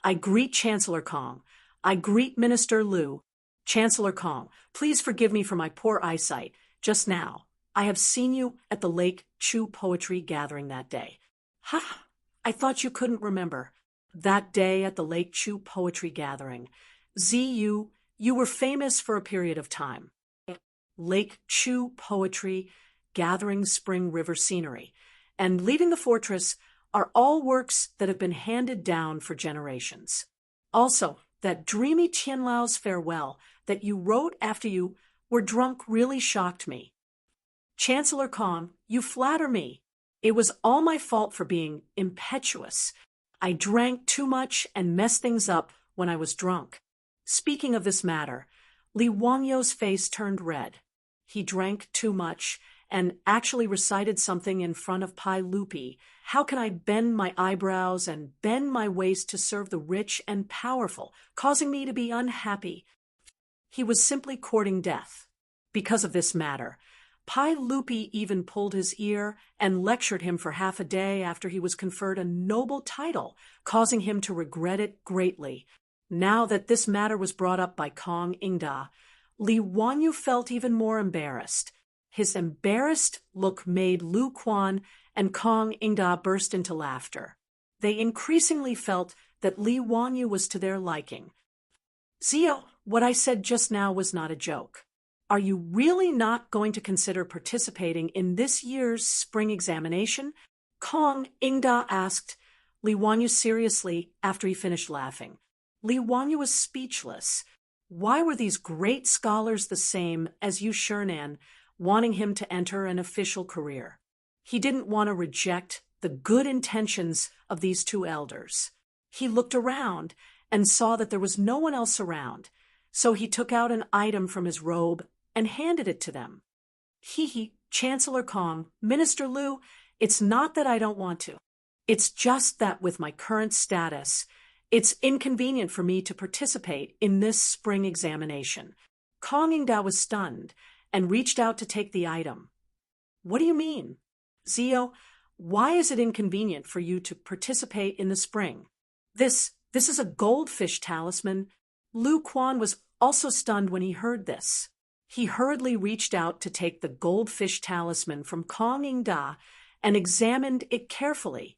I greet Chancellor Kong. I greet Minister Liu. Chancellor Kong, please forgive me for my poor eyesight. Just now, I have seen you at the Lake Chu poetry gathering that day. Ha! I thought you couldn't remember. That day at the Lake Chu poetry gathering, Ziyu, you were famous for a period of time. Lake Chu poetry, gathering spring river scenery, and leaving the fortress are all works that have been handed down for generations. Also, that dreamy Qianlao's farewell that you wrote after you were drunk really shocked me. Chancellor Kong, you flatter me. It was all my fault for being impetuous. I drank too much and messed things up when I was drunk. Speaking of this matter, Li Wangyu's face turned red. He drank too much and actually recited something in front of Pai Lupi. How can I bend my eyebrows and bend my waist to serve the rich and powerful, causing me to be unhappy? He was simply courting death. Because of this matter, Pai Lupi even pulled his ear and lectured him for half a day after he was conferred a noble title, causing him to regret it greatly. Now that this matter was brought up by Kong Yingda, Li Wanyu felt even more embarrassed. His embarrassed look made Lu Quan and Kong Yingda burst into laughter. They increasingly felt that Li Wanyu was to their liking. Zio, what I said just now was not a joke. Are you really not going to consider participating in this year's spring examination? Kong Yingda asked Li Wanyu seriously after he finished laughing. Li Wanyu was speechless. Why were these great scholars the same as Yu Shernan, wanting him to enter an official career? He didn't want to reject the good intentions of these two elders. He looked around and saw that there was no one else around, so he took out an item from his robe and handed it to them. Chancellor Kong, Minister Liu, it's not that I don't want to. It's just that with my current status, it's inconvenient for me to participate in this spring examination. Kong Yingda was stunned and reached out to take the item. What do you mean? Zio, why is it inconvenient for you to participate in the spring? This is a goldfish talisman. Lu Quan was also stunned when he heard this. He hurriedly reached out to take the goldfish talisman from Kong Yingda and examined it carefully.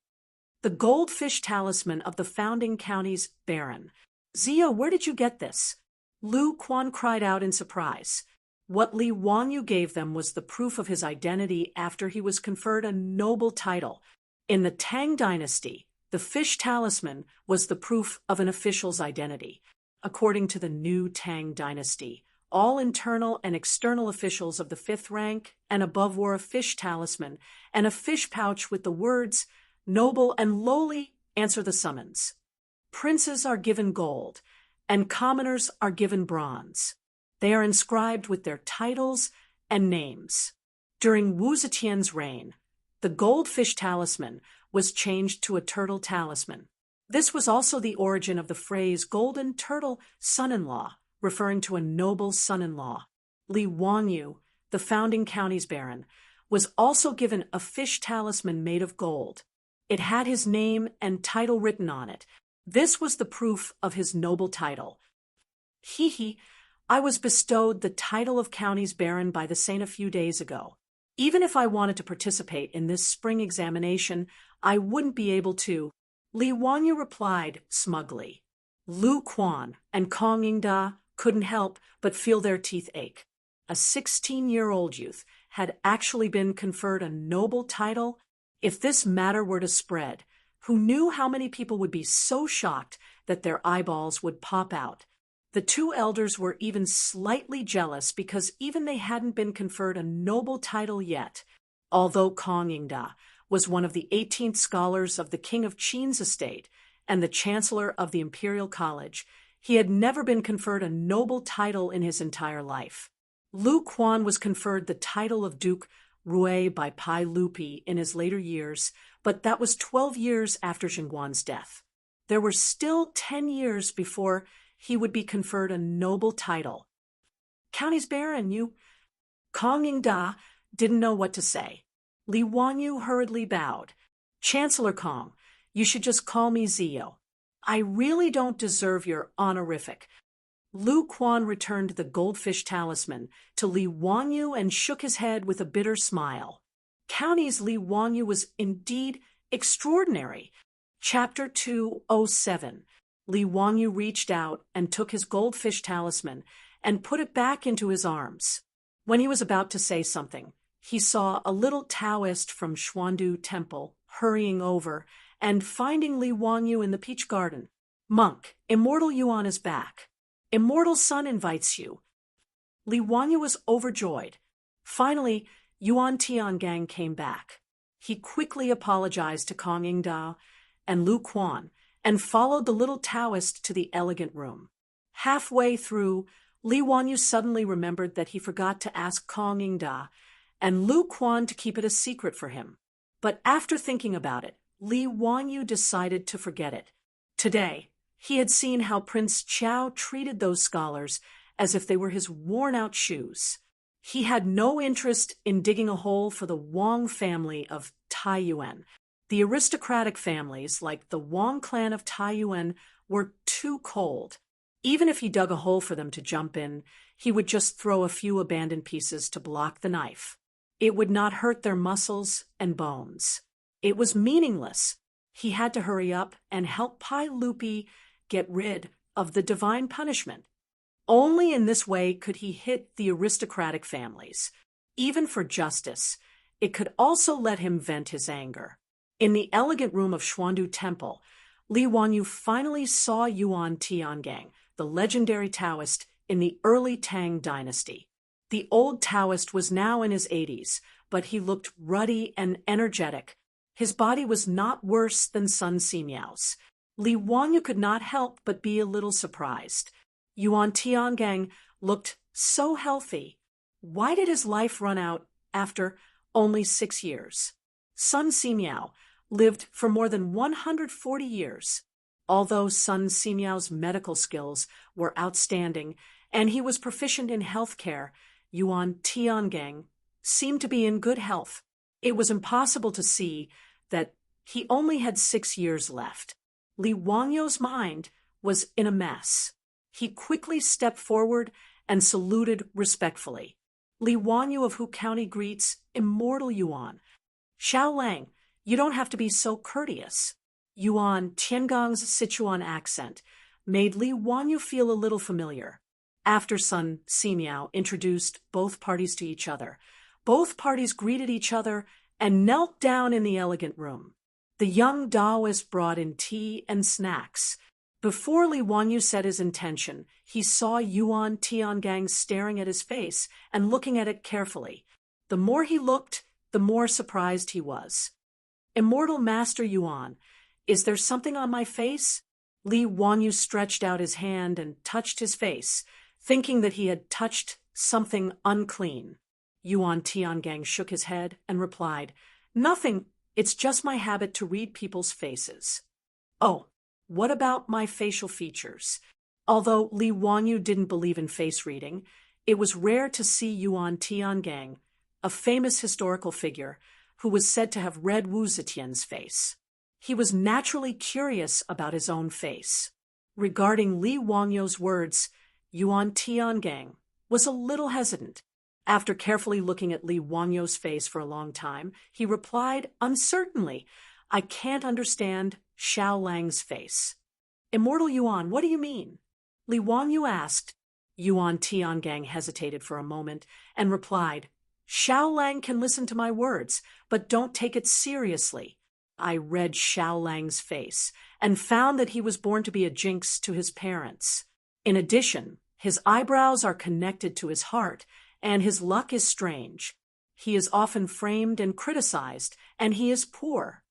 The goldfish talisman of the founding county's baron. Zio, where did you get this? Lu Quan cried out in surprise. What Li Wangyu gave them was the proof of his identity after he was conferred a noble title. In the Tang dynasty, the fish talisman was the proof of an official's identity. According to the new Tang dynasty, all internal and external officials of the 5th rank and above wore a fish talisman and a fish pouch with the words, "Noble and lowly, answer the summons." Princes are given gold, and commoners are given bronze. They are inscribed with their titles and names. During Wu Zetian's reign, the goldfish talisman was changed to a turtle talisman. This was also the origin of the phrase golden turtle son-in-law, referring to a noble son-in-law. Li Wangyu, the founding county's baron, was also given a fish talisman made of gold. It had his name and title written on it. This was the proof of his noble title. I was bestowed the title of county's baron by the saint a few days ago. Even if I wanted to participate in this spring examination, I wouldn't be able to. Li Wangyu replied smugly. Lu Quan and Kong Yingda couldn't help but feel their teeth ache. a 16-year-old youth, had actually been conferred a noble title? If this matter were to spread, who knew how many people would be so shocked that their eyeballs would pop out? The two elders were even slightly jealous because even they hadn't been conferred a noble title yet. Although Kong Yingda was one of the 18th scholars of the King of Qin's estate and the Chancellor of the Imperial College, he had never been conferred a noble title in his entire life. Lu Quan was conferred the title of Duke Rui by Pai Lupi in his later years, but that was 12 years after Xinguan's death. There were still 10 years before he would be conferred a noble title. County's Baron, you... Kong Yingda didn't know what to say. Li Wanyu hurriedly bowed. Chancellor Kong, you should just call me Zio. I really don't deserve your honorific. Lu Quan returned the goldfish talisman to Li Wanyu and shook his head with a bitter smile. County's Li Wanyu was indeed extraordinary. Chapter 207. Li Wanyu reached out and took his goldfish talisman and put it back into his arms. When he was about to say something, he saw a little Taoist from Xuandu Temple hurrying over and finding Li Wanyu in the peach garden. Monk, Immortal Yuan is back. Immortal Sun invites you. Li Wanyu was overjoyed. Finally, Yuan Tiangang came back. He quickly apologized to Kong Yingda and Lu Quan and followed the little Taoist to the elegant room. Halfway through, Li Wanyu suddenly remembered that he forgot to ask Kong Yingda and Lu Quan to keep it a secret for him. But after thinking about it, Li Wanyu decided to forget it. Today, he had seen how Prince Qiao treated those scholars as if they were his worn-out shoes. He had no interest in digging a hole for the Wang family of Taiyuan. The aristocratic families, like the Wang clan of Taiyuan, were too cold. Even if he dug a hole for them to jump in, he would just throw a few abandoned pieces to block the knife. It would not hurt their muscles and bones. It was meaningless. He had to hurry up and help Pai Lupi get rid of the divine punishment. Only in this way could he hit the aristocratic families. Even for justice, it could also let him vent his anger. In the elegant room of Xuandu Temple, Li Wanyu finally saw Yuan Tiangang, the legendary Taoist in the early Tang dynasty. The old Taoist was now in his 80s, but he looked ruddy and energetic. His body was not worse than Sun Simiao's. Li Wanyu could not help but be a little surprised. Yuan Tiangang looked so healthy. Why did his life run out after only 6 years? Sun Simiao lived for more than 140 years. Although Sun Simiao's medical skills were outstanding and he was proficient in healthcare, Yuan Tiangang seemed to be in good health. It was impossible to see that he only had 6 years left. Li Wangyu's mind was in a mess. He quickly stepped forward and saluted respectfully. Li Wanyu of Hu County greets Immortal Yuan. Xiao Lang, you don't have to be so courteous. Yuan Tiangong's Sichuan accent made Li Wanyu feel a little familiar. After Sun Simiao introduced both parties to each other, both parties greeted each other and knelt down in the elegant room. The young Taoist brought in tea and snacks. Before Li Wanyu said his intention, he saw Yuan Tiangang staring at his face and looking at it carefully. The more he looked, the more surprised he was. Immortal Master Yuan, is there something on my face? Li Wanyu stretched out his hand and touched his face, thinking that he had touched something unclean. Yuan Tiangang shook his head and replied, Nothing, it's just my habit to read people's faces. Oh, what about my facial features? Although Li Wanyu didn't believe in face reading, it was rare to see Yuan Tiangang, a famous historical figure who was said to have read Wu Zetian's face. He was naturally curious about his own face. Regarding Li Wangyu's words, Yuan Tiangang was a little hesitant. After carefully looking at Li Wangyu's face for a long time, he replied uncertainly, I can't understand Xiao Lang's face. Immortal Yuan, what do you mean? Li Wanyu asked. Yuan Tiangang hesitated for a moment and replied, Xiao Lang can listen to my words, but don't take it seriously. I read Xiao Lang's face and found that he was born to be a jinx to his parents. In addition, his eyebrows are connected to his heart, and his luck is strange. He is often framed and criticized, and he is poor.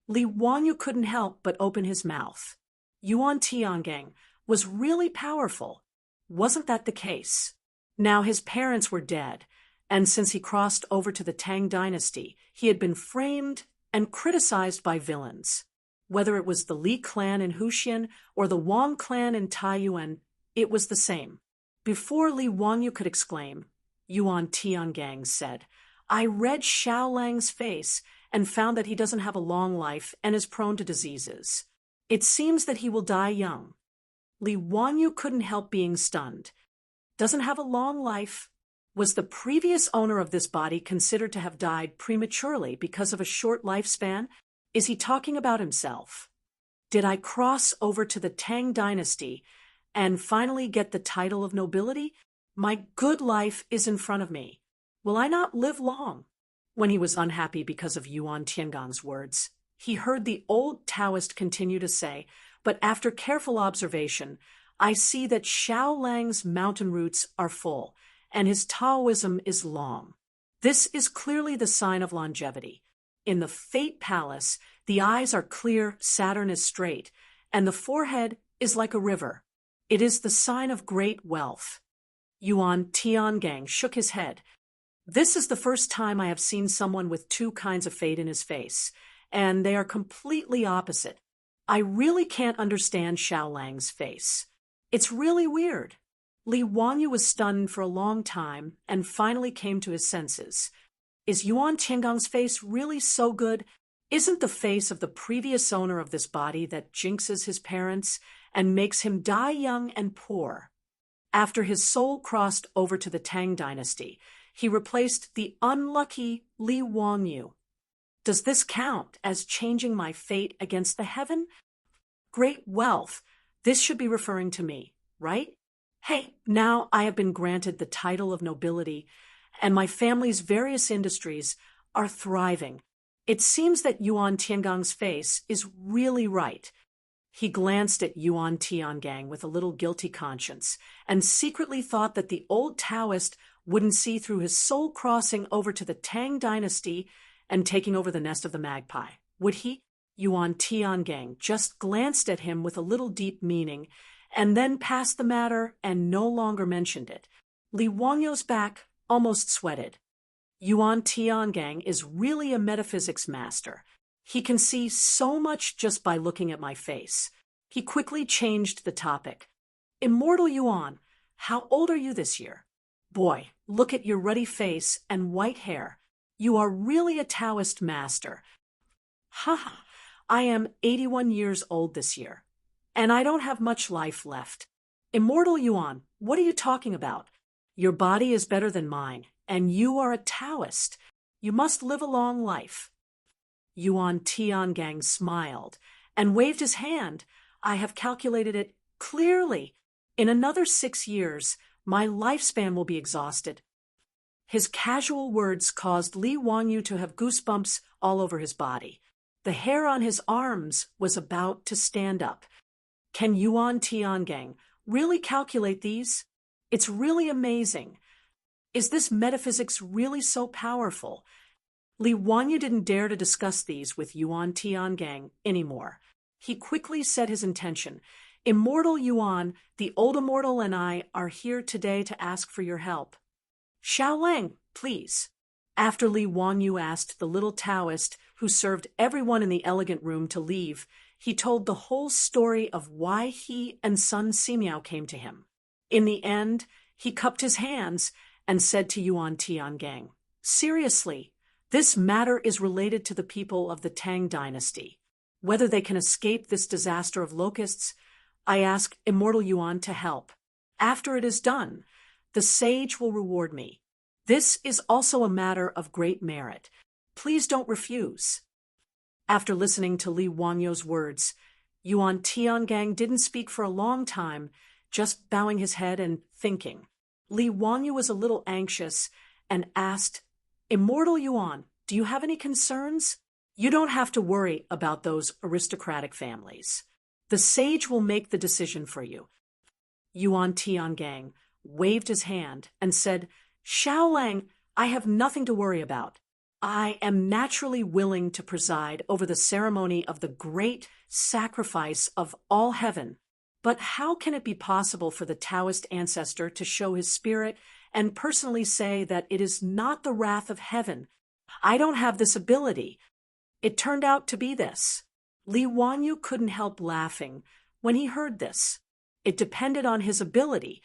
Li Wanyu couldn't help but open his mouth. Yuan Tiangang was really powerful. Wasn't that the case? Now his parents were dead, and since he crossed over to the Tang dynasty, he had been framed and criticized by villains. Whether it was the Li clan in Huxian or the Wang clan in Taiyuan, it was the same. Before Li Wanyu could exclaim, Yuan Tiangang said, I read Xiao Lang's face and found that he doesn't have a long life and is prone to diseases. It seems that he will die young. Li Wanyu couldn't help being stunned. Doesn't have a long life? Was the previous owner of this body considered to have died prematurely because of a short lifespan? Is he talking about himself? Did I cross over to the Tang dynasty and finally get the title of nobility? My good life is in front of me. Will I not live long? When he was unhappy because of Yuan Tiangang's words, he heard the old Taoist continue to say, but after careful observation, I see that Xiao Lang's mountain roots are full, and his Taoism is long. This is clearly the sign of longevity. In the Fate Palace, the eyes are clear, Saturn is straight, and the forehead is like a river. It is the sign of great wealth. Yuan Tiangang shook his head. This is the first time I have seen someone with two kinds of fate in his face, and they are completely opposite. I really can't understand Xiao Lang's face. It's really weird. Li Wanyu was stunned for a long time and finally came to his senses. Is Yuan Tiangang's face really so good? Isn't the face of the previous owner of this body that jinxes his parents and makes him die young and poor? After his soul crossed over to the Tang dynasty, he replaced the unlucky Li Wanyu. Does this count as changing my fate against the heaven? Great wealth. This should be referring to me, right? Hey, now I have been granted the title of nobility, and my family's various industries are thriving. It seems that Yuan Tiangang's face is really right. He glanced at Yuan Tiangang with a little guilty conscience and secretly thought that the old Taoist wouldn't see through his soul crossing over to the Tang dynasty and taking over the nest of the magpie. Would he? Yuan Tiangang just glanced at him with a little deep meaning and then passed the matter and no longer mentioned it. Li Wanyu's back almost sweated. Yuan Tiangang is really a metaphysics master. He can see so much just by looking at my face. He quickly changed the topic. Immortal Yuan, how old are you this year? Boy, look at your ruddy face and white hair. You are really a Taoist master. Haha, I am 81 years old this year, and I don't have much life left. Immortal Yuan, what are you talking about? Your body is better than mine, and you are a Taoist. You must live a long life. Yuan Tiangang smiled and waved his hand. I have calculated it clearly. In another 6 years, my lifespan will be exhausted. His casual words caused Li Wanyu to have goosebumps all over his body. The hair on his arms was about to stand up. Can Yuan Tiangang really calculate these? It's really amazing. Is this metaphysics really so powerful? Li Wanyu didn't dare to discuss these with Yuan Tiangang anymore. He quickly said his intention. Immortal Yuan, the old immortal and I are here today to ask for your help. Xiao Lang, please. After Li Wanyu asked the little Taoist who served everyone in the elegant room to leave, he told the whole story of why he and Sun Simiao came to him. In the end, he cupped his hands and said to Yuan Tiangang, seriously, this matter is related to the people of the Tang dynasty. Whether they can escape this disaster of locusts, I ask Immortal Yuan to help. After it is done, the sage will reward me. This is also a matter of great merit. Please don't refuse. After listening to Li Wanyu's words, Yuan Tiangang didn't speak for a long time just bowing his head and thinking. Li Wanyu was a little anxious and asked, "Immortal Yuan, do you have any concerns? You don't have to worry about those aristocratic families. The sage will make the decision for you." Yuan Tiangang waved his hand and said, "Xiaolang, I have nothing to worry about. I am naturally willing to preside over the ceremony of the great sacrifice of all heaven. But how can it be possible for the Taoist ancestor to show his spirit and personally say that it is not the wrath of heaven? I don't have this ability." It turned out to be this. Li Wanyu couldn't help laughing when he heard this. It depended on his ability.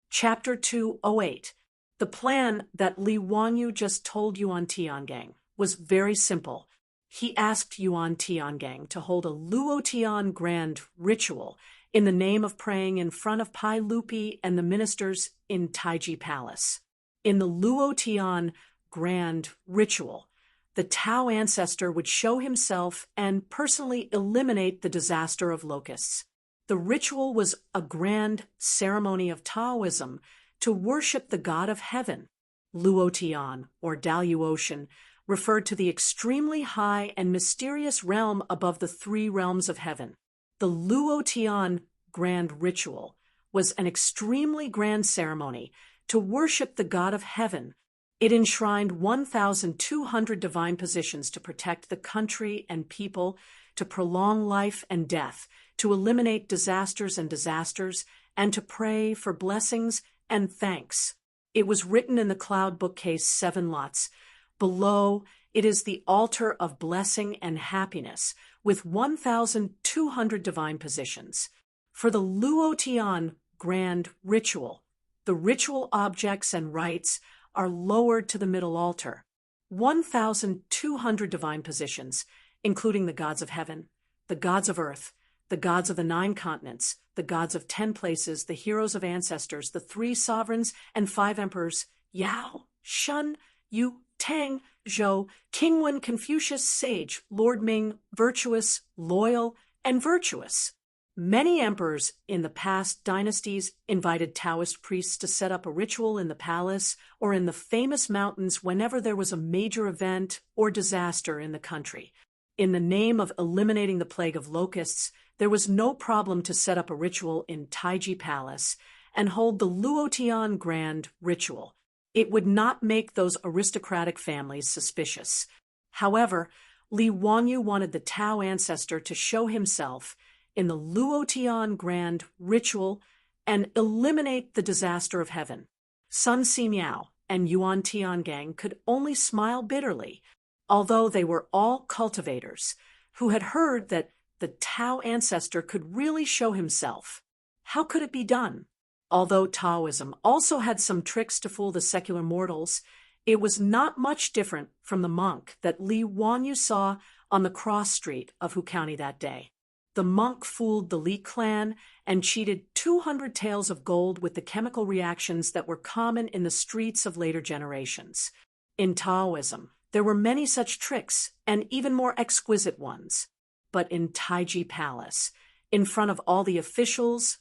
Chapter 208. The plan that Li Wanyu just told Yuan Tiangang was very simple. He asked Yuan Tiangang to hold a Luotian grand ritual in the name of praying in front of Pai Lupi and the ministers in Taiji Palace. In the Luotian grand ritual, the Tao ancestor would show himself and personally eliminate the disaster of locusts. The ritual was a grand ceremony of Taoism to worship the god of heaven. Luotian, or Daluotian, referred to the extremely high and mysterious realm above the three realms of heaven. The Luotian grand ritual was an extremely grand ceremony to worship the god of heaven. It enshrined 1,200 divine positions to protect the country and people, to prolong life and death, to eliminate disasters, and to pray for blessings and thanks. It was written in the cloud bookcase 7 lots. Below, it is the altar of blessing and happiness, with 1,200 divine positions. For the Luotian grand ritual, the ritual objects and rites are lowered to the middle altar. 1,200 divine positions, including the gods of heaven, the gods of earth, the gods of the 9 continents, the gods of 10 places, the heroes of ancestors, the 3 sovereigns and 5 emperors, Yao, Shun, Yu, Tang, Zhou, King Wen, Confucius, sage, Lord Ming, virtuous, loyal, and virtuous. Many emperors in the past dynasties invited Taoist priests to set up a ritual in the palace or in the famous mountains whenever there was a major event or disaster in the country. In the name of eliminating the plague of locusts, there was no problem to set up a ritual in Taiji Palace and hold the Luotian grand ritual. It would not make those aristocratic families suspicious. However, Li Wanyu wanted the Tao ancestor to show himself in the Luotian grand ritual and eliminate the disaster of heaven. Sun Simiao and Yuan Tiangang could only smile bitterly, although they were all cultivators who had heard that the Tao ancestor could really show himself. How could it be done? Although Taoism also had some tricks to fool the secular mortals, it was not much different from the monk that Li Wanyu saw on the cross street of Hu County that day. The monk fooled the Li clan and cheated 200 taels of gold with the chemical reactions that were common in the streets of later generations. In Taoism, there were many such tricks, and even more exquisite ones. But in Taiji Palace, in front of all the officials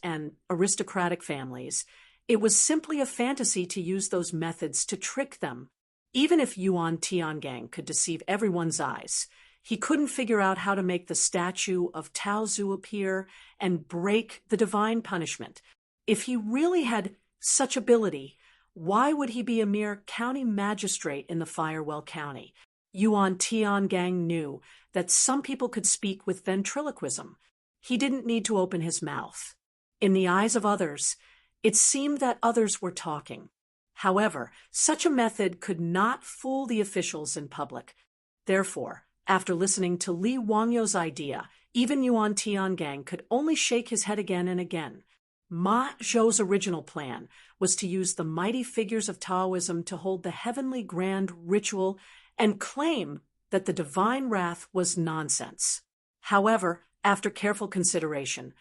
and aristocratic families, it was simply a fantasy to use those methods to trick them. Even if Yuan Tiangang could deceive everyone's eyes, he couldn't figure out how to make the statue of Tao Zu appear and break the divine punishment. If he really had such ability, why would he be a mere county magistrate in the Firewell County? Yuan Tiangang knew that some people could speak with ventriloquism. He didn't need to open his mouth. In the eyes of others, it seemed that others were talking. However, such a method could not fool the officials in public. Therefore, after listening to Li Wangyu's idea, even Yuan Tiangang could only shake his head again and again. Ma Zhou's original plan was to use the mighty figures of Taoism to hold the heavenly grand ritual and claim that the divine wrath was nonsense. However, after careful consideration,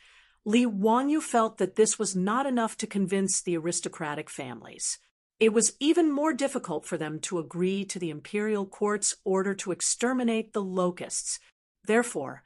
Li Wanyu felt that this was not enough to convince the aristocratic families. It was even more difficult for them to agree to the imperial court's order to exterminate the locusts. Therefore,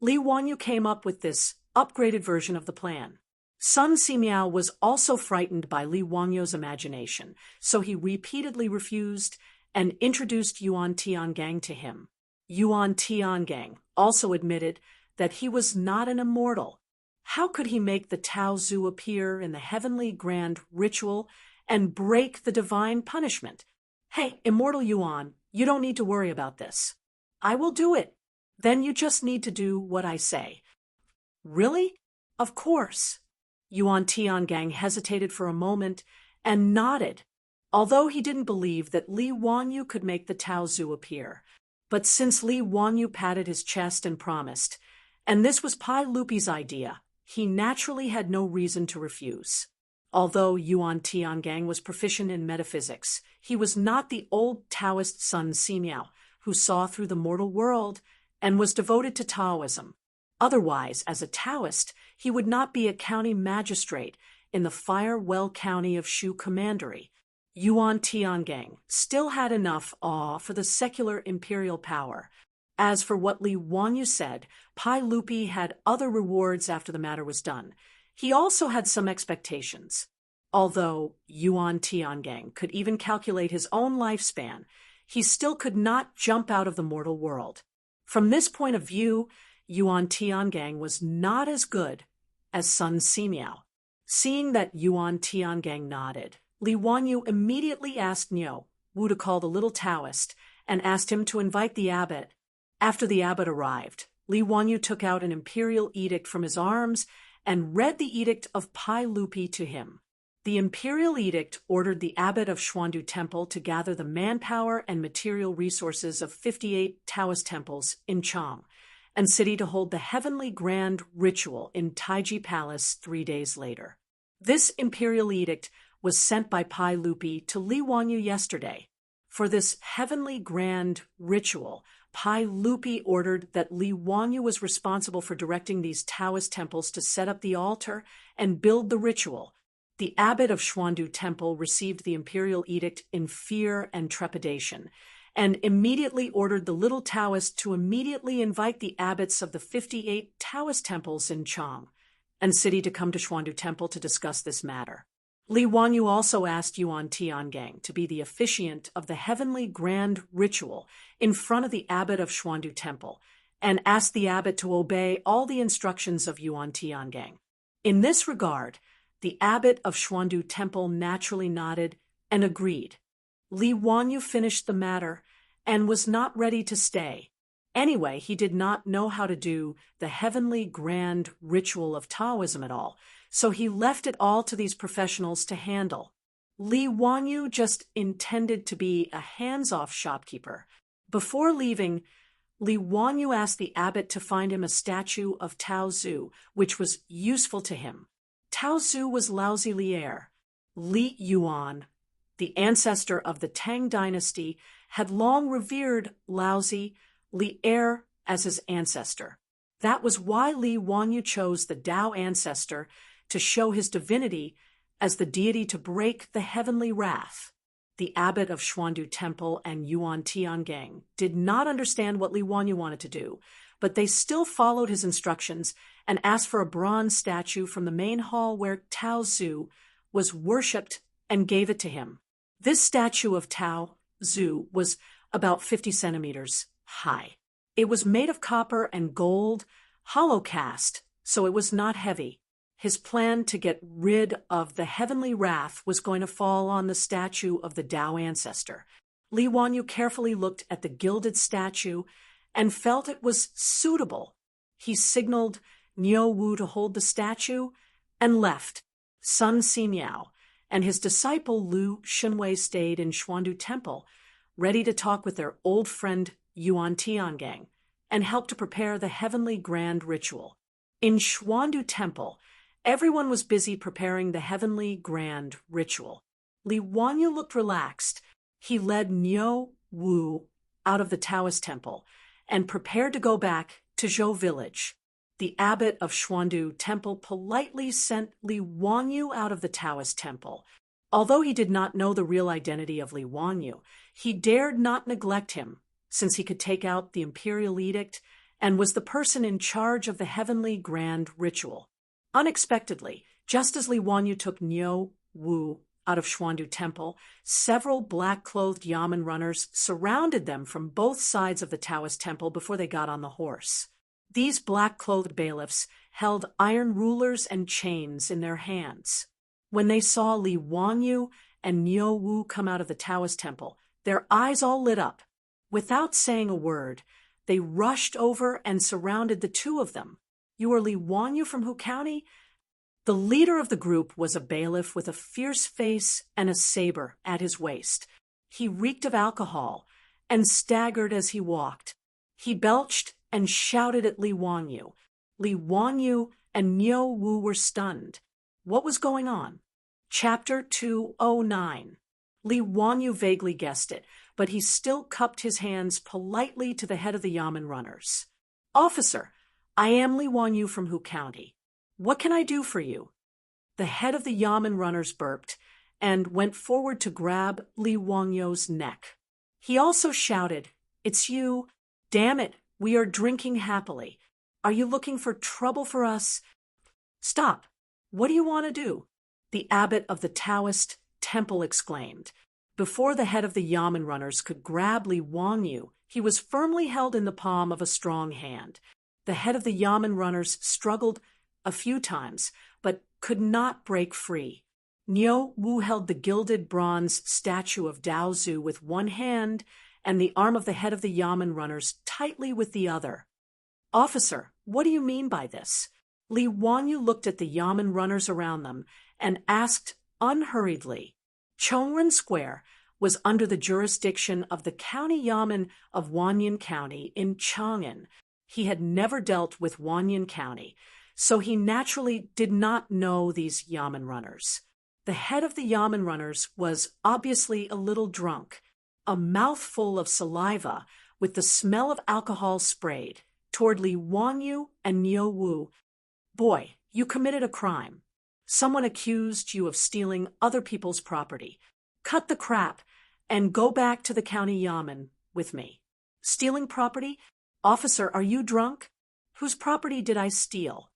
Li Wanyu came up with this upgraded version of the plan. Sun Simiao was also frightened by Li Wangyou's imagination, so he repeatedly refused and introduced Yuan Tiangang to him. Yuan Tiangang also admitted that he was not an immortal. How could he make the Tao Zu appear in the heavenly grand ritual and break the divine punishment? Hey, immortal Yuan, you don't need to worry about this. I will do it. Then you just need to do what I say. Really? Of course. Yuan Tiangang hesitated for a moment and nodded, although he didn't believe that Li Wanyu could make the Tao Zu appear. But since Li Wanyu patted his chest and promised, and this was Pai Lupi's idea, he naturally had no reason to refuse. Although Yuan Tiangang was proficient in metaphysics, he was not the old Taoist Sun Simiao, who saw through the mortal world and was devoted to Taoism. Otherwise, as a Taoist, he would not be a county magistrate in the Fire Well County of Shu Commandery. Yuan Tiangang still had enough awe for the secular imperial power. As for what Li Wanyu said, Pai Lupi had other rewards after the matter was done. He also had some expectations. Although Yuan Tiangang could even calculate his own lifespan, he still could not jump out of the mortal world. From this point of view, Yuan Tiangang was not as good as Sun Simiao. Seeing that Yuan Tiangang nodded, Li Wanyu immediately asked Niu Wu to call the little Taoist and asked him to invite the abbot. After the abbot arrived, Li Wanyu took out an imperial edict from his arms and read the edict of Pai Lupi to him. The imperial edict ordered the abbot of Xuandu Temple to gather the manpower and material resources of 58 Taoist temples in Chang and city to hold the heavenly grand ritual in Taiji Palace 3 days later. This imperial edict was sent by Pai Lupi to Li Wanyu yesterday. For this heavenly grand ritual, Pai Lupi ordered that Li Wanyu was responsible for directing these Taoist temples to set up the altar and build the ritual. The abbot of Xuandu Temple received the imperial edict in fear and trepidation, and immediately ordered the little Taoist to immediately invite the abbots of the 58 Taoist temples in Chang and city to come to Xuandu Temple to discuss this matter. Li Wanyu also asked Yuan Tiangang to be the officiant of the heavenly grand ritual in front of the abbot of Xuandu Temple, and asked the abbot to obey all the instructions of Yuan Tiangang. In this regard, the abbot of Xuandu Temple naturally nodded and agreed. Li Wanyu finished the matter and was not ready to stay. Anyway, he did not know how to do the heavenly grand ritual of Taoism at all, so he left it all to these professionals to handle. Li Wanyu just intended to be a hands-off shopkeeper. Before leaving, Li Wanyu asked the abbot to find him a statue of Tao Zu, which was useful to him. Tao Zu was Laozi Lier. Li Yuan, the ancestor of the Tang dynasty, had long revered Laozi Lier as his ancestor. That was why Li Wanyu chose the Tao ancestor to show his divinity as the deity to break the heavenly wrath. The abbot of Xuandu Temple and Yuan Tiangang did not understand what Li Wanyu wanted to do, but they still followed his instructions and asked for a bronze statue from the main hall where Tao Zu was worshipped and gave it to him. This statue of Tao Zu was about 50 centimeters high. It was made of copper and gold, hollow cast, so it was not heavy. His plan to get rid of the heavenly wrath was going to fall on the statue of the Tao ancestor. Li Wanyu carefully looked at the gilded statue and felt it was suitable. He signaled Niu Wu to hold the statue and left. Sun Simiao and his disciple Lu Xunwei stayed in Xuandu Temple, ready to talk with their old friend Yuan Tiangang and help to prepare the heavenly grand ritual. In Xuandu Temple, everyone was busy preparing the heavenly grand ritual. Li Wanyu looked relaxed. He led Niu Wu out of the Taoist temple and prepared to go back to Zhou village. The abbot of Xuandu Temple politely sent Li Wanyu out of the Taoist temple. Although he did not know the real identity of Li Wanyu, he dared not neglect him, since he could take out the imperial edict and was the person in charge of the heavenly grand ritual. Unexpectedly, Just as Li Wanyu took Niu Wu out of Xuandu Temple, several black-clothed Yamen runners surrounded them from both sides of the Taoist temple before they got on the horse. These black-clothed bailiffs held iron rulers and chains in their hands. When they saw Li Wanyu and Niu Wu come out of the Taoist temple, their eyes all lit up. Without saying a word, they rushed over and surrounded the two of them. "You are Li Wanyu from Hu County?" The leader of the group was a bailiff with a fierce face and a saber at his waist. He reeked of alcohol and staggered as he walked. He belched and shouted at Li Wanyu. Li Wanyu and Niu Wu were stunned. What was going on? Chapter 209. Li Wanyu vaguely guessed it, but he still cupped his hands politely to the head of the Yamen runners. "Officer, I am Li Wanyu from Hu County. What can I do for you?" The head of the Yamen runners burped and went forward to grab Li Wanyu's neck. He also shouted, "It's you. Damn it, we are drinking happily. Are you looking for trouble for us?" "Stop. What do you want to do?" the abbot of the Taoist temple exclaimed. Before the head of the Yamen runners could grab Li Wanyu, he was firmly held in the palm of a strong hand. The head of the Yamen runners struggled a few times, but could not break free. Niu Wu held the gilded bronze statue of Dao Zu with one hand and the arm of the head of the Yamen runners tightly with the other. "Officer, what do you mean by this?" Li Wanyu looked at the Yamen runners around them and asked unhurriedly. Chongren Square was under the jurisdiction of the county Yamen of Wanyan County in Chang'an. He had never dealt with Wanyan County, so he naturally did not know these Yamen runners. The head of the Yamen runners was obviously a little drunk, a mouthful of saliva with the smell of alcohol sprayed toward Li Wanyu and Niu Wu. "Boy, you committed a crime. Someone accused you of stealing other people's property. Cut the crap and go back to the county Yamen with me." "Stealing property? Officer, are you drunk? Whose property did I steal?"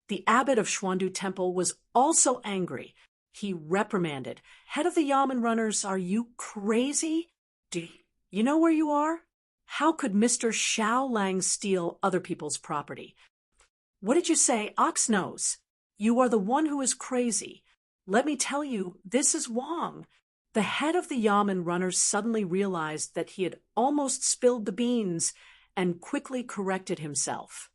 The abbot of Xuandu Temple was also angry. He reprimanded, "Head of the Yamen runners, are you crazy? Do you know where you are? How could Mr. Xiao Lang steal other people's property?" "What did you say, ox nose? You are the one who is crazy. Let me tell you, this is Wang." The head of the Yamen runners suddenly realized that he had almost spilled the beans and quickly corrected himself.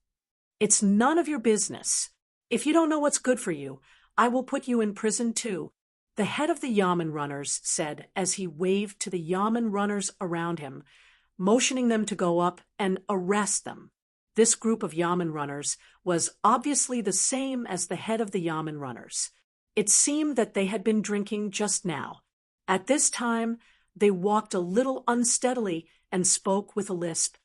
"It's none of your business. If you don't know what's good for you, I will put you in prison too," the head of the Yamen runners said as he waved to the Yamen runners around him, motioning them to go up and arrest them. This group of Yamen runners was obviously the same as the head of the Yamen runners. It seemed that they had been drinking just now. At this time, they walked a little unsteadily and spoke with a lisp.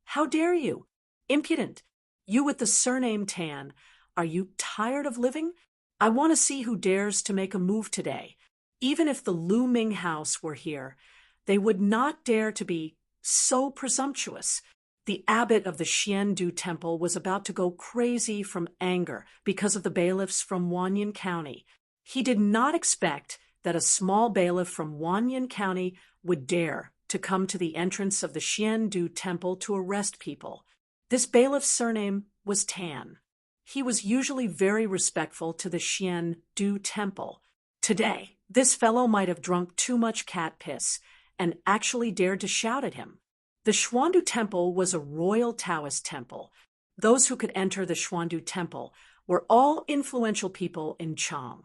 "How dare you? Impudent! You with the surname Tan. Are you tired of living? I want to see who dares to make a move today. Even if the Lu Ming house were here, they would not dare to be so presumptuous." The abbot of the Xiandu Temple was about to go crazy from anger because of the bailiffs from Wanyan County. He did not expect that a small bailiff from Wanyan County would dare to come to the entrance of the Xiandu Temple to arrest people. This bailiff's surname was Tan. He was usually very respectful to the Xiandu Temple. Today, this fellow might have drunk too much cat piss and actually dared to shout at him. The Xuandu Temple was a royal Taoist temple. Those who could enter the Xuandu Temple were all influential people in Chang,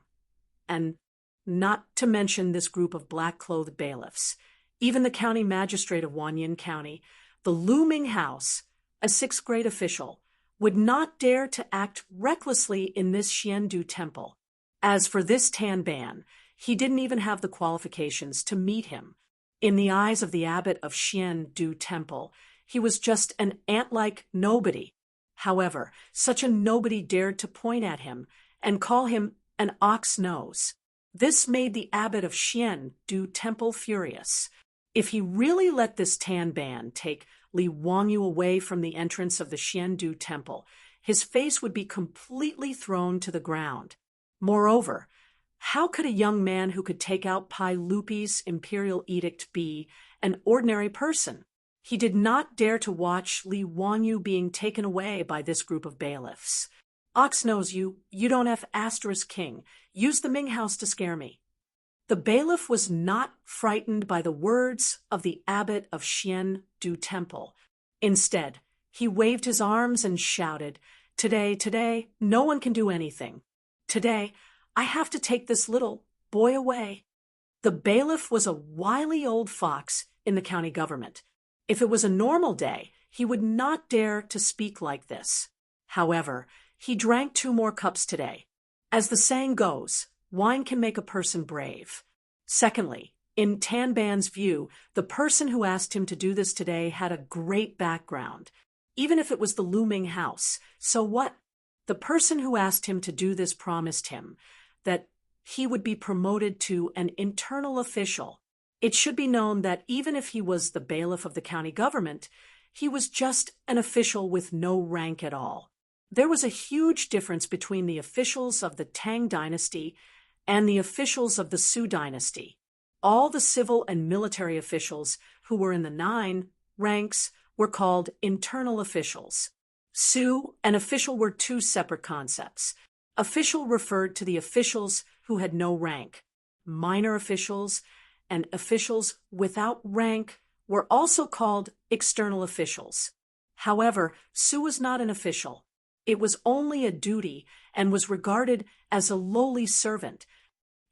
and not to mention this group of black-clothed bailiffs. Even the county magistrate of Wanyan County, the Lu Ming house, a sixth-grade official, would not dare to act recklessly in this Xiandu Temple. As for this Tan Ban, he didn't even have the qualifications to meet him. In the eyes of the abbot of Xiandu Temple, he was just an ant-like nobody. However, such a nobody dared to point at him and call him an ox nose. This made the abbot of Xiandu Temple furious. If he really let this Tan Ban take Li Wanyu away from the entrance of the Xiandu Temple, his face would be completely thrown to the ground. Moreover, how could a young man who could take out Pai Lupi's imperial edict be an ordinary person? He did not dare to watch Li Wanyu being taken away by this group of bailiffs. Ox knows you don't have ** king. Use the Ming house to scare me. The bailiff was not frightened by the words of the abbot of Xian Du Temple. Instead, he waved his arms and shouted, Today, no one can do anything. Today, I have to take this little boy away." The bailiff was a wily old fox in the county government. If it was a normal day, he would not dare to speak like this. However, he drank 2 more cups today. As the saying goes, wine can make a person brave. Secondly, in Tan Ban's view, the person who asked him to do this today had a great background. Even if it was the Lu Ming house, so what? The person who asked him to do this promised him that he would be promoted to an internal official. It should be known that even if he was the bailiff of the county government, he was just an official with no rank at all. There was a huge difference between the officials of the Tang dynasty and the officials of the Su dynasty. All the civil and military officials who were in the 9 ranks were called internal officials. Su and official were 2 separate concepts. Official referred to the officials who had no rank. Minor officials and officials without rank were also called external officials. However, Su was not an official. It was only a duty and was regarded as a lowly servant.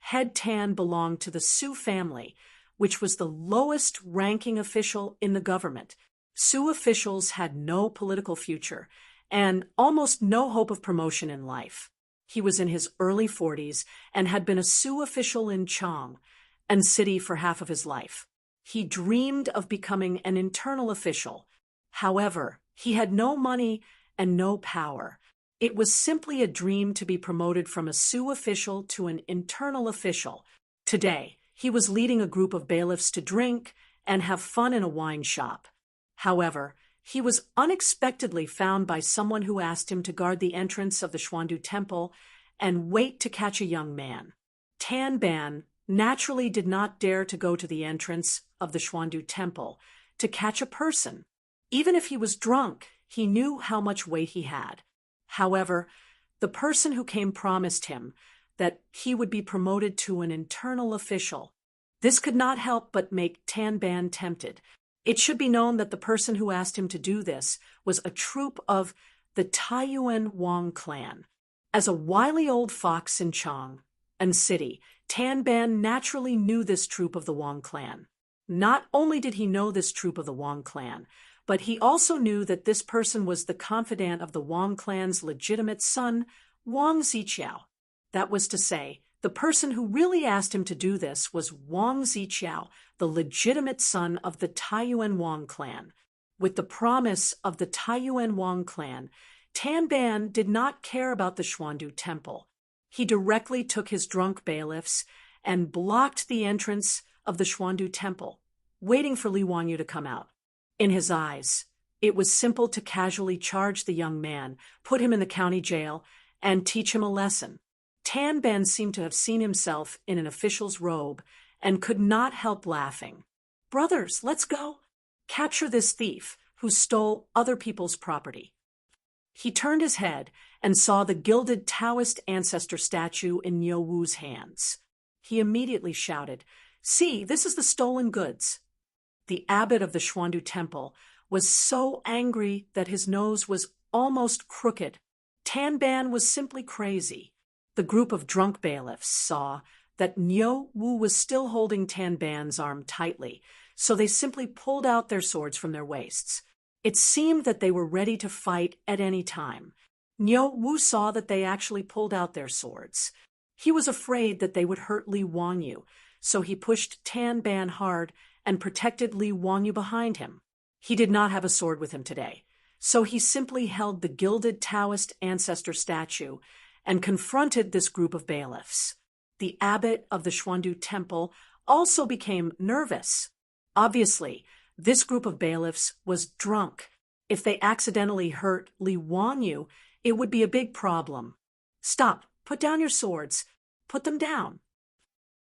Head Tan belonged to the Su family, which was the lowest ranking official in the government. Su officials had no political future and almost no hope of promotion in life. He was in his early 40s and had been a Su official in Chang and city for half of his life. He dreamed of becoming an internal official. However, he had no money and no power. It was simply a dream to be promoted from a Su official to an internal official. Today, he was leading a group of bailiffs to drink and have fun in a wine shop. However, he was unexpectedly found by someone who asked him to guard the entrance of the Xuandu Temple and wait to catch a young man. Tan Ban naturally did not dare to go to the entrance of the Xuandu Temple to catch a person. Even if he was drunk, he knew how much weight he had. However, the person who came promised him that he would be promoted to an internal official. This could not help but make Tan Ban tempted. It should be known that the person who asked him to do this was a troop of the Taiyuan Wang clan. As a wily old fox in Chang and city, Tan Ban naturally knew this troop of the Wang clan. Not only did he know this troop of the Wang clan, but he also knew that this person was the confidant of the Wang clan's legitimate son, Wang Ziqiao. That was to say, the person who really asked him to do this was Wang Ziqiao, the legitimate son of the Taiyuan Wang clan. With the promise of the Taiyuan Wang clan, Tan Ban did not care about the Xuandu Temple. He directly took his drunk bailiffs and blocked the entrance of the Xuandu Temple, waiting for Li Wanyu to come out. In his eyes, it was simple to casually charge the young man, put him in the county jail, and teach him a lesson. Tan Ban seemed to have seen himself in an official's robe and could not help laughing. "Brothers, let's go. Capture this thief who stole other people's property." He turned his head and saw the gilded Taoist ancestor statue in Niu Wu's hands. He immediately shouted, "See, this is the stolen goods." The abbot of the Xuandu Temple was so angry that his nose was almost crooked. Tan Ban was simply crazy. The group of drunk bailiffs saw that Niu Wu was still holding Tan Ban's arm tightly, so they simply pulled out their swords from their waists. It seemed that they were ready to fight at any time. Niu Wu saw that they actually pulled out their swords. He was afraid that they would hurt Li Wanyu, so he pushed Tan Ban hard and protected Li Wanyu behind him. He did not have a sword with him today, so he simply held the gilded Taoist ancestor statue and confronted this group of bailiffs. The abbot of the Xuandu Temple also became nervous. Obviously, this group of bailiffs was drunk. If they accidentally hurt Li Wanyu, it would be a big problem. "Stop, Put down your swords. Put them down."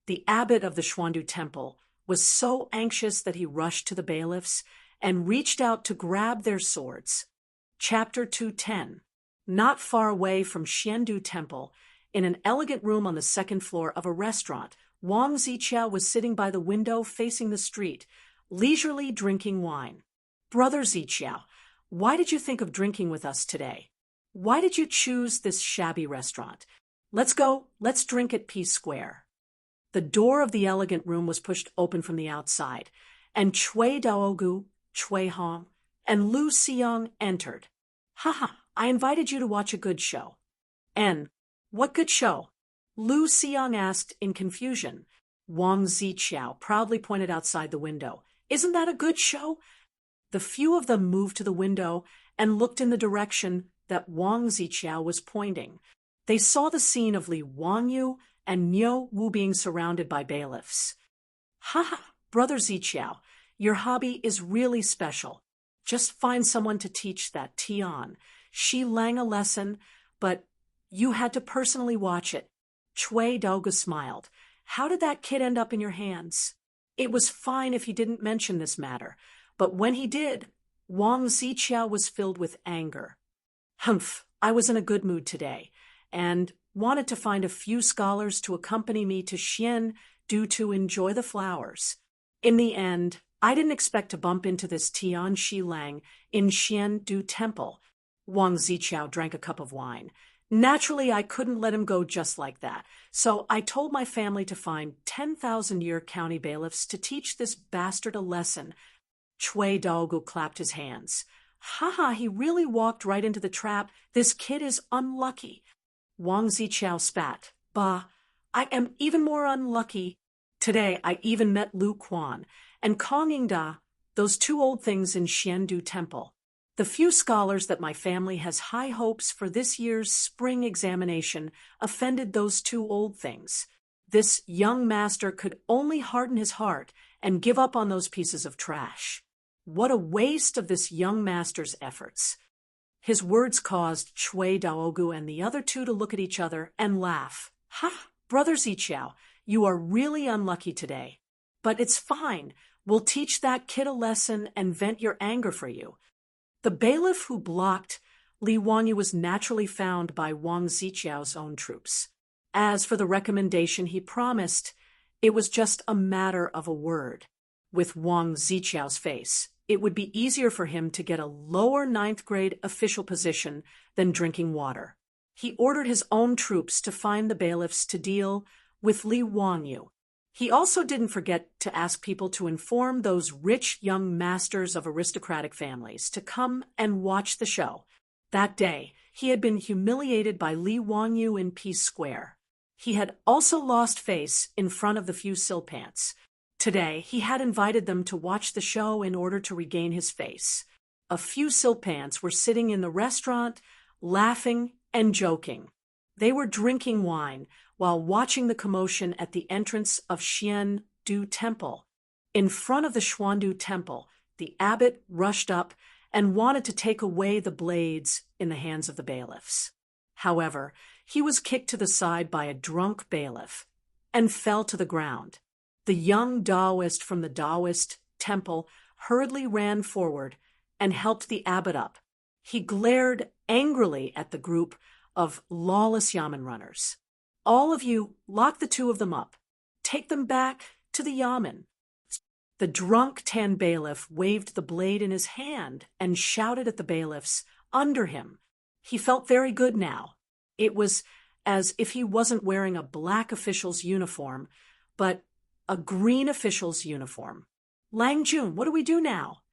The abbot of the Xuandu temple was so anxious that he rushed to the bailiffs and reached out to grab their swords. Chapter 210. Not far away from Xiandu Temple, in an elegant room on the second floor of a restaurant, Wang Ziqiao was sitting by the window facing the street, leisurely drinking wine. "Brother Ziqiao, why did you think of drinking with us today? Why did you choose this shabby restaurant? Let's go, let's drink at Peace Square." The door of the elegant room was pushed open from the outside, and Cui Daogu, Cui Hong, and Lu Xiang entered. "Haha, I invited you to watch a good show." "And what good show?" Lu Xiang asked in confusion. Wang Ziqiao proudly pointed outside the window. "Isn't that a good show?" The few of them moved to the window and looked in the direction that Wang Ziqiao was pointing. They saw the scene of Li Wangyu and Niu Wu being surrounded by bailiffs. "Ha, Brother Ziqiao, your hobby is really special. Just find someone to teach that Tian, Shi Lang a lesson, but you had to personally watch it." Cui Daogu smiled. "How did that kid end up in your hands?" It was fine if he didn't mention this matter, but when he did, Wang Ziqiao was filled with anger. "Humph, I was in a good mood today, and wanted to find a few scholars to accompany me to Xiandu to enjoy the flowers. In the end, I didn't expect to bump into this Tian Shi Lang in Xiandu Temple." Wang Ziqiao drank a cup of wine. "Naturally, I couldn't let him go just like that, so I told my family to find 10,000-year county bailiffs to teach this bastard a lesson." Cui Daogu clapped his hands. "Haha, he really walked right into the trap. This kid is unlucky." Wang Ziqiao spat. "Bah, I am even more unlucky. Today I even met Lu Quan and Kong Yingda, those two old things in Xiandu Temple. The few scholars that my family has high hopes for this year's spring examination offended those two old things. This young master could only harden his heart and give up on those pieces of trash. What a waste of this young master's efforts." His words caused Cui Daogu and the other two to look at each other and laugh. "Ha, Brother Ziqiao, you are really unlucky today. But it's fine. We'll teach that kid a lesson and vent your anger for you." The bailiff who blocked Li Wangyu was naturally found by Wang Ziqiao's own troops. As for the recommendation he promised, it was just a matter of a word. With Wang Ziqiao's face, it would be easier for him to get a lower 9th grade official position than drinking water. He ordered his own troops to find the bailiffs to deal with Li Wangyu. He also didn't forget to ask people to inform those rich young masters of aristocratic families to come and watch the show. That day, he had been humiliated by Li Wangyu in Peace Square. He had also lost face in front of the few Silpants. Today, he had invited them to watch the show in order to regain his face. A few Silpants were sitting in the restaurant, laughing and joking. They were drinking wine while watching the commotion at the entrance of Xiandu Temple. In front of the Xuandu Temple, the abbot rushed up and wanted to take away the blades in the hands of the bailiffs. However, he was kicked to the side by a drunk bailiff and fell to the ground. The young Taoist from the Taoist temple hurriedly ran forward and helped the abbot up. He glared angrily at the group of lawless yamen runners. "All of you, lock the two of them up. Take them back to the yamen." The drunk tan bailiff waved the blade in his hand and shouted at the bailiffs under him. He felt very good now. It was as if he wasn't wearing a black official's uniform, but a green official's uniform. "Lang Jun, what do we do now?"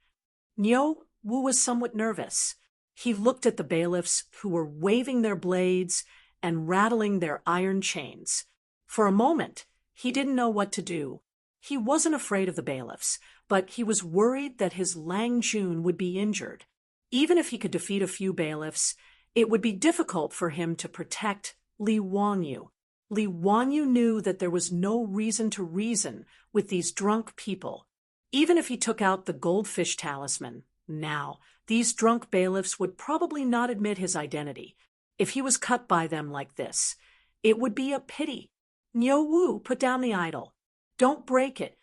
Niu Wu was somewhat nervous. He looked at the bailiffs who were waving their blades and rattling their iron chains. For a moment, he didn't know what to do. He wasn't afraid of the bailiffs, but he was worried that his Lang Jun would be injured. Even if he could defeat a few bailiffs, it would be difficult for him to protect Li Wangyu. Li Wangyu knew that there was no reason to reason with these drunk people. Even if he took out the goldfish talisman, now, these drunk bailiffs would probably not admit his identity. If he was cut by them like this, It would be a pity. Nyo Wu, put down the idol. Don't break it.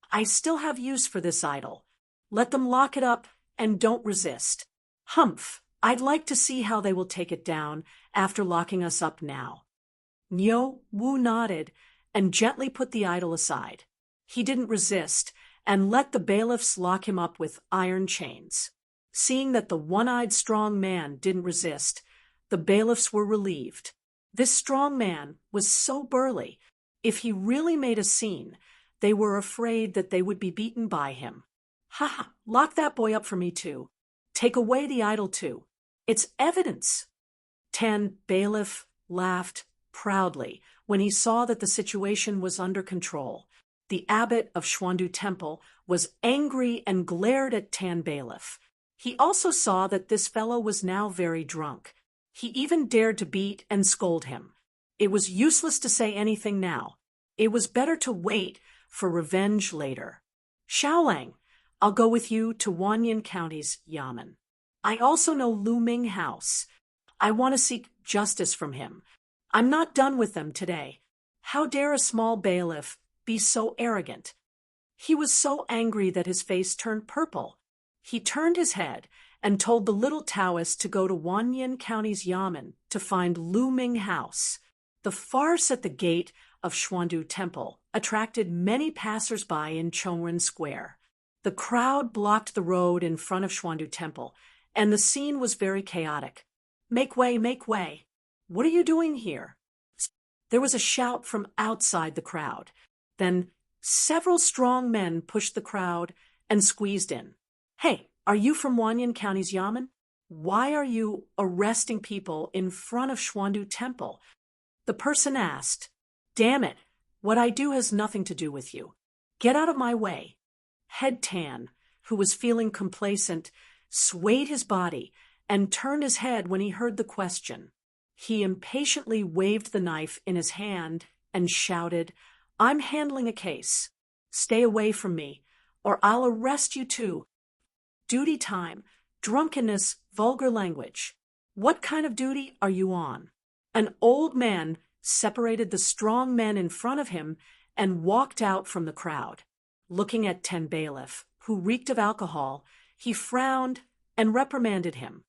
I still have use for this idol. Let them lock it up and don't resist. Humph, I'd like to see how they will take it down after locking us up now. Nyo Wu nodded and gently put the idol aside. He didn't resist and let the bailiffs lock him up with iron chains. Seeing that the one-eyed strong man didn't resist, the bailiffs were relieved. This strong man was so burly, if he really made a scene, they were afraid that they would be beaten by him. Ha ha, lock that boy up for me too. Take away the idol too. It's evidence. Tan Bailiff laughed proudly when he saw that the situation was under control. The abbot of Xuandu Temple was angry and glared at Tan Bailiff. He also saw that this fellow was now very drunk. He even dared to beat and scold him. It was useless to say anything now. It was better to wait for revenge later. Xiaolang, I'll go with you to Wanyan County's Yamen. I also know Lu Ming House. I want to seek justice from him. I'm not done with them today. How dare a small bailiff be so arrogant? He was so angry that his face turned purple. He turned his head and told the little Taoist to go to Wanyan County's Yamen to find Lu Ming House. The farce at the gate of Xuandu Temple attracted many passers-by in Chongren Square. The crowd blocked the road in front of Xuandu Temple, and the scene was very chaotic. Make way, make way. What are you doing here? There was a shout from outside the crowd. Then several strong men pushed the crowd and squeezed in. Hey, are you from Wanyan County's Yamen? Why are you arresting people in front of Xuandu Temple? The person asked. Damn it, what I do has nothing to do with you. Get out of my way. Head Tan, who was feeling complacent, swayed his body and turned his head when he heard the question. He impatiently waved the knife in his hand and shouted, I'm handling a case. Stay away from me, or I'll arrest you too. Duty time, drunkenness, vulgar language. What kind of duty are you on? An old man separated the strong men in front of him and walked out from the crowd. Looking at Tan Bailiff, who reeked of alcohol, he frowned and reprimanded him.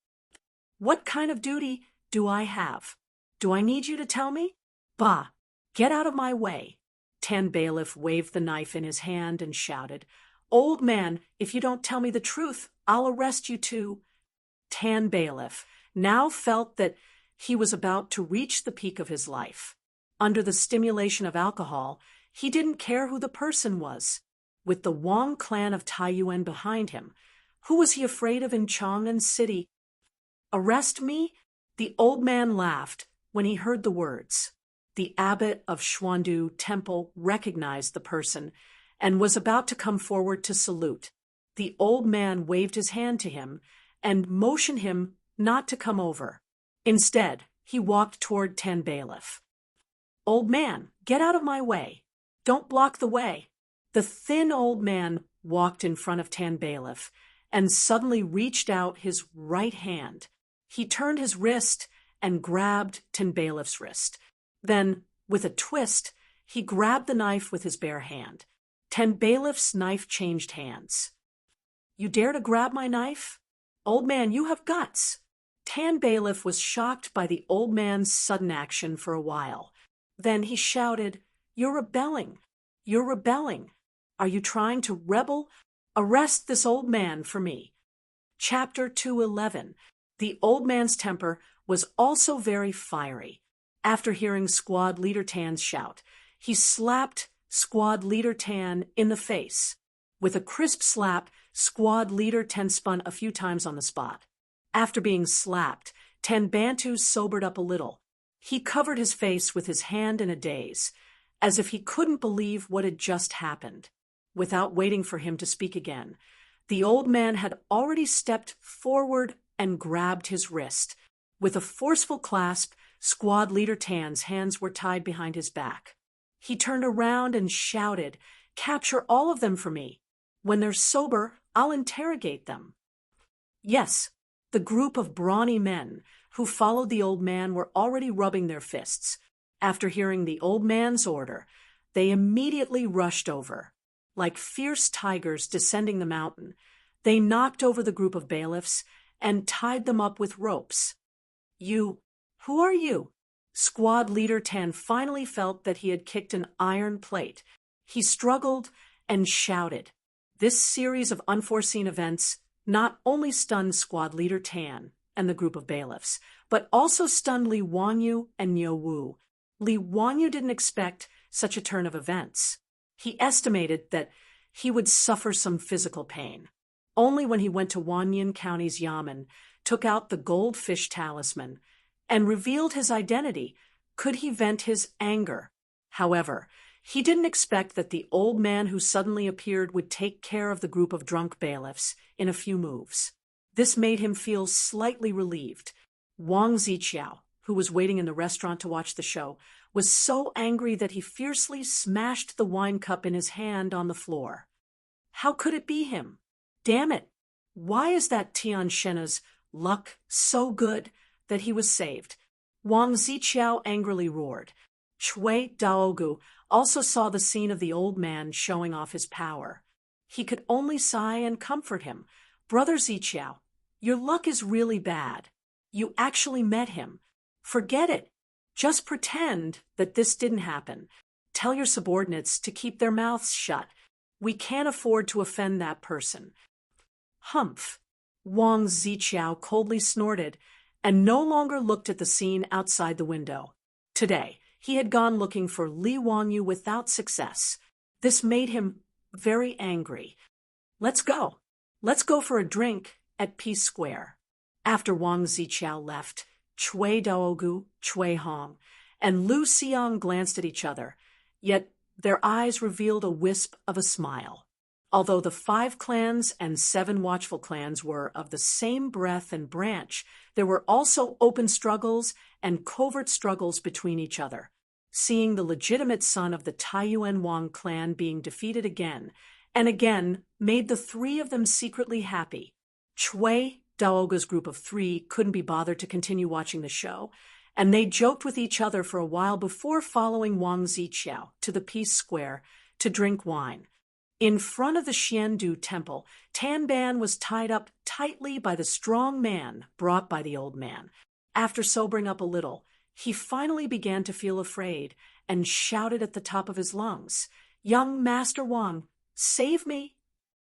What kind of duty do I have? Do I need you to tell me? Bah, get out of my way. Tan Bailiff waved the knife in his hand and shouted, Old man, if you don't tell me the truth, I'll arrest you too. Tan Bailiff now felt that he was about to reach the peak of his life. Under the stimulation of alcohol, he didn't care who the person was. With the Wang clan of Taiyuan behind him, who was he afraid of in Chang'an City? Arrest me? The old man laughed when he heard the words. The abbot of Xuandu Temple recognized the person and was about to come forward to salute. The old man waved his hand to him and motioned him not to come over. Instead, he walked toward Tan Bailiff. Old man, get out of my way. Don't block the way. The thin old man walked in front of Tan Bailiff and suddenly reached out his right hand. He turned his wrist and grabbed Tan Bailiff's wrist. Then, with a twist, he grabbed the knife with his bare hand. Tan Bailiff's knife changed hands. You dare to grab my knife? Old man, you have guts. Tan Bailiff was shocked by the old man's sudden action for a while. Then he shouted, You're rebelling. You're rebelling. Are you trying to rebel? Arrest this old man for me. Chapter 211. The old man's temper was also very fiery. After hearing Squad Leader Tan's shout, he slapped Squad Leader Tan in the face. With a crisp slap, Squad Leader Tan spun a few times on the spot. After being slapped, Tan Bantu sobered up a little. He covered his face with his hand in a daze, as if he couldn't believe what had just happened. Without waiting for him to speak again, the old man had already stepped forward and grabbed his wrist. With a forceful clasp, Squad Leader Tan's hands were tied behind his back. He turned around and shouted, Capture all of them for me. When they're sober, I'll interrogate them. Yes, the group of brawny men who followed the old man were already rubbing their fists. After hearing the old man's order, they immediately rushed over. Like fierce tigers descending the mountain, they knocked over the group of bailiffs and tied them up with ropes. Who are you? Squad leader Tan finally felt that he had kicked an iron plate. He struggled and shouted. This series of unforeseen events not only stunned squad leader Tan and the group of bailiffs, but also stunned Li Wanyu and Niu Wu. Li Wanyu didn't expect such a turn of events. He estimated that he would suffer some physical pain. Only when he went to Wanyan County's Yamen, took out the goldfish talisman, and revealed his identity, could he vent his anger. However, he didn't expect that the old man who suddenly appeared would take care of the group of drunk bailiffs in a few moves. This made him feel slightly relieved. Wang Ziqiao, who was waiting in the restaurant to watch the show, was so angry that he fiercely smashed the wine cup in his hand on the floor. How could it be him? Damn it! Why is that Tian Shen's luck so good that he was saved? Wang Ziqiao angrily roared. Chui Daogu also saw the scene of the old man showing off his power. He could only sigh and comfort him. Brother Ziqiao, your luck is really bad. You actually met him. Forget it. Just pretend that this didn't happen. Tell your subordinates to keep their mouths shut. We can't afford to offend that person. Humph! Wang Ziqiao coldly snorted and no longer looked at the scene outside the window. Today, he had gone looking for Li Wanyu without success. This made him very angry. Let's go. Let's go for a drink at Peace Square. After Wang Ziqiao left, Chui Daogu, Chui Hong, and Lu Xiang glanced at each other, yet their eyes revealed a wisp of a smile. Although the 5 clans and 7 watchful clans were of the same breadth and branch, there were also open struggles and covert struggles between each other. Seeing the legitimate son of the Taiyuan Wang clan being defeated again and again made the 3 of them secretly happy. Chui Daoga's group of 3 couldn't be bothered to continue watching the show, and they joked with each other for a while before following Wang Ziqiao to the Peace Square to drink wine. In front of the Xiandu temple, Tan Ban was tied up tightly by the strong man brought by the old man. After sobering up a little, he finally began to feel afraid and shouted at the top of his lungs, "Young Master Wang, save me!"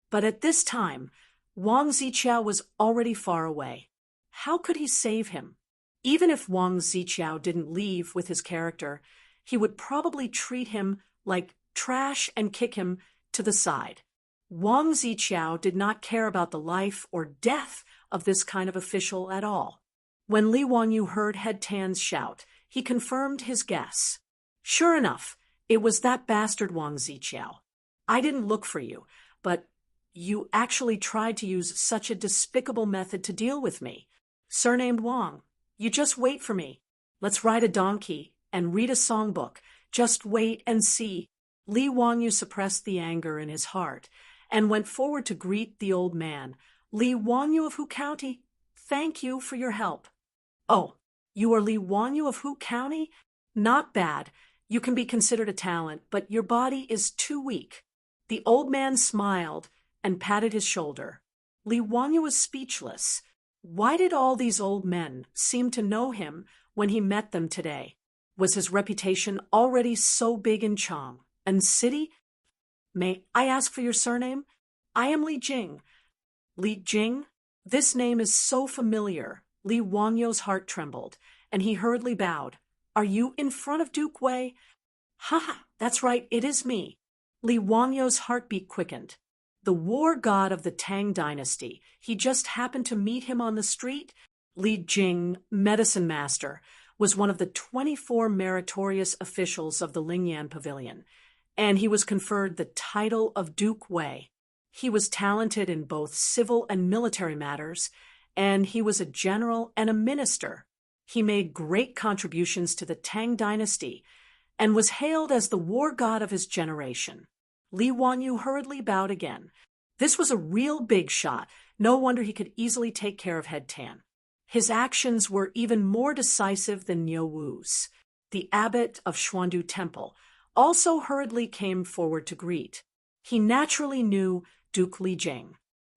But at this time, Wang Ziqiao was already far away. How could he save him? Even if Wang Ziqiao didn't leave with his character, he would probably treat him like trash and kick him to the side. Wang Ziqiao did not care about the life or death of this kind of official at all. When Li Wanyu heard Head Tan's shout, he confirmed his guess. Sure enough, it was that bastard Wang Ziqiao. I didn't look for you, but you actually tried to use such a despicable method to deal with me. Surnamed Wang, you just wait for me. Let's ride a donkey and read a songbook. Just wait and see. Li Wanyu suppressed the anger in his heart and went forward to greet the old man. Li Wanyu of Hu County, thank you for your help. Oh, you are Li Wanyu of Hu County? Not bad. You can be considered a talent, but your body is too weak. The old man smiled and patted his shoulder. Li Wanyu was speechless. Why did all these old men seem to know him when he met them today? Was his reputation already so big in Chang and city? May I ask for your surname? I am Li Jing. Li Jing? This name is so familiar. Li Wangyu's heart trembled, and he hurriedly bowed. Are you in front of Duke Wei? Ha! That's right, it is me. Li Wangyu's heartbeat quickened. The war god of the Tang dynasty. He just happened to meet him on the street. Li Jing, medicine master, was one of the 24 meritorious officials of the Lingyan Pavilion, and he was conferred the title of Duke Wei. He was talented in both civil and military matters, and he was a general and a minister. He made great contributions to the Tang dynasty and was hailed as the war god of his generation. Li Wanyu hurriedly bowed again. This was a real big shot. No wonder he could easily take care of Head Tan. His actions were even more decisive than Niu Wu's. the abbot of Xuandu Temple, also hurriedly came forward to greet. He naturally knew Duke Li Jing.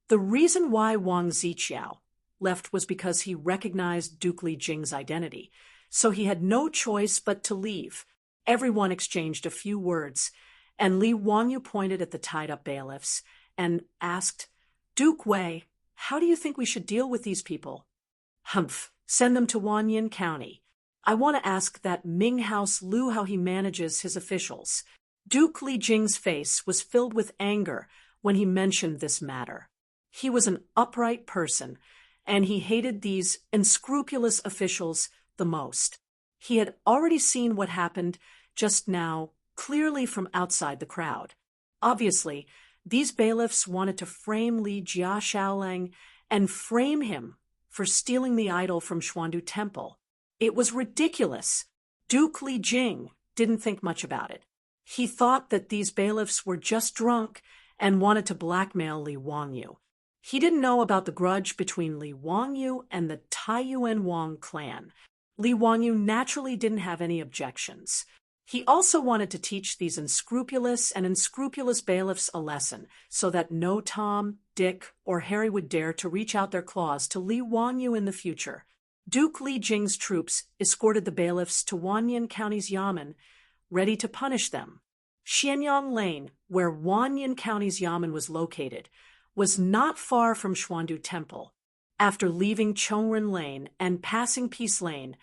The reason why Wang Ziqiao left was because he recognized Duke Li Jing's identity, so he had no choice but to leave. Everyone exchanged a few words, and Li Wangyu pointed at the tied-up bailiffs and asked, "Duke Wei, how do you think we should deal with these people?" "Humph, send them to Wanyan County. I want to ask that Ming House Lu how he manages his officials." Duke Li Jing's face was filled with anger when he mentioned this matter. He was an upright person, and he hated these unscrupulous officials the most. He had already seen what happened just now clearly from outside the crowd. Obviously, these bailiffs wanted to frame Li Jiaxiaolang and frame him for stealing the idol from Xuandu Temple. It was ridiculous. Duke Li Jing didn't think much about it. He thought that these bailiffs were just drunk and wanted to blackmail Li Wangyu. He didn't know about the grudge between Li Wangyu and the Taiyuan Wang clan. Li Wangyu naturally didn't have any objections. He also wanted to teach these unscrupulous bailiffs a lesson so that no Tom, Dick, or Harry would dare to reach out their claws to Li Wangyu in the future. Duke Li Jing's troops escorted the bailiffs to Wanyan County's Yamen, ready to punish them. Xianyang Lane, where Wanyan County's Yamen was located, was not far from Xuandu Temple. After leaving Chongren Lane and passing Peace Lane,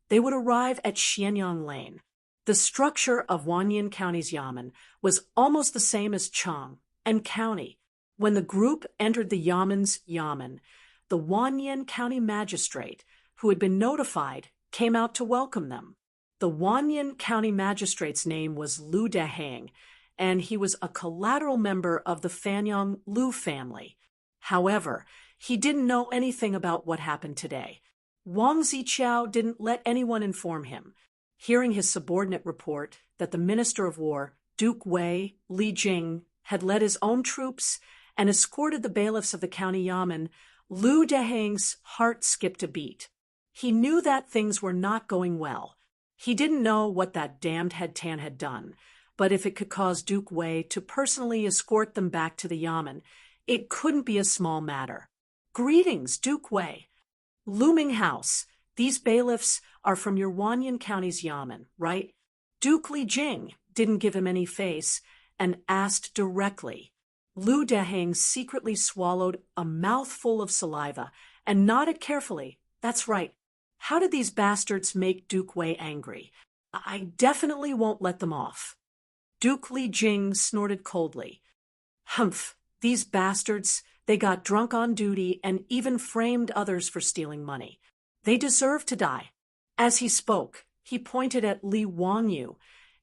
they would arrive at Xianyang Lane. The structure of Wanyan County's Yamen was almost the same as Chong and County. When the group entered the Yamen's Yamen, the Wanyan County magistrate, who had been notified, came out to welcome them. The Wanyan County magistrate's name was Lu Dehang, and he was a collateral member of the Fanyang Lu family. However, he didn't know anything about what happened today. Wang Ziqiao didn't let anyone inform him. Hearing his subordinate report that the Minister of War, Duke Wei Li Jing, had led his own troops and escorted the bailiffs of the county Yamen, Lu Dehang's heart skipped a beat. He knew that things were not going well. He didn't know what that damned head Tan had done, but if it could cause Duke Wei to personally escort them back to the Yamen, it couldn't be a small matter. "Greetings, Duke Wei. Looming House, these bailiffs are from your Wanyan County's Yamen, right?" Duke Li Jing didn't give him any face and asked directly. Lu Dehang secretly swallowed a mouthful of saliva and nodded carefully. "That's right. How did these bastards make Duke Wei angry? I definitely won't let them off." Duke Li Jing snorted coldly. "Humph, these bastards, they got drunk on duty and even framed others for stealing money. They deserve to die." As he spoke, he pointed at Li Wangyu,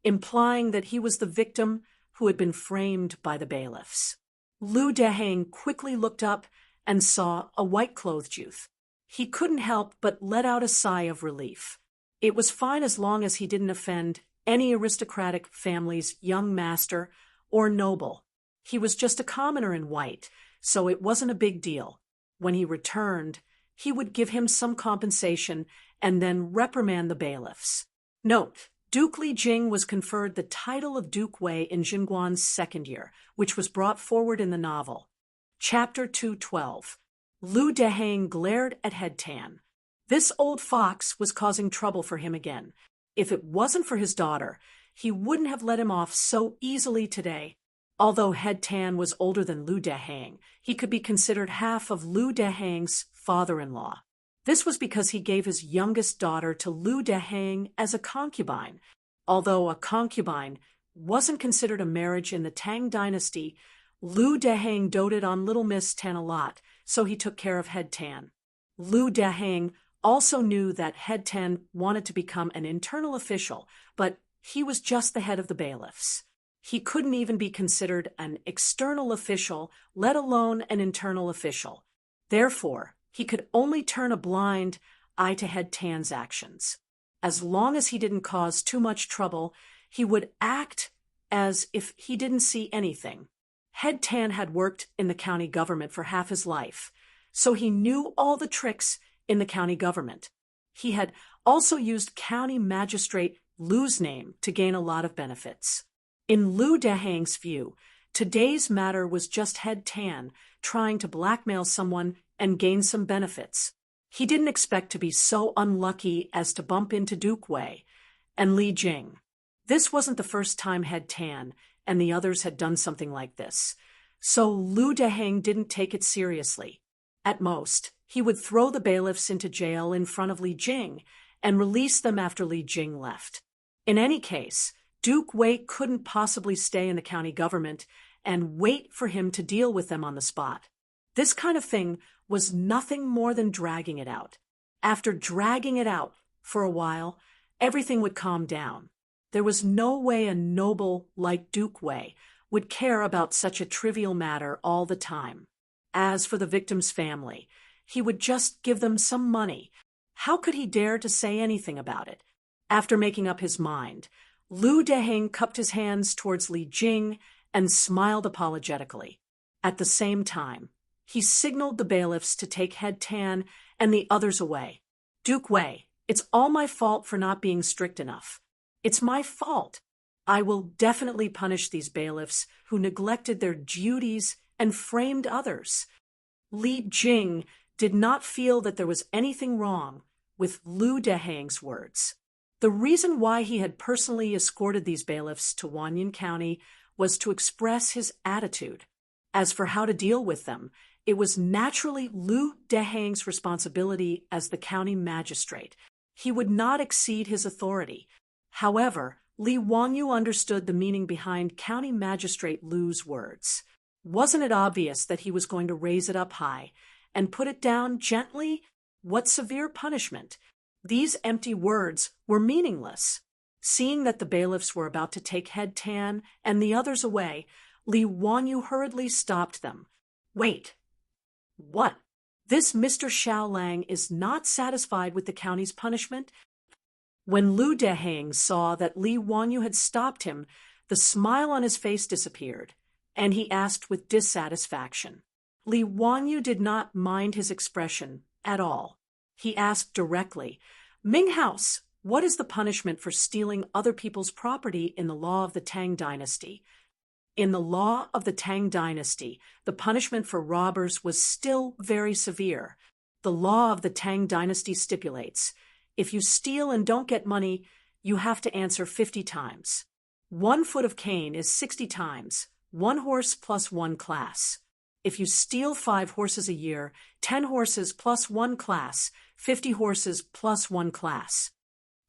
implying that he was the victim who had been framed by the bailiffs. Lu Dehang quickly looked up and saw a white-clothed youth. He couldn't help but let out a sigh of relief. It was fine as long as he didn't offend any aristocratic family's young master or noble. He was just a commoner in white, so it wasn't a big deal. When he returned, he would give him some compensation and then reprimand the bailiffs. Note: Duke Li Jing was conferred the title of Duke Wei in Jingguan's second year, which was brought forward in the novel. Chapter 212. Lu Dehang glared at Head Tan. This old fox was causing trouble for him again. If it wasn't for his daughter, he wouldn't have let him off so easily today. Although Head Tan was older than Lu Dehang, he could be considered half of Lu Dehang's father-in-law. This was because he gave his youngest daughter to Lu Dehang as a concubine. Although a concubine wasn't considered a marriage in the Tang dynasty, Lu Dehang doted on little Miss Tan a lot, so he took care of Head Tan. Lu Dehang also knew that Head Tan wanted to become an internal official, but he was just the head of the bailiffs. He couldn't even be considered an external official, let alone an internal official. Therefore, he could only turn a blind eye to Head Tan's actions. As long as he didn't cause too much trouble, he would act as if he didn't see anything. Head Tan had worked in the county government for half his life, so he knew all the tricks in the county government. He had also used county magistrate Lu's name to gain a lot of benefits. In Lu Dehang's view, today's matter was just head Tan trying to blackmail someone and gain some benefits. He didn't expect to be so unlucky as to bump into Duke Wei and Li Jing. This wasn't the first time head Tan and the others had done something like this, so Lu Dehang didn't take it seriously. At most, he would throw the bailiffs into jail in front of Li Jing and release them after Li Jing left. In any case, Duke Wei couldn't possibly stay in the county government and wait for him to deal with them on the spot. This kind of thing was nothing more than dragging it out. After dragging it out for a while, everything would calm down. There was no way a noble like Duke Wei would care about such a trivial matter all the time. As for the victim's family, he would just give them some money. How could he dare to say anything about it? After making up his mind, Lu Dehang cupped his hands towards Li Jing and smiled apologetically. At the same time, he signaled the bailiffs to take head Tan and the others away. Duke Wei, it's all my fault for not being strict enough. It's my fault. I will definitely punish these bailiffs who neglected their duties and framed others. Li Jing did not feel that there was anything wrong with Lu Dehang's words. The reason why he had personally escorted these bailiffs to Wanyan County was to express his attitude. As for how to deal with them, it was naturally Lu Dehang's responsibility as the county magistrate. He would not exceed his authority. However, Li Wangyu understood the meaning behind County Magistrate Lu's words. Wasn't it obvious that he was going to raise it up high and put it down gently? What severe punishment? These empty words were meaningless. Seeing that the bailiffs were about to take head Tan and the others away, Li Wangyu hurriedly stopped them. Wait. What? This Mr. Xiaolang is not satisfied with the county's punishment? When Lu Dehang saw that Li Wangyu had stopped him, the smile on his face disappeared, and he asked with dissatisfaction. Li Wangyu did not mind his expression at all. He asked directly, Ming House, what is the punishment for stealing other people's property in the law of the Tang Dynasty? In the law of the Tang Dynasty, the punishment for robbers was still very severe. The law of the Tang Dynasty stipulates, if you steal and don't get money, you have to answer 50 times. 1 foot of cane is 60 times, 1 horse plus 1 class. If you steal 5 horses a year, 10 horses plus 1 class, 50 horses plus 1 class.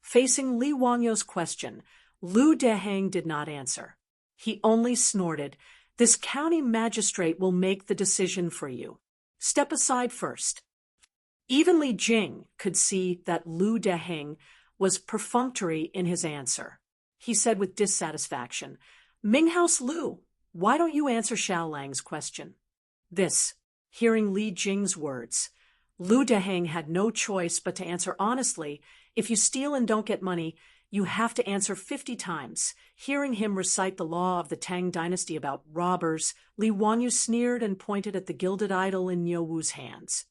Facing Li Wangyu's question, Lu Dehang did not answer. He only snorted, This county magistrate will make the decision for you. Step aside first. Even Li Jing could see that Lu Dehang was perfunctory in his answer. He said with dissatisfaction, Minghouse Lu, why don't you answer Xiaolang's question? This, hearing Li Jing's words, Lu Dehang had no choice but to answer honestly, if you steal and don't get money, you have to answer 50 times. Hearing him recite the law of the Tang Dynasty about robbers, Li Wangyu sneered and pointed at the gilded idol in Niu Wu's hands.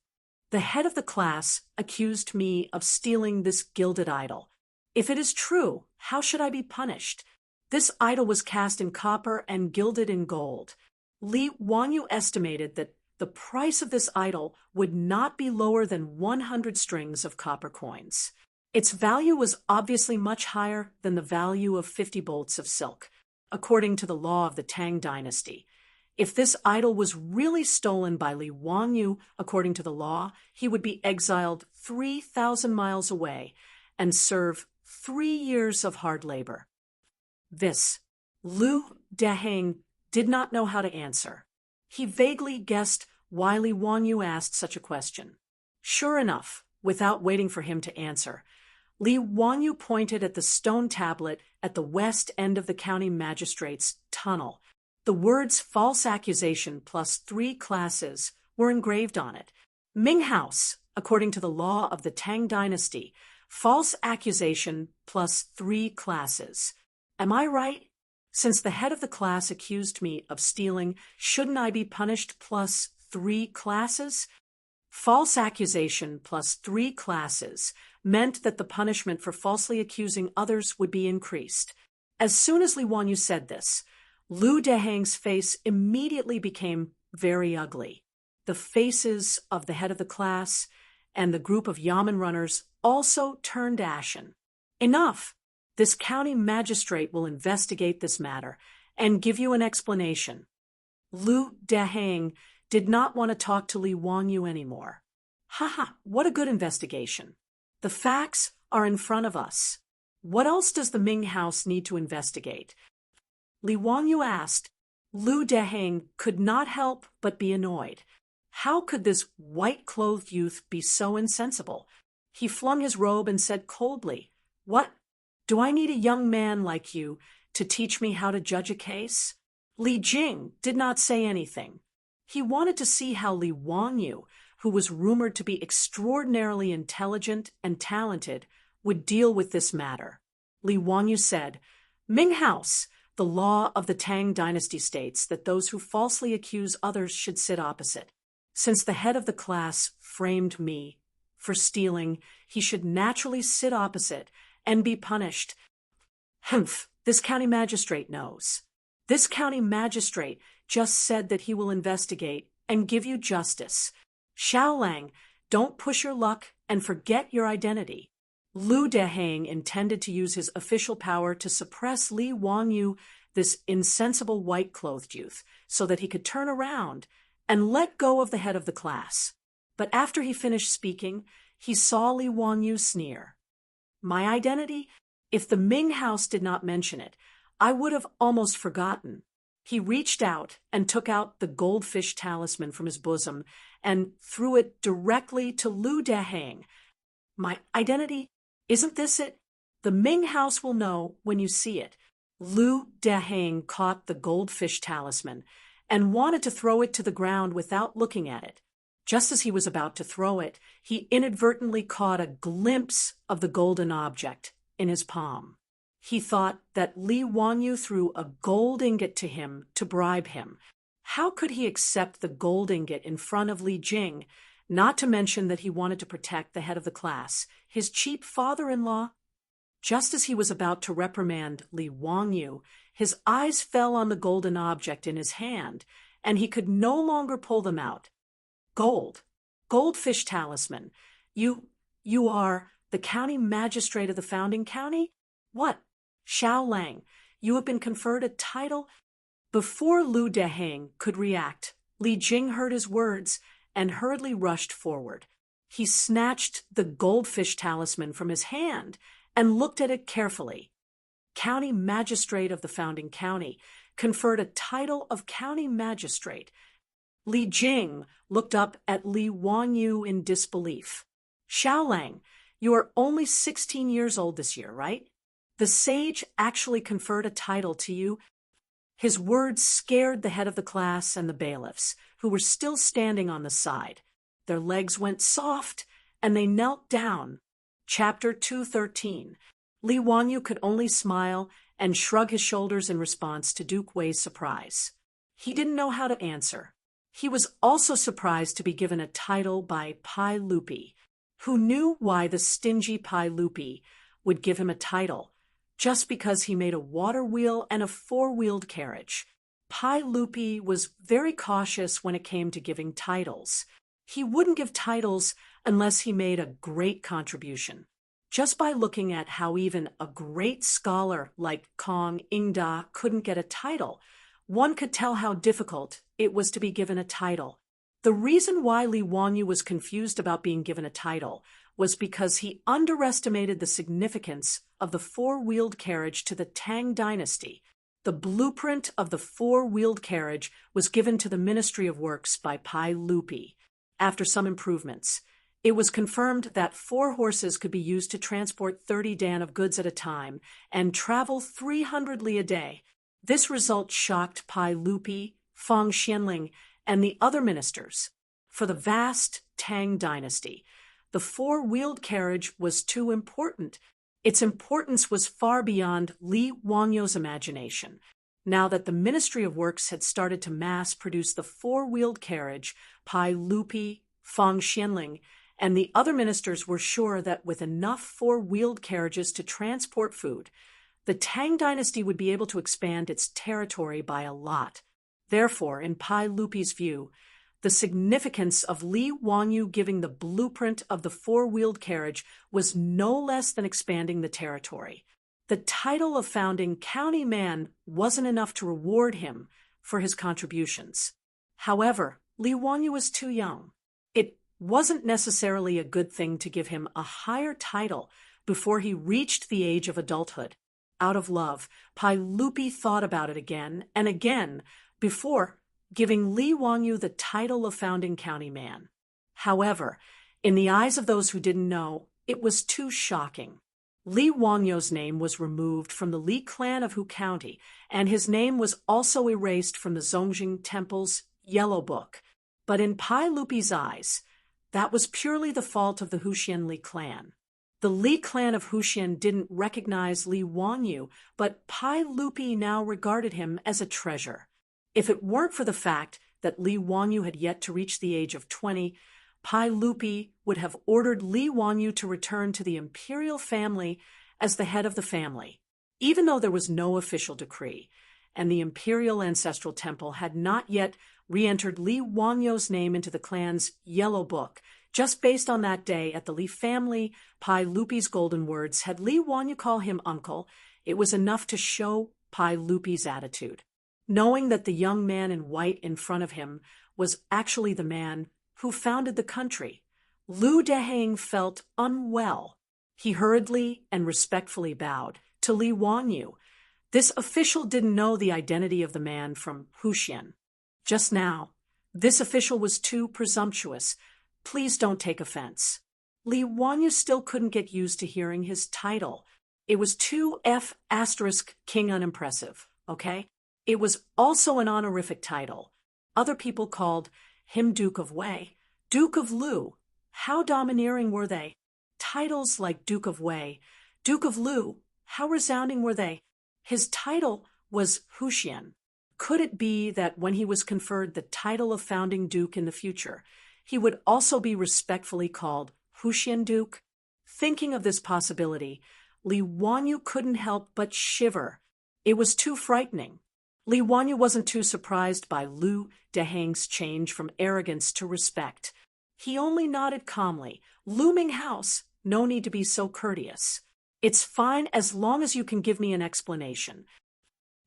The head of the class accused me of stealing this gilded idol. If it is true, how should I be punished? This idol was cast in copper and gilded in gold. Li Wangyu estimated that the price of this idol would not be lower than 100 strings of copper coins. Its value was obviously much higher than the value of 50 bolts of silk, according to the law of the Tang Dynasty. If this idol was really stolen by Li Wangyu, according to the law, he would be exiled 3,000 miles away and serve 3 years of hard labor. This, Lu Dehang did not know how to answer. He vaguely guessed why Li Wangyu asked such a question. Sure enough, without waiting for him to answer, Li Wangyu pointed at the stone tablet at the west end of the county magistrate's tunnel. The words false accusation plus 3 classes were engraved on it. Ming House, according to the law of the Tang Dynasty, false accusation plus 3 classes. Am I right? Since the head of the class accused me of stealing, shouldn't I be punished plus 3 classes? False accusation plus 3 classes meant that the punishment for falsely accusing others would be increased. As soon as Li Wanyu said this, Lu Dehang's face immediately became very ugly. The faces of the head of the class and the group of Yamen runners also turned ashen. Enough! This county magistrate will investigate this matter and give you an explanation. Lu Dehang did not want to talk to Li Wanyu anymore. Haha, what a good investigation. The facts are in front of us. What else does the Ming house need to investigate? Li Wanyu asked. Lu Dehang could not help but be annoyed. How could this white-clothed youth be so insensible? He flung his robe and said coldly, "What? Do I need a young man like you to teach me how to judge a case?" Li Jing did not say anything. He wanted to see how Li Wanyu, who was rumored to be extraordinarily intelligent and talented, would deal with this matter. Li Wanyu said, "Ming House, the law of the Tang dynasty states that those who falsely accuse others should sit opposite. Since the head of the class framed me for stealing, he should naturally sit opposite and be punished." Humph, this county magistrate knows. This county magistrate just said that he will investigate and give you justice. Xiaolang, don't push your luck and forget your identity. Lu Dehang intended to use his official power to suppress Li Wanyu, this insensible white-clothed youth, so that he could turn around and let go of the head of the class. But after he finished speaking, he saw Li Wanyu sneer. "My identity? If the Ming house did not mention it, I would have almost forgotten." He reached out and took out the goldfish talisman from his bosom and threw it directly to Lu Dehang. "My identity? Isn't this it? The Ming house will know when you see it." Lu Dehang caught the goldfish talisman and wanted to throw it to the ground without looking at it. Just as he was about to throw it, he inadvertently caught a glimpse of the golden object in his palm. He thought that Li Wanyu threw a gold ingot to him to bribe him. How could he accept the gold ingot in front of Li Jing, not to mention that he wanted to protect the head of the class, his cheap father-in-law? Just as he was about to reprimand Li Wanyu, his eyes fell on the golden object in his hand, and he could no longer pull them out. Goldfish talisman. You are the county magistrate of the founding county? What? Xiaolang, you have been conferred a title? Before Lu Dehang could react, Li Jing heard his words and hurriedly rushed forward. He snatched the goldfish talisman from his hand and looked at it carefully. County magistrate of the founding county, conferred a title of county magistrate. Li Jing looked up at Li Wanyu in disbelief. "Xiaolang, you are only 16 years old this year, right? The sage actually conferred a title to you?" His words scared the head of the class and the bailiffs, who were still standing on the side. Their legs went soft, and they knelt down. Chapter 213. Li Wanyu could only smile and shrug his shoulders in response to Duke Wei's surprise. He didn't know how to answer. He was also surprised to be given a title by Pai Lupi. Who knew why the stingy Pai Lupi would give him a title? Just because he made a water wheel and a four-wheeled carriage. Pai Lupi was very cautious when it came to giving titles. He wouldn't give titles unless he made a great contribution. Just by looking at how even a great scholar like Kong Ingda couldn't get a title, one could tell how difficult it was to be given a title. The reason why Li Wanyu was confused about being given a title was because he underestimated the significance of the four-wheeled carriage to the Tang dynasty. The blueprint of the four-wheeled carriage was given to the Ministry of Works by Pai Lupi. After some improvements, it was confirmed that 4 horses could be used to transport 30 dan of goods at a time and travel 300 li a day. This result shocked Pai Lupi, Fang Xianling, and the other ministers. For the vast Tang dynasty, the four-wheeled carriage was too important. Its importance was far beyond Li Wanyu's imagination. Now that the Ministry of Works had started to mass-produce the four-wheeled carriage, Pai Lupi, Fang Xianling, and the other ministers were sure that with enough four-wheeled carriages to transport food, the Tang dynasty would be able to expand its territory by a lot. Therefore, in Pai Lupi's view, the significance of Li Wanyu giving the blueprint of the four-wheeled carriage was no less than expanding the territory. The title of founding county man wasn't enough to reward him for his contributions. However, Li Wanyu was too young. It wasn't necessarily a good thing to give him a higher title before he reached the age of adulthood. Out of love, Pai Lupi thought about it again and again before giving Li Wanyu the title of founding county man. However, in the eyes of those who didn't know, it was too shocking. Li Wanyu's name was removed from the Li clan of Hu County, and his name was also erased from the Zongjing Temple's Yellow Book. But in Pai Lupi's eyes, that was purely the fault of the Huxian Li clan. The Li clan of Huxian didn't recognize Li Wanyu, but Pai Lupi now regarded him as a treasure. If it weren't for the fact that Li Wanyu had yet to reach the age of 20, Pai Lupi would have ordered Li Wanyu to return to the imperial family as the head of the family, even though there was no official decree, and the imperial ancestral temple had not yet re-entered Li Wanyu's name into the clan's Yellow Book. Just based on that day at the Li family, Pai Lupi's golden words, had Li Wanyu call him uncle, it was enough to show Pai Lupi's attitude. Knowing that the young man in white in front of him was actually the man who founded the country, Lu Deheng felt unwell. He hurriedly and respectfully bowed to Li Wanyu. This official didn't know the identity of the man from Huxian. Just now, this official was too presumptuous. Please don't take offense. Li Wanyu still couldn't get used to hearing his title. It was too *king unimpressive, okay? It was also an honorific title. Other people called him Duke of Wei, Duke of Lu. How domineering were they? Titles like Duke of Wei, Duke of Lu, how resounding were they? His title was Huxian. Could it be that when he was conferred the title of founding duke in the future, he would also be respectfully called Huxian Duke? Thinking of this possibility, Li Wanyu couldn't help but shiver. It was too frightening. Li Wanyu wasn't too surprised by Lu Deheng's change from arrogance to respect. He only nodded calmly. Looming house, no need to be so courteous. It's fine as long as you can give me an explanation.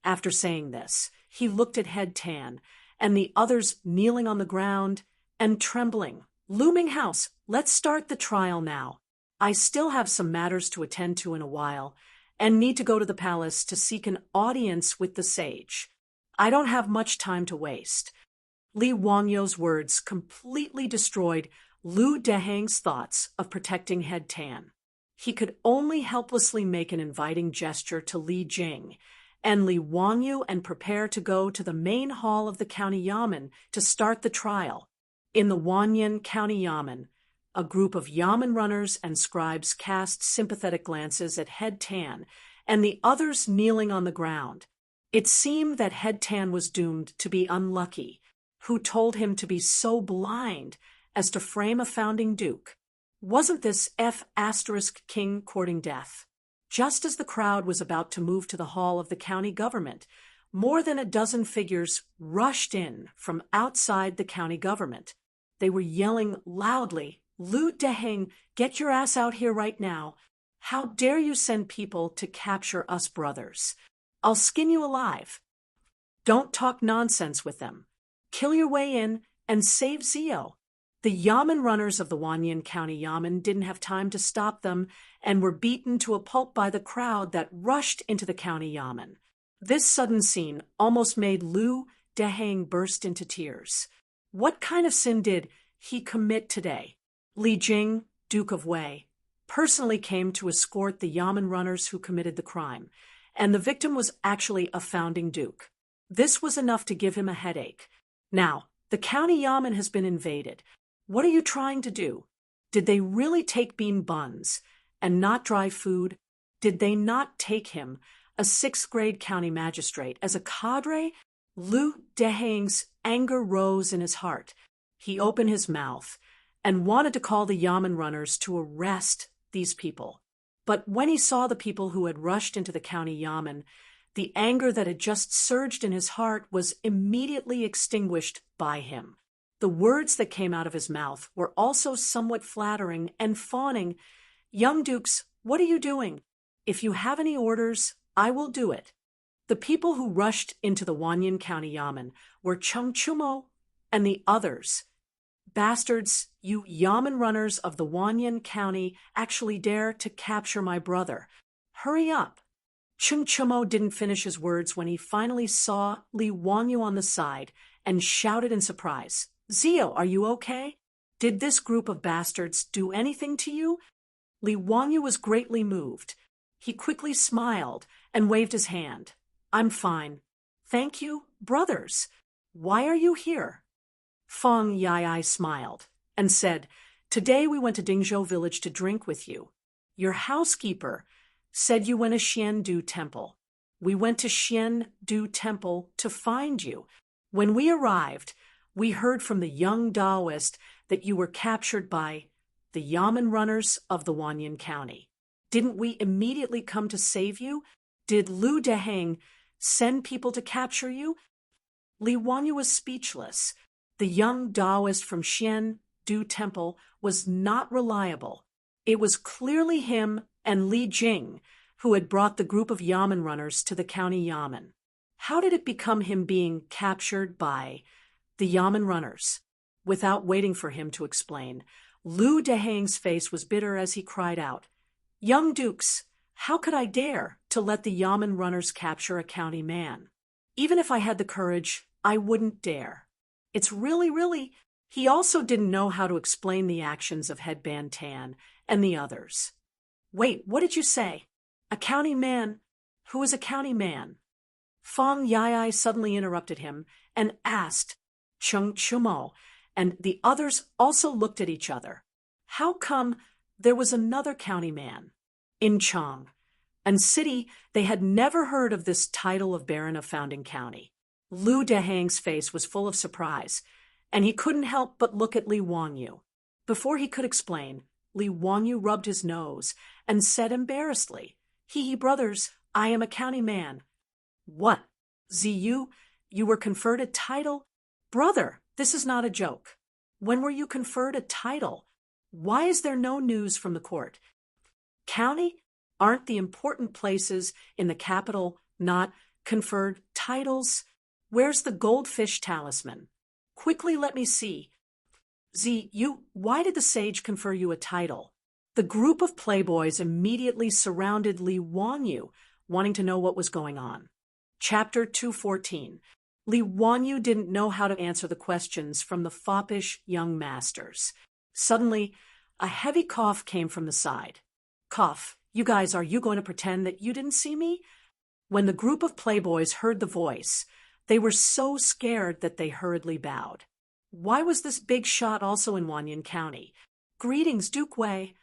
After saying this, he looked at Head Tan and the others kneeling on the ground and trembling. Looming house, let's start the trial now. I still have some matters to attend to in a while and need to go to the palace to seek an audience with the sage. I don't have much time to waste. Li Wangyu's words completely destroyed Lu Deheng's thoughts of protecting Head Tan. He could only helplessly make an inviting gesture to Li Jing and Li Wanyu and prepare to go to the main hall of the county yamen to start the trial. In the Wanyan County Yamen, a group of yamen runners and scribes cast sympathetic glances at Head Tan and the others kneeling on the ground. It seemed that Head Tan was doomed to be unlucky. Who told him to be so blind as to frame a founding duke? Wasn't this *king courting death? Just as the crowd was about to move to the hall of the county government, more than a dozen figures rushed in from outside the county government. They were yelling loudly, "Lu Deheng, get your ass out here right now. How dare you send people to capture us brothers? I'll skin you alive. Don't talk nonsense with them. Kill your way in and save Zio." The yamen runners of the Wanyan County Yamen didn't have time to stop them and were beaten to a pulp by the crowd that rushed into the county yamen. This sudden scene almost made Lu Deheng burst into tears. What kind of sin did he commit today? Li Jing, Duke of Wei, personally came to escort the yamen runners who committed the crime, and the victim was actually a founding duke. This was enough to give him a headache. Now, the county yamen has been invaded. What are you trying to do? Did they really take bean buns and not dry food? Did they not take him, a 6th-grade county magistrate, as a cadre? Lu Deheng's anger rose in his heart. He opened his mouth, and wanted to call the Yamen runners to arrest these people. But when he saw the people who had rushed into the county Yamen, the anger that had just surged in his heart was immediately extinguished by him. The words that came out of his mouth were also somewhat flattering and fawning. "Young dukes, what are you doing? If you have any orders, I will do it." The people who rushed into the Wanyan County Yamen were Chung Chumo and the others. "Bastards, you Yamen runners of the Wanyan County actually dare to capture my brother. Hurry up." Chung Chumo didn't finish his words when he finally saw Li Wanyu on the side and shouted in surprise, "Zio, are you okay? Did this group of bastards do anything to you?" Li Wanyu was greatly moved. He quickly smiled and waved his hand. "I'm fine. Thank you, brothers. Why are you here?" Feng Yai smiled and said, "Today we went to Dingzhou village to drink with you. Your housekeeper said you went to Xiandu Temple. We went to Xiandu Temple to find you. When we arrived, we heard from the young Taoist that you were captured by the Yamen runners of the Wanyan County. Didn't we immediately come to save you? Did Lu Deheng send people to capture you?" Li Wanyu was speechless. The young Taoist from Xiandu Temple was not reliable. It was clearly him and Li Jing who had brought the group of Yamen runners to the county Yamen. How did it become him being captured by the Yamen runners? Without waiting for him to explain, Lu Deheng's face was bitter as he cried out, "Young dukes, how could I dare to let the Yamen runners capture a county man? Even if I had the courage, I wouldn't dare. It's really..." He also didn't know how to explain the actions of Headband Tan and the others. "Wait, what did you say? A county man? Who is a county man?" Feng Yai suddenly interrupted him and asked. Chung Chumo and the others also looked at each other. How come there was another county man? In Chang, a city they had never heard of this title of Baron of Founding County. Lu Deheng's face was full of surprise, and he couldn't help but look at Li Wanyu. Before he could explain, Li Wanyu rubbed his nose and said embarrassedly, "He, brothers, I am a county man." "What? Ziyu, you were conferred a title?" "Brother, this is not a joke. When were you conferred a title? Why is there no news from the court? County? Aren't the important places in the capital not conferred titles? Where's the goldfish talisman? Quickly let me see." Why did the sage confer you a title?" The group of playboys immediately surrounded Li Wanyu, wanting to know what was going on. Chapter 214. Li Wanyu didn't know how to answer the questions from the foppish young masters. Suddenly, a heavy cough came from the side. "Cough, you guys, are you going to pretend that you didn't see me?" When the group of playboys heard the voice, they were so scared that they hurriedly bowed. Why was this big shot also in Wanyan County? "Greetings, Duke Wei."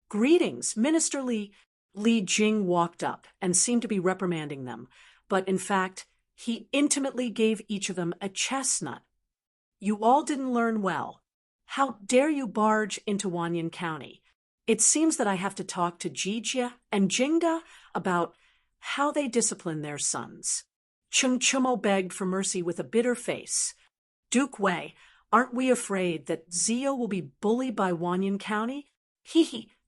"Greetings, Minister Li." Li Jing walked up and seemed to be reprimanding them, but in fact, he intimately gave each of them a chestnut. "You all didn't learn well. How dare you barge into Wanyan County? It seems that I have to talk to Jijia and Jingda about how they discipline their sons." Chung Chumo begged for mercy with a bitter face. "Duke Wei, aren't we afraid that Zio will be bullied by Wanyan County?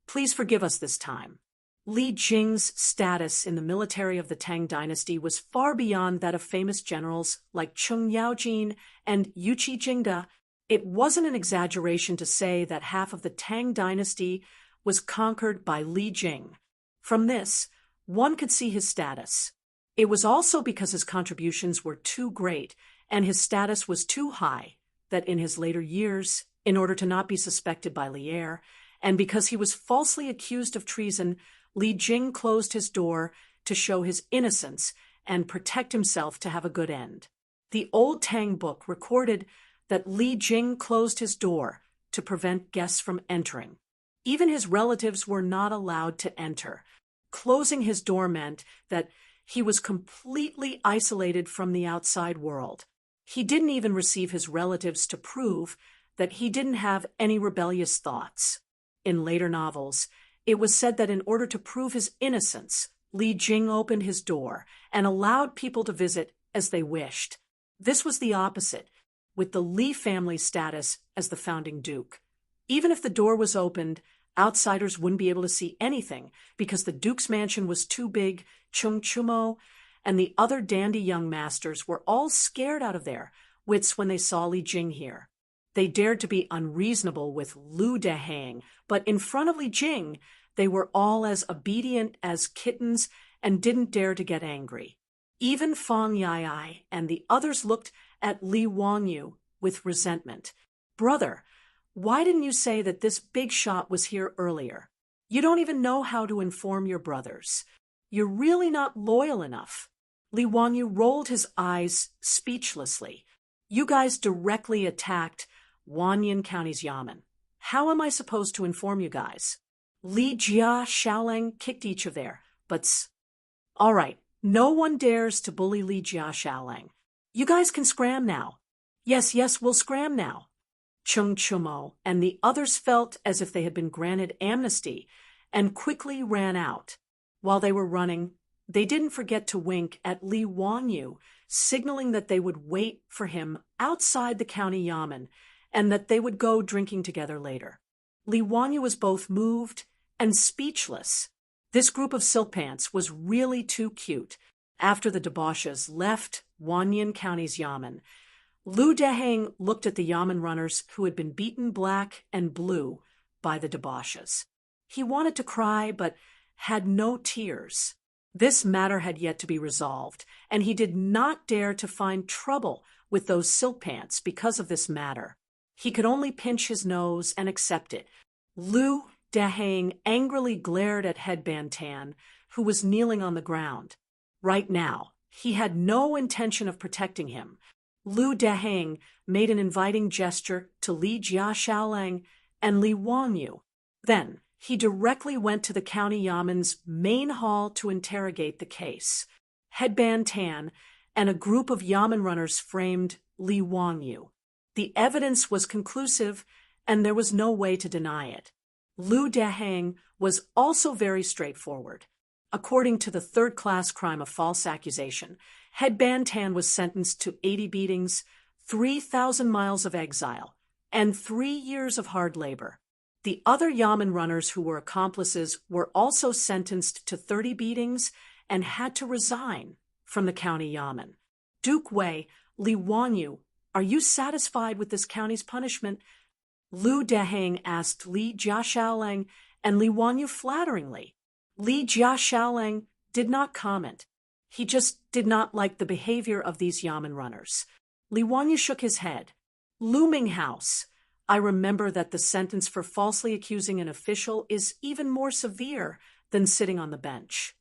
Please forgive us this time." Li Jing's status in the military of the Tang dynasty was far beyond that of famous generals like Chung Yaojin and Yuqi Jingda. It wasn't an exaggeration to say that half of the Tang dynasty was conquered by Li Jing. From this, one could see his status. It was also because his contributions were too great and his status was too high that in his later years, in order to not be suspected by Li Er, and because he was falsely accused of treason, Li Jing closed his door to show his innocence and protect himself to have a good end. The old Tang book recorded that Li Jing closed his door to prevent guests from entering. Even his relatives were not allowed to enter. Closing his door meant that he was completely isolated from the outside world. He didn't even receive his relatives to prove that he didn't have any rebellious thoughts. In later novels, it was said that in order to prove his innocence, Li Jing opened his door and allowed people to visit as they wished. This was the opposite, with the Li family's status as the founding duke. Even if the door was opened, outsiders wouldn't be able to see anything because the duke's mansion was too big. Chung Chumo and the other dandy young masters were all scared out of their wits when they saw Li Jing here. They dared to be unreasonable with Lu Dehang, but in front of Li Jing, they were all as obedient as kittens and didn't dare to get angry. Even Fang Yai and the others looked at Li Wangyu with resentment. "Brother, why didn't you say that this big shot was here earlier? You don't even know how to inform your brothers. You're really not loyal enough." Li Wangyu rolled his eyes speechlessly. "You guys directly attacked Wanyan County's Yamen. How am I supposed to inform you guys?" Li Jia Shaolang kicked each of their butts. "All right, no one dares to bully Li Jia Shaolang. You guys can scram now." Yes, we'll scram now." Chung Chumo and the others felt as if they had been granted amnesty and quickly ran out. While they were running, they didn't forget to wink at Li Wangyu, signaling that they would wait for him outside the county yamen and that they would go drinking together later. Li Wangyu was both moved and speechless. This group of silk pants was really too cute. After the debauches left Wanyan County's yamen, Lu Dehang looked at the yamen runners who had been beaten black and blue by the debauches. He wanted to cry, but had no tears. This matter had yet to be resolved, and he did not dare to find trouble with those silk pants because of this matter. He could only pinch his nose and accept it. Lu Dehang angrily glared at Headband Tan, who was kneeling on the ground. Right now, he had no intention of protecting him. Lu Dehang made an inviting gesture to Li Jia Shaolang and Li Wangyu. Then, he directly went to the county yamen's main hall to interrogate the case. Headband Tan and a group of yamen runners framed Li Wangyu. The evidence was conclusive, and there was no way to deny it. Lu Dehang was also very straightforward. According to the third-class crime of false accusation, Headband Tan was sentenced to 80 beatings, 3,000 miles of exile, and 3 years of hard labor. The other yamen runners who were accomplices were also sentenced to 30 beatings and had to resign from the county yamen. Duke Wei, Li Wangyu, are you satisfied with this county's punishment? Lu Dehang asked Li Jia Shaolang and Li Wangyu flatteringly. Li Jia Shaolang did not comment. He just did not like the behavior of these yamen runners. Li Wangyu shook his head. Looming House, I remember that the sentence for falsely accusing an official is even more severe than sitting on the bench.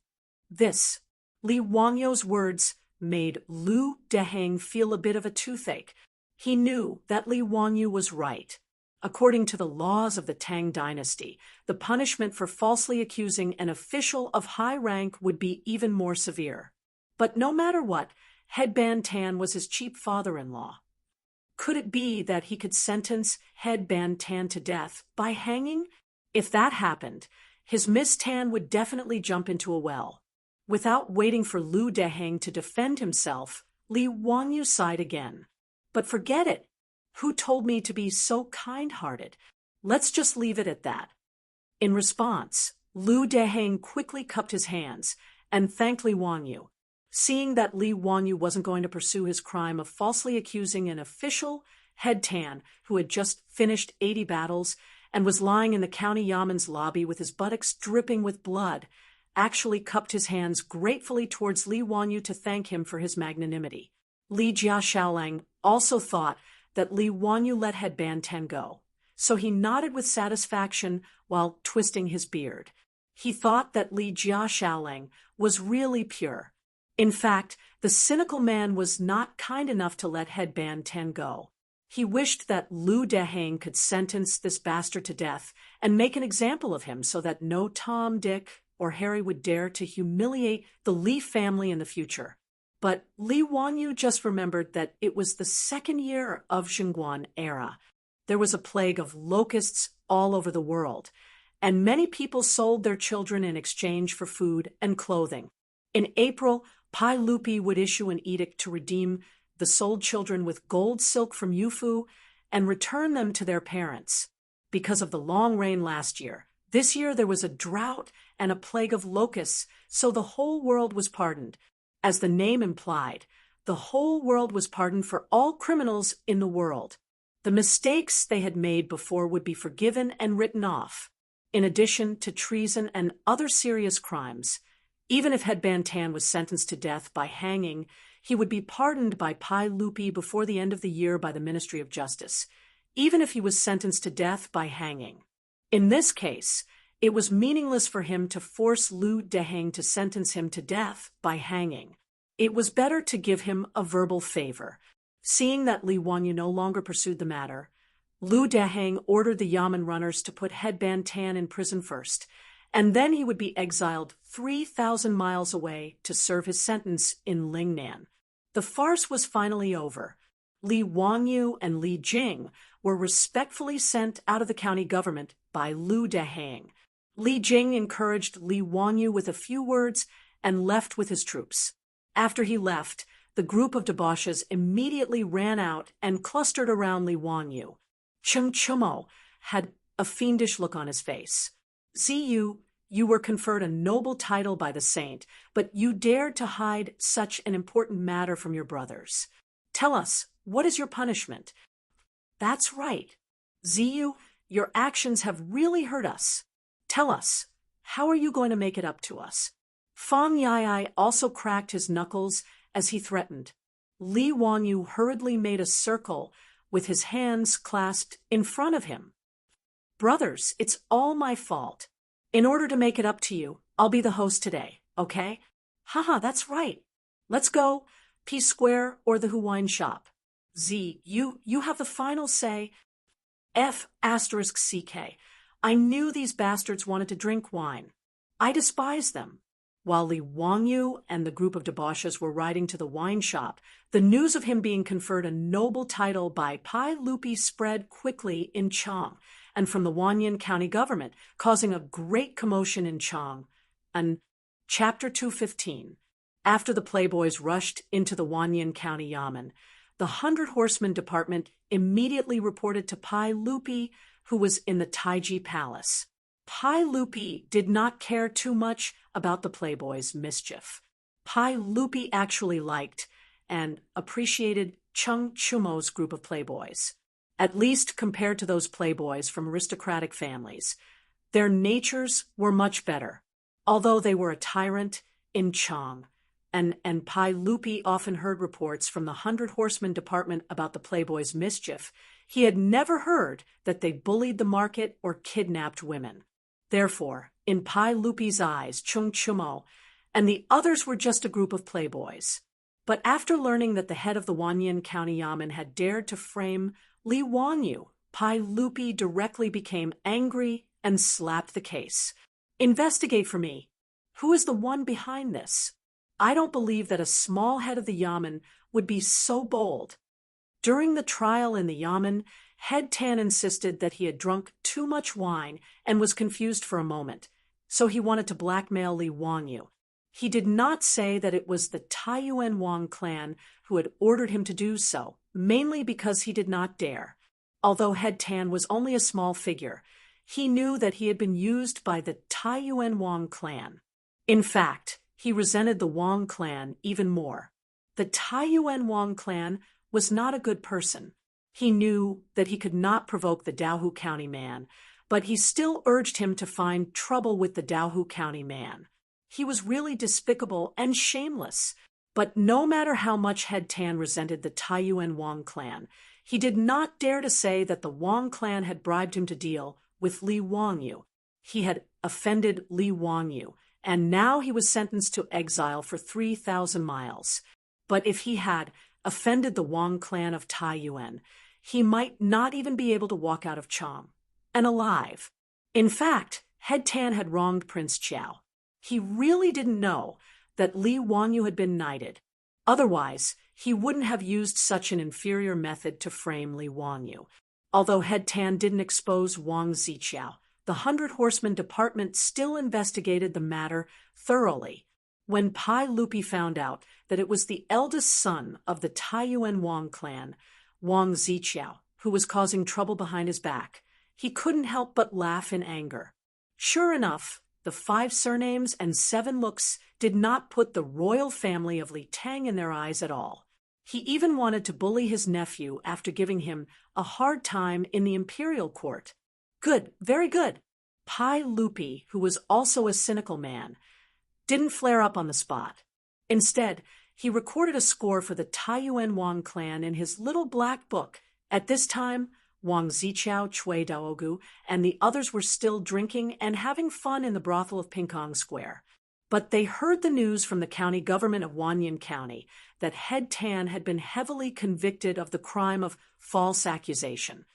This, Li Wangyu's words, made Lu Dehang feel a bit of a toothache. He knew that Li Wangyu was right. According to the laws of the Tang dynasty, the punishment for falsely accusing an official of high rank would be even more severe. But no matter what, Headband Tan was his cheap father-in-law. Could it be that he could sentence Headband Tan to death by hanging? If that happened, his Miss Tan would definitely jump into a well. Without waiting for Lu Dehang to defend himself, Li Wangyu sighed again. But forget it. Who told me to be so kind-hearted? Let's just leave it at that. In response, Lu Dehang quickly cupped his hands and thanked Li Wangyu. Seeing that Li Wangyu wasn't going to pursue his crime of falsely accusing an official, Head Tan, who had just finished 80 battles and was lying in the county yamen's lobby with his buttocks dripping with blood, actually cupped his hands gratefully towards Li Wangyu to thank him for his magnanimity. Li Jia Shaolang also thought that Li Wangyu let Headband Tan go, so he nodded with satisfaction while twisting his beard. He thought that Li Jia Shaolang was really pure. In fact, the cynical man was not kind enough to let Headband Tan go. He wished that Lu Dehang could sentence this bastard to death and make an example of him so that no Tom, Dick, or Harry would dare to humiliate the Li family in the future. But Li Wangyu just remembered that it was the second year of Xingguan era. there was a plague of locusts all over the world, and many people sold their children in exchange for food and clothing. In April, Pai Lupi would issue an edict to redeem the sold children with gold silk from Yufu and return them to their parents. Because of the long rain last year, this year there was a drought and a plague of locusts, so the whole world was pardoned. As the name implied, the whole world was pardoned for all criminals in the world. The mistakes they had made before would be forgiven and written off. In addition to treason and other serious crimes, even if Head Bantan was sentenced to death by hanging, he would be pardoned by Pai Lupi before the end of the year by the Ministry of Justice, even if he was sentenced to death by hanging. In this case, it was meaningless for him to force Lu Deheng to sentence him to death by hanging. It was better to give him a verbal favor. Seeing that Li Wanyu no longer pursued the matter, Lu Deheng ordered the Yamen runners to put Head Bantan in prison first, and then he would be exiled 3,000 miles away to serve his sentence in Lingnan. The farce was finally over. Li Wanyu and Li Jing were respectfully sent out of the county government by Lu Deheng. Li Jing encouraged Li Wanyu with a few words and left with his troops. After he left, the group of debauches immediately ran out and clustered around Li Wanyu. Cheng Chumo had a fiendish look on his face. "Ziyu, you were conferred a noble title by the saint, but you dared to hide such an important matter from your brothers. Tell us, what is your punishment?" "That's right. Ziyu, your actions have really hurt us. Tell us, how are you going to make it up to us?" Fang Yai also cracked his knuckles as he threatened. Li Wanyu hurriedly made a circle with his hands clasped in front of him. "Brothers, it's all my fault. In order to make it up to you, I'll be the host today, okay? Haha, that's right. Let's go, Peace Square or the Huwine shop. Z, you have the final say. F*CK. I knew these bastards wanted to drink wine. I despise them." While Li Wanyu and the group of debauches were riding to the wine shop, the news of him being conferred a noble title by Pai Lupi spread quickly in Chang and from the Wanyan County government, causing a great commotion in Chang. And Chapter 215. After the playboys rushed into the Wanyan County Yamen, the 100 Horsemen Department immediately reported to Pai Lupi, who was in the Taiji Palace. Pai Lupi did not care too much about the playboys' mischief. Pai Lupi actually liked and appreciated Cheng Chumo's group of playboys, at least compared to those playboys from aristocratic families. Their natures were much better, although they were a tyrant in Chang. And Pai Lupi often heard reports from the 100 Horsemen Department about the playboys' mischief. He had never heard that they bullied the market or kidnapped women. Therefore, in Pai Lupi's eyes, Cheng Chumo and the others were just a group of playboys. But after learning that the head of the Wanyan County Yamen had dared to frame Li Wanyu, Pai Lupi directly became angry and slapped the case. "Investigate for me. Who is the one behind this? I don't believe that a small head of the Yamen would be so bold." During the trial in the Yamen, Head Tan insisted that he had drunk too much wine and was confused for a moment, so he wanted to blackmail Li Wanyu. He did not say that it was the Taiyuan Wang clan who had ordered him to do so, mainly because he did not dare. Although Head Tan was only a small figure, he knew that he had been used by the Taiyuan Wang clan. In fact, he resented the Wang clan even more. The Taiyuan Wang clan was not a good person. He knew that he could not provoke the Daohu County man, but he still urged him to find trouble with the Daohu County man. He was really despicable and shameless. But no matter how much Head Tan resented the Taiyuan Wang clan, he did not dare to say that the Wang clan had bribed him to deal with Li Wanyu. He had offended Li Wanyu, and now he was sentenced to exile for 3,000 miles. But if he had offended the Wang clan of Taiyuan, he might not even be able to walk out of Chang, and alive. In fact, Head Tan had wronged Prince Chiao. He really didn't know that Li Wanyu had been knighted. Otherwise, he wouldn't have used such an inferior method to frame Li Wanyu. Although Head Tan didn't expose Wang Ziqiao, the 100 Horsemen Department still investigated the matter thoroughly. When Pai Lupi found out that it was the eldest son of the Taiyuan Wang clan, Wang Ziqiao, who was causing trouble behind his back, he couldn't help but laugh in anger. Sure enough, the 5 surnames and 7 looks did not put the royal family of Li Tang in their eyes at all. He even wanted to bully his nephew after giving him a hard time in the imperial court. Good, very good. Pai Lupi, who was also a cynical man, didn't flare up on the spot. Instead, he recorded a score for the Taiyuan Wang clan in his little black book. At this time, Wang Ziqiao, Chui Daogu, and the others were still drinking and having fun in the brothel of Pinkong Square. But they heard the news from the county government of Wanyan County that Head Tan had been heavily convicted of the crime of false accusation,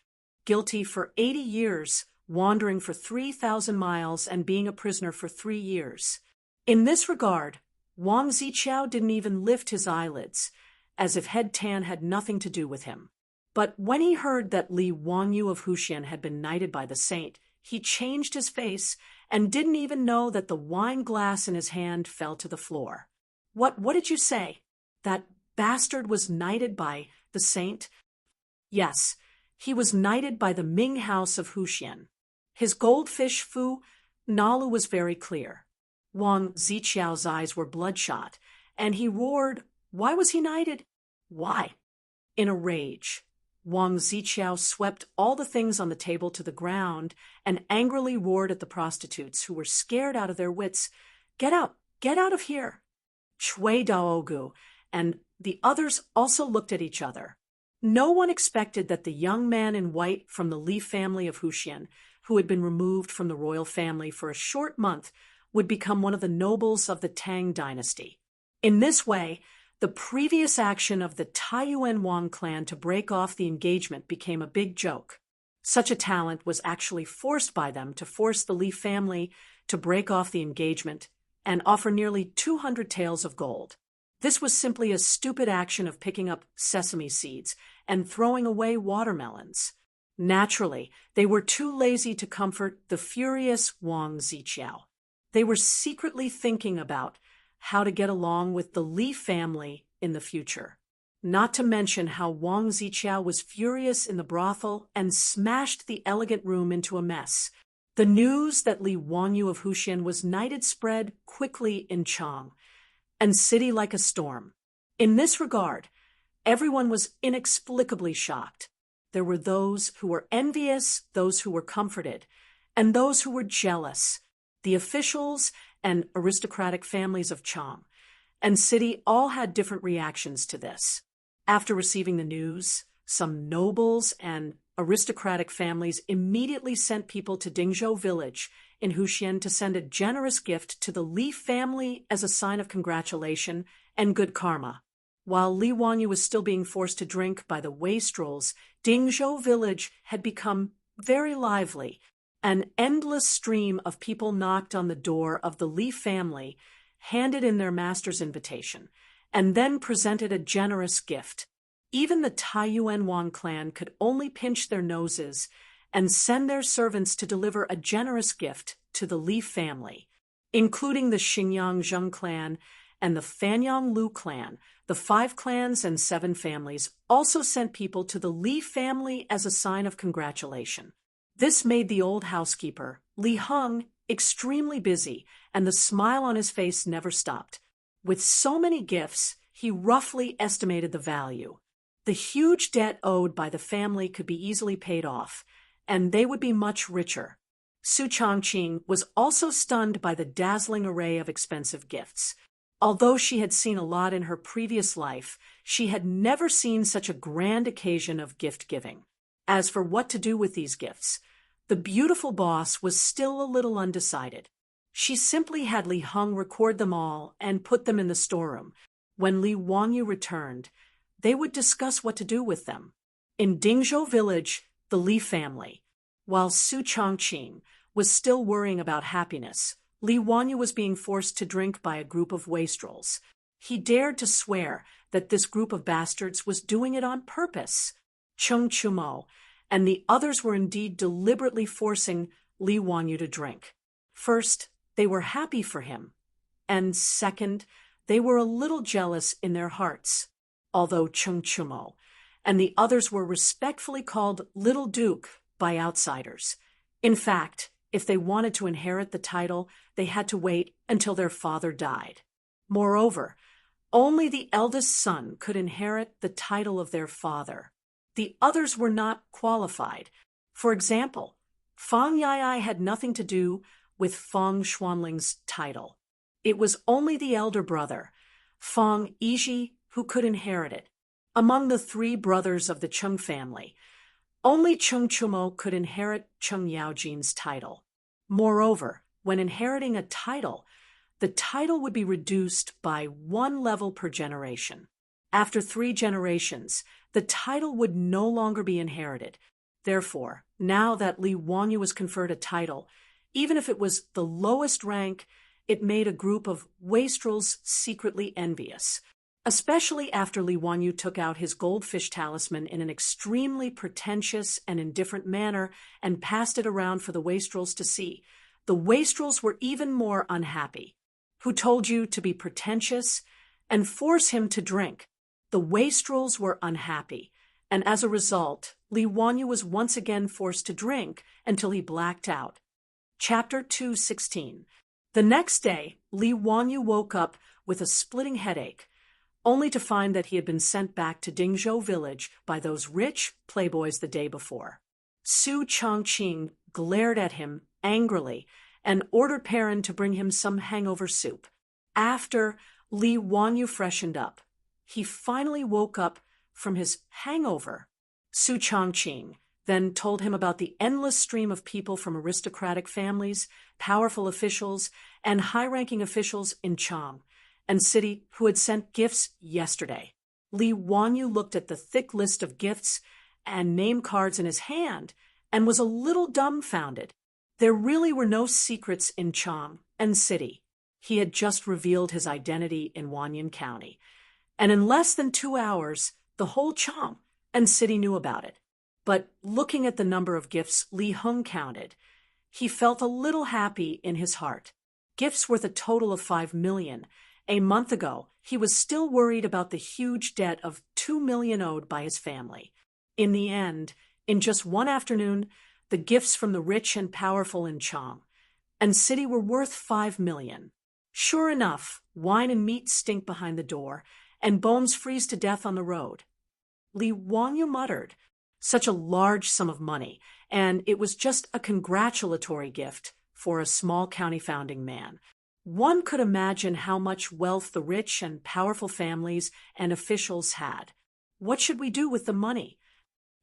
guilty for 80 years, wandering for 3,000 miles, and being a prisoner for 3 years. In this regard, Wang Ziqiao didn't even lift his eyelids, as if Head Tan had nothing to do with him. But when he heard that Li Wangyu of Huxian had been knighted by the saint, he changed his face and didn't even know that the wine glass in his hand fell to the floor. What did you say? That bastard was knighted by the saint? Yes, he was knighted by the Ming house of Huxian. His goldfish Fu Nalu was very clear. Wang Ziqiao's eyes were bloodshot, and he roared, "Why was he knighted? Why?" In a rage, Wang Ziqiao swept all the things on the table to the ground and angrily roared at the prostitutes, who were scared out of their wits, get out of here." Chui Daogu and the others also looked at each other. No one expected that the young man in white from the Li family of Huxian, who had been removed from the royal family for a short month, would become one of the nobles of the Tang dynasty. In this way, the previous action of the Taiyuan Wang clan to break off the engagement became a big joke. Such a talent was actually forced by them to force the Li family to break off the engagement and offer nearly 200 taels of gold. This was simply a stupid action of picking up sesame seeds and throwing away watermelons. Naturally, they were too lazy to comfort the furious Wang Ziqiao. They were secretly thinking about how to get along with the Li family in the future. Not to mention how Wang Ziqiao was furious in the brothel and smashed the elegant room into a mess. The news that Li Wangyu of Huxian was knighted spread quickly in Chang, and city like a storm. In this regard, everyone was inexplicably shocked. There were those who were envious, those who were comforted, and those who were jealous. The officials and aristocratic families of Chang and city all had different reactions to this. After receiving the news, some nobles and aristocratic families immediately sent people to Dingzhou village in Huxian to send a generous gift to the Li family as a sign of congratulation and good karma. While Li Wangyu was still being forced to drink by the wastrels, Dingzhou village had become very lively. An endless stream of people knocked on the door of the Li family, handed in their master's invitation, and then presented a generous gift. Even the Taiyuan Wang clan could only pinch their noses and send their servants to deliver a generous gift to the Li family, including the Xingyang Zheng clan and the Fanyang Lu clan. The 5 clans and 7 families also sent people to the Li family as a sign of congratulation. This made the old housekeeper, Li Heng, extremely busy, and the smile on his face never stopped. With so many gifts, he roughly estimated the value. The huge debt owed by the family could be easily paid off, and they would be much richer. Su Changqing was also stunned by the dazzling array of expensive gifts. Although she had seen a lot in her previous life, she had never seen such a grand occasion of gift-giving. As for what to do with these gifts, the beautiful boss was still a little undecided. She simply had Li Heng record them all and put them in the storeroom. When Li Wangyu returned, they would discuss what to do with them. In Dingzhou village, the Li family, while Su Changqing was still worrying about happiness, Li Wangyu was being forced to drink by a group of wastrels. He dared to swear that this group of bastards was doing it on purpose. Chung Chumo and the others were indeed deliberately forcing Li Wanyu to drink. First, they were happy for him, and second, they were a little jealous in their hearts, although Chung Chumo and the others were respectfully called Little Duke by outsiders. In fact, if they wanted to inherit the title, they had to wait until their father died. Moreover, only the eldest son could inherit the title of their father. The others were not qualified. For example, Fang Yai had nothing to do with Fang Xuanling's title. It was only the elder brother, Fang Yizhi, who could inherit it. Among the three brothers of the Chung family, only Chung Chumo could inherit Chung Yaojin's title. Moreover, when inheriting a title, the title would be reduced by 1 level per generation. After 3 generations, the title would no longer be inherited. Therefore, now that Li Wanyu was conferred a title, even if it was the lowest rank, it made a group of wastrels secretly envious, especially after Li Wanyu took out his goldfish talisman in an extremely pretentious and indifferent manner and passed it around for the wastrels to see. The wastrels were even more unhappy. Who told you to be pretentious and force him to drink? The wastrels were unhappy, and as a result, Li Wanyu was once again forced to drink until he blacked out. Chapter 2:16. The next day, Li Wanyu woke up with a splitting headache, only to find that he had been sent back to Dingzhou village by those rich playboys the day before. Su Chongqing glared at him angrily and ordered Perrin to bring him some hangover soup. After Li Wanyu freshened up, he finally woke up from his hangover. Su Chongqing then told him about the endless stream of people from aristocratic families, powerful officials, and high-ranking officials in Chang and city who had sent gifts yesterday. Li Wanyu looked at the thick list of gifts and name cards in his hand and was a little dumbfounded. There really were no secrets in Chang and city. He had just revealed his identity in Wanyan County, and in less than 2 hours, the whole Chang and city knew about it. But looking at the number of gifts Li Heng counted, he felt a little happy in his heart. Gifts worth a total of 5 million. A month ago, he was still worried about the huge debt of 2 million owed by his family. In the end, in just one afternoon, the gifts from the rich and powerful in Chang and city were worth 5 million. Sure enough, wine and meat stink behind the door, and bones freeze to death on the road. Li Wanyu muttered, such a large sum of money, and it was just a congratulatory gift for a small county founding man. One could imagine how much wealth the rich and powerful families and officials had. What should we do with the money?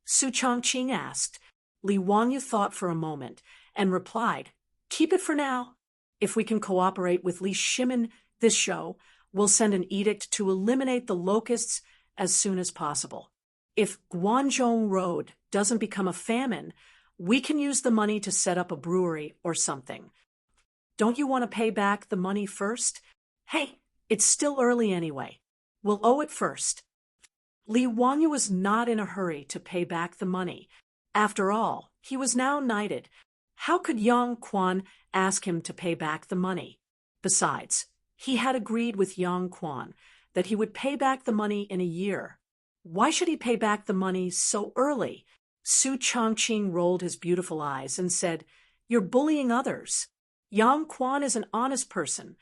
Su Chongqing asked. Li Wanyu thought for a moment and replied, keep it for now. If we can cooperate with Li Shimin this show, we'll send an edict to eliminate the locusts as soon as possible. If Guanzhong Road doesn't become a famine, we can use the money to set up a brewery or something. Don't you want to pay back the money first? Hey, it's still early anyway. We'll owe it first. Li Wanyu was not in a hurry to pay back the money. After all, he was now knighted. How could Yang Quan ask him to pay back the money? Besides, he had agreed with Yang Quan that he would pay back the money in a year. Why should he pay back the money so early? Su Chongqing rolled his beautiful eyes and said, you're bullying others. Yang Quan is an honest person.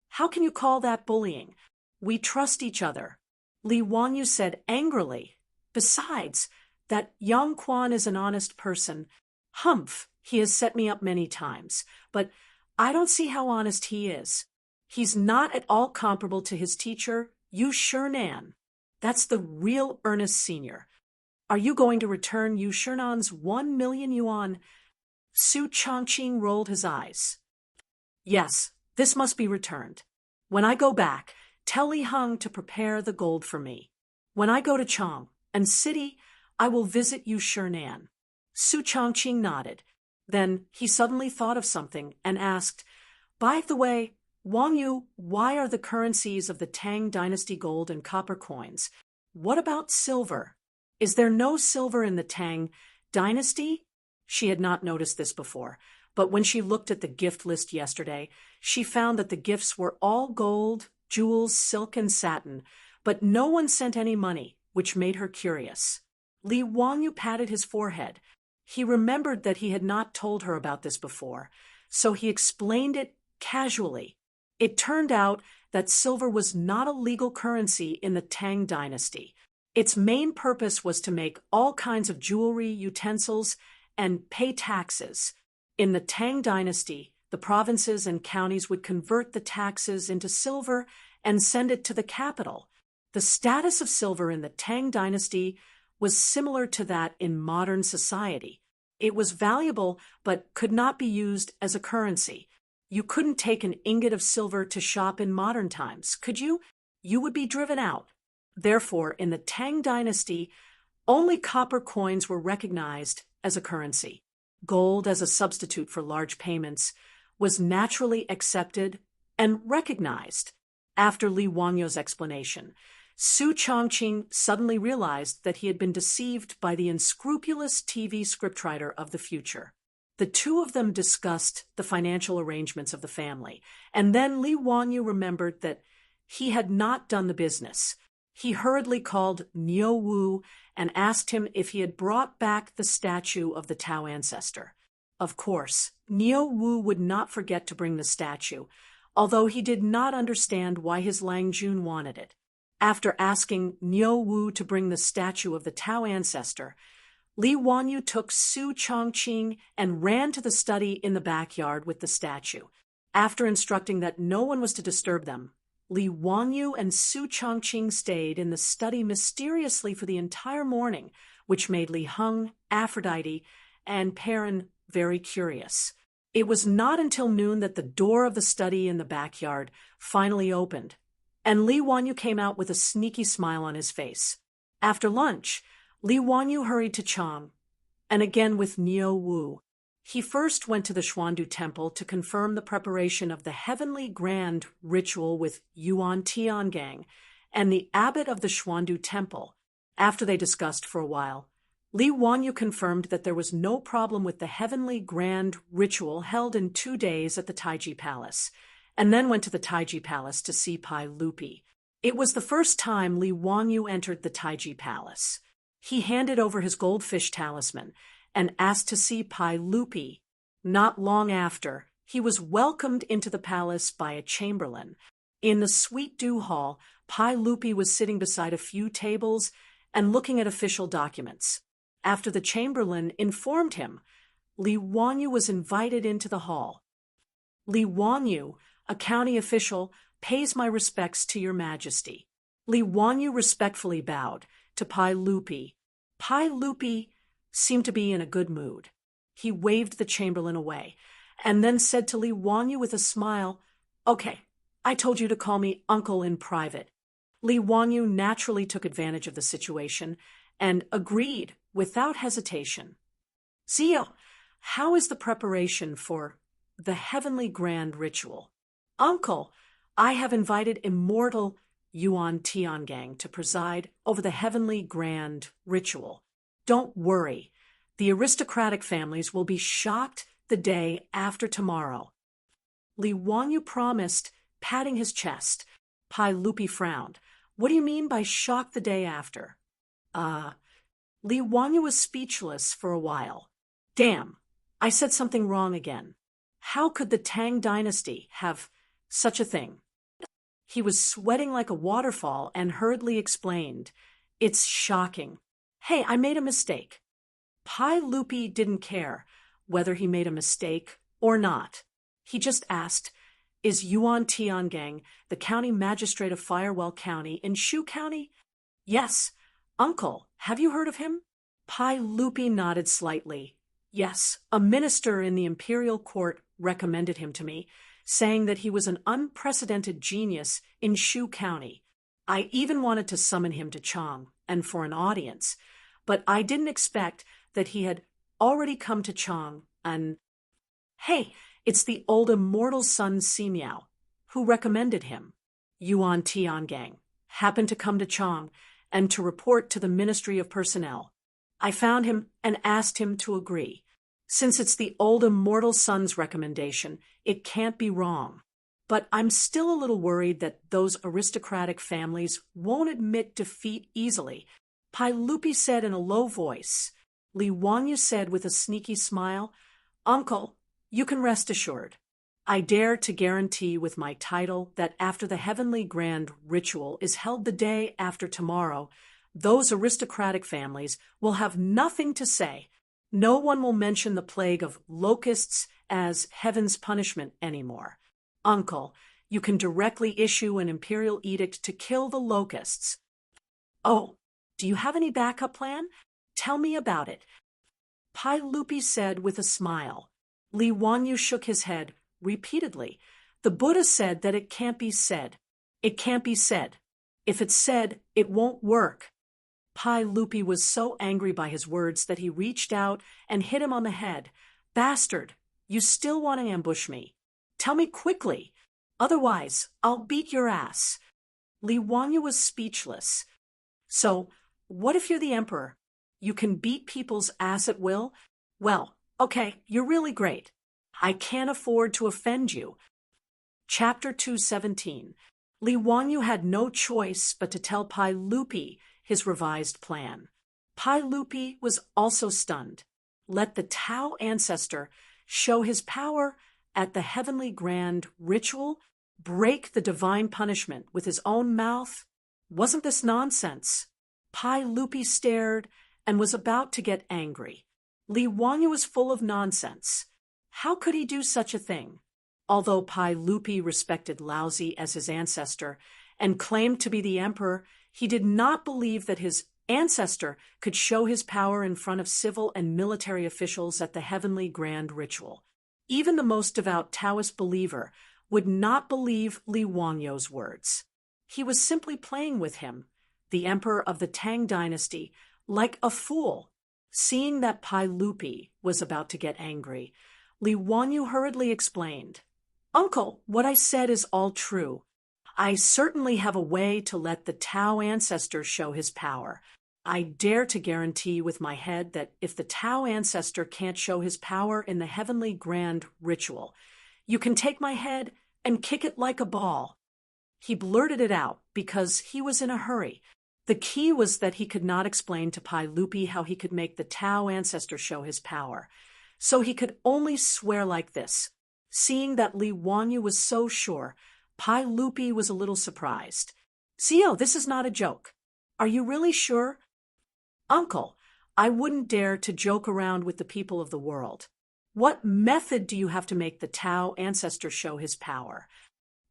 How can you call that bullying? We trust each other. Li Wanyu said angrily. Besides, that Yang Quan is an honest person. Humph, he has set me up many times, but I don't see how honest he is. He's not at all comparable to his teacher, Yu Shernan. That's the real Ernest Senior. Are you going to return Yu Shernan's 1 million yuan? Su Chongqing rolled his eyes. Yes, this must be returned. When I go back, tell Li Heng to prepare the gold for me. When I go to Chang and city, I will visit Yu Shernan. Su Chongqing nodded. Then he suddenly thought of something and asked, by the way, Wang Yu, why are the currencies of the Tang dynasty gold and copper coins? What about silver? Is there no silver in the Tang Dynasty? She had not noticed this before, but when she looked at the gift list yesterday, she found that the gifts were all gold, jewels, silk, and satin, but no one sent any money, which made her curious. Li Wangyu patted his forehead. He remembered that he had not told her about this before, so he explained it casually. It turned out that silver was not a legal currency in the Tang dynasty. Its main purpose was to make all kinds of jewelry, utensils, and pay taxes. In the Tang dynasty, the provinces and counties would convert the taxes into silver and send it to the capital. The status of silver in the Tang dynasty was similar to that in modern society. It was valuable but could not be used as a currency. You couldn't take an ingot of silver to shop in modern times, could you? You would be driven out. Therefore, in the Tang dynasty, only copper coins were recognized as a currency. Gold as a substitute for large payments was naturally accepted and recognized. After Li Wangyu's explanation, Su Chongqing suddenly realized that he had been deceived by the unscrupulous TV scriptwriter of the future. The two of them discussed the financial arrangements of the family, and then Li Wangyu remembered that he had not done the business. He hurriedly called Niu Wu and asked him if he had brought back the statue of the Tao ancestor. Of course, Niu Wu would not forget to bring the statue, although he did not understand why his Lang Jun wanted it. After asking Niu Wu to bring the statue of the Tao ancestor, Li Wangyu took Su Chongqing and ran to the study in the backyard with the statue. After instructing that no one was to disturb them, Li Wangyu and Su Chongqing stayed in the study mysteriously for the entire morning, which made Li Heng, Aphrodite, and Perrin very curious. It was not until noon that the door of the study in the backyard finally opened, and Li Wangyu came out with a sneaky smile on his face. After lunch, Li Wangyu hurried to Chang, and again with Niu Wu. He first went to the Xuandu Temple to confirm the preparation of the Heavenly Grand ritual with Yuan Tiangang and the abbot of the Xuandu Temple. After they discussed for a while, Li Wangyu confirmed that there was no problem with the Heavenly Grand ritual held in 2 days at the Taiji Palace, and then went to the Taiji Palace to see Pai Lupi. It was the first time Li Wangyu entered the Taiji Palace. He handed over his goldfish talisman and asked to see Pai Lupi. Not long after, he was welcomed into the palace by a chamberlain. In the Sweet Dew Hall, Pai Lupi was sitting beside a few tables and looking at official documents. After the chamberlain informed him, Li Wangyu was invited into the hall. Li Wangyu, a county official, pays my respects to your majesty. Li Wangyu respectfully bowed to Pai Lupi. Pai Lupi seemed to be in a good mood. He waved the chamberlain away, and then said to Li Wangyu with a smile, "Okay, I told you to call me uncle in private." Li Wangyu naturally took advantage of the situation and agreed without hesitation. "Zio, how is the preparation for the Heavenly Grand ritual?" "Uncle, I have invited immortal Yuan Tiangang to preside over the Heavenly Grand ritual. Don't worry, the aristocratic families will be shocked the day after tomorrow." Li Wangyu promised, patting his chest. Pai Lupi frowned. "What do you mean by shocked the day after?" Li Wangyu was speechless for a while. "Damn, I said something wrong again. How could the Tang dynasty have such a thing?" He was sweating like a waterfall and hurriedly explained, "It's shocking. Hey, I made a mistake." Pai Lupi didn't care whether he made a mistake or not. He just asked, "Is Yuan Tiangang the county magistrate of Firewell County in Shu County?" "Yes. Uncle, have you heard of him?" Pai Lupi nodded slightly. "Yes, a minister in the imperial court recommended him to me, saying that he was an unprecedented genius in Shu County. I even wanted to summon him to Chang and for an audience, but I didn't expect that he had already come to Chang and... Hey, it's the old immortal son Simiao who recommended him. Yuan Tiangang happened to come to Chang and to report to the Ministry of Personnel." I found him and asked him to agree. Since it's the old immortal son's recommendation, it can't be wrong. But I'm still a little worried that those aristocratic families won't admit defeat easily. Pai Lupi said in a low voice. Li Wanyu said with a sneaky smile, Uncle, you can rest assured. I dare to guarantee with my title that after the heavenly grand ritual is held the day after tomorrow, those aristocratic families will have nothing to say. No one will mention the plague of locusts as heaven's punishment anymore. Uncle, you can directly issue an imperial edict to kill the locusts. Oh, do you have any backup plan? Tell me about it. Pai Lupi said with a smile. Li Wanyu shook his head repeatedly. The Buddha said that it can't be said. It can't be said. If it's said, it won't work. Pai Lupi was so angry by his words that he reached out and hit him on the head. Bastard, you still want to ambush me? Tell me quickly. Otherwise, I'll beat your ass. Li Wanyu was speechless. So, what if you're the emperor? You can beat people's ass at will? Well, okay, you're really great. I can't afford to offend you. Chapter 217. Li Wanyu had no choice but to tell Pai Lupi his revised plan. Pai Lupi was also stunned. Let the Tao ancestor show his power at the heavenly grand ritual, break the divine punishment with his own mouth? Wasn't this nonsense? Pai Lupi stared and was about to get angry. Li Wanyu was full of nonsense. How could he do such a thing? Although Pai Lupi respected Laozi as his ancestor and claimed to be the emperor, he did not believe that his ancestor could show his power in front of civil and military officials at the heavenly grand ritual. Even the most devout Taoist believer would not believe Li Wanyu's words. He was simply playing with him, the emperor of the Tang dynasty, like a fool. Seeing that Pai Lupi was about to get angry, Li Wanyu hurriedly explained, Uncle, what I said is all true. I certainly have a way to let the Tao ancestor show his power. I dare to guarantee with my head that if the Tao ancestor can't show his power in the heavenly grand ritual, you can take my head and kick it like a ball. He blurted it out because he was in a hurry. The key was that he could not explain to Pai Lupi how he could make the Tao ancestor show his power. So he could only swear like this. Seeing that Li Wanyu was so sure, Pai Lupi was a little surprised. Zio, this is not a joke. Are you really sure? Uncle, I wouldn't dare to joke around with the people of the world. What method do you have to make the Tao ancestor show his power?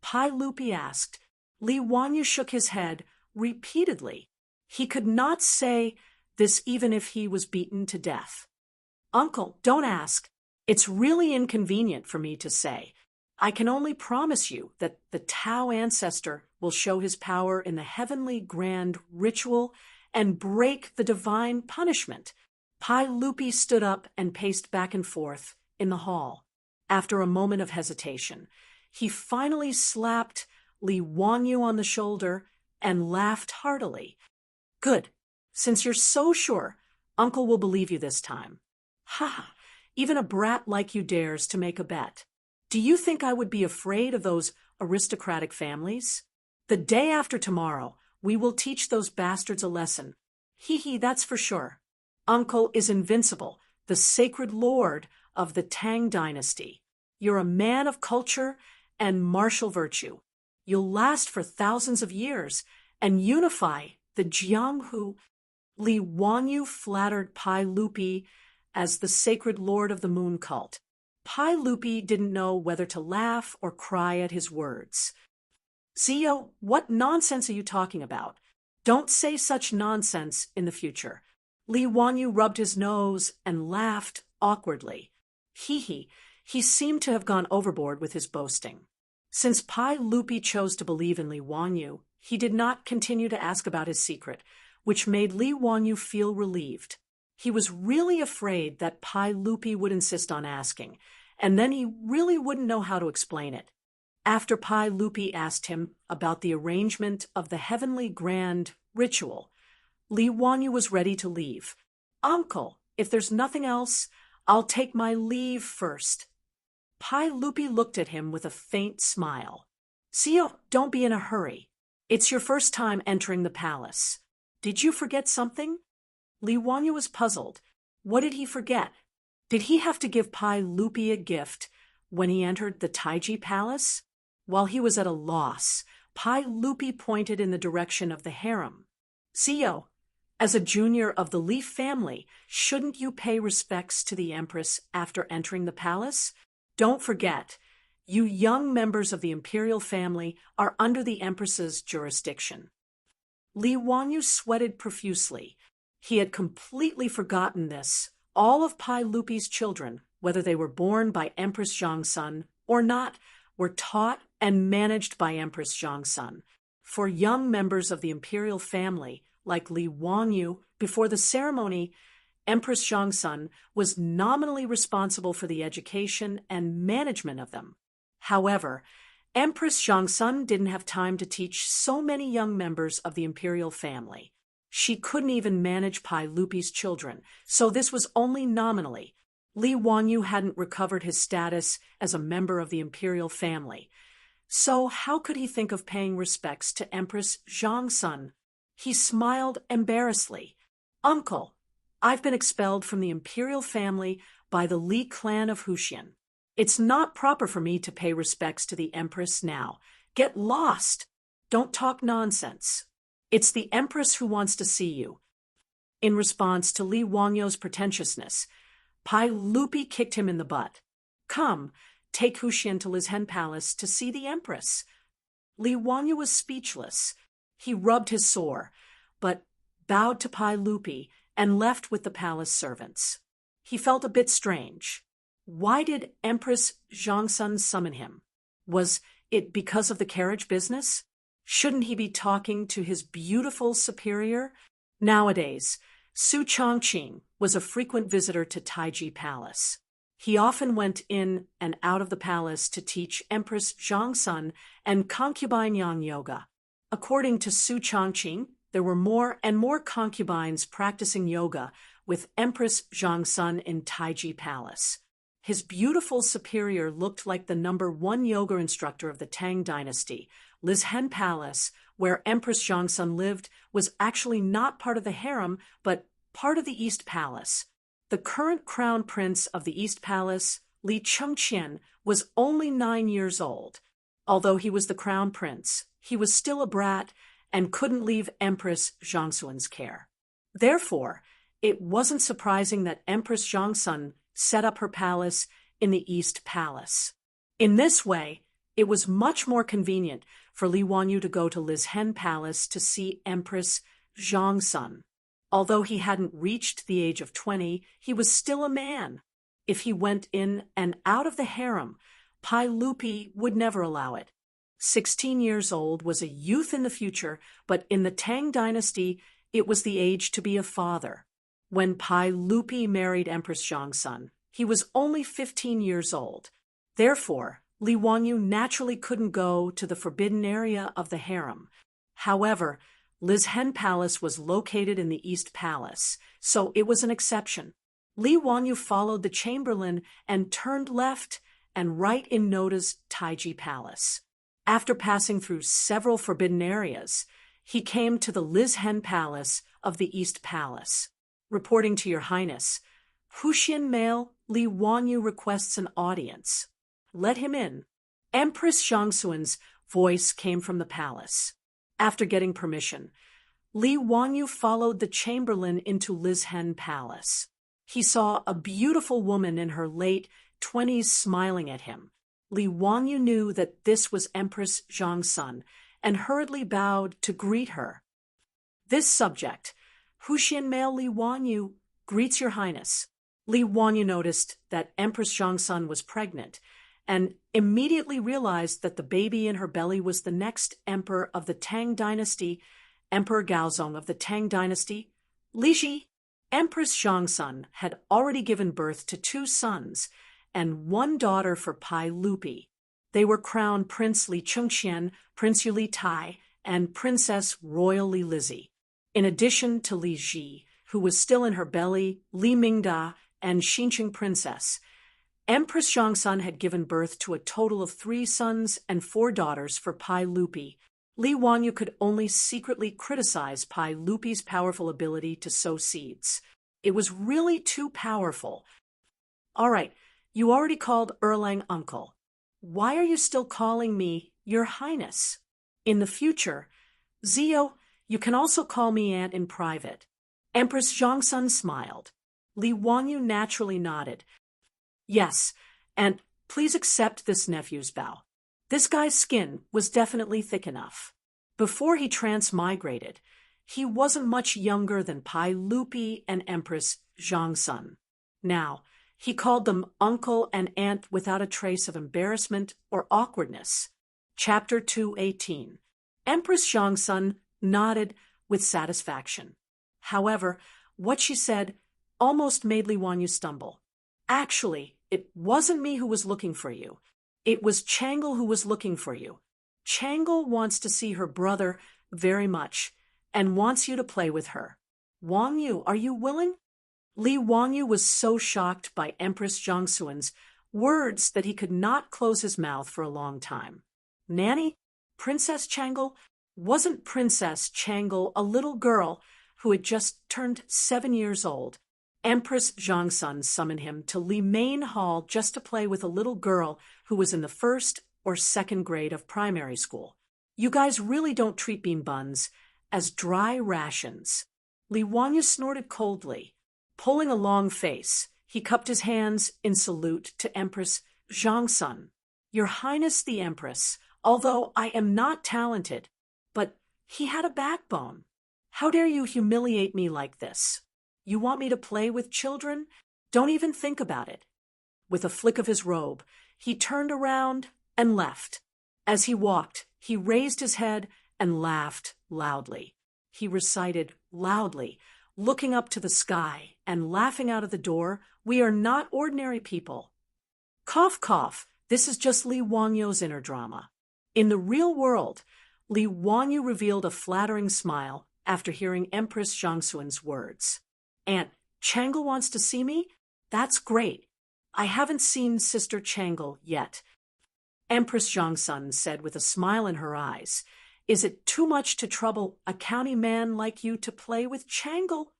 Pai Lupi asked. Li Wanyu shook his head repeatedly. He could not say this even if he was beaten to death. Uncle, don't ask. It's really inconvenient for me to say. I can only promise you that the Tao ancestor will show his power in the heavenly grand ritual and break the divine punishment. Pai Lupi stood up and paced back and forth in the hall. After a moment of hesitation, he finally slapped Li Wanyu on the shoulder and laughed heartily. Good. Since you're so sure, Uncle will believe you this time. Ha! Even a brat like you dares to make a bet. Do you think I would be afraid of those aristocratic families? The day after tomorrow, we will teach those bastards a lesson. Hee, that's for sure. Uncle is invincible, the sacred lord of the Tang dynasty. You're a man of culture and martial virtue. You'll last for thousands of years and unify the Jianghu. Li Wanyu flattered Pai Lupi as the sacred lord of the moon cult. Pai Lupi didn't know whether to laugh or cry at his words. Zio, what nonsense are you talking about? Don't say such nonsense in the future. Li Wanyu rubbed his nose and laughed awkwardly. He seemed to have gone overboard with his boasting. Since Pai Lupi chose to believe in Li Wanyu, he did not continue to ask about his secret, which made Li Wanyu feel relieved. He was really afraid that Pai Lupi would insist on asking, and then he really wouldn't know how to explain it. After Pai Lupi asked him about the arrangement of the heavenly grand ritual, Li Wanyu was ready to leave. Uncle, if there's nothing else, I'll take my leave first. Pai Lupi looked at him with a faint smile. Sio, don't be in a hurry. It's your first time entering the palace. Did you forget something? Li Wanyu was puzzled. What did he forget? Did he have to give Pai Lupi a gift when he entered the Taiji Palace? While he was at a loss, Pai Lupi pointed in the direction of the harem. Sio, as a junior of the Leaf family, shouldn't you pay respects to the Empress after entering the palace? Don't forget, you young members of the imperial family are under the Empress's jurisdiction. Li Wanyu sweated profusely. He had completely forgotten this. All of Pai Lupi's children, whether they were born by Empress Zhongsun or not, were taught and managed by Empress Zhongsun. For young members of the imperial family, like Li Wanyu, before the ceremony, Empress Zhongsun was nominally responsible for the education and management of them. However, Empress Zhongsun didn't have time to teach so many young members of the imperial family. She couldn't even manage Pai Lupi's children, so this was only nominally. Li Wanyu hadn't recovered his status as a member of the imperial family. So how could he think of paying respects to Empress Zhongsun? He smiled embarrassedly. Uncle, I've been expelled from the imperial family by the Li clan of Huxian. It's not proper for me to pay respects to the Empress now. Get lost. Don't talk nonsense. It's the Empress who wants to see you. In response to Li Wanyu's pretentiousness, Pai Lupi kicked him in the butt. Come, take Huxian to Lizhen Palace to see the Empress. Li Wanyu was speechless. He rubbed his sore, but bowed to Pai Lupi and left with the palace servants. He felt a bit strange. Why did Empress Zhongsun summon him? Was it because of the carriage business? Shouldn't he be talking to his beautiful superior? Nowadays, Su Chongqing was a frequent visitor to Taiji Palace. He often went in and out of the palace to teach Empress Zhongsun and concubine Yang yoga. According to Su Chongqing, there were more and more concubines practicing yoga with Empress Zhongsun in Taiji Palace. His beautiful superior looked like the #1 yoga instructor of the Tang dynasty. Lizhen Palace, where Empress Zhongsun lived, was actually not part of the harem, but part of the East Palace. The current crown prince of the East Palace, Li Chengqian, was only 9 years old. Although he was the crown prince, he was still a brat and couldn't leave Empress Zhongsun's care. Therefore, it wasn't surprising that Empress Zhongsun set up her palace in the East Palace. In this way, it was much more convenient for Li Wanyu to go to Lizhen Palace to see Empress Zhongsun. Although he hadn't reached the age of 20, he was still a man. If he went in and out of the harem, Pai Lupi would never allow it. 16 years old was a youth in the future, but in the Tang dynasty, it was the age to be a father. When Pai Lupi married Empress Zhongsun, he was only 15 years old. Therefore, Li Wanyu naturally couldn't go to the forbidden area of the harem. However, Lizhen Palace was located in the East Palace, so it was an exception. Li Wanyu followed the chamberlain and turned left and right in Noda's Taiji Palace. After passing through several forbidden areas, he came to the Lizhen Palace of the East Palace. Reporting to Your Highness, Huxian male Li Wanyu requests an audience. Let him in. Empress Zhongsun's voice came from the palace. After getting permission, Li Wanyu followed the chamberlain into Lizhen Palace. He saw a beautiful woman in her late 20s smiling at him. Li Wanyu knew that this was Empress Zhongsun and hurriedly bowed to greet her. This subject, Huxian male Li Wanyu, greets Your Highness. Li Wanyu noticed that Empress Zhongsun was pregnant and immediately realized that the baby in her belly was the next emperor of the Tang dynasty, Emperor Gaozong of the Tang dynasty, Li Ji. Empress Zhongsun had already given birth to 2 sons and 1 daughter for Pai Lupi. They were crowned Prince Li Chengqian, Prince Yu Li Tai, and Princess Royal Li Lizzie. In addition to Li Ji, who was still in her belly, Li Mingda, and Xinqing Princess. Empress Zhongsun had given birth to a total of 3 sons and 4 daughters for Pai Lupi. Li Wanyu could only secretly criticize Pai Lupi's powerful ability to sow seeds. It was really too powerful. All right, you already called Erlang uncle. Why are you still calling me Your Highness? In the future, Zio, you can also call me Aunt in private. Empress Zhongsun smiled. Li Wanyu naturally nodded. Yes, and please accept this nephew's bow. This guy's skin was definitely thick enough. Before he transmigrated, he wasn't much younger than Pai Lupi and Empress Zhongsun. Now, he called them uncle and aunt without a trace of embarrassment or awkwardness. Chapter 218. Empress Zhongsun nodded with satisfaction. However, what she said almost made Li Wanyu stumble. Actually, it wasn't me who was looking for you. It was Changle who was looking for you. Changle wants to see her brother very much and wants you to play with her. Wanyu, are you willing? Li Wanyu was so shocked by Empress Zhongsun's words that he could not close his mouth for a long time. Nanny? Princess Changle? Wasn't Princess Changle a little girl who had just turned 7 years old? Empress Zhongsun summoned him to Li Main Hall just to play with a little girl who was in the 1st or 2nd grade of primary school. You guys really don't treat bean buns as dry rations. Li Wanyu snorted coldly. Pulling a long face, he cupped his hands in salute to Empress Zhongsun. Your Highness the Empress, although I am not talented, but he had a backbone. How dare you humiliate me like this? You want me to play with children? Don't even think about it. With a flick of his robe, he turned around and left. As he walked, he raised his head and laughed loudly. He recited loudly, looking up to the sky and laughing out of the door, "We are not ordinary people." Cough, cough, this is just Li Wanyu's inner drama. In the real world, Li Wanyu revealed a flattering smile after hearing Empress Zhongsun's words. Aunt Changle wants to see me? That's great. I haven't seen Sister Changle yet. Empress Zhongsun said with a smile in her eyes, Is it too much to trouble a county man like you to play with Changle?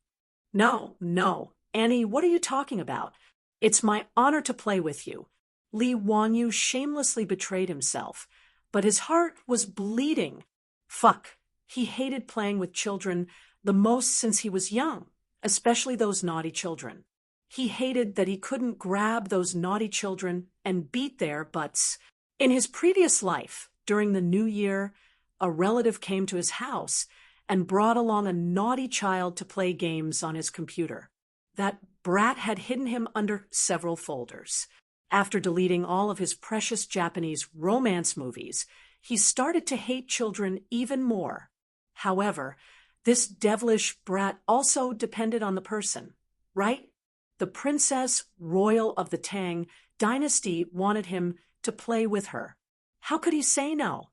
No, Annie, what are you talking about? It's my honor to play with you. Li Wanyu shamelessly betrayed himself, but his heart was bleeding. Fuck, he hated playing with children the most since he was young, especially those naughty children. He hated that he couldn't grab those naughty children and beat their butts. In his previous life, during the New Year, a relative came to his house and brought along a naughty child to play games on his computer. That brat had hidden him under several folders. After deleting all of his precious Japanese romance movies, he started to hate children even more. However, this devilish brat also depended on the person, right? The Princess Royal of the Tang dynasty wanted him to play with her. How could he say no?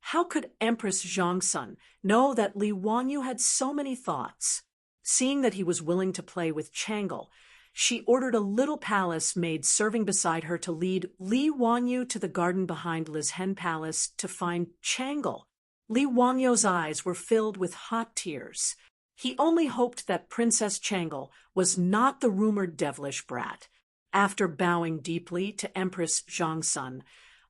How could Empress Zhongsun know that Li Wanyu had so many thoughts? Seeing that he was willing to play with Changle, she ordered a little palace maid serving beside her to lead Li Wanyu to the garden behind Li's Hen Palace to find Changle. Li Wanyu's eyes were filled with hot tears. He only hoped that Princess Changle was not the rumored devilish brat. After bowing deeply to Empress Zhongsun,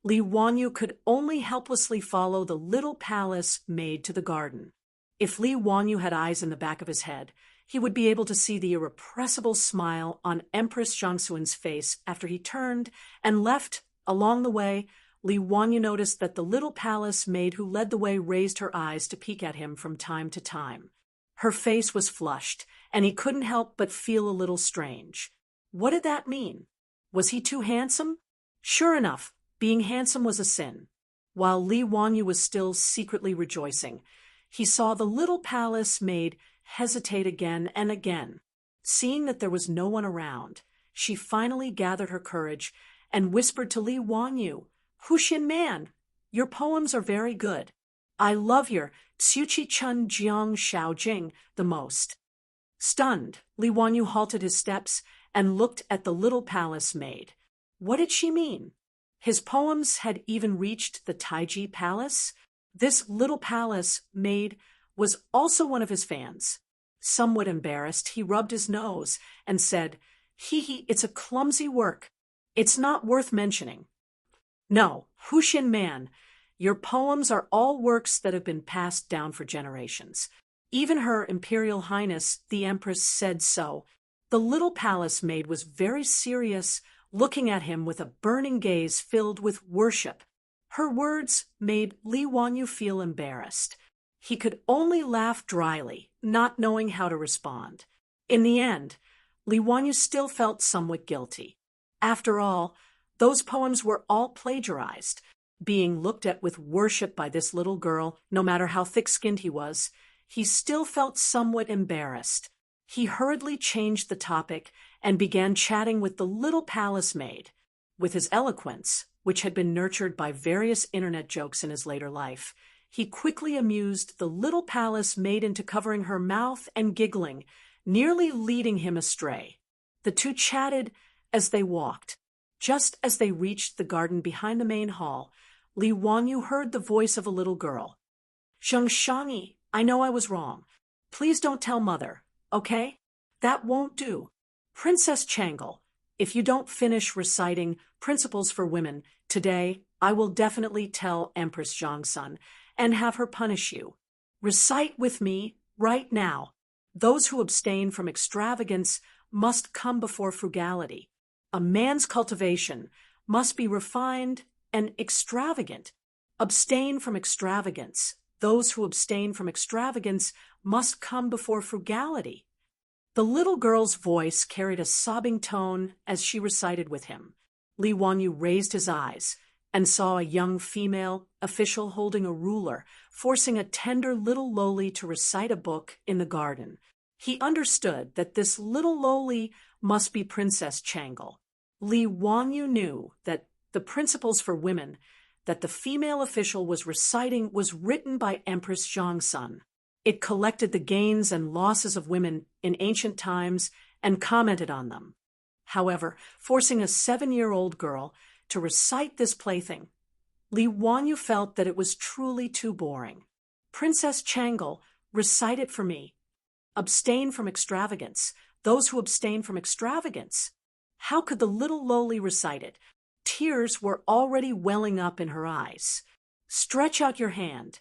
Li Wanyu could only helplessly follow the little palace maid to the garden. If Li Wanyu had eyes in the back of his head, he would be able to see the irrepressible smile on Empress Zhongsun's face after he turned and left. Along the way, Li Wanyu noticed that the little palace maid who led the way raised her eyes to peek at him from time to time. Her face was flushed, and he couldn't help but feel a little strange. What did that mean? Was he too handsome? Sure enough, being handsome was a sin. While Li Wanyu was still secretly rejoicing, he saw the little palace maid hesitate again and again. Seeing that there was no one around, she finally gathered her courage and whispered to Li Wanyu, "Huxin man, your poems are very good. I love your Xiuqi Chun Jiang Xiao Jing the most." Stunned, Li Wanyu halted his steps and looked at the little palace maid. What did she mean? His poems had even reached the Taiji Palace? This little palace maid was also one of his fans. Somewhat embarrassed, he rubbed his nose and said, Hee, it's a clumsy work. It's not worth mentioning. No, Hushin man, your poems are all works that have been passed down for generations. Even Her Imperial Highness, the Empress, said so. The little palace maid was very serious, looking at him with a burning gaze filled with worship. Her words made Li Wanyu feel embarrassed. He could only laugh dryly, not knowing how to respond. In the end, Li Wanyu still felt somewhat guilty. After all, those poems were all plagiarized. Being looked at with worship by this little girl, no matter how thick-skinned he was, he still felt somewhat embarrassed. He hurriedly changed the topic and began chatting with the little palace maid. With his eloquence, which had been nurtured by various internet jokes in his later life, he quickly amused the little palace maid into covering her mouth and giggling, nearly leading him astray. The two chatted as they walked. Just as they reached the garden behind the main hall, Li Wanyu heard the voice of a little girl. Zheng Shangyi, I know I was wrong. Please don't tell Mother, okay? That won't do. Princess Changle, if you don't finish reciting Principles for Women today, I will definitely tell Empress Zhongsun and have her punish you. Recite with me right now. Those who abstain from extravagance must come before frugality. A man's cultivation must be refined and extravagant. Abstain from extravagance. Those who abstain from extravagance must come before frugality. The little girl's voice carried a sobbing tone as she recited with him. Li Wanyu raised his eyes and saw a young female official holding a ruler, forcing a tender little loli to recite a book in the garden. He understood that this little loli must be Princess Changle. Li Wanyu knew that the Principles for Women that the female official was reciting was written by Empress Zhongsun. It collected the gains and losses of women in ancient times and commented on them. However, forcing a 7-year-old girl to recite this plaything, Li Wanyu felt that it was truly too boring. Princess Changle, recite it for me. Abstain from extravagance. Those who abstain from extravagance. How could the little loli recite it? Tears were already welling up in her eyes. Stretch out your hand.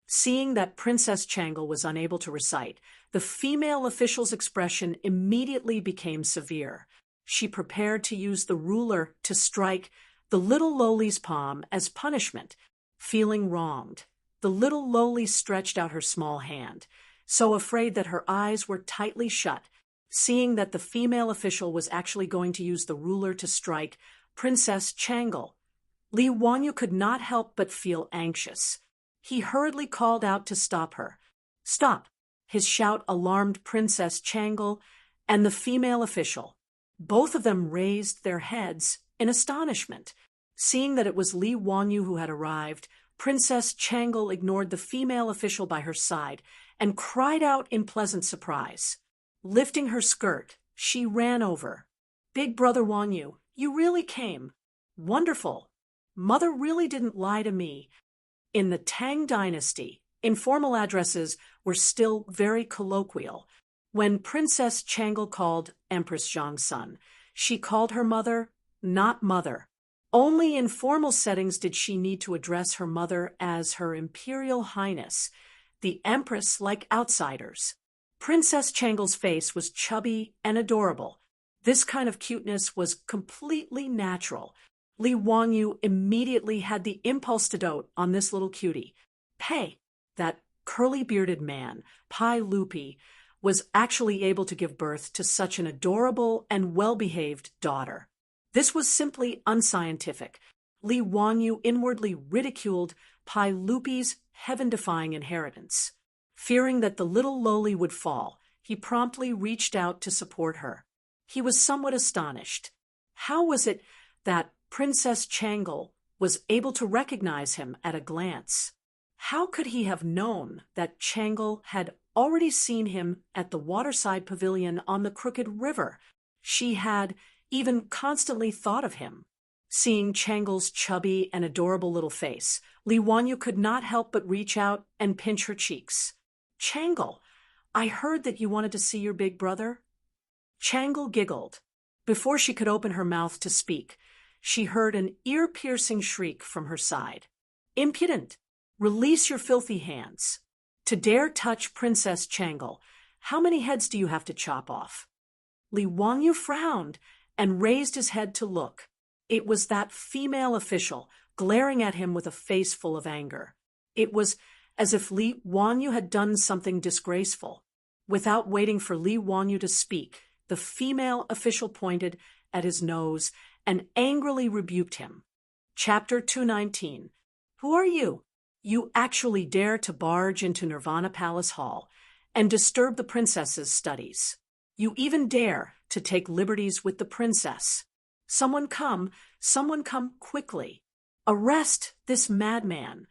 Seeing that Princess Changle was unable to recite, the female official's expression immediately became severe. She prepared to use the ruler to strike the little loli's palm as punishment. Feeling wronged, the little loli stretched out her small hand, so afraid that her eyes were tightly shut. Seeing that the female official was actually going to use the ruler to strike Princess Changle, Li Wanyu could not help but feel anxious. He hurriedly called out to stop her. Stop! His shout alarmed Princess Changle and the female official. Both of them raised their heads in astonishment. Seeing that it was Li Wanyu who had arrived, Princess Changle ignored the female official by her side and cried out in pleasant surprise. Lifting her skirt, she ran over. Big Brother Wanyu, you really came. Wonderful. Mother really didn't lie to me. In the Tang Dynasty, informal addresses were still very colloquial. When Princess Changle called Empress Zhongsun, she called her mother not mother. Only in formal settings did she need to address her mother as Her Imperial Highness. The Empress like outsiders. Princess Changle's face was chubby and adorable. This kind of cuteness was completely natural. Li Wanyu immediately had the impulse to dote on this little cutie. Pei, that curly-bearded man, Pai Lupi, was actually able to give birth to such an adorable and well-behaved daughter. This was simply unscientific. Li Wanyu inwardly ridiculed Pai Lupi's heaven-defying inheritance. Fearing that the little loli would fall, he promptly reached out to support her. He was somewhat astonished. How was it that Princess Changle was able to recognize him at a glance? How could he have known that Changle had already seen him at the waterside pavilion on the Crooked River. She had even constantly thought of him. Seeing Changle's chubby and adorable little face, Li Wanyu could not help but reach out and pinch her cheeks. "Changle, I heard that you wanted to see your big brother." Changle giggled. Before she could open her mouth to speak, she heard an ear-piercing shriek from her side. "Impudent! Release your filthy hands. To dare touch Princess Changle, how many heads do you have to chop off?" Li Wanyu frowned and raised his head to look. It was that female official, glaring at him with a face full of anger. It was as if Li Wanyu had done something disgraceful. Without waiting for Li Wanyu to speak, the female official pointed at his nose and angrily rebuked him. Chapter 219. Who are you? You actually dare to barge into Nirvana Palace Hall and disturb the princess's studies. You even dare to take liberties with the princess. Someone come quickly. Arrest this madman.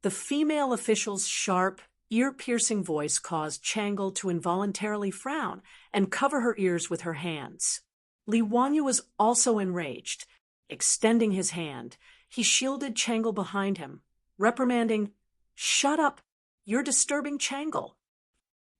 The female official's sharp, ear-piercing voice caused Changle to involuntarily frown and cover her ears with her hands. Li Wanyu was also enraged. Extending his hand, he shielded Changle behind him, reprimanding, "Shut up! You're disturbing Changle."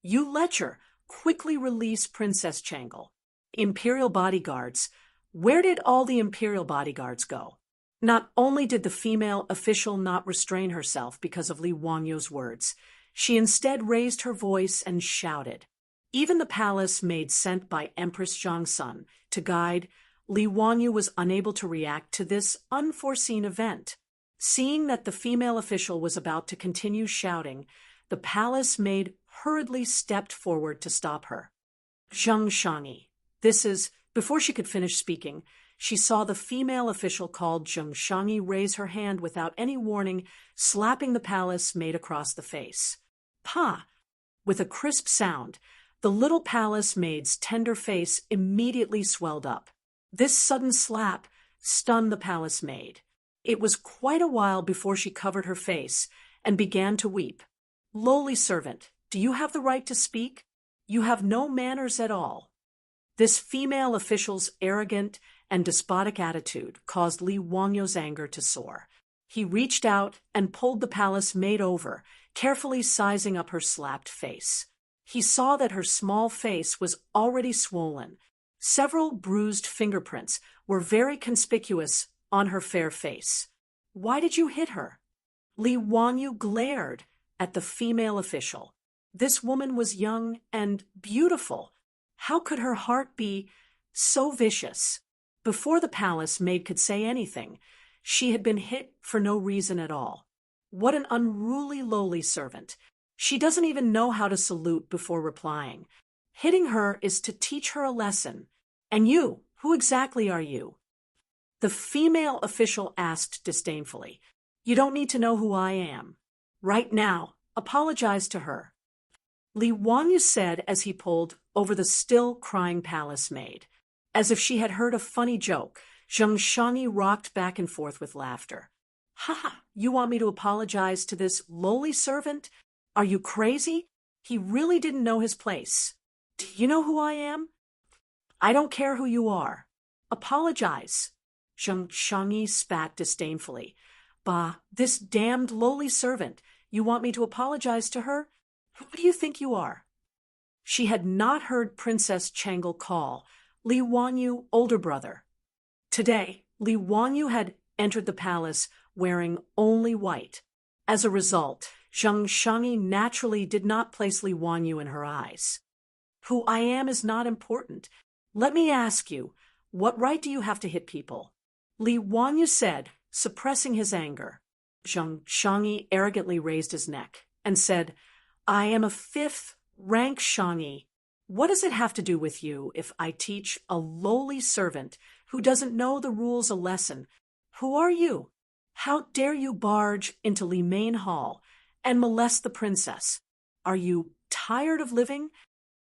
"You lecher! Quickly release Princess Changle." Imperial bodyguards. Where did all the Imperial bodyguards go? Not only did the female official not restrain herself because of Li Wanyu's words, she instead raised her voice and shouted. Even the palace maid sent by Empress Zhangsun to guide Li Wanyu was unable to react to this unforeseen event. Seeing that the female official was about to continue shouting, the palace maid hurriedly stepped forward to stop her. "Zhang Shangi, this is..." Before she could finish speaking, she saw the female official called Zhang Shangi raise her hand without any warning, slapping the palace maid across the face. "Pa!" With a crisp sound, the little palace maid's tender face immediately swelled up. This sudden slap stunned the palace maid. It was quite a while before she covered her face and began to weep. "Lowly servant, do you have the right to speak? You have no manners at all." This female official's arrogant and despotic attitude caused Li Wanyu's anger to soar. He reached out and pulled the palace maid over, carefully sizing up her slapped face. He saw that her small face was already swollen. Several bruised fingerprints were very conspicuous on her fair face. "Why did you hit her?" Li Wanyu glared at the female official. This woman was young and beautiful. How could her heart be so vicious? Before the palace maid could say anything, she had been hit for no reason at all. What an unruly lowly servant. She doesn't even know how to salute before replying. Hitting her is to teach her a lesson. "And you, who exactly are you?" The female official asked disdainfully. "You don't need to know who I am. Right now, apologize to her." Li Wanyu said as he pulled over the still crying palace maid. As if she had heard a funny joke, Zhang Shangi rocked back and forth with laughter. "Ha! You want me to apologize to this lowly servant? Are you crazy? He really didn't know his place. Do you know who I am?" "I don't care who you are. Apologize." Zhang Shangi spat disdainfully. "Bah, this damned lowly servant. You want me to apologize to her? Who do you think you are?" She had not heard Princess Changle call Li Wanyu older brother. Today, Li Wanyu had entered the palace wearing only white. As a result, Zhang Shangi naturally did not place Li Wanyu in her eyes. "Who I am is not important. Let me ask you, what right do you have to hit people?" Li Wanyu said, suppressing his anger. Zhang Shangi arrogantly raised his neck and said, "I am a 5th rank Shangi. What does it have to do with you if I teach a lowly servant who doesn't know the rules a lesson? Who are you? How dare you barge into Li Main Hall and molest the princess? Are you tired of living?"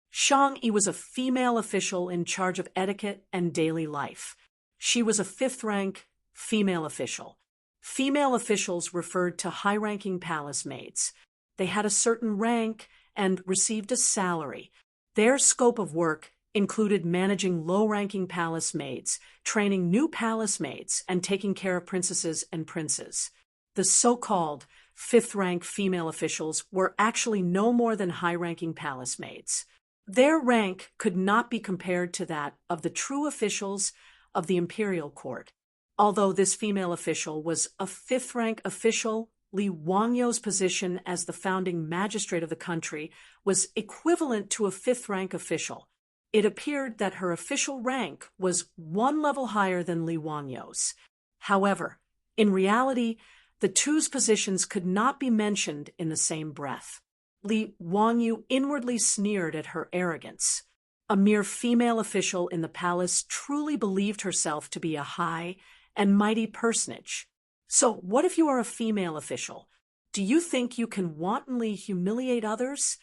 Shang Yi was a female official in charge of etiquette and daily life. She was a 5th rank female official. Female officials referred to high-ranking palace maids. They had a certain rank and received a salary. Their scope of work included managing low-ranking palace maids, training new palace maids, and taking care of princesses and princes. The so-called fifth-rank female officials were actually no more than high-ranking palace maids. Their rank could not be compared to that of the true officials of the imperial court. Although this female official was a fifth-rank official, Li Wangyo's position as the founding magistrate of the country was equivalent to a fifth-rank official. It appeared that her official rank was one level higher than Li Wangyo's. However, in reality, the two's positions could not be mentioned in the same breath. Li Wangyu inwardly sneered at her arrogance. A mere female official in the palace truly believed herself to be a high and mighty personage. So what if you are a female official? Do you think you can wantonly humiliate others?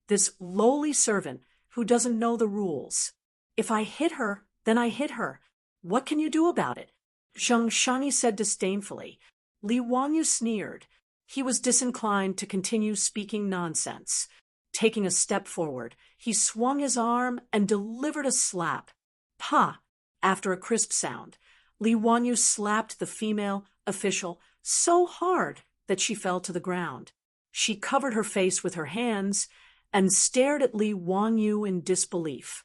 This lowly servant who doesn't know the rules. If I hit her, then I hit her. What can you do about it? Zheng Shangyi said disdainfully. Li Wangyu sneered. He was disinclined to continue speaking nonsense. Taking a step forward, he swung his arm and delivered a slap. Pa! After a crisp sound, Li Wangyu slapped the female official so hard that she fell to the ground. She covered her face with her hands and stared at Li Wangyu in disbelief.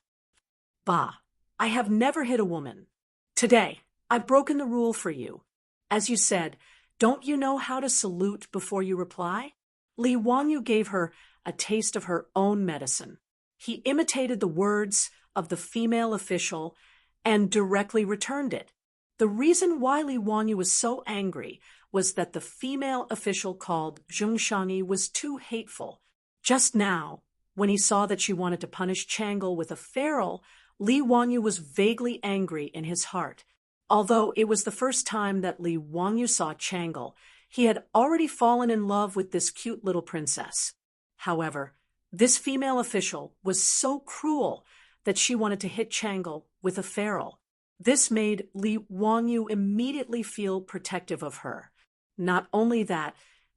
Bah! I have never hit a woman. Today, I've broken the rule for you. As you said, don't you know how to salute before you reply? Li Wangyu gave her a taste of her own medicine. He imitated the words of the female official and directly returned it. The reason why Li Wangyu was so angry was that the female official called Zheng Shangyi was too hateful. Just now, when he saw that she wanted to punish Changle with a ferule, Li Wangyu was vaguely angry in his heart. Although it was the first time that Li Wangyu saw Changle, he had already fallen in love with this cute little princess. However, this female official was so cruel that she wanted to hit Changle with a ferule. This made Li Wangyu immediately feel protective of her. Not only that,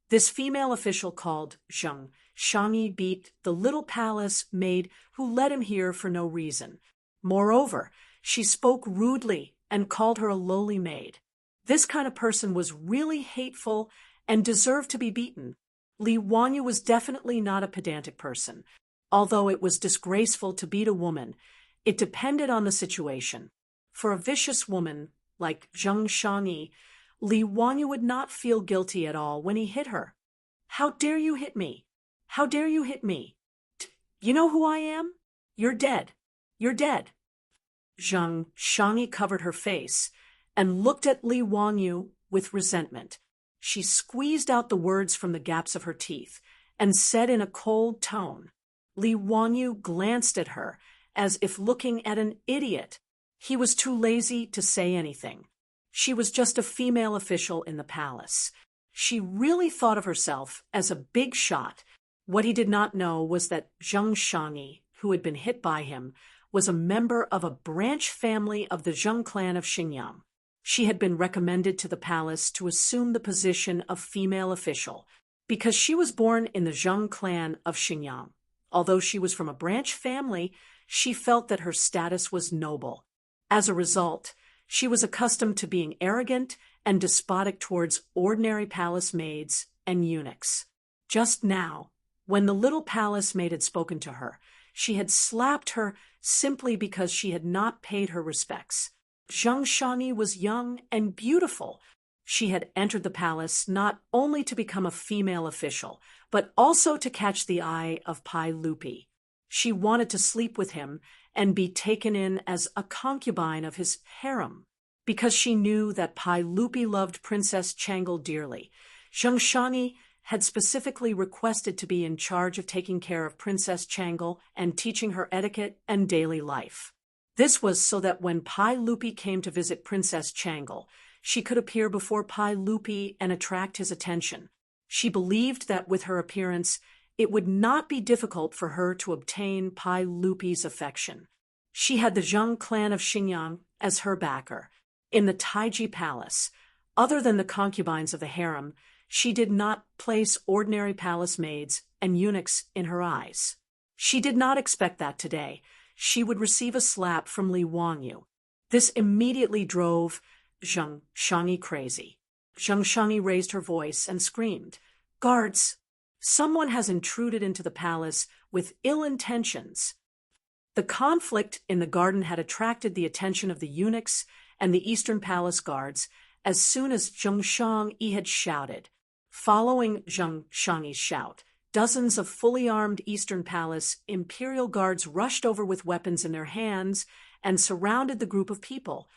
this female official called Zheng Shangyi beat the little palace maid who led him here for no reason. Moreover, she spoke rudely and called her a lowly maid. This kind of person was really hateful and deserved to be beaten. Li Wangyu was definitely not a pedantic person. Although it was disgraceful to beat a woman, it depended on the situation. For a vicious woman like Zheng Shangyi, Li Wangyu would not feel guilty at all when he hit her. How dare you hit me? How dare you hit me? You know who I am? You're dead. You're dead. Zheng Shangyi covered her face and looked at Li Wangyu with resentment. She squeezed out the words from the gaps of her teeth and said in a cold tone. Li Wangyu glanced at her as if looking at an idiot. He was too lazy to say anything. She was just a female official in the palace. She really thought of herself as a big shot. What he did not know was that Zheng Shangyi, who had been hit by him, was a member of a branch family of the Zheng clan of Xinjiang. She had been recommended to the palace to assume the position of female official because she was born in the Zheng clan of Xinjiang. Although she was from a branch family, she felt that her status was noble. As a result, she was accustomed to being arrogant and despotic towards ordinary palace maids and eunuchs. Just now, when the little palace maid had spoken to her, she had slapped her simply because she had not paid her respects. Zheng Shangyi was young and beautiful. She had entered the palace not only to become a female official, but also to catch the eye of Pai Lupi. She wanted to sleep with him and be taken in as a concubine of his harem. Because she knew that Pai Lupi loved Princess Changle dearly, Zheng Shangyi had specifically requested to be in charge of taking care of Princess Changle and teaching her etiquette and daily life. This was so that when Pai Lupi came to visit Princess Changle, she could appear before Pai Lupi and attract his attention. She believed that with her appearance, it would not be difficult for her to obtain Pai Lupi's affection. She had the Zheng clan of Xinjiang as her backer. In the Taiji Palace, other than the concubines of the harem, she did not place ordinary palace maids and eunuchs in her eyes. She did not expect that today she would receive a slap from Li Wangyu. This immediately drove Zheng Shangyi crazy. Zheng Shangyi raised her voice and screamed, "Guards! Someone has intruded into the palace with ill intentions." The conflict in the garden had attracted the attention of the eunuchs and the Eastern Palace guards as soon as Zheng Shangyi had shouted. Following Zheng Shangyi's shout, dozens of fully armed Eastern Palace imperial guards rushed over with weapons in their hands and surrounded the group of people.